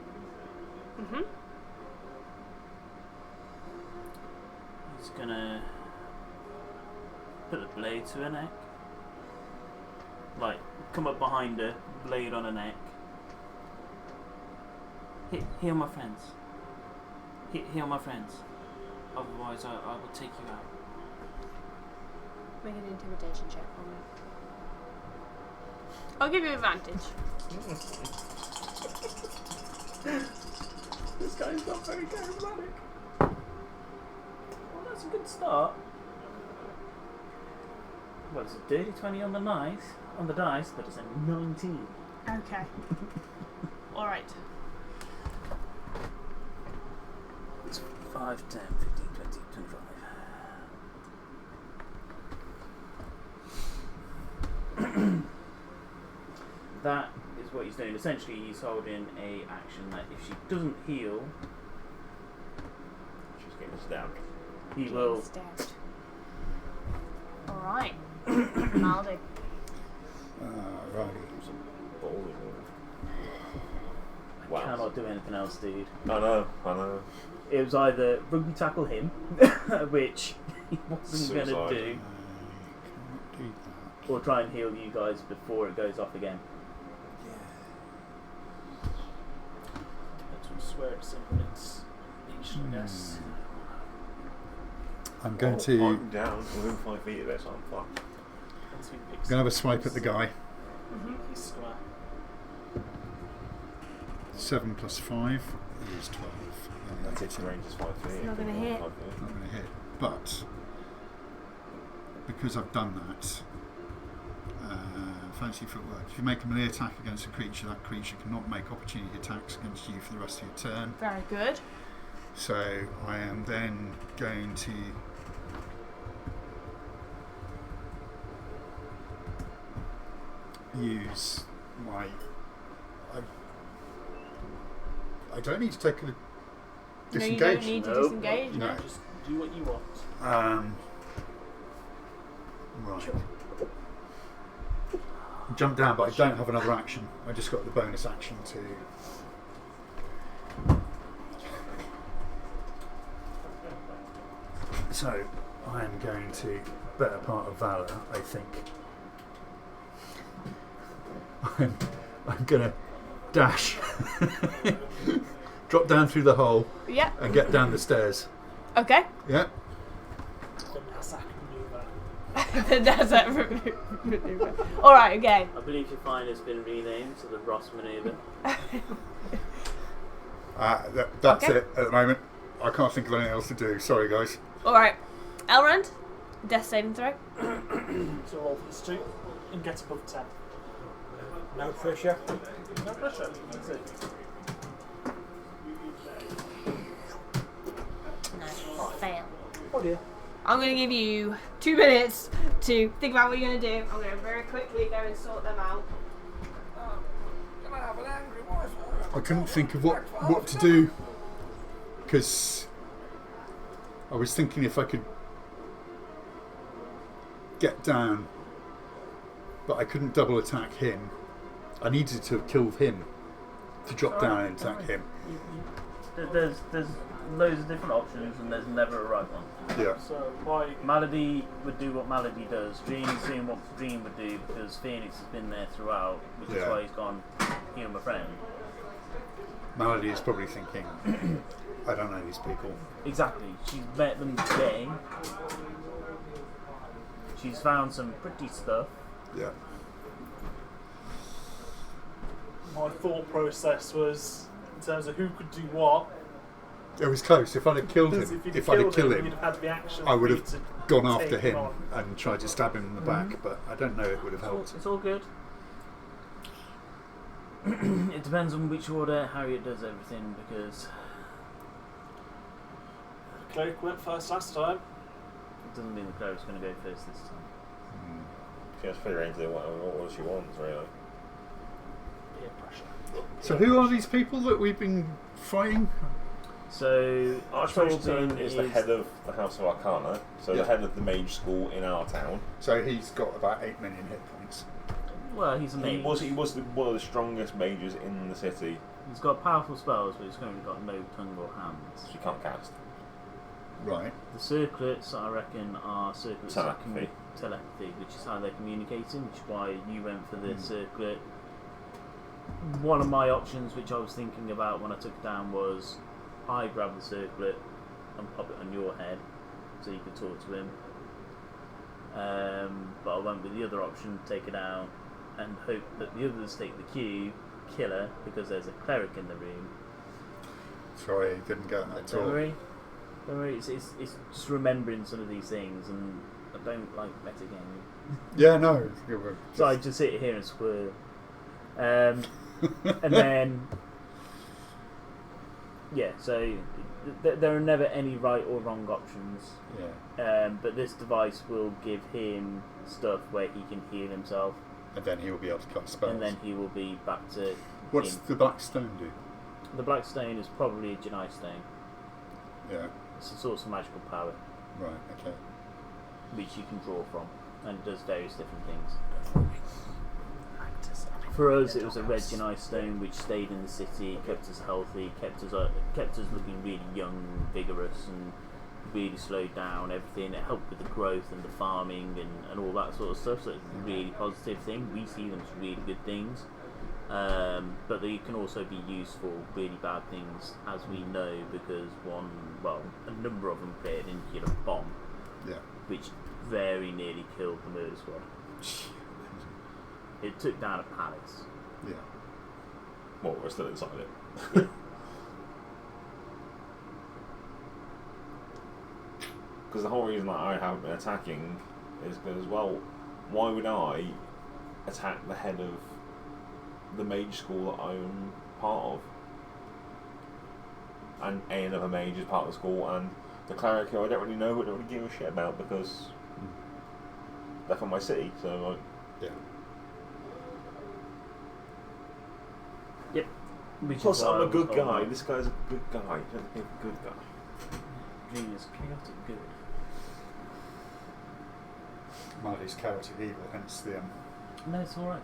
Mhm. He's gonna put a blade to her neck. Like, come up behind her, blade on her neck. Heal my friends. Heal my friends. Otherwise, I will take you out. Make an intimidation check for me. I'll give you advantage. This guy's not very charismatic. Well, that's a good start. Well, it's a dirty 20 on the dice, but it's a 19. Okay. Alright. It's 5, 10, 15, 20, 25. That is what he's doing. Essentially, he's holding a action that if she doesn't heal, She's getting stabbed. he will. Stabbed. Alright. Maldi. Righty. Some ballsy move. I cannot do anything else, dude. I know. It was either rugby tackle him, which he wasn't going to Suicide. do, Can't do that. or try and heal you guys before it goes off again. Depends on swear it's in its niche, I guess. I'm going to I'm down within 5 feet of it, so I'm fucked. Once he I'm picks going to have a up, swipe at the guy. He's square. 7 plus 5 is 12. And That's it, the range is 5 feet. It's not gonna hit. Five feet. Not going to hit. But because I've done that, fancy footwork. If you make a melee attack against a creature, that creature cannot make opportunity attacks against you for the rest of your turn. Very good. So I am then going to use my. I don't need to take a disengage. No, you don't need to Nope. disengage. No. Just do what you want. Right. Jump down, but I don't have another action. I just got the bonus action to. So I am going to better part of valor, I think. I'm gonna dash, drop down through the hole, Yeah. and get down the stairs. Okay. Yeah. The Nassac maneuver. The desert maneuver. All right. Okay. I believe your find has been renamed to the Ross Maneuver. That's Okay. it at the moment. I can't think of anything else to do. Sorry, guys. All right. Elrond, death saving throw. So roll for this 2 and get above 10. No pressure. No pressure. That's it. No, fail. Oh dear. I'm going to give you 2 minutes to think about what you're going to do. I'm going to very quickly go and sort them out. I couldn't think of what to do because I was thinking if I could get down, but I couldn't double attack him. I needed to kill him to drop down and attack him. There's loads of different options, and there's never a right one. Yeah. So why? Malady would do what Malady does. Dream is doing what Dream would do because Phoenix has been there throughout, which is Yeah. why he's gone, heal my friend. Malady is probably thinking, I don't know these people. Exactly. She's met them today. She's found some pretty stuff. Yeah. My thought process was in terms of who could do what. It was close. If I'd have killed Because him, if if I'd have killed you'd him, have had the action. I would for have you to gone take after him on. and tried to stab him in the back, but I don't know it would have helped. It's all good. It depends on which order Harriet does everything because Cleric went first last time. it doesn't mean the cleric's going to go first this time. She has free range to do whatever she wants, really. Peer pressure. So who are these people that we've been fighting? So Archmage is the head of the House of Arcana, so Yeah. the head of the mage school in our town. So he's got about 8 million hit points. Well, he's a mage. He was one of the strongest mages in the city. He's got powerful spells, but he's currently got no tongue or hands. She can't cast. Right. The circlets, I reckon, are circlets of telepathy, which is how they're communicating, which is why you went for the circlet. One of my options, which I was thinking about when I took it down, was I grab the circlet and pop it on your head so you could talk to him. But I went with the other option, take it out and hope that the others take the cube, kill her, because there's a cleric in the room. Sorry, didn't get that at Don't all. worry. Don't worry, it's just remembering some of these things, and I don't like metagaming. Yeah, no. You were So I just sit here and squirm. And then, yeah, so there are never any right or wrong options. Yeah. But this device will give him stuff where he can heal himself, And then he will be able to cast spells. and then he will be back to What's him. the black stone do? The black stone is probably a Genai stone. Yeah. It's a source of magical power, Right. Okay. which you can draw from, and it does various different things. For us, it was a red Genai stone which stayed in the city, kept us healthy, kept us looking really young, vigorous, and really slowed down everything. It helped with the growth and the farming and all that sort of stuff. So it's a really positive thing. We see them as really good things, but they can also be used for really bad things, as we know, because a number of them created a nuclear bomb. Yeah. which very nearly killed the murder squad. It took down a palace. Yeah. Well, we're still inside it. Because the whole reason that I haven't been attacking is because, well, why would I attack the head of the mage school that I'm part of? And another mage is part of the school, and the cleric who I don't really know but don't really give a shit about because they're from my city, so like... Yeah. Which Plus, is why I'm I a was good told guy. that This guy's a good guy. Don't think a good guy. Dream is chaotic good. Marley's chaotic evil, hence the No, it's alright.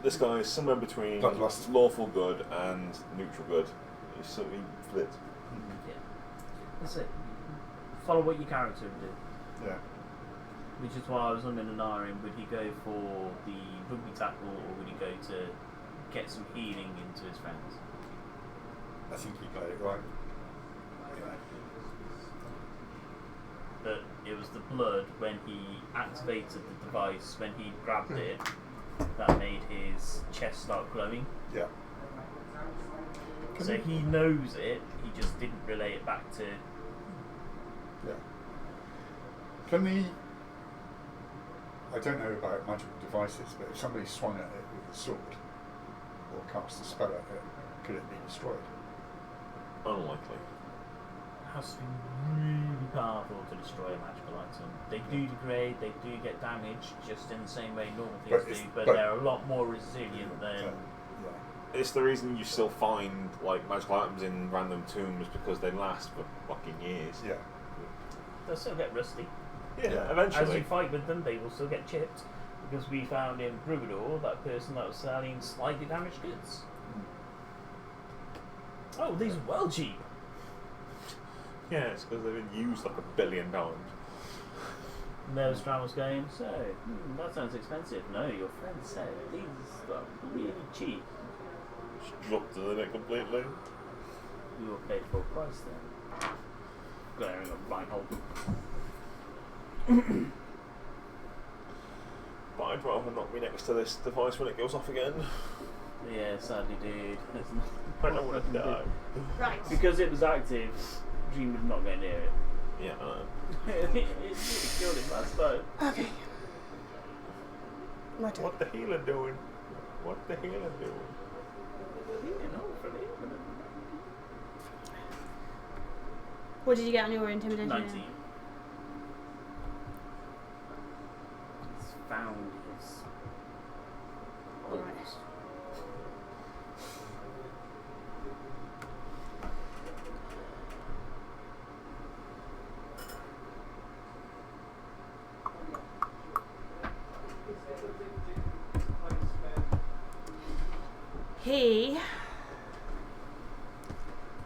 This guy is somewhere between Bloodlust. lawful good and neutral good. He's sort of flipped. Yeah. That's it. Follow what your character would do. yeah. Which is why I was on an iron. Would he go for the rugby tackle or would he go to get some healing into his friends? I think he played it right. Yeah. But it was the blood when he activated the device, when he grabbed it, that made his chest start glowing. Yeah. So he knows it, he just didn't relay it back to... Yeah. Can the... I don't know about magical devices, but if somebody swung at it with a sword or cast a spell at it, could it be destroyed? Unlikely. It has to be really powerful to destroy a magical item. They do degrade, they do get damaged, just in the same way normal things do, but they're a lot more resilient than... yeah. It's the reason you still find like magical items in random tombs because they last for fucking years. Yeah. They'll still get rusty. Yeah, As eventually. you fight with them, they will still get chipped, because we found in Brugador that person that was selling slightly damaged goods. Oh, these are well cheap. Yeah, it's because they've been used like 1 billion times. And there was Stram was going, so, that sounds expensive. No, your friend said these are really cheap. Just dropped to the net completely. We were paid full price then. Glaring at Reinhold. But I'd rather not be next to this device when it goes off again. Yeah, sadly, dude. I don't want to die. Right. Because it was active, Dream would not go near it. Yeah, I know. It really killed him last time. Okay. My turn. What the healer doing? What the healer doing? What did you get on your intimidation? 19. He's found his Alright.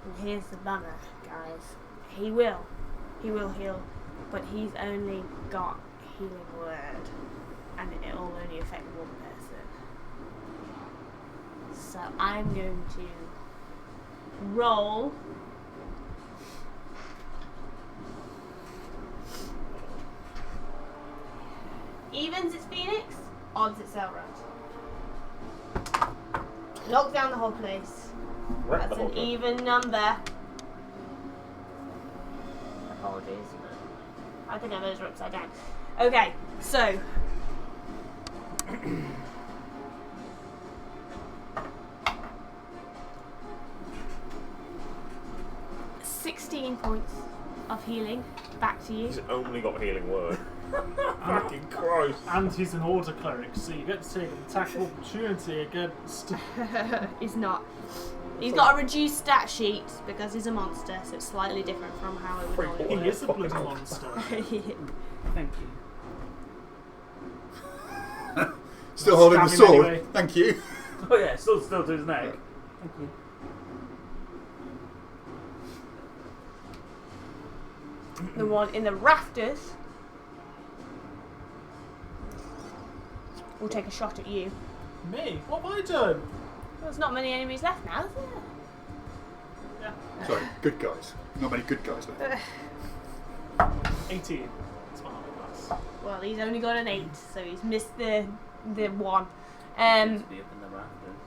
And here's the bummer, guys. He will heal, but he's only got healing word, and it'll only affect one person. So I'm going to roll. Evens it's Phoenix, odds it's Elrond. Lock down the whole place. Wreck That's the whole an thing. even number. Apologies. I think those are upside down. Okay, so. $16 points of healing back to you. He's only got healing word. Fucking Christ. And he's an order cleric, so you get to take an attack of opportunity against. He's not. He's got a reduced stat sheet because he's a monster, so it's slightly different from how it would He normally is a bloody monster. work. Thank you. Still holding the Stab him sword. anyway. Thank you. Oh yeah, still to his neck. Thank you. The one in the rafters will take a shot at you. Me? What have I done? There's not many enemies left now, is there? Yeah. Sorry, good guys. Not many good guys left. 18. That's my class. Well, he's only got an 8, so he's missed the 1. Seems to be up in the rafters.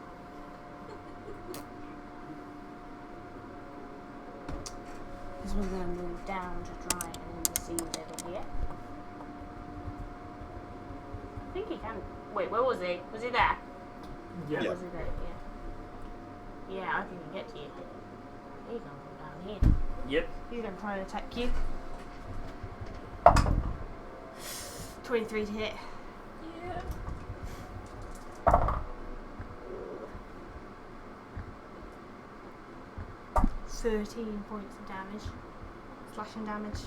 This one's gonna move down to try and see over here. I think he can. Wait, where was he? Was he there? Yeah. Was he there? Yeah. Yeah, I think he can get to you. He's gonna come down here. Yep. He's gonna try and attack you. 23 to hit. Yeah. Yeah. 13 points of damage. Slashing damage.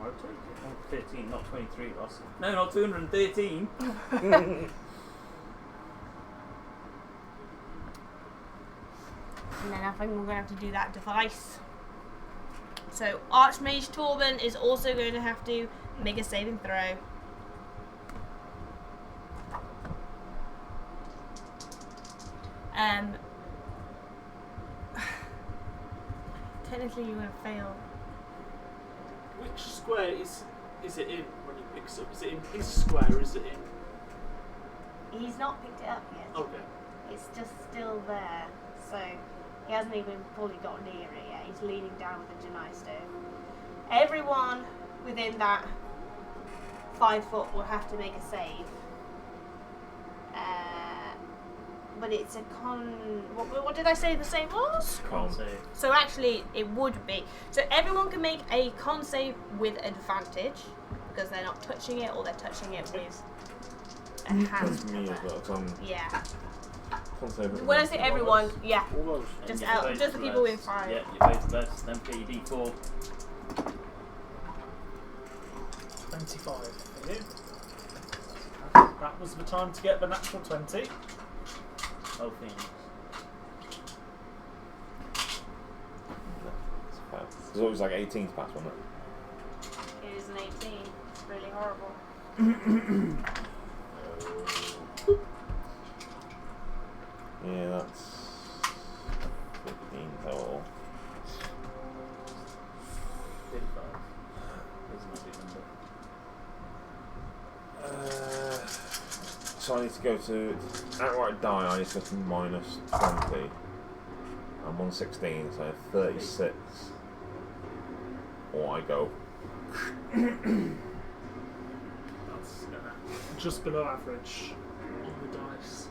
I'll take it. Oh, 13, not 23, Ross. No, not 213. And then I think we're going to have to do that device. So Archmage Torben is also going to have to make a saving throw. Technically you're going to fail. Which square is it in when he picks up? Is it in his square or is it in... He's not picked it up yet. Okay. It's just still there. So he hasn't even fully got near it yet. He's leaning down with the Genai stone. Everyone within that 5 foot will have to make a save. But it's a con... What did I say the save was? Con. So actually, it would be. So everyone can make a con save with advantage because they're not touching it or they're touching it with a hand That's me cover. as well, 'cause I'm Yeah. concentrating on When I that. say everyone, yeah. All those. Just And out- your just the base people bless. in fire. Yeah, your base bless. Then get your D4. 25 for you. That was the time to get the natural 20. Oh, Phoenix. It's always like 18 to pass, wasn't it? It is an 18. It's really horrible. Yeah, that's 15 total. 35. Isn't a big number. So I need to go to outright die. I need to go to minus 20. I'm on 16, so 36. Or I go. That's just below average on the dice.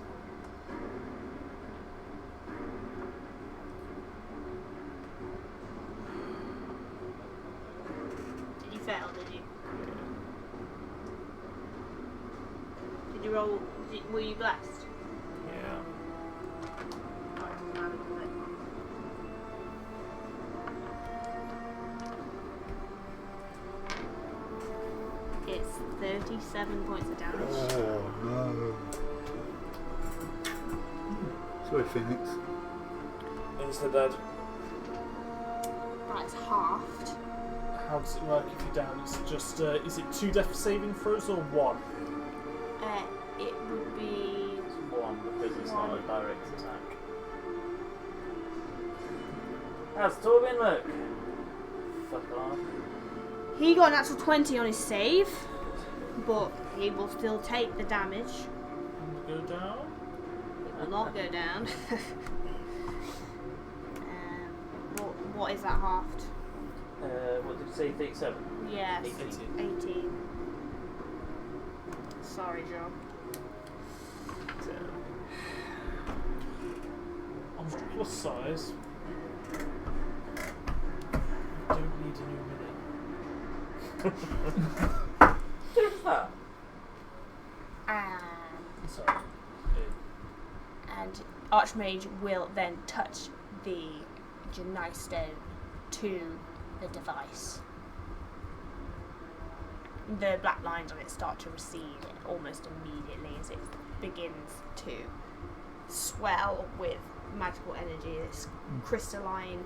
Did you fail, did you? Did you roll... were you blessed? Yeah. It's 37 points of damage. Oh no. Sorry, Phoenix. Insta dead. That's halved. How does it work if you're down? It's just, is it 2 death saving throws or 1? It would be... It's 1 because it's not a direct attack. How's Torben look? Fuck off. He got a natural 20 on his save, but he will still take the damage. And go down. It will not go down. What is that halved? What did you say? 37? Yes, 18. 18. Sorry, John. On the plus size, you don't need a new mini. Who's that? Sorry. And Archmage will then touch the Genai stone to the device. The black lines on it start to recede almost immediately as it begins to swell with magical energy, this crystalline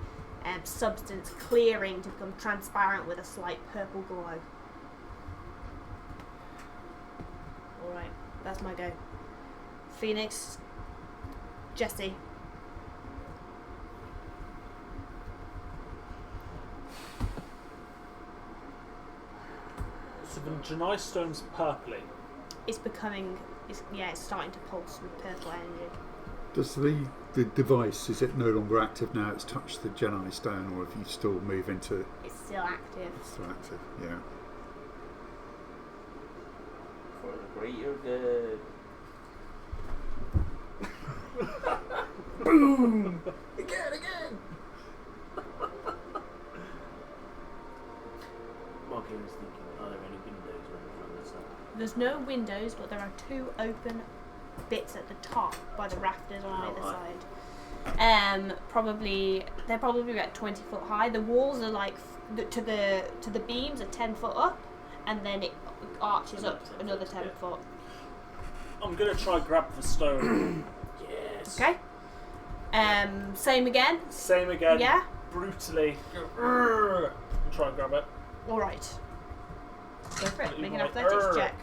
substance clearing to become transparent with a slight purple glow. Alright, that's my go. Phoenix, Jesse. the Genai stone's purpley. It's becoming. It's starting to pulse with purple energy. Does the device, is it no longer active now? It's touched the Genai stone, or if you still move into It's still active. it's still active? Yeah. For the greater good. Boom! Again! Marky was thinking, are there any windows running from this side? There's no windows, but there are 2 open bits at the top by the rafters on either right. side. They're probably about 20 foot high. The walls are like to the beams are 10 foot up, and then it arches up another 10 foot. I'm gonna try grab the stone. Yes. Okay. Same again. Same again. Yeah. Brutally. And try and grab it. All right. Go for it. Make an Right. athletics check.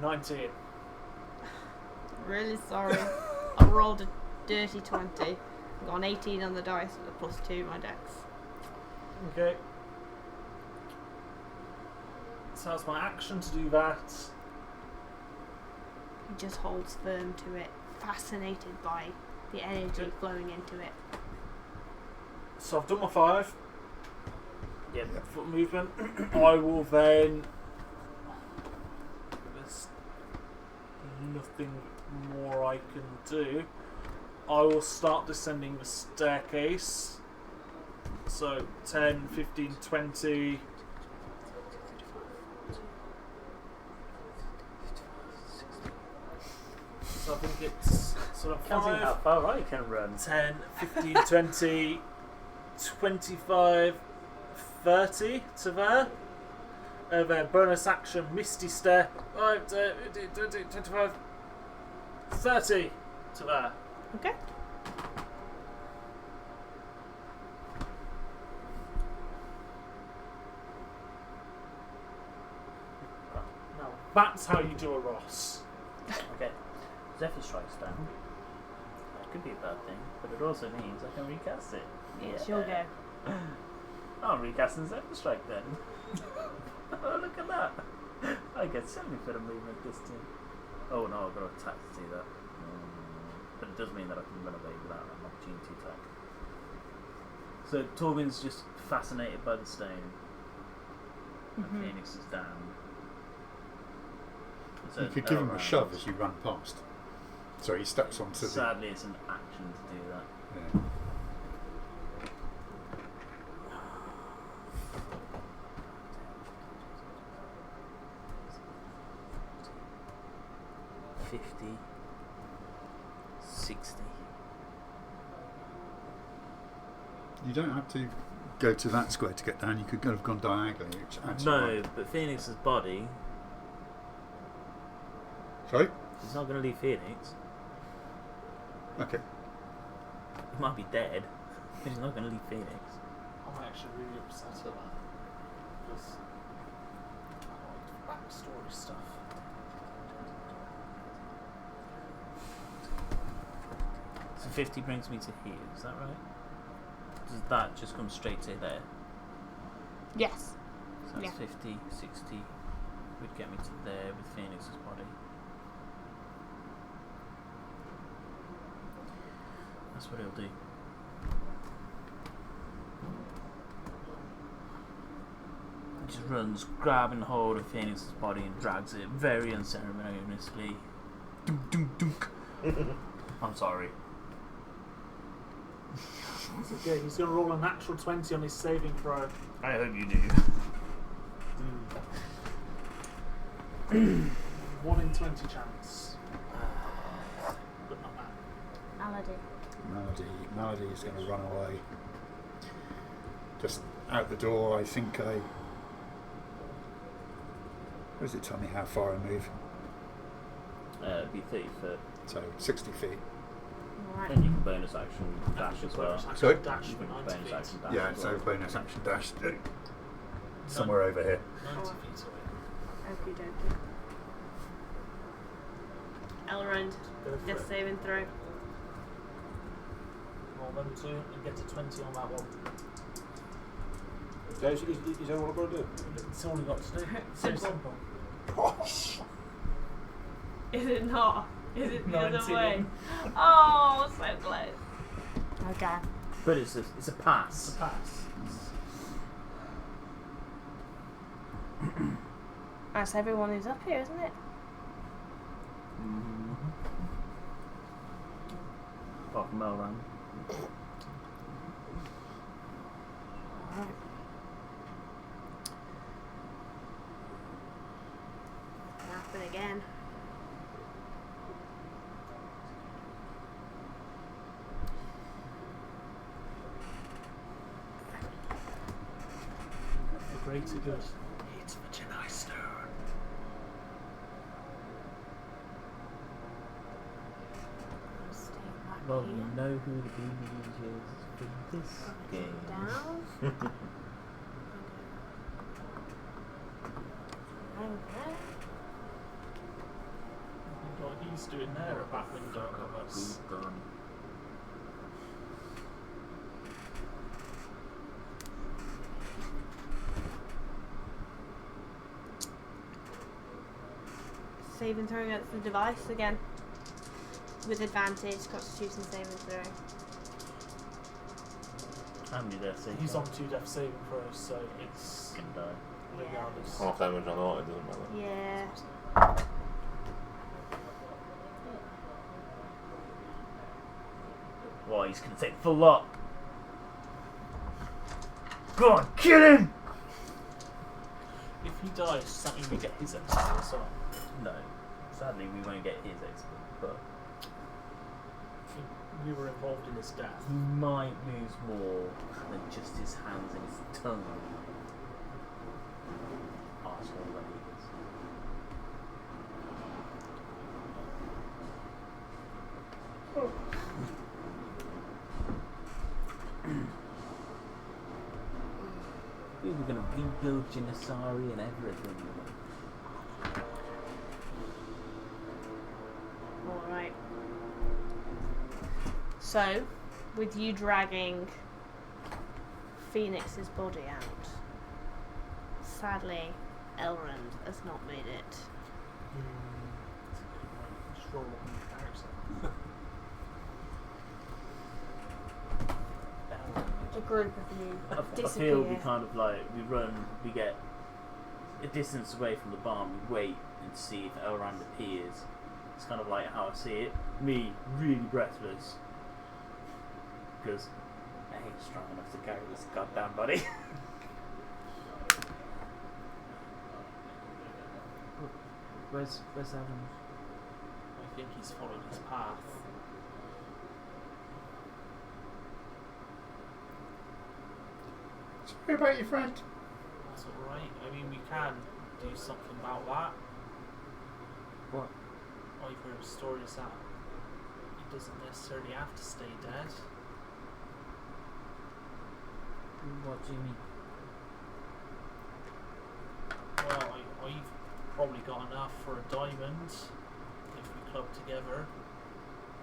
19. Really sorry. I rolled a dirty 20. I got an 18 on the dice with a +2 my dex. Okay. So that's my action to do that. He just holds firm to it, fascinated by the energy flowing into it. So I've done my 5 Yep. foot movement. I will then. There's nothing more I can do. I will start descending the staircase. So 10, 15, 20. So I think it's sort of Counting how 5, far I can run. 10, 15, 20, 25, 30 to there. Then bonus action, Misty Step, 5, 10, 15, 20, 25, 30 to there. Okay. Now that's how you do a Ross. Okay. Zephyr strikes down. That could be a bad thing, but it also means I can recast it. It's your go. I'll recast the Zephyr strike then. Oh, look at that. I get 70 foot of movement this turn. Oh no, I've got to attack to do that. But it does mean that I can run away without an opportunity attack. So Torben's just fascinated by the stone. And Phoenix is down. So You could give him a shove as you run past. So he steps onto the. Sadly, it's an action to do that. Yeah. $50, 60. You don't have to go to that square to get down. You could have gone diagonally. Which actually No, might- but Phoenix's body, Sorry. he's not going to leave Phoenix. Okay. He might be dead, but he's not going to leave Phoenix. I'm actually really upset at that. Because I like backstory stuff. So 50 brings me to here, is that right? Does that just come straight to there? Yes. So that's Yeah. 50, 60 would get me to there with Phoenix's body. That's what he'll do. He just runs, grabbing hold of Phoenix's body and drags it very unceremoniously. Dunk, dunk, dunk. I'm sorry. It's okay, he's going to roll a natural 20 on his saving throw. I hope you do. 1 in 20 chance. But not bad. Melody is going to run away. Just out the door, I think I. What does it tell me how far I move? It'd be 30 foot. So 60 feet. Alright. And you can bonus action dash as well. Bonus action Sorry? dash You for can 90 bonus feet. action dash Yeah, as so well. bonus action dash. Somewhere over here. 90 feet away. Okie dokie. Elrond, Go for just it. saving throw. Roll them 2 and get a 20 on that one. So is that what I've got to do? It's all you've got to do. It's so simple. Is it not? Is it the other 19. way? Oh, so close. Okay. But it's a It's pass. a pass. That's everyone who's up here, isn't it? Apart from Elran. Alright. Happen again. The greater good. It's for Genasari. Stay back Well, here. we know who the BBG is for this game. Down. Okay. What he's doing there, a back window of us. We've done. Save and throw against the device again. With advantage, Constitution saving throw. How many deaths? He's on 2 death saving throws, so it's Gonna die. regardless. Half damage on art, it doesn't matter. Yeah. Well, he's gonna take the full lot. Go on, kill him! If he dies, does that mean we get his XP as well? No. Sadly, we won't get his expert, but If we were involved in his death. he might lose more than just his hands and his tongue. Arsehole that he is. We were going to rebuild Genasari and everything. Alright. So, with you dragging Phoenix's body out, sadly, Elrond has not made it. Just roll up in comparison. A group of you I feel we disappear. kind of like, we run, we get a distance away from the barn, we wait and see if Elrond appears. It's kind of like how I see it. Me, really breathless. Because I ain't strong enough to carry this goddamn body. Where's Elrond? I think he's followed his path. Sorry about your friend. That's alright. I mean, we can do something about that. What? Either story is that he doesn't necessarily have to stay dead. What do you mean? Well, I've probably got enough for a diamond if we club together.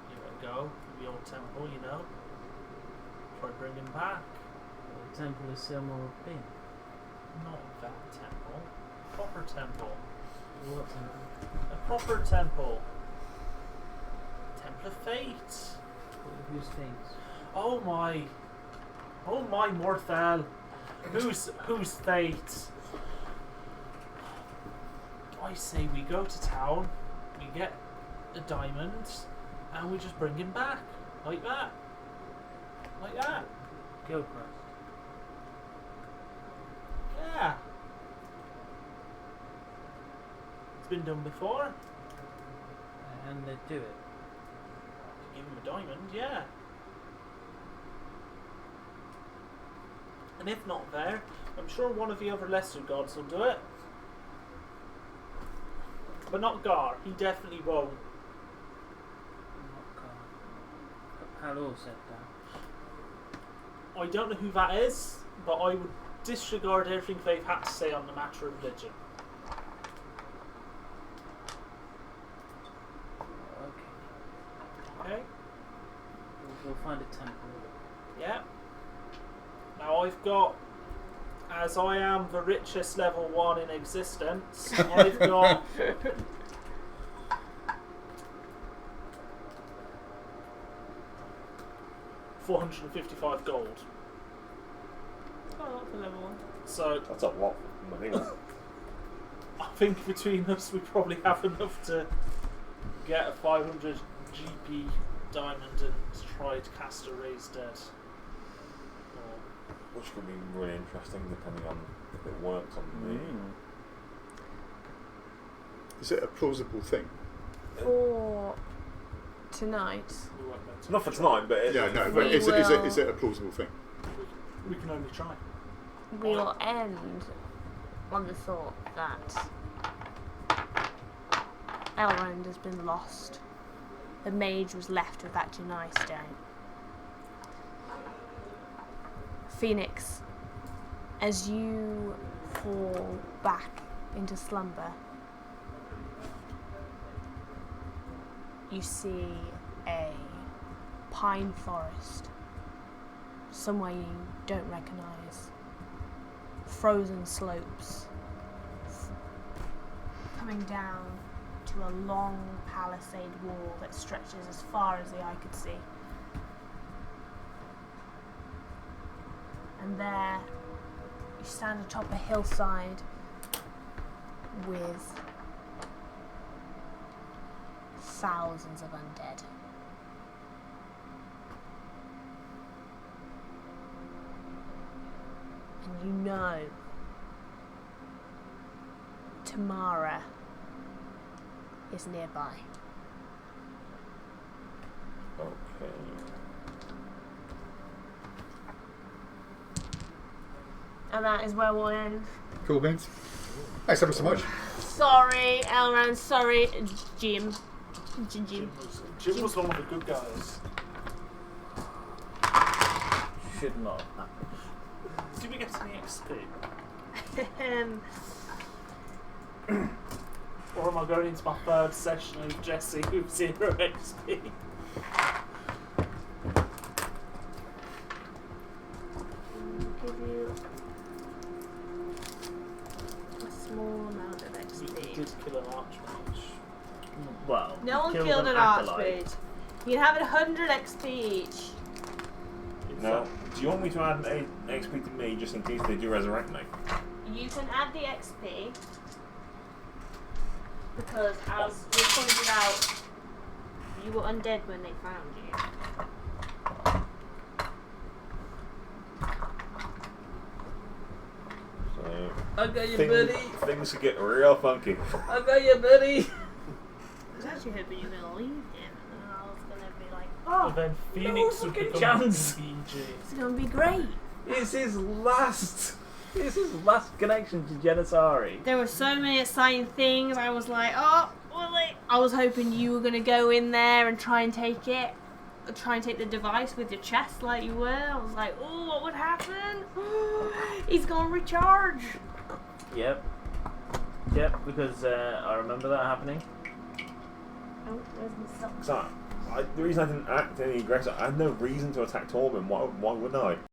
Give it a go. The old temple, you know. Try bring him back. The temple is somewhere up in. Not that temple. Proper temple. What temple? A proper temple. Temple of Fate. Whose face? Oh my Morthal. Whose fate? I say we go to town, we get a diamond, and we just bring him back. Like that. Like that. Gilchrist. Yeah. It's been done before. And they do it. Give him a diamond, yeah. And if not there, I'm sure one of the other lesser gods will do it. But not Gar, he definitely won't. Oh god. Hallow said that. I don't know who that is, but I would disregard everything they've had to say on the matter of religion. Okay. Okay? We'll find a temple. Yeah. Now I've got as I am the richest level 1 in existence, I've got 455 gold. Quite a lot for level 1. So That's a lot of money. I think between us we probably have enough to get a 500 GP diamond and try to cast a Raise Dead. Which could be really interesting depending on if it works on me. Is it a plausible thing? For tonight, We won't know till Not for we tonight, but Yeah, no. We But is will- it a plausible thing? try. We can only try. we will end on the thought that Elrond has been lost. The mage was left with that Genai stone. Phoenix, as you fall back into slumber, you see a pine forest somewhere you don't recognise. Frozen slopes coming down to a long palisade wall that stretches as far as the eye could see. And there you stand atop a hillside with thousands of undead. And you know Tamara is nearby. Okay. And that is where we'll end. Cool beans. Thanks ever so much. Sorry, Elrond. Sorry, Jim. Jim. Jim was one of the good guys. Should not happen. Did we get any XP? Or am I going into my third session of Jesse with 0 XP? Give you a small amount of We XP. did kill an archmage. Well, No one killed killed an acolyte. archmage. You can have 100 XP each. No. Do you want me to add an XP to me just in case they do resurrect me? You can add the XP because, as you pointed out, you were undead when they found you. So I got you, buddy. things could get real funky. I got you, buddy. I was actually hoping you were going to leave him, and I was going to be like, And oh, then Phoenix would fucking become chance. BG. it's going to be great. It's his last connection to Genasari. There were so many exciting things. I was like, oh, I was hoping you were going to go in there and try and take it. Try and take the device with your chest like you were. I was like, oh, what would happen? He's going to recharge. Yep, because I remember that happening. Oh, there's my socks. So, the reason I didn't act any aggressive, I had no reason to attack Torben. Why wouldn't I?